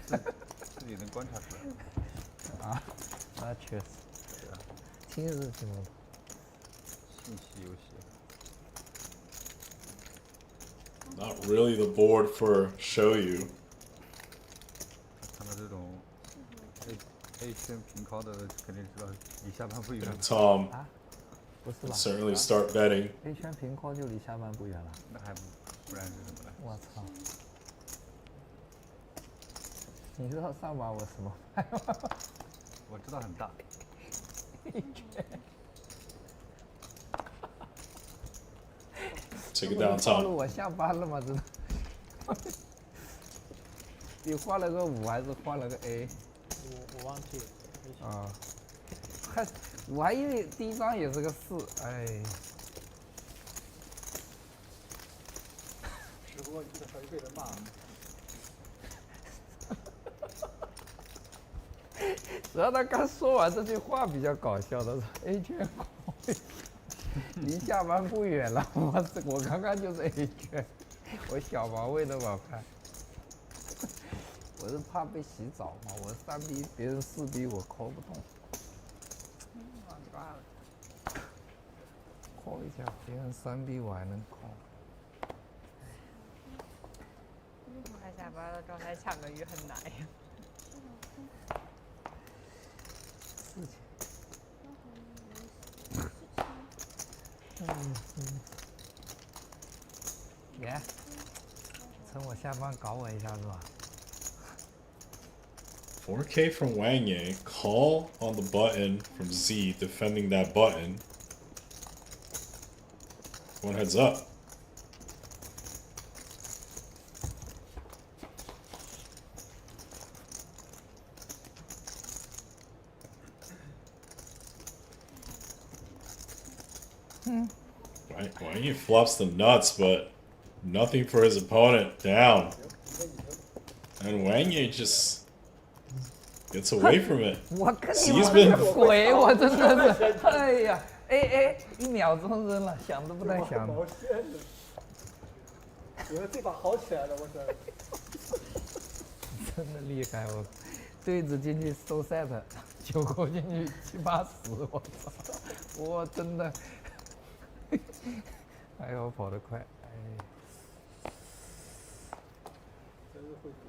他自己能观察出来。啊，那确实。听是听不懂。信息游戏。Not really the board for XIAOYU. 看到这种 A 圈平靠的，肯定知道离下班不远。Tom 不是 can 吧 certainly start betting. A 圈平靠就离下班不远了。那还不然是什么呢？我操！你知道上把我什么牌吗？我知道很大。Take it down, 暴 Tom. 露我下班了吗？真的。你换了个5还是换了个 A？ 我忘记了。啊，我还以为第一张也是个4，哎。直播这个事儿被人骂。主要他刚说完这句话比较搞笑的，说 A 圈离下班不远了。我刚刚就是 A 圈，我小毛位的把牌。我是怕被洗澡嘛，我3逼别人4逼我call不动。忘抓了。call 一下，别人3逼我还能call。他下班的状态抢个鱼很难呀。耶，趁我下班搞我一下是吧？ 4K from Wang. Call on the button from Z, defending that button. One heads up. Wang flops the nuts, but nothing for his opponent. Down. And Wang just gets away from it. 我跟你 C's 玩 been 个鬼，我真的是，哎呀，哎，1秒钟扔了，想都不带想的。毛线的，我说这把好起来了，我操！真的厉害，我对子进去收 set， 9口进去7、8、10，我操！我真的，哎呦，我跑得快，哎。真是会躲。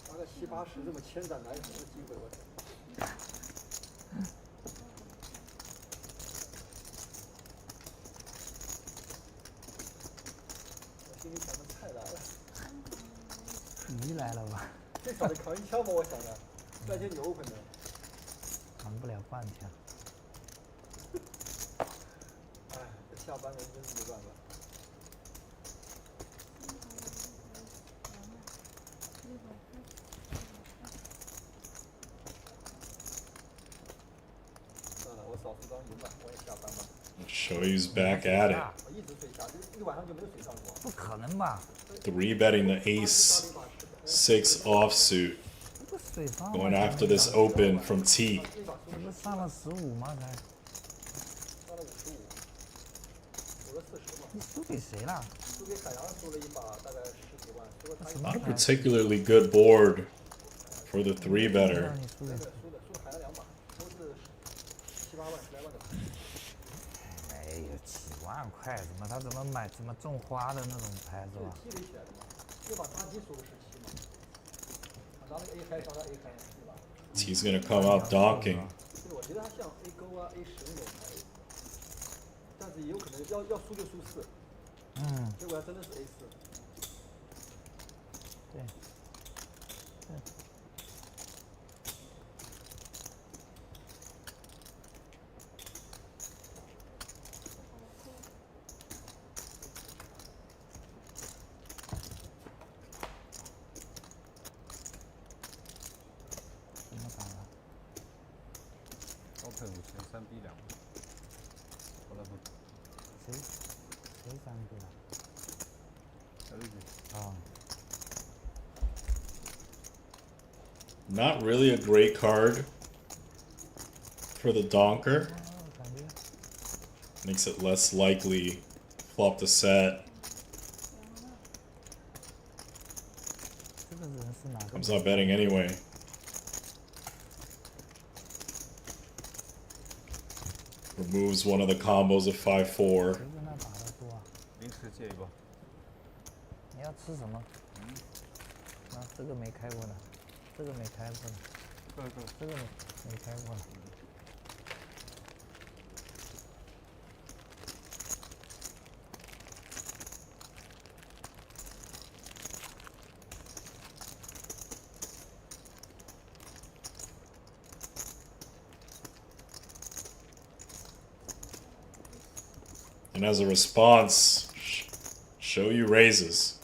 拿个7、80这么千斩哪有什么机会？我操！我心里想的太难了。鱼来了吧？最少得扛1枪吧，我想的，再见你 open 的。扛不了半枪。哎，这下班人真是没办法。算了，我少数张赢吧，我也下班吧。XIAOYU's back at it. 我一直水下，这一晚上就没有水上过。不可能吧？ 3 betting the ace 6 offsuit. 这水上 Going after this open from T. 不是上了15吗？才上了55，有个40嘛。你输给谁了？输给海洋，输了一把大概10几万，输了他一把。 Not a particularly good board for the 3 better. 你输给谁？输海洋2把，都是7、8万、10来万的牌。哎呦，几万块，他怎么买怎么种花的那种牌子吧？积累起来的嘛，就把大机输个17嘛，拿那个 A 开上到 A 开，对吧？ T's gonna come out donking. 对，我觉得他像 A 勾啊、A10那种牌，但是也有可能要输就输4，结果还真的是 A4。对。怎么打了？ open5000 3 B 2，后来不谁3个了？小绿子。啊。 Not really a great card for the donker. Makes it less likely flop the set. 这个人是哪个？ Comes not betting anyway. Removes one of the combos of 5-4. 谁跟他打的多啊？临时借一波。你要吃什么？啊，这个没开过呢，这个没开过呢，这个没开过呢。And as a response, XIAOYU raises.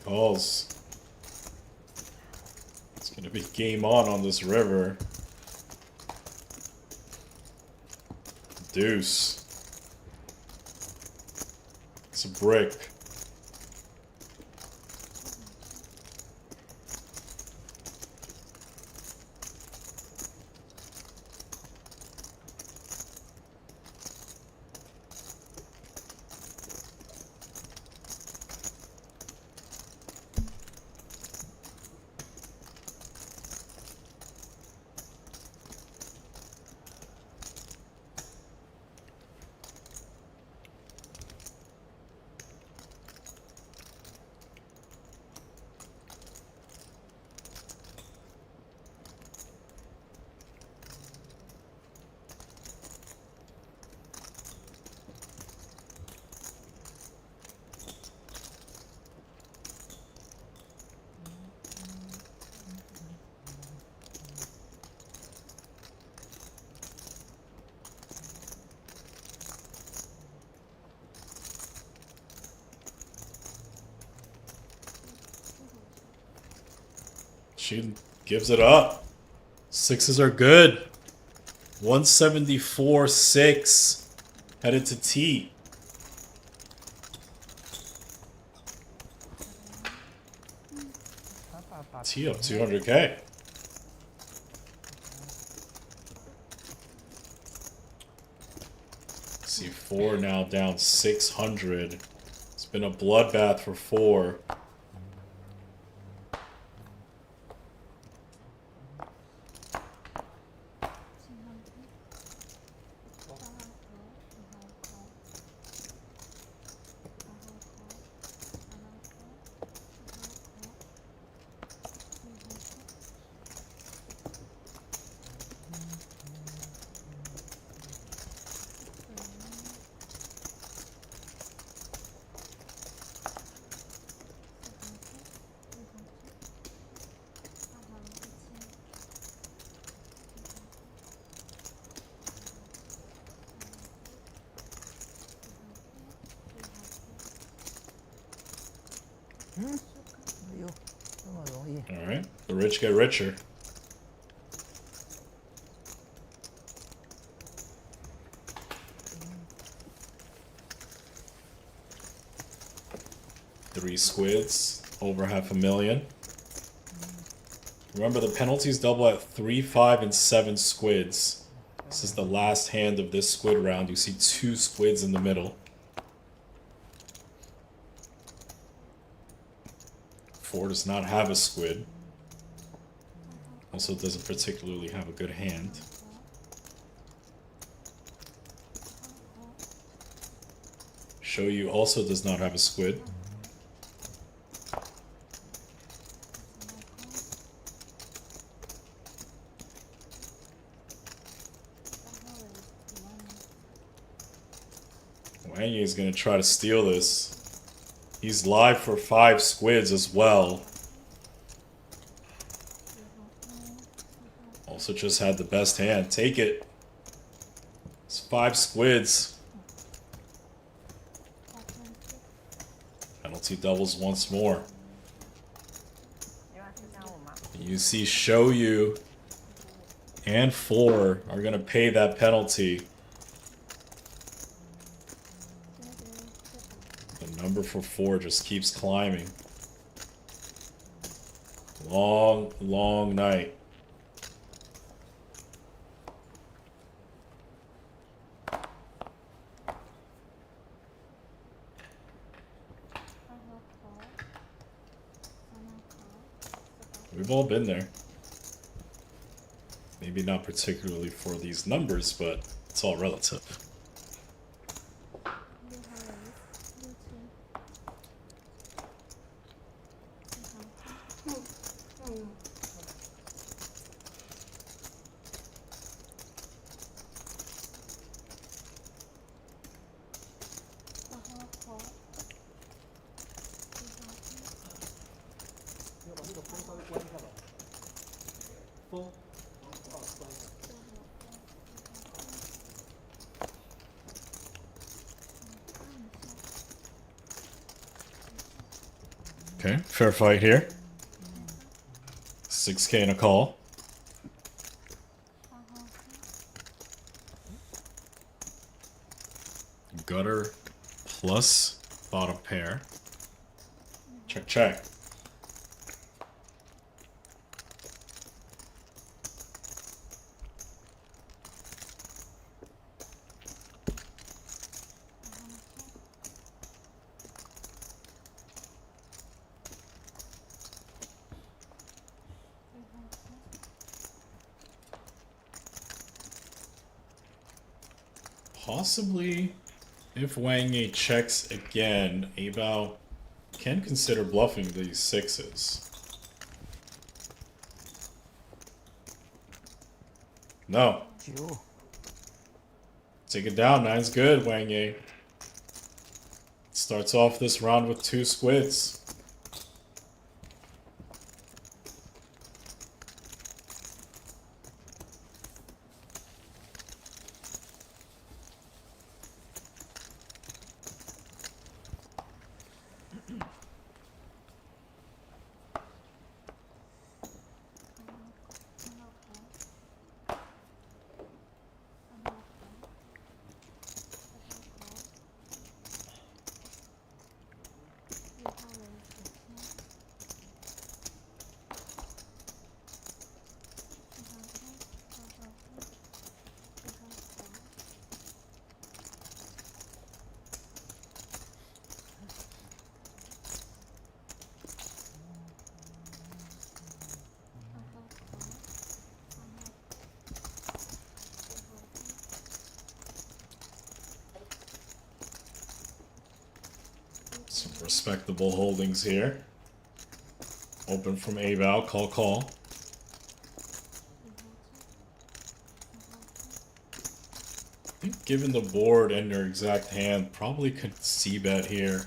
Calls. It's gonna be game on this river. Deuce. It's a brick. She gives it up. Sixes are good. 174.6. Headed to T. T up 200K. See, 4 now down 600. It's been a bloodbath for 4. Alright, the rich get richer. Three squids, over 500,000. Remember, the penalties double at 3, 5, and 7 squids. This is the last hand of this squid round. You see 2 squids in the middle. 4 does not have a squid. Also doesn't particularly have a good hand. XIAOYU also does not have a squid. Wang is going to try to steal this. He's live for 5 squids as well. Also just had the best hand. Take it. It's 5 squids. Penalty doubles once more. You see XIAOYU and 4 are going to pay that penalty. The number for 4 just keeps climbing. Long, long night. We've all been there. Maybe not particularly for these numbers, but it's all relative. Okay, fair fight here. 6K and a call. gutter plus bottom pair. Check, check. Possibly, if Wang Yi checks again, Abao can consider bluffing these sixes. No. Take it down. Nine's good, Wang Yi. Starts off this round with 2 squids. Some respectable holdings here. Open from Abao, call, call. I think given the board and their exact hand, probably could c-bet here.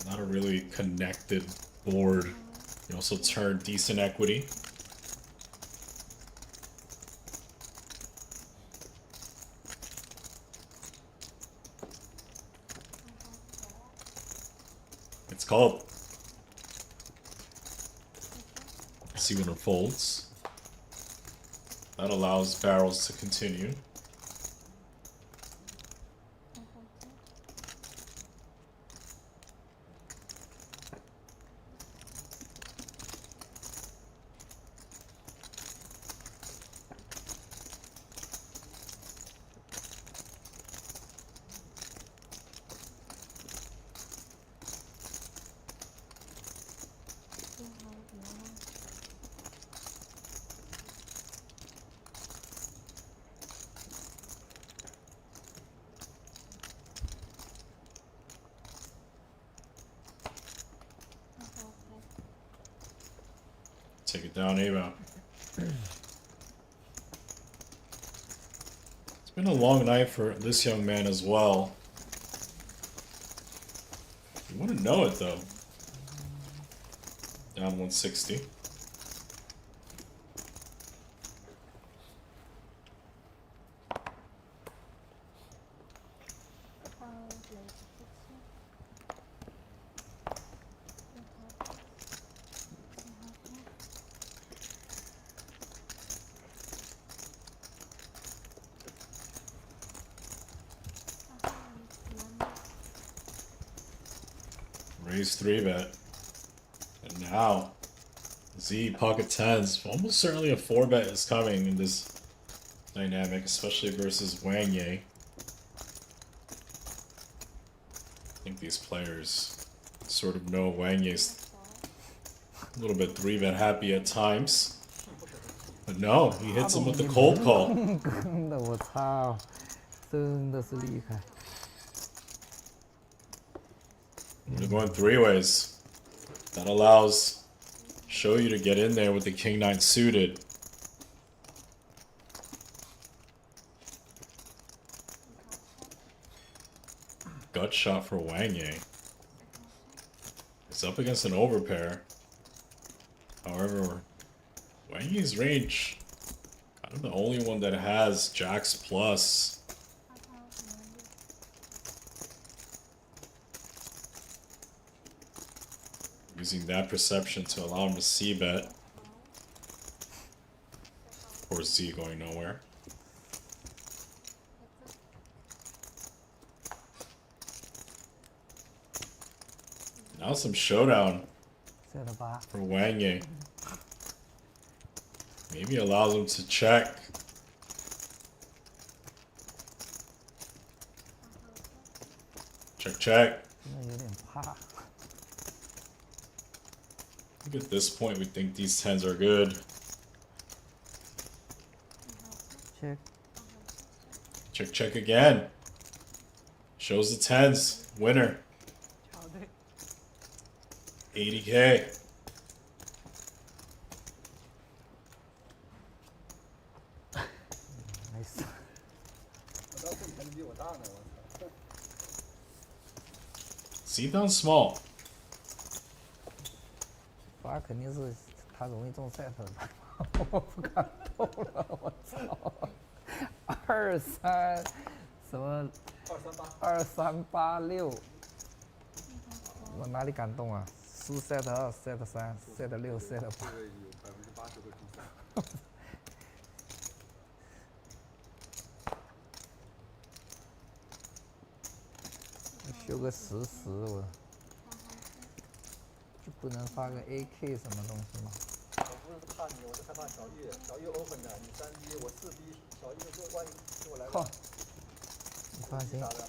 Not a really connected board. You also turn decent equity. It's called. See what unfolds. That allows barrels to continue. Take it down, Ava. It's been a long night for this young man as well. You wouldn't know it though. Down 160. Raise 3-bet. And now, Z pocket 10s. Almost certainly a 4-bet is coming in this dynamic, especially versus Wang Yi. I think these players sort of know Wang Yi's a little bit 3-bet happy at times. But no, he hits him with the cold call. 真的，我操，真的是厉害。 We're going 3 ways. That allows XIAOYU to get in there with the King-9 suited. Gut shot for Wang Yi. It's up against an overpair. However, Wang Yi's range, kind of the only one that has Jacks plus. Using that perception to allow him to c-bet. Or Z going nowhere. Now some showdown ，set 8， for Wang. Maybe allows him to check. Check, check. 真的有点怕。 I think at this point we think these 10s are good. check， Check, check again. Shows the 10s. Winner. 桥对， 80K. 没事。我当时你还比我大呢，我操！ See down small. 8肯定是他容易中 set 的牌，我不敢动了，我操！23什么2386，我哪里敢动啊？输 set 2、set 3、set 6、set 8。这个有80%会中3。修个10，我就不能发个 AK 什么东西吗？我不是怕你，我是害怕小玉，小玉 open 的，你3B，我4B，小玉说万一给我来靠个，你放心，咋的？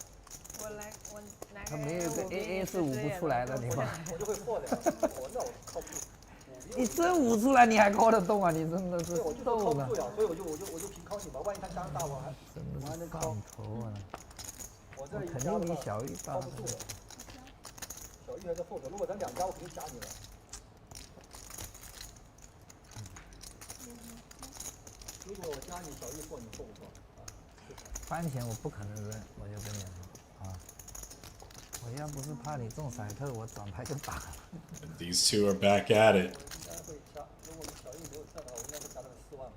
我来，我拿他没有个 5B AA 是5不出来的，你放。我就会破的，我那我靠不住。你真5出来你还 call 得动啊？你真的是对，我就逗呢靠不住，呀，所以我就凭靠你嘛，万一他加大我还真我还能靠的是上，头啊！我这我肯一加的话定比小玉大靠。不住的。小玉还在后头，如果咱2家我肯定加你了。如果我加你，小玉破你破不破？啊，番茄我不可能扔，我就跟你说啊，我要不是怕你中骰特，我转牌就打了。 These two are back at it. 应该会加，如果小玉没有set的话，我应该会加到4万吧。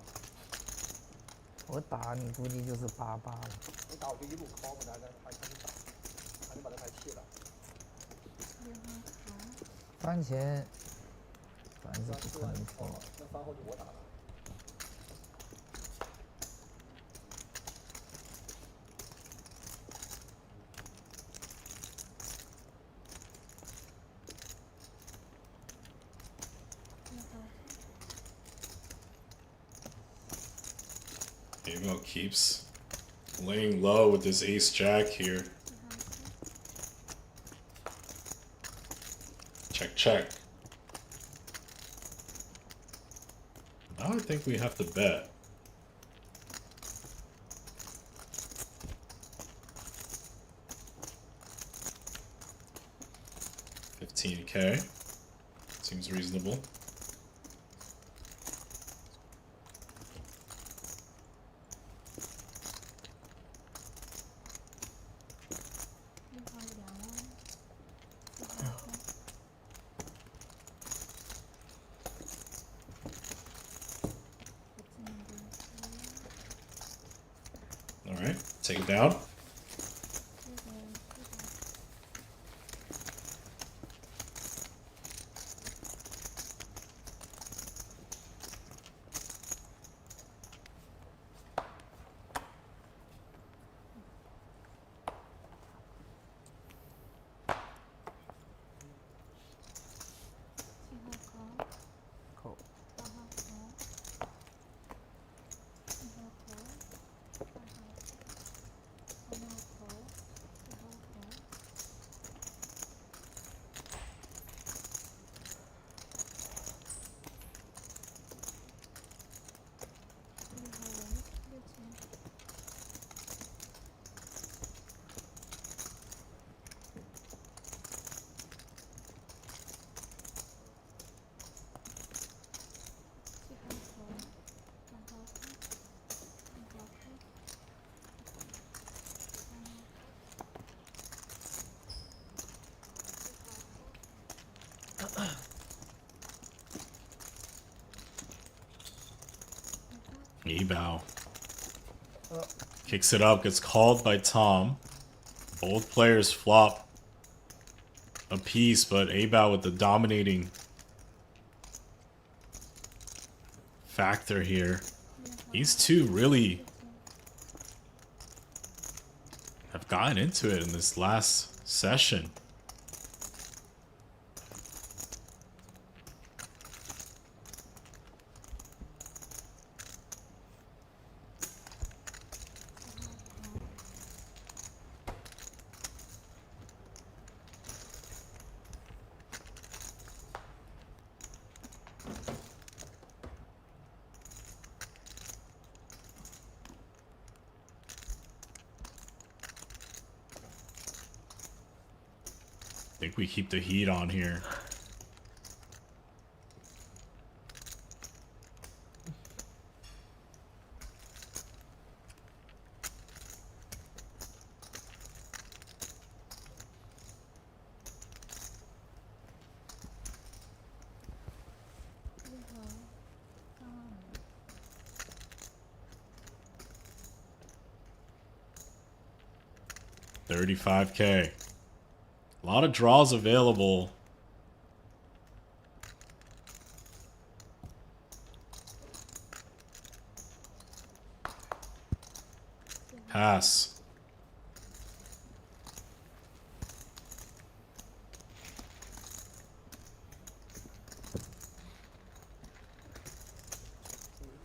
我打你估计就是88了。你打我就一路敲嘛，还能打，还能把这牌弃了。番茄，反正不可能破。那3后就我打了。 Amo keeps laying low with this ace jack here. Check, check. Now I think we have to bet. $15K. Seems reasonable. Alright, take it down. Ebow. Kicks it up, gets called by Tom. Both players flop a piece, but Ebow with the dominating factor here. These two really have gotten into it in this last session. think we keep the heat on here. $35K. A lot of draws available. Pass.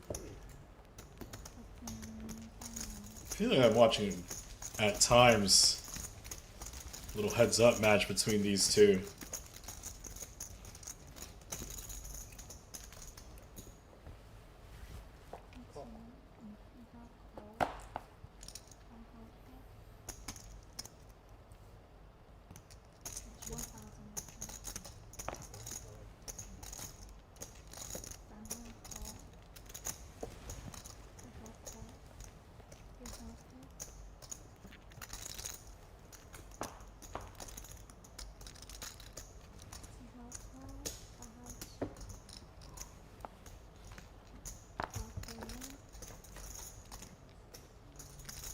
I feel like I'm watching, at times, a little heads up match between these two.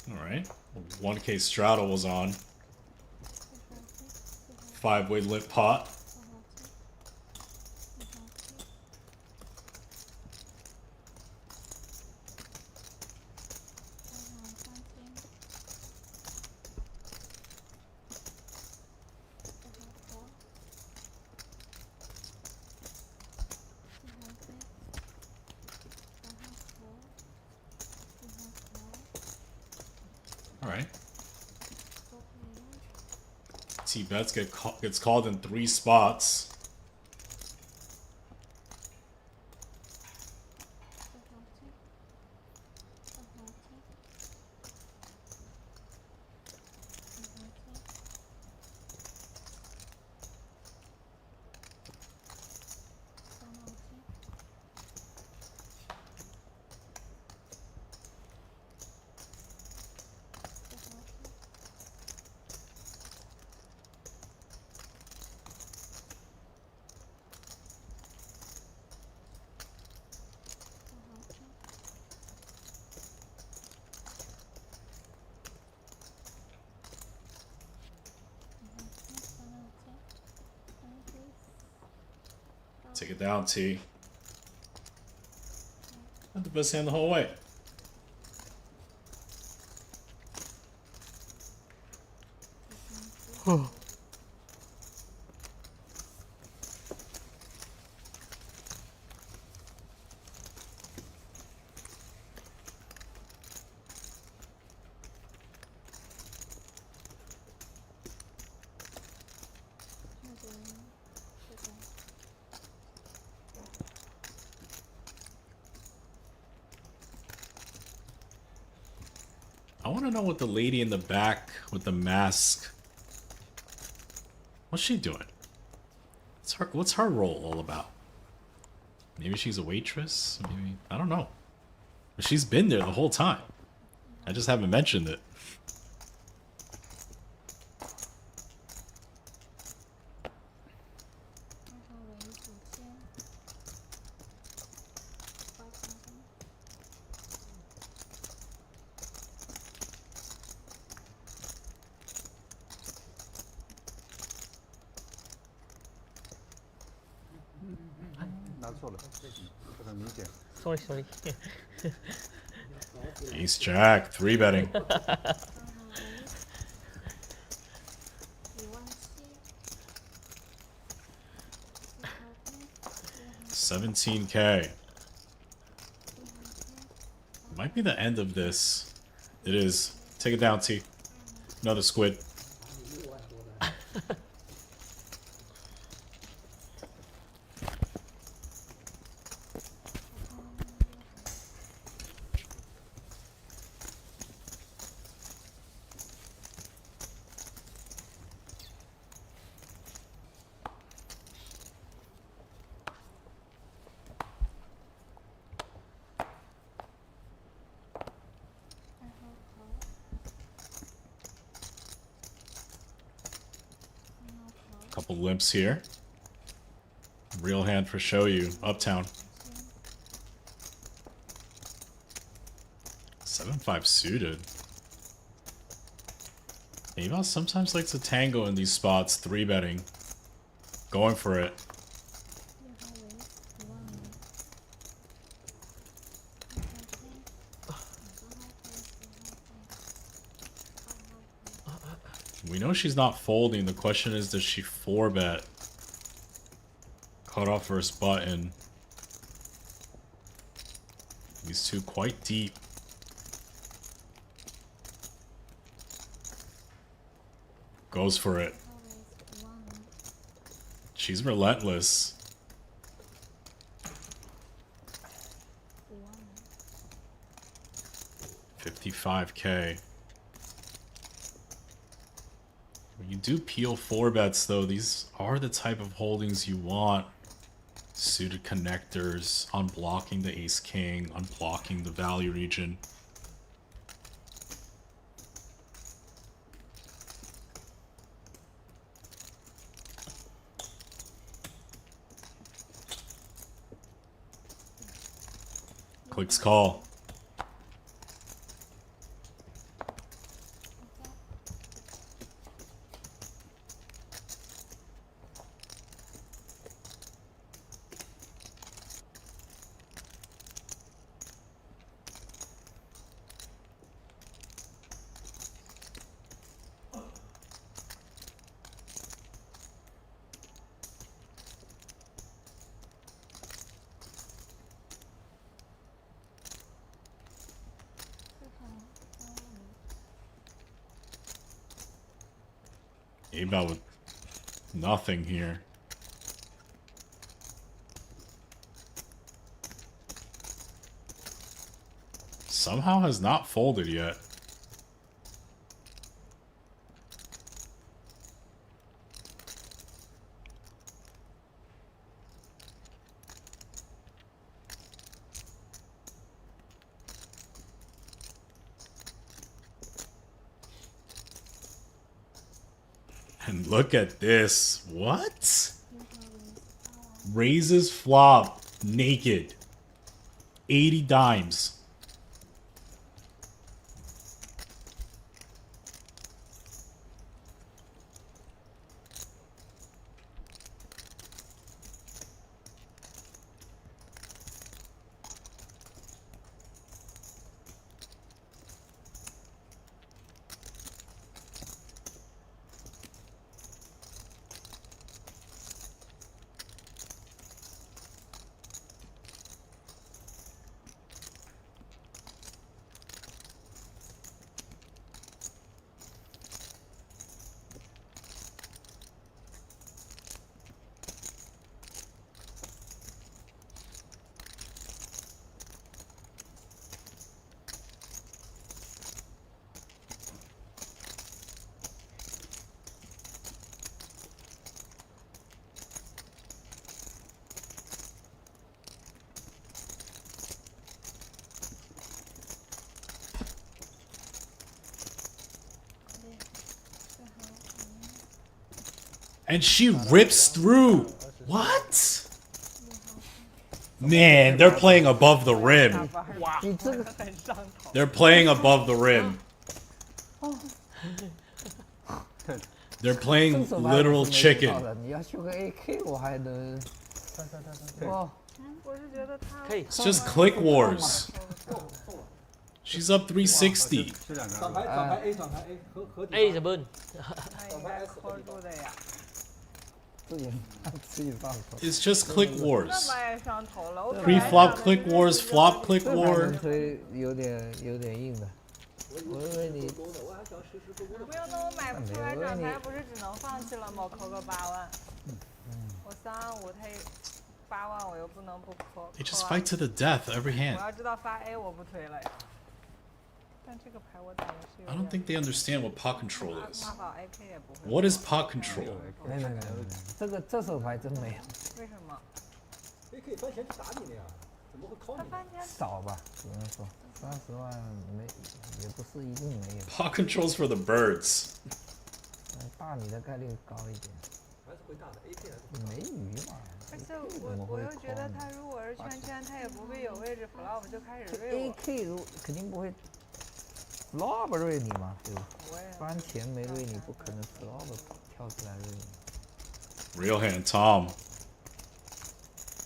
Alright, 1K straddle was on. 5-way lit pot. Alright. T-bets gets called in 3 spots. Take it down, T. Not the best hand the whole way. I want to know what the lady in the back with the mask, what's she doing? What's her role all about? Maybe she's a waitress? Maybe, I don't know. But she's been there the whole time. I just haven't mentioned it. Sorry. Ace Jack, 3-betting. 17K. Might be the end of this. It is. Take it down, T. Another squid. Couple limps here. Real hand for XIAOYU. Uptown. 7-5 suited. Eva sometimes likes to tango in these spots, 3-betting. Going for it. We know she's not folding. The question is, does she 4-bet? Cut off first button. These two quite deep. Goes for it. She's relentless. $55K. When you do peel 4-bets though, these are the type of holdings you want. Suited connectors, unblocking the ace-king, unblocking the value region. Clicks call. About with nothing here. Somehow has not folded yet. And look at this. What? Raises flop naked. 80 dimes. And she rips through. What? Man, they're playing above the rim. They're playing above the rim. They're playing literal chicken. It's just click wars. She's up 360. A 什么？ It's just click wars. Pre-flop click wars, flop click war. 有点硬的。我以为你。没有，那我买不出来涨台，不是只能放弃了吗？扣个8万。我325他8万，我又不能不扣。They just fight to the death every hand. 我要知道发 A 我不推了呀。但这个牌我打的是有点。 I don't think they understand what pot control is. What is pot control? 没，这手牌真没有。为什么？ 也可以翻钱去打你的呀，怎么会靠你？少吧，只能说30万没，也不是一定没有。Pot controls for the birds. 大你的概率高一点。会大的，AK 还是会大的。没鱼嘛。而且我又觉得他如果是圈圈，他也不会有位置 flop 就开始瑞我。 AK 如肯定不会 flop 瑞你嘛，对吧？翻前没瑞你，不可能 flop 跳出来瑞你。Real hand Tom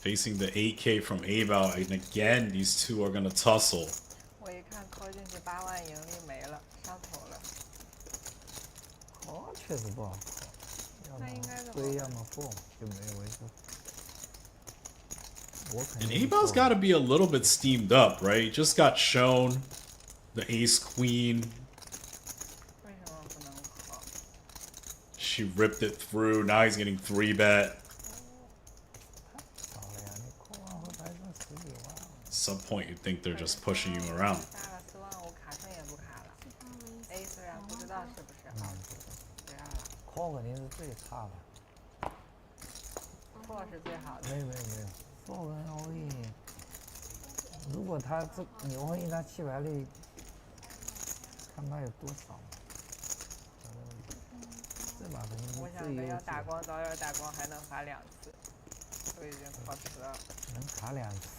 facing the 8K from Abel, and again these two are gonna tussle. 我一看扣进去8万盈利没了，上头了。哦，确实不好扣，要么亏，要么负，就没有为数。And Abel's got to be a little bit steamed up, right? Just got shown the ace queen. She ripped it through. Now he's getting 3-bet. At some point, you think they're just pushing you around. 扣肯定是最差的。错是最好的。没有。扣跟 all in， 如果他这你 all in 他700率，看他有多少。这把肯定是我想着要打光，早点打光还能罚2次，都已经靠词了。能卡2次。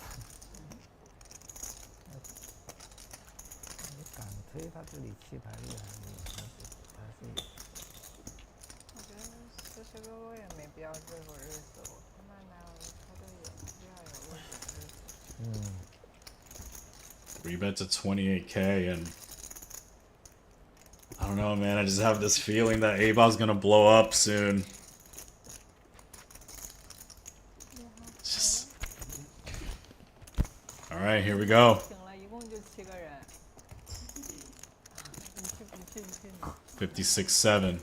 你敢推他这里700率还是有。我觉得40个我也没必要最后日死我，他妈拿我他队友必要有位置日死。3-bet to 28K, and I don't know, man. I just have this feeling that Abel's gonna blow up soon. It's just... All right, here we go. 一共就7个人。56-7.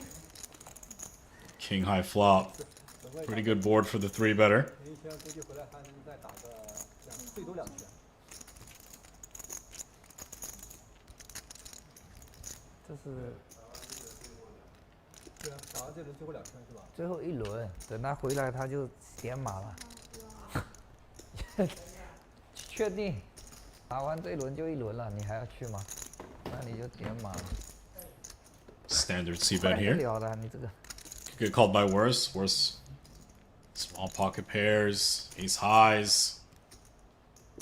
King high flop. Pretty good board for the 3-better. 一圈估计回来还能再打个最多2圈。这是。对啊，打完这轮最后2圈是吧？最后一轮，等他回来他就点码了。确定，打完这一轮就1轮了，你还要去吗？那你就点码了。Standard C-bet here. 了的，你这个。Get called by worse. Small pocket pairs, ace highs.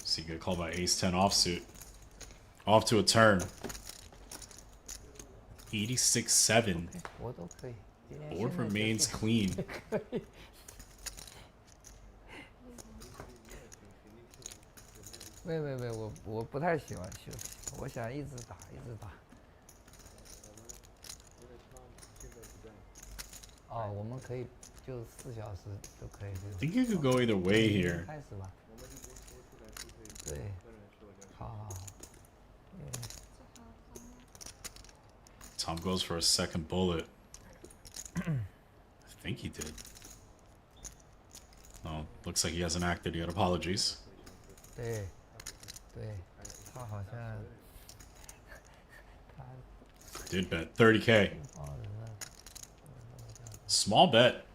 So you get called by ace 10 offsuit. Off to a turn. 86-7. Board remains clean. 没，我不太喜欢休息，我想一直打。哦，我们可以就4小时就可以。I think you could go either way here. 开始吧。对，好。Tom goes for a second bullet. I think he did. Oh, looks like he hasn't acted yet. Apologies. 对，他好像。Did bet 30K. Small bet.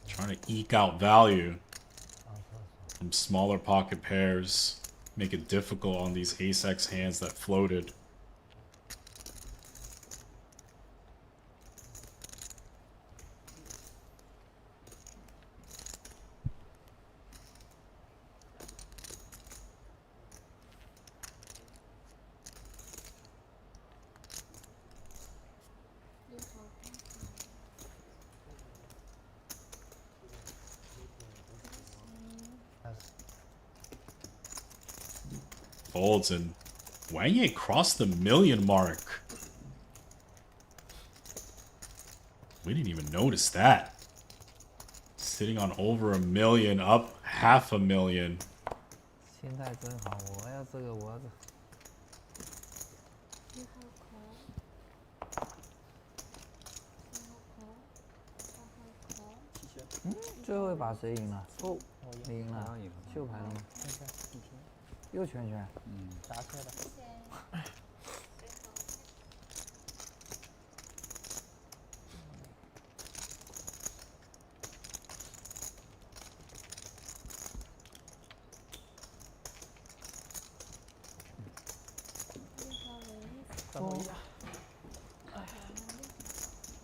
Trying to eke out value from smaller pocket pairs. Make it difficult on these ace-x hands that floated. Folds, and Wang crossed the 1 million mark. We didn't even notice that. Sitting on over 1 million, up 500,000. 心态真好，我要这个我。最后一把谁赢了？哦，你赢了，秀牌了吗？又圈圈。答错了。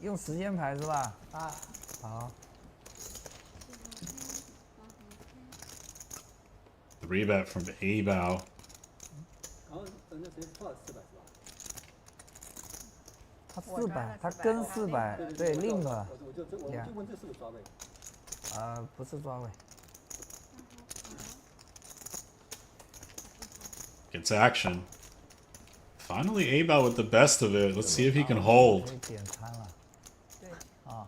用时间牌是吧？啊，好。 3 bet from A bow. 然后人家直接破了400是吧？他400，他跟400，对，另了。我就问这是不是抓位？不是抓位。 Gets action. Finally, A bow with the best of it. Let's see if he can hold. 点餐了。对。啊。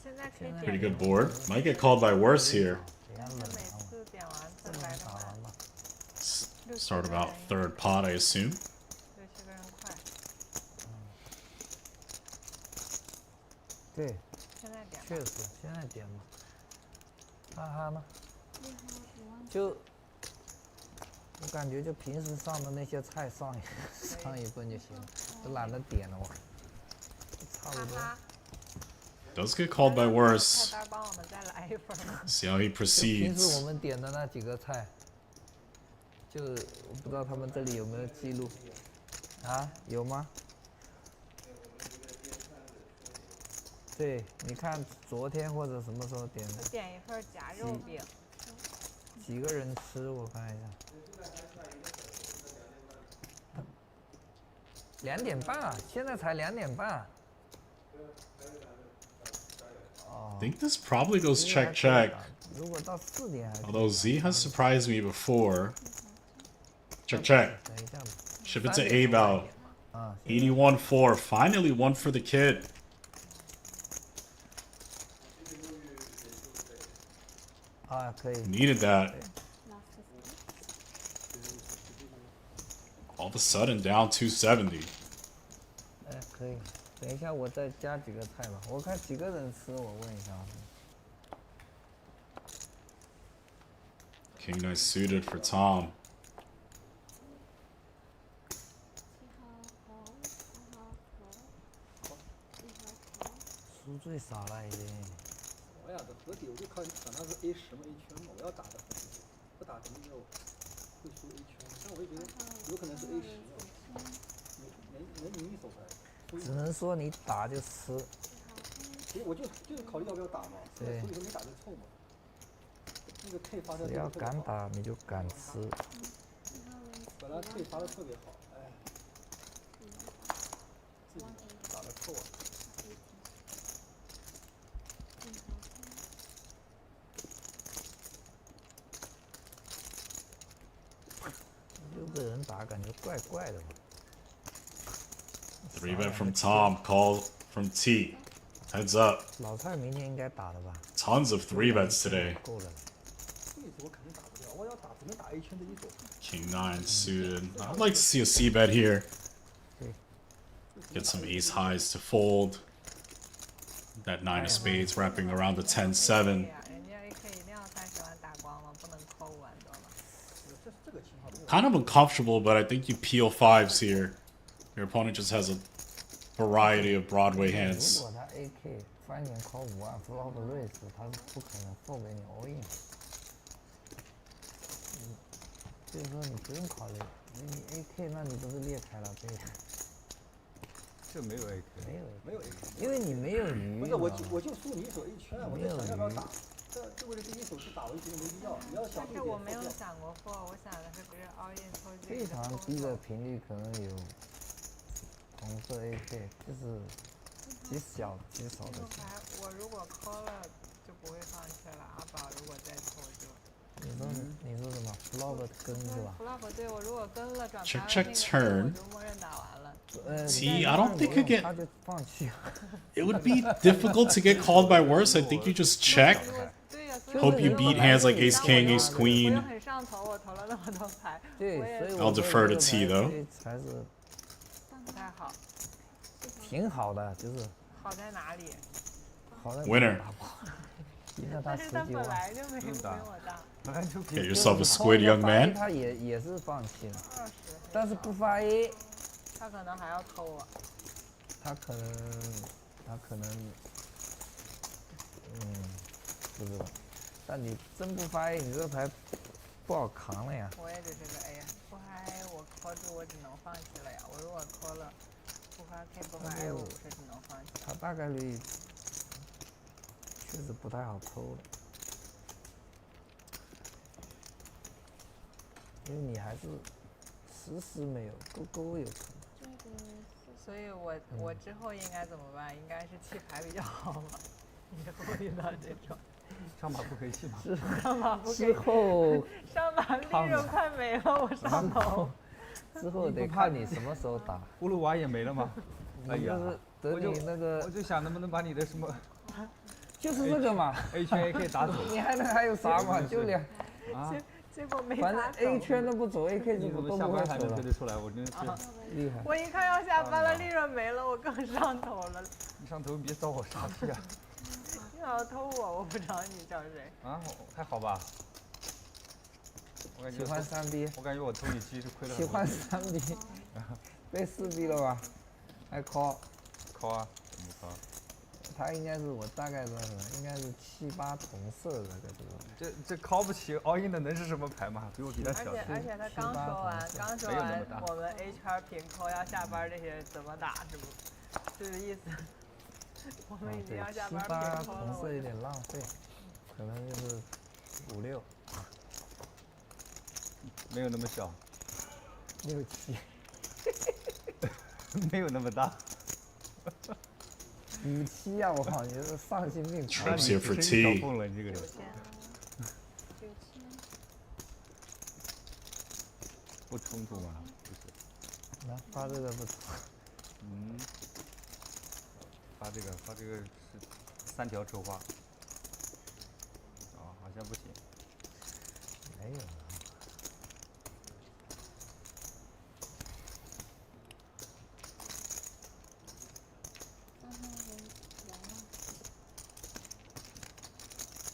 现在可以 Pretty good board. Might get called by worse here. 每次点完再来个慢。 Start about third pot, I assume. 60个人快。对。现在点。确实，现在点嘛。哈哈呢？就。 我感觉就平时上的那些菜上一份就行了，都懒得点了我，差不多。Does get called by worse. 菜单帮我们再来一份。See how he 平时 proceeds. 我们点的那几个菜，就我不知道他们这里有没有记录，啊，有吗？对，你看昨天或者什么时候点的？我点一份夹肉饼。几个人吃？我看一下。 2点半，现在才2点半。I think this probably goes check check. 如果到4点还。 Although Z has surprised me before. Check check. Ship it to A bow. 81-4. Finally one for the kid. 啊，可以。 Needed that. All of a sudden down 270. 哎，可以。等一下，我再加几个菜吧。我看几个人吃，我问一下。King nice suited for Tom. 输最少了已经。我呀，这合体我就看他是 A10嘛 A 圈嘛，我要打的合体，不打肯定就会输 A 圈，但我也觉得有可能是 A10，能赢一手牌。 只能说你打就吃。其实我就是考虑要不要打嘛，所以说没打就凑嘛。那个 K 发的只要敢打你就敢吃。本来 K 发的特别好，哎，自己打的凑啊。6个人打感觉怪怪的嘛。 3 bet from Tom, call from T. Heads up. 老蔡明天应该打的吧 Tons of 3 bets today. 够了。这我肯定打不了，我要打只能打 A 圈这一手。King 9 suited. I'd like to see a C bet here. Get some ace highs to fold. That 9 of spades wrapping around the 10-7. 人家 AK 一定要30万打光了，不能扣完，知道吗？ Kind of uncomfortable, but I think you peel 5s here. Your opponent just has a variety of Broadway hands. 如果他 AK 翻脸扣5万 flop raise， 他是不可能 fold 给你 all in。所以说你不用考虑，你 AK 那你不是裂开了对？这没有 AK， 没有 AK， 因为你没有鱼。不是我就输你一手 A 圈，我在想要不要打。这为了第一手是打，我就觉得没必要。你要想但是我没有想过 fold， 我想的是不是 all in 抽这个。非常低的频率可能有红色 AK， 就是极少的。我如果扣了就不会放弃了，阿宝如果再抽就。你说什么 flop 跟是吧 ？flop 对我如果跟了转Check check turn. 我就默认打完了。T, I don't think you get. 他就放弃。It would be difficult to get called by worse. I think you just check. Hope you beat hands like Ace King, Ace Queen. 我很上头，我投了那么多牌。对，所以 I'll defer to T though. 才是不太好。挺好的，就是。好在哪里？好在 Winner. 但是他本来就没我大。 Get yourself a squid, young man. 他也是放弃了，但是不发 A。他可能还要偷我。他可能，不知道。但你真不发 A， 你这牌不好扛了呀。我也只是个 A， 不发 A 我扣住我只能放弃了呀。我如果扣了，不发 K 不买 A5是只能放弃。他大概率确实不太好抽了，因为你还是实没有，勾有可能。所以我之后应该怎么办？应该是弃牌比较好吗？以后遇到这种。上马不可以弃马。上马不可以。之后上马利润快没了，我上头。之后得看你什么时候打。葫芦娃也没了吗？哎呀，等你那个，我就想能不能把你的什么，就是这个嘛 ，A 圈 AK 打走。你还有啥嘛？就两。啊。结果没反正 A 圈都不走 ，AK 你怎么下班还能推得出来？我真是厉害。我一看要下班了，利润没了，我更上头了。你上头别找我傻逼啊！你要偷我不找你找谁？啊，还好吧。我感觉喜欢3B。我感觉我偷你鸡是亏了。喜欢3B。被4B 了吧？还 call。call 啊？怎么 call？他应该是我大概知道什么，应该是7、8同色的这个。这 call 不起 all in 的能是什么牌嘛？比我比他小。而且他刚说完，我们 A 圈平扣要下班这些怎么打是不？是这意思？我们已经要下班平扣了。7、8同色有点浪费，可能就是5、6。没有那么小。6、7。没有那么大。5、7啊！我靠，你是丧心病狂！ Trumps here for T。疯了，你这个人。不冲突吗？不是。那发这个不冲。发这个是3条筹划。好像不行。没有。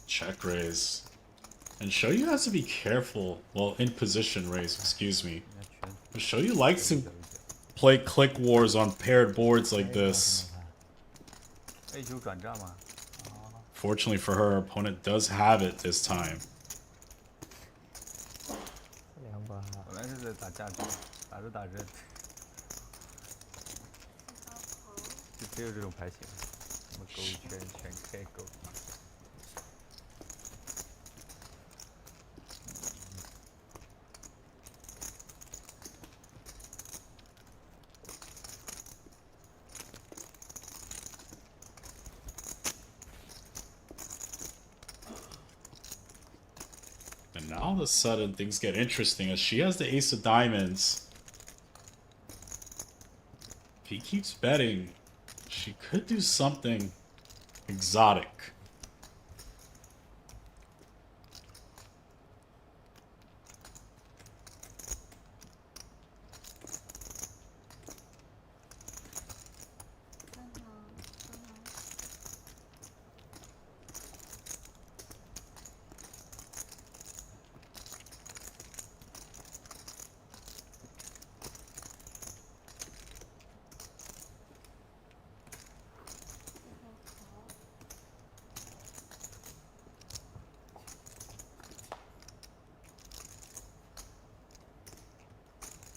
Check raise. And XIAOYU has to be careful. Well, in position raise, excuse me. But XIAOYU likes to play click wars on paired boards like this. A9转账吗？ Fortunately for her, her opponent does have it this time. 本来是在打架局，打着打着，就只有这种牌型，什么勾圈全开勾。And now all of a sudden things get interesting as she has the ace of diamonds. If he keeps betting, she could do something exotic.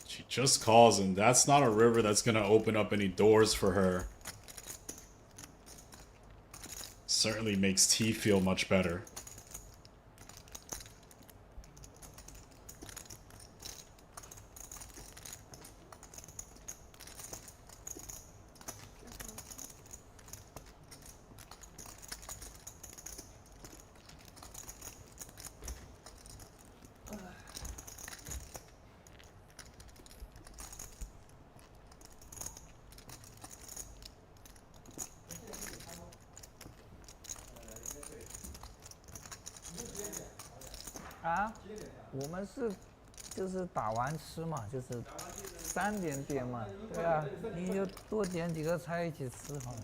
She just calls, and that's not a river that's gonna open up any doors for her. Certainly makes T feel much better.啊，我们是就是打完吃嘛，就是3点点嘛，对啊，你就多点几个菜一起吃好了。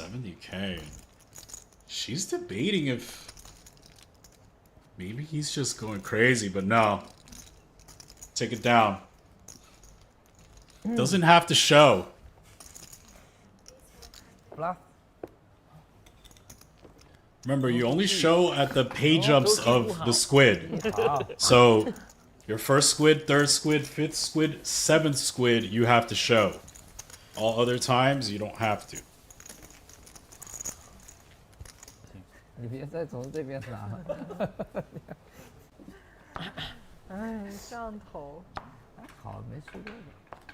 70K. She's debating if maybe he's just going crazy, but no. Take it down. Doesn't have to show. bluff. Remember, you only show at the page ups of the squid. So, your first squid, third squid, fifth squid, seventh squid, you have to show. All other times, you don't have to. 你别再从这边拿了。哎，上头。还好没输过的，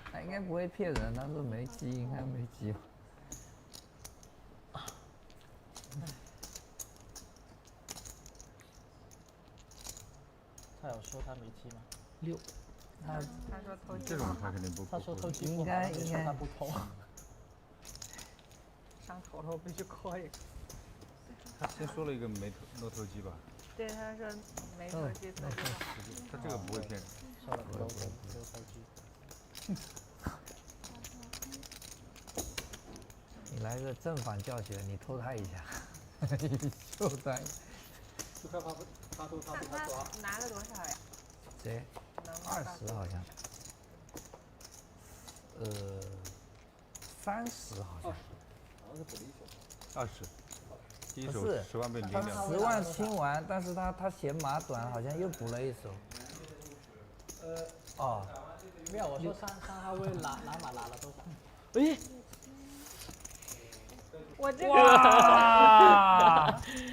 他应该不会骗人，他说没机，应该没机。他有说他没机吗？6。他说偷鸡。这种他肯定不。他说偷鸡应该应该。他不偷。上头了，我必须扣一个。他先说了一个没投机吧？对，他说没投机，投机不好。他这个不会骗人。说了没有投机。你来个正反教学，你偷他一下，你秀他。就看他偷他抓。拿了多少呀？谁？20好像。30好像。好像是本一手。20。第一手10万被你他拎掉。10万清完，但是他嫌马短，好像又补了一手。哦。没有，我说3他会拿马拿了多少？诶。我这个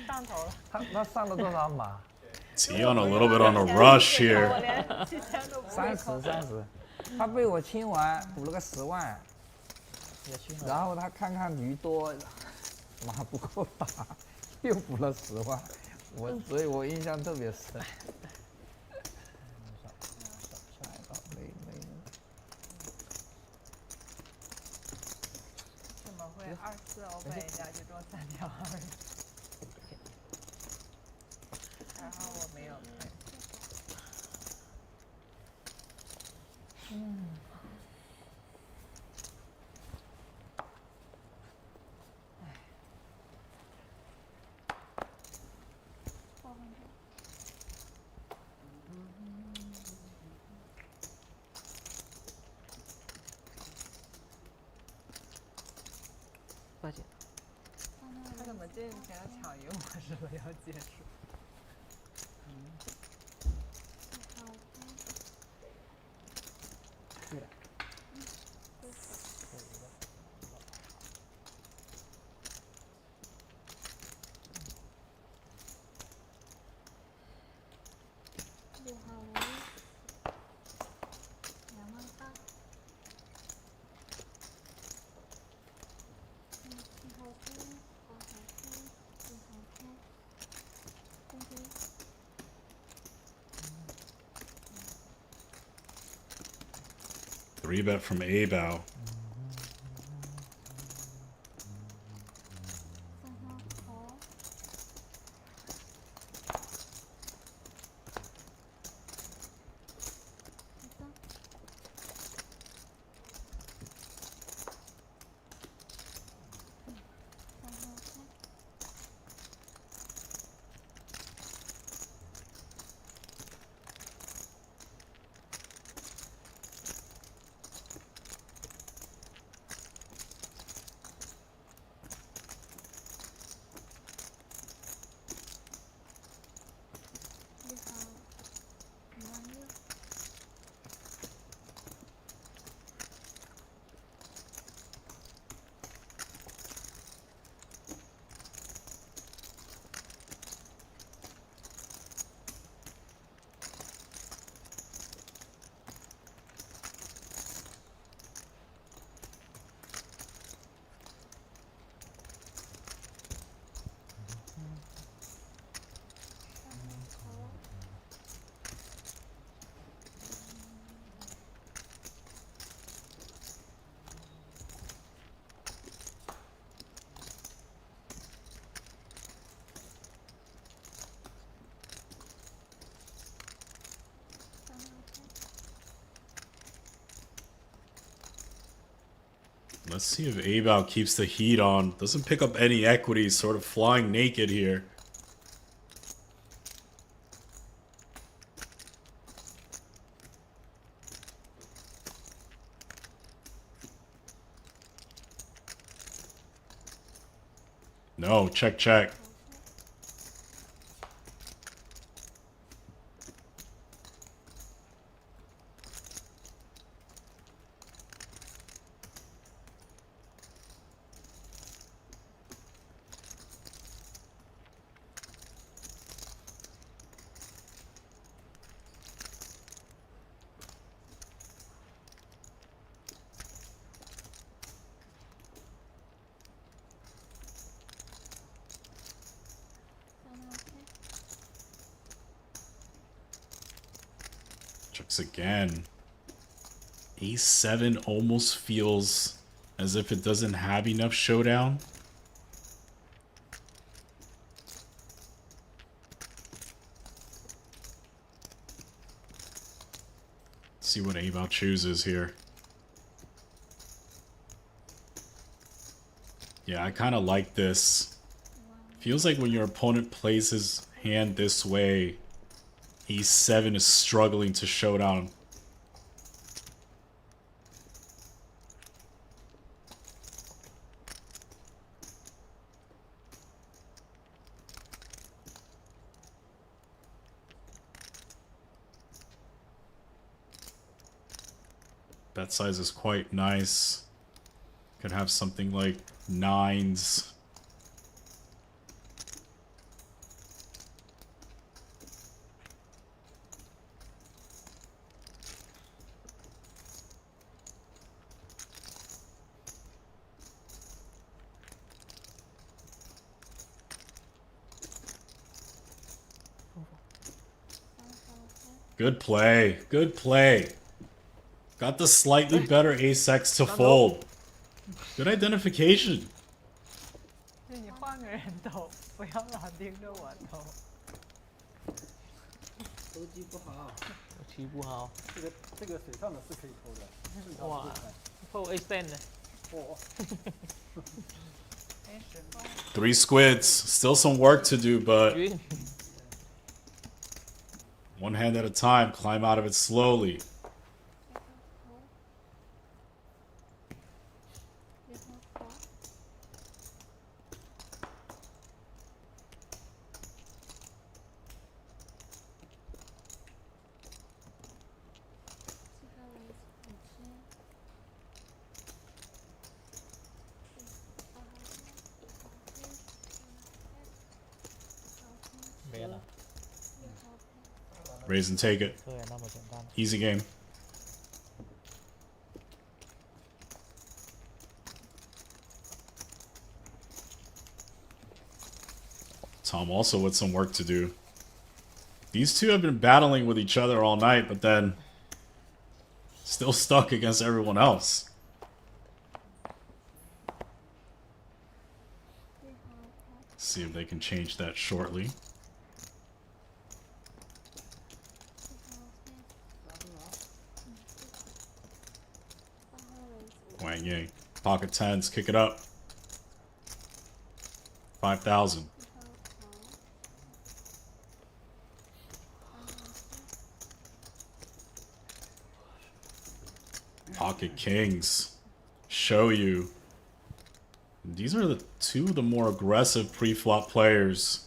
上头了。他上了多少马？ He on a little bit on a rush here. 30，他被我清完补了个10万，然后他看看驴多，马不够打，又补了10万，所以我印象特别深。怎么会24欧被人家就中3条而已？还好我没有退。抱歉。他怎么进行了抢鱼模式了？要结束。对了。Three bet from A-Bow. Let's see if Abao keeps the heat on. Doesn't pick up any equity, sort of flying naked here. No, check, check. Checks again. A7 almost feels as if it doesn't have enough showdown. Let's see what Abao chooses here. Yeah, I kind of like this. Feels like when your opponent plays his hand this way, E7 is struggling to showdown. Bet size is quite nice. Could have something like 9s. Good play. Good play. Got the slightly better ace-x to fold. Good identification. 你换个人投，不要老盯着我投。投机不好，投机不好。这个水上的是可以投的。哇，fold ace ten 呢？哦。Three squids. Still some work to do, but one hand at a time. Climb out of it slowly. Raise and take it. Easy game. Tom also with some work to do. These two have been battling with each other all night, but then still stuck against everyone else. See if they can change that shortly. Wang, pocket tens, kick it up. 5,000. Pocket kings, show you. These are the two of the more aggressive pre-flop players.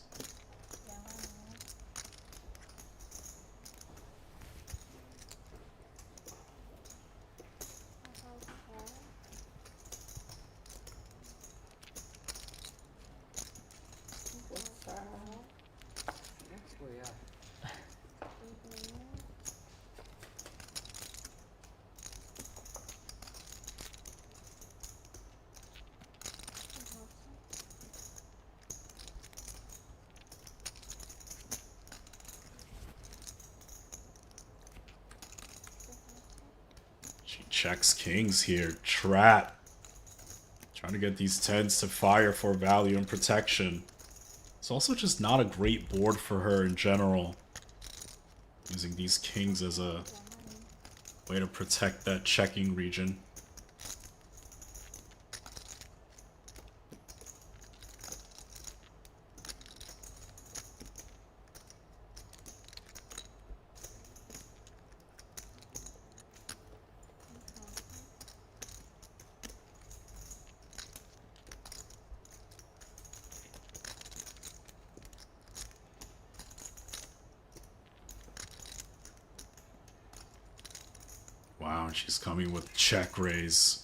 She checks kings here. Trap. Trying to get these tens to fire for value and protection. It's also just not a great board for her in general. Using these kings as a way to protect that checking region. Wow, she's coming with check raise.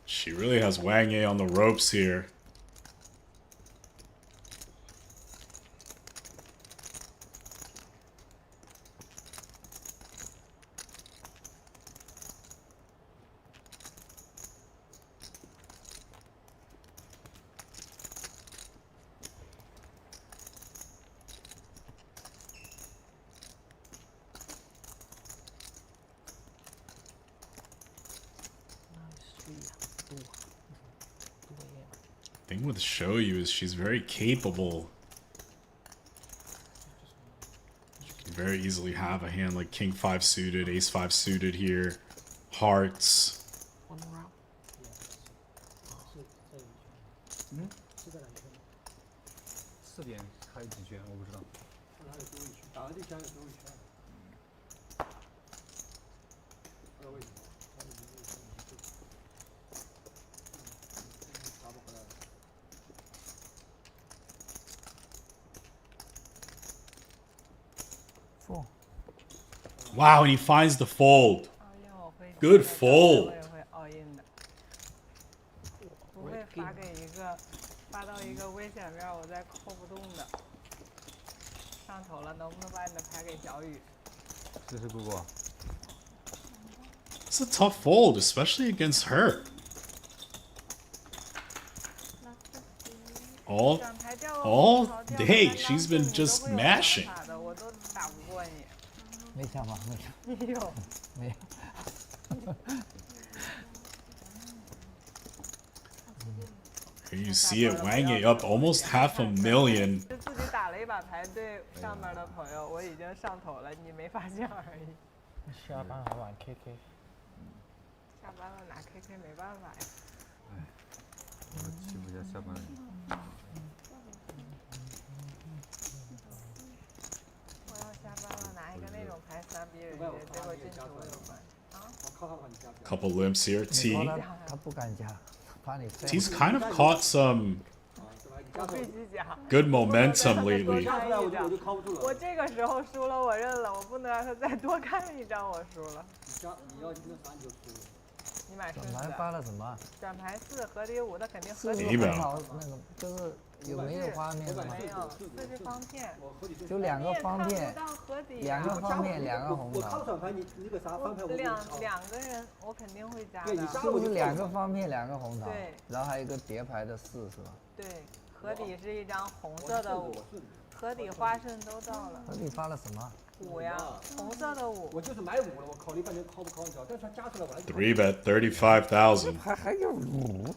She really has Wang on the ropes here. Thing with XIAOYU is she's very capable. She can very easily have a hand like King 5 suited, Ace 5 suited here, hearts. 4点开几圈我不知道。哪有多一圈？打个地枪有多一圈。不知道为什么，他的名字是打不回来了。 4. Wow, and he finds the fold. Good fold. 不会发到一个危险面，我再扣不动的。上头了，能不能把你的牌给小雨？试试姑姑。 It's a tough fold, especially against her. All day, she's been just mashing. 我都打不过你。没想法，没想。你有？没有。Here you see it, Wang up almost $500,000. 是自己打了一把牌对上面的朋友，我已经上头了，你没发现而已。下班还玩 KK。下班了拿 KK 没办法呀。哎，我欺负一下下班人。我要下班了拿一个那种牌3逼人家，结果进球有关。啊？ Couple limps here, T. 他不敢加。 T's kind of caught some good momentum lately. 我这个时候输了，我认了，我不能让他再多看一张，我输了。你要这个3就输了。你买顺子。转牌发了什么？转牌4，合理5，那肯定合理5。那个就是有没有画面？没有，4是方片。就2个方片，2个方片，2个红我靠转牌，你那个啥翻牌我两个人，我肯定会加的。是不是2个方片，2个红桃？对。然后还有一个叠牌的4是吧？对，合理是一张红色的5，合理花顺都到了。合理发了什么？5呀，红色的5。我就是买5了，我考虑半天靠不靠，你知道？但是它加出来我还是。3 bet 35,000. 还有5。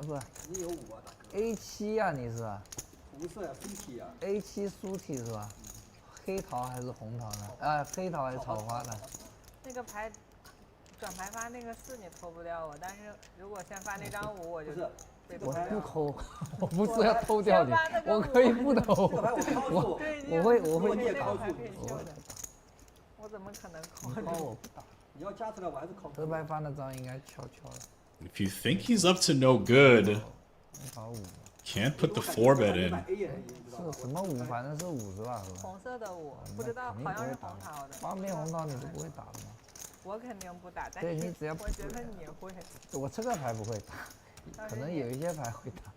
不，你有5啊，大哥。 A7呀，你是吧？红色呀，苏体呀。A7苏体是吧？黑桃还是红桃呢？啊，黑桃还是草花呢？那个牌，转牌发那个4你偷不掉我，但是如果先发那张5，我就。我不偷，我不是要偷掉你，我可以不偷。我会。我怎么可能扣？我不打。你要加出来，我还是靠。德白发那张应该悄悄的。 If you think he's up to no good, can't put the 4 bet in. 是什么5？反正是5是吧？红色的5，不知道，好像是红桃的。方便红桃你都不会打的吗？我肯定不打，但是你只要我觉得你会。我这个牌不会打，可能有一些牌会打。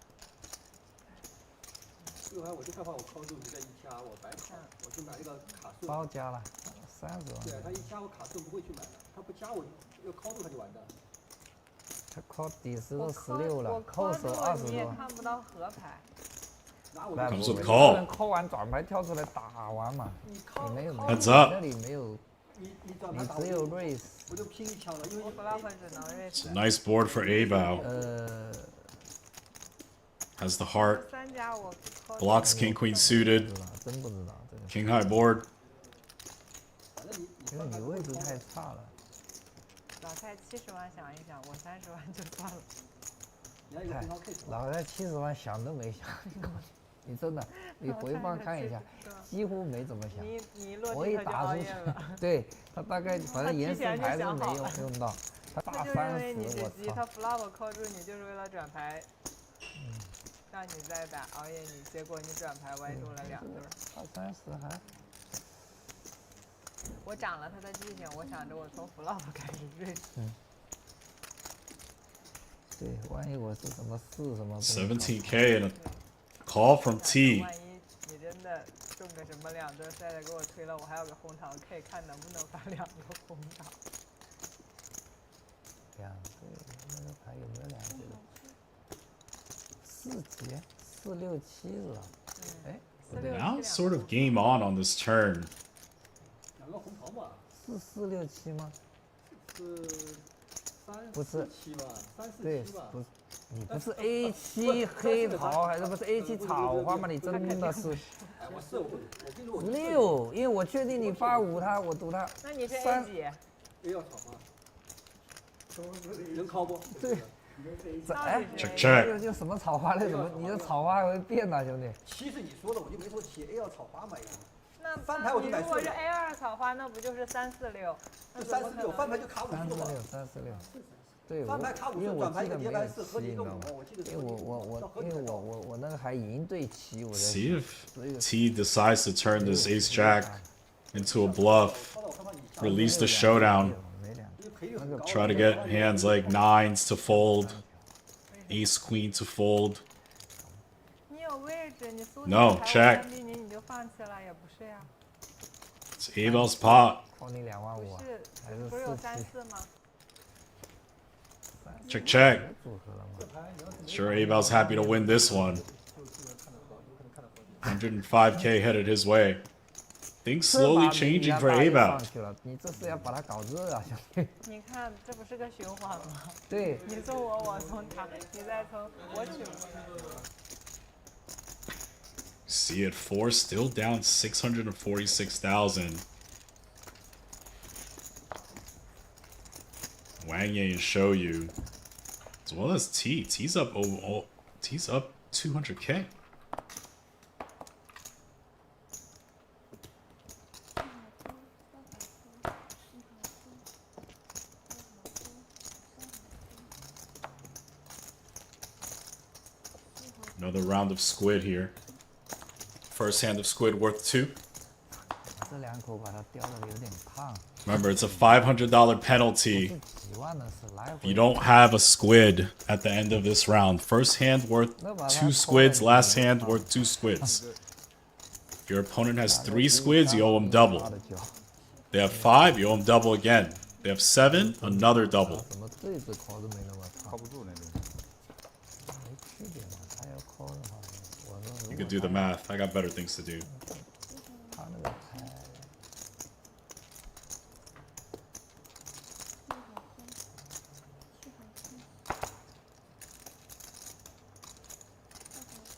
这个牌我就害怕我靠住你再1加，我白跑，我去买那个卡顺。包加了30万。对他1加我卡顺不会去买的，他不加我要靠住他就完蛋。 他靠底时都16了，后手20多。你也看不到合牌。Comes with call. 扣完转牌跳出来打完嘛？你没有 Heads up. 那里没有，你只有 raise。我就拼1枪了，因为我 bluff 只能 raise。 It's a nice board for A-Bow. Has the heart. Blocks King Queen suited. 真不知道这个。 King High board. 因为你位置太差了。 老蔡70万想一想，我30万就算了。你看有空仓 K 出来，老在70万想都没想，你真的，你回放看一下，几乎没怎么想。你落我地他就一打出去熬夜了。，对他大概反正延时牌都没用到，他大那就是因为你30，我只急，操！他 flop 扣住你就是为了转牌，让你再打熬夜你，结果你转牌歪住了2对。大30还。我涨了他的记性，我想着我从 flop 开始瑞士。对，万一我是什么4什么。17K and a call from T. 万一你真的中个什么2对赛的给我推了，我还有个红桃 K， 看能不能发2个红桃。2对，那个牌有没有2对的？4节，4、6、7是吧？哎， Now it's sort of game on this turn. 2个红桃嘛。是4、6、7吗？是3、不是4、7吧，3、4、对，7吧。不是，你不是 A7 黑桃还是不是 A7 草花吗？你真的是。哎，我跟你说， 6，因为我确定你发5他，我赌他。那你是 A 3几？ A 要炒吗？能考不？对。哎，check 就什么草花类，怎么你的草花还会变呢，兄弟？7是你说的，我就没说7 A 要炒花嘛呀。那翻牌我就买4如果是 A2 草花，那不就是3、4、6？就3、4、6，翻牌就卡5就好。 3、4、6。对，翻牌卡5因为我记得没有4合你一个7， 5，我记得。因为我那个还赢对7，我在 See if T decides to turn this ace jack into a bluff. Release the showdown. Try to get hands like 9s to fold. Ace queen to fold. 你有位置，你输 No, check. 你就放弃了，也不是呀。 It's Abel's pot. 扣你2万5啊？还是不是有4、 3、4吗？ Check, check. Sure, Abel's happy to win this one. 105K headed his way. Things slowly changing for Abel. 你这是要把它搞热啊，兄弟！你看，这不是个循环吗？对，你送我，我送他，你再从我取。 See it 4 still down 646,000. Wang and XIAOYU, as well as T. T's up T's up 200K. Another round of Squid here. First hand of Squid worth 2. 这2口把它叼的有点胖。 Remember, it's a $500 penalty 几万的是来 if 回。 you don't have a squid at the end of this round. First hand worth 2 squids, last hand worth 2 squids. If your opponent has 3 squids, you owe them double. They have 5, you owe them double again. They have 7, another double. 怎么这只口都没那么胖？靠不住那种。没区别嘛，他要扣的话，我说 You could do the math. I got better things to do. 他那个牌。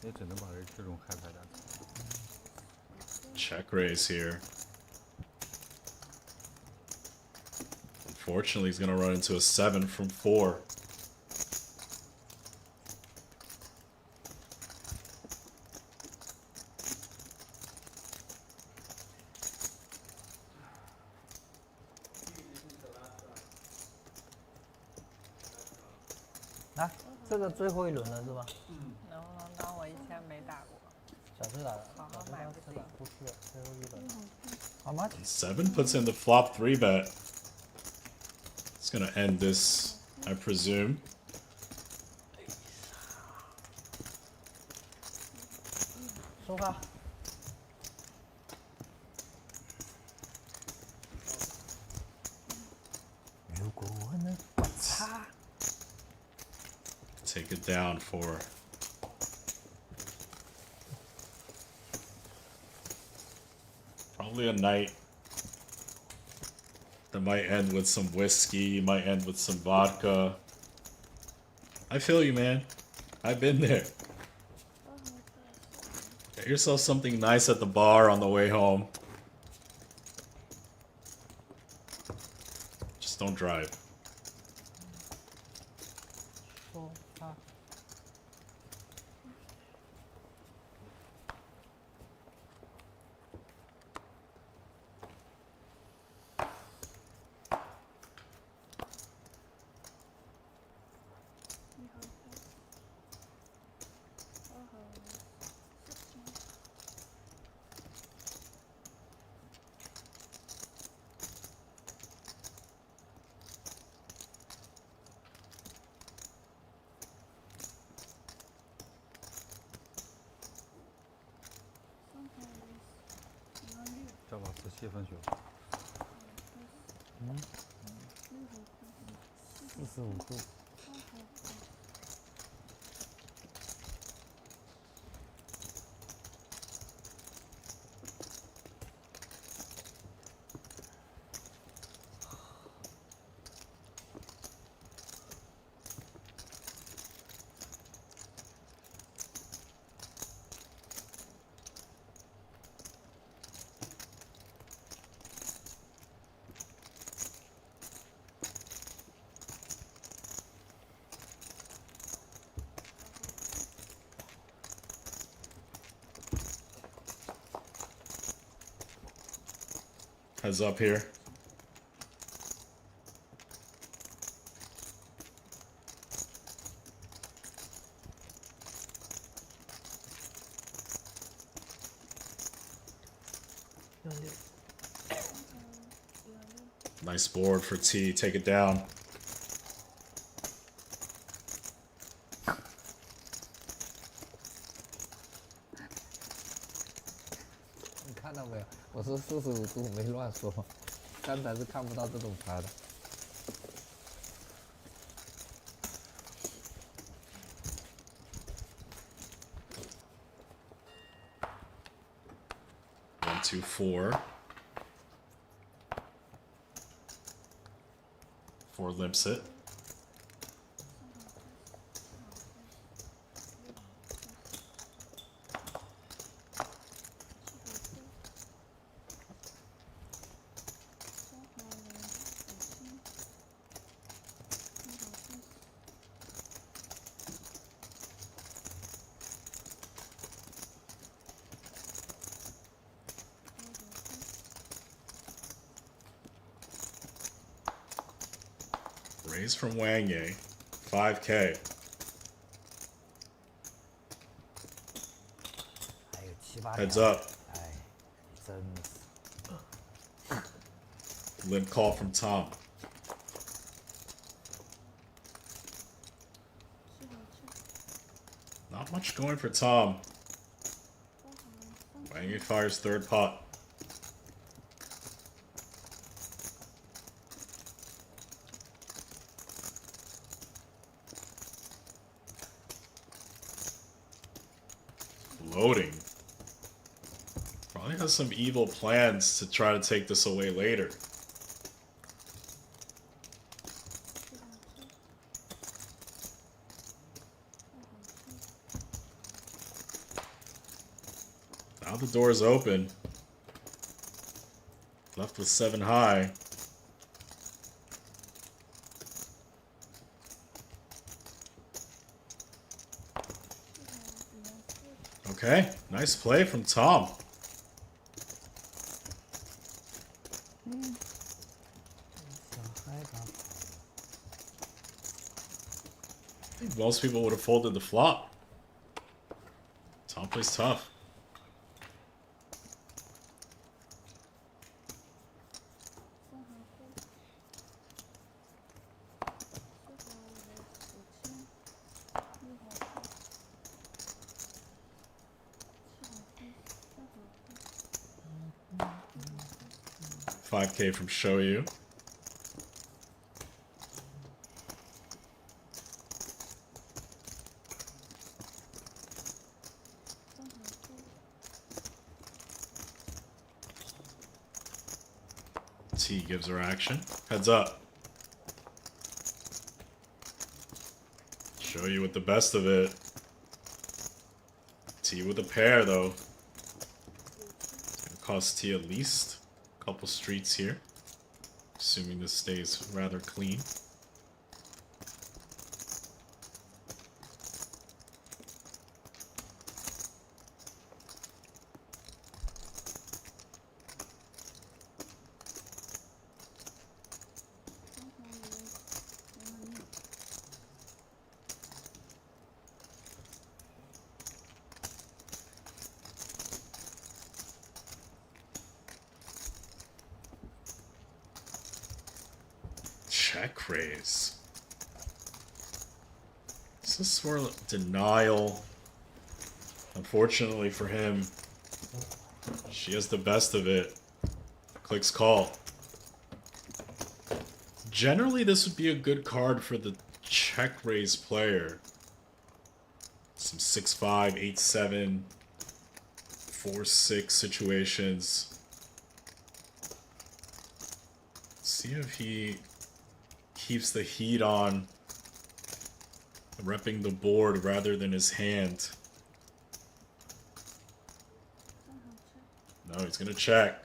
也只能把这种开牌打出。 Check raise here. Unfortunately, he's going to run into a 7 from 4. Ah, 这个最后一轮了是吧？能不能当我以前没打过？小智打的，好好买不起。不是最后一轮。 How much? 7 puts in the flop 3 bet. It's going to end this, I presume. 收发。 如果我能把它 Take it down for probably a night that might end with some whiskey, might end with some vodka. I feel you, man. I've been there. Get yourself something nice at the bar on the way home. Just don't drive. 收发。7分球。45度。Heads up here. Nice board for T. Take it down.你看到没有？我说45度没乱说，刚才是看不到这种牌的。1, 2, 4. 4 limps it. Raise from Wang, 5K. 还有7、8 Heads 条。 up. 哎，真是。 Limp call from Tom. Not much going for Tom. Wang fires third pot. Loading. Probably has some evil plans to try to take this away later. Now the door's open. Left with 7 high. Okay, nice play from Tom. I think most people would have folded the flop. Tom plays tough. $5K from XIAOYU. T gives her action. Heads up. XIAOYU with the best of it. T with a pair though. It's gonna cost T at least a couple streets here. Assuming this stays rather clean. Check raise. This is for denial. Unfortunately for him, she has the best of it. Clicks call. Generally, this would be a good card for the check raise player. Some 6-5, 8-7, 4-6 situations. See if he keeps the heat on, repping the board rather than his hand. No, he's gonna check.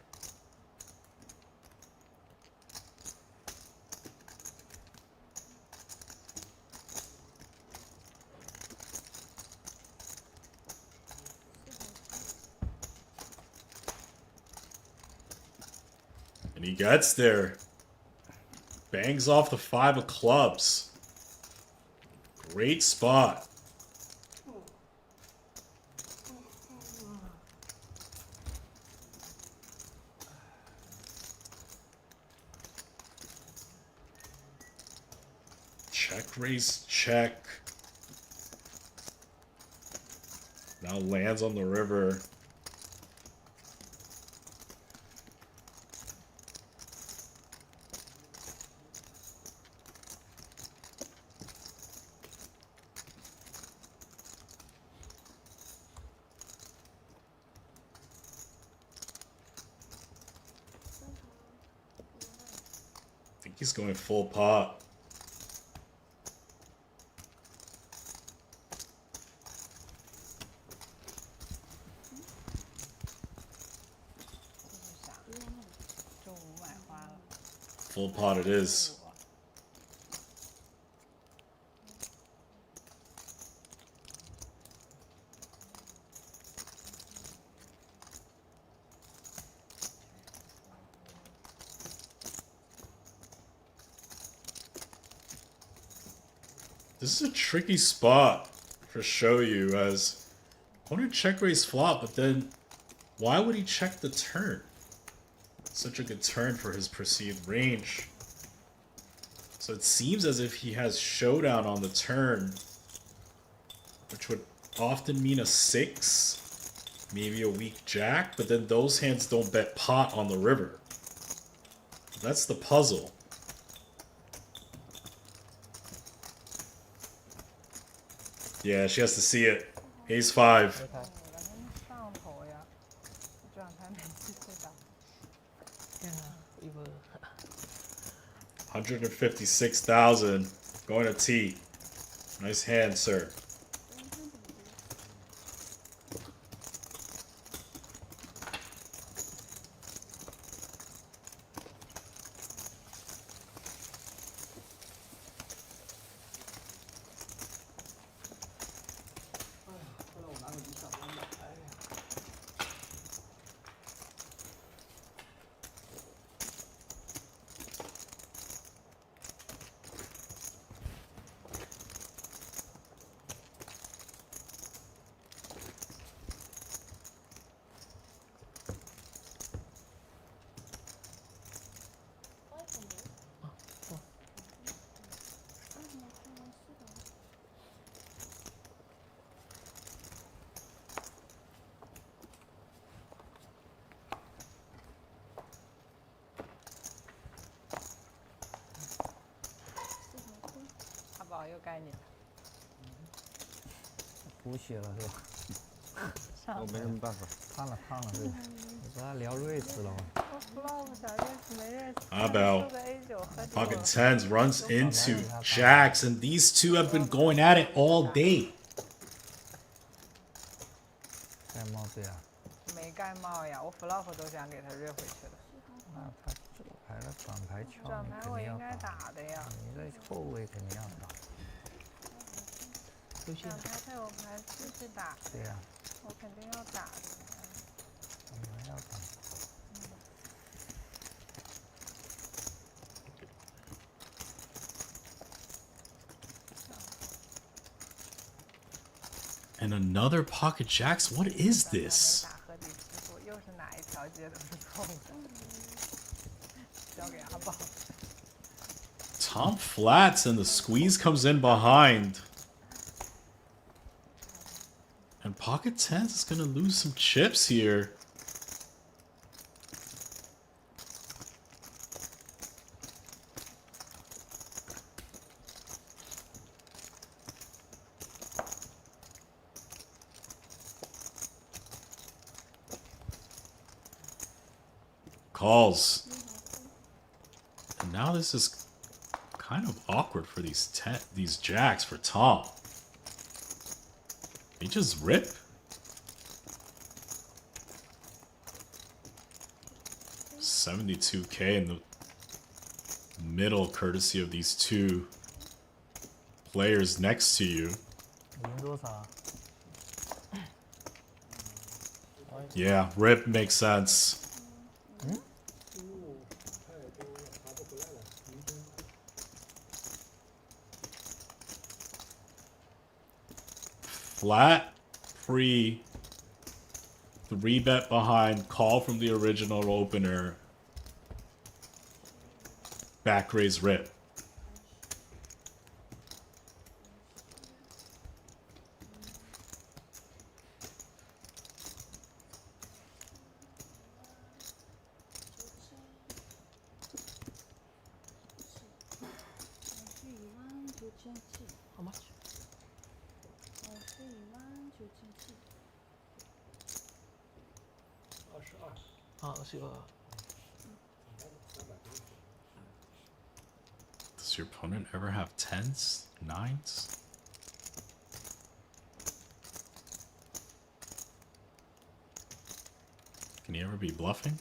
And he gets there. Bangs off the 5 of clubs. Great spot. Check, raise, check. Now lands on the river. I think he's going full pot. Full pot it is. This is a tricky spot for XIAOYU, as opponent check raise flop, but then why would he check the turn? Such a good turn for his perceived range. So it seems as if he has showdown on the turn, which would often mean a 6, maybe a weak jack, but then those hands don't bet pot on the river. That's the puzzle. Yeah, she has to see it. Ace 5. 156,000 going to T. Nice hand, sir.又该你了。补血了是吧？我没什么办法。烫了，这个。你和他聊瑞士了吗？我 flop 小认识没认识。Abel. Pocket tens runs into jacks, and these two have been going at it all day. 盖帽对啊。没盖帽呀，我 flop 都想给他约回去了。那他这个牌的转牌敲，转牌我应该打的呀。你这后卫肯定要打。转牌他有牌继续打。对呀。我肯定要打的。转牌要打。And another pocket jacks? What is this? Tom flats and the squeeze comes in behind. And pocket tens is gonna lose some chips here. calls. And now this is kind of awkward for these jacks for Tom. They just rip. $72K in the middle, courtesy of these two players next to you. Yeah, rip makes sense. Flat, free, 3-bet behind, call from the original opener, back raise rip. How much? 22。Does your opponent ever have 10s, 9s? Can he ever be bluffing?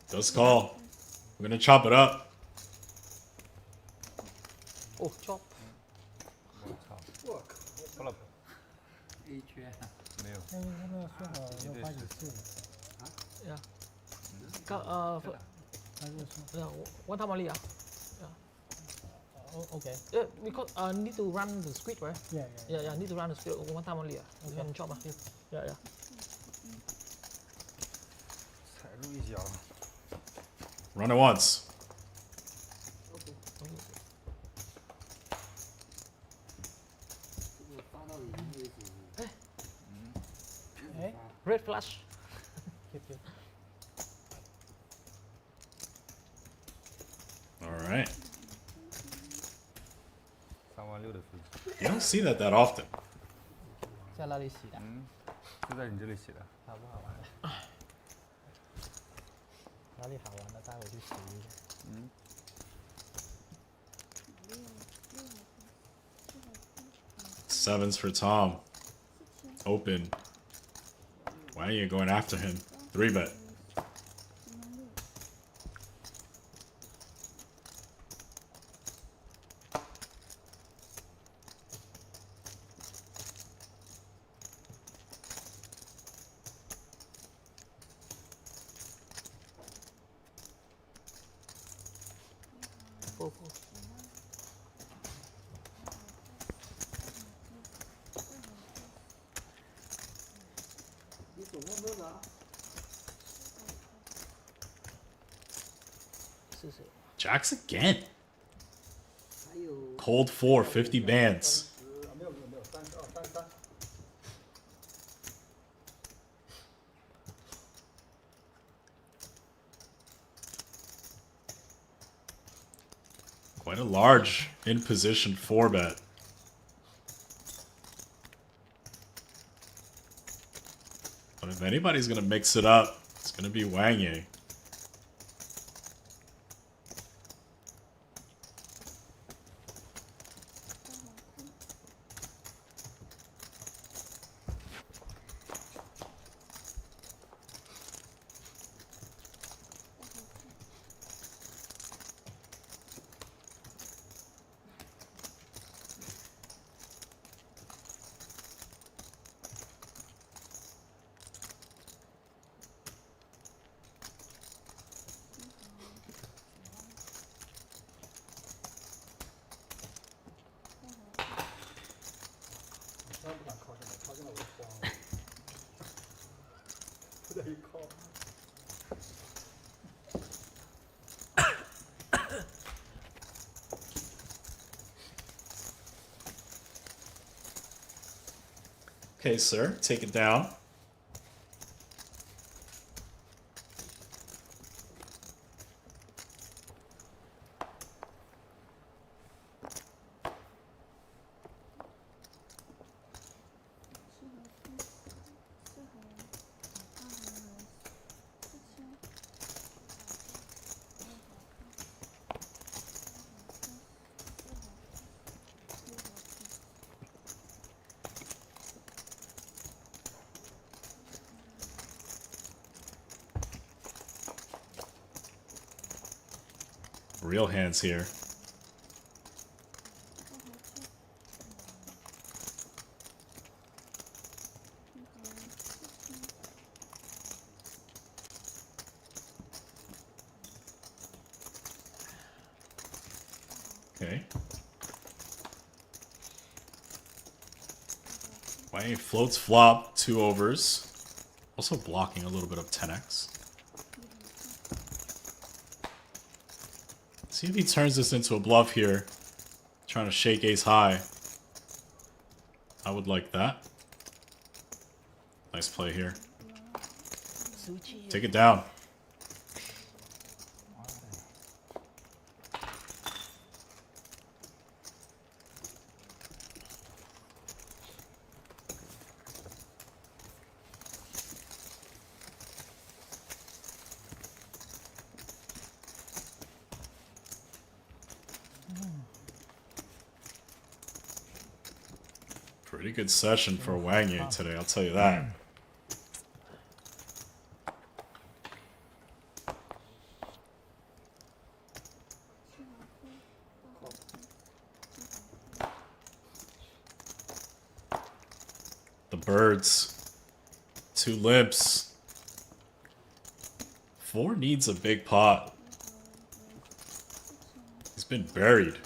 Does call. We're gonna chop it up. Oh, chop. 我靠，flop。A 圈。没有。那他们说好要发几次？呀，他就说one time only Oh, okay. Because need to run the squid, right? Yeah. Need to run the squid one time only. You can chop Yeah. 踩住一脚。 Run it once. Red flash. All right. 36000的数字。 You don't see that often. 在那里洗的。就在你这里写的。好不好玩的？哪里好玩的，带我去洗一下。Sevens for Tom. Open. Wang going after him. 3-bet. Jacks again. Cold 4, 50 bands. Quite a large in position 4-bet. But if anybody's gonna mix it up, it's gonna be Wang. Okay, sir. Take it down. Real hands here. Okay. Wang floats flop, 2 overs. Also blocking a little bit of 10x. See if he turns this into a bluff here. Trying to shake ace high. I would like that. Nice play here. Take it down. Pretty good session for Wang today, I'll tell you that. The birds. 2 limps. 4 needs a big pot. He's been buried.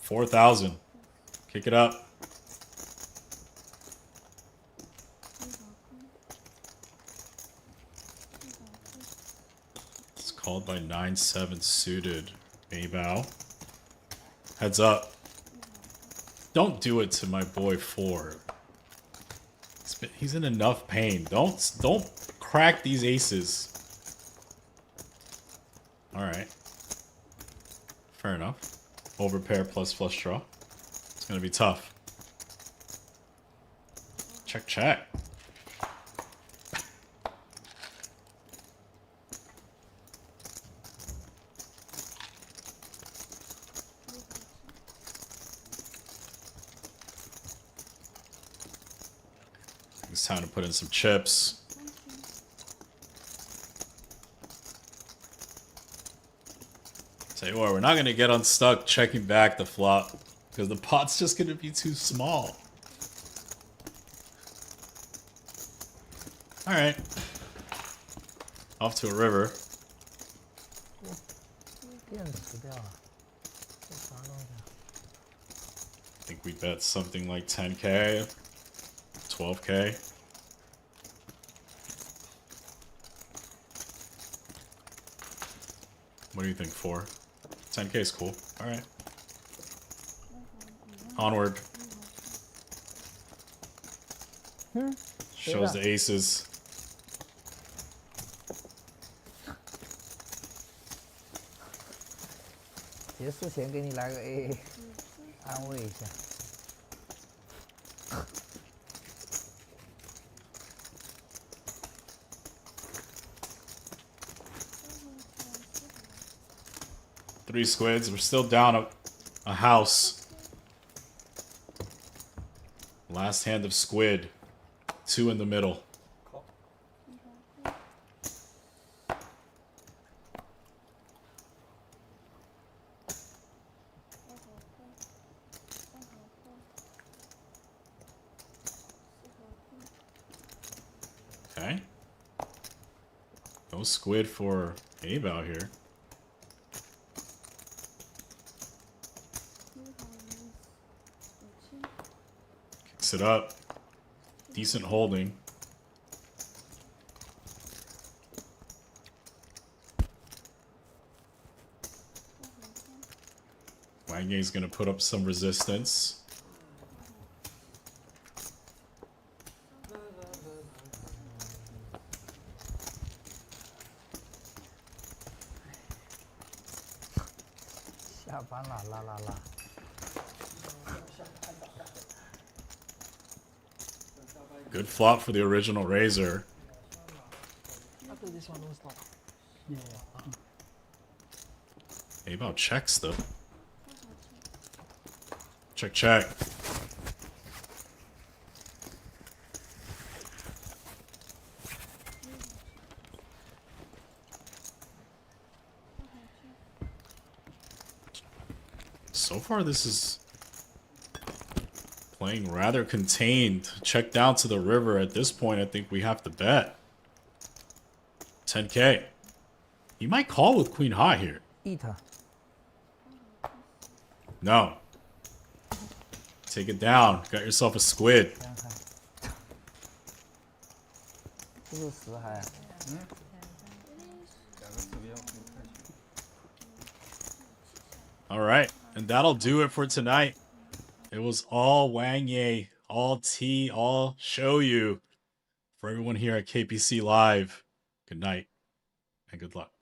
4,000. Kick it up. It's called by 9-7 suited. A-bow. Heads up. Don't do it to my boy 4. He's in enough pain. Don't crack these aces. Alright. Fair enough. Overpair plus flush draw. It's gonna be tough. Check, check. It's time to put in some chips. Tell you what, we're not gonna get unstuck checking back the flop because the pot's just gonna be too small. Alright. Off to a river. I think we bet something like 10k, 12k. What do you think, 4? 10k is cool. Alright. Onward. Shows the aces.结束前给你来个 AA， 安慰一下。Three squids. We're still down a house. Last hand of squid. 2 in the middle. Okay. No squid for A-bow here. Kicks it up. Decent holding. Wang is gonna put up some resistance. 下班了，啦啦啦。 Good flop for the original Razor. After this one, don't stop. Yeah. Hey, about checks though. Check, check. So far, this is playing rather contained. Check down to the river. At this point, I think we have to bet. 10K. He might call with queen high here. Eat her. No. Take it down. Got yourself a squid. 这是死海。All right, and that'll do it for tonight. It was all Wang, all T, all show you. For everyone here at KPC Live, good night and good luck.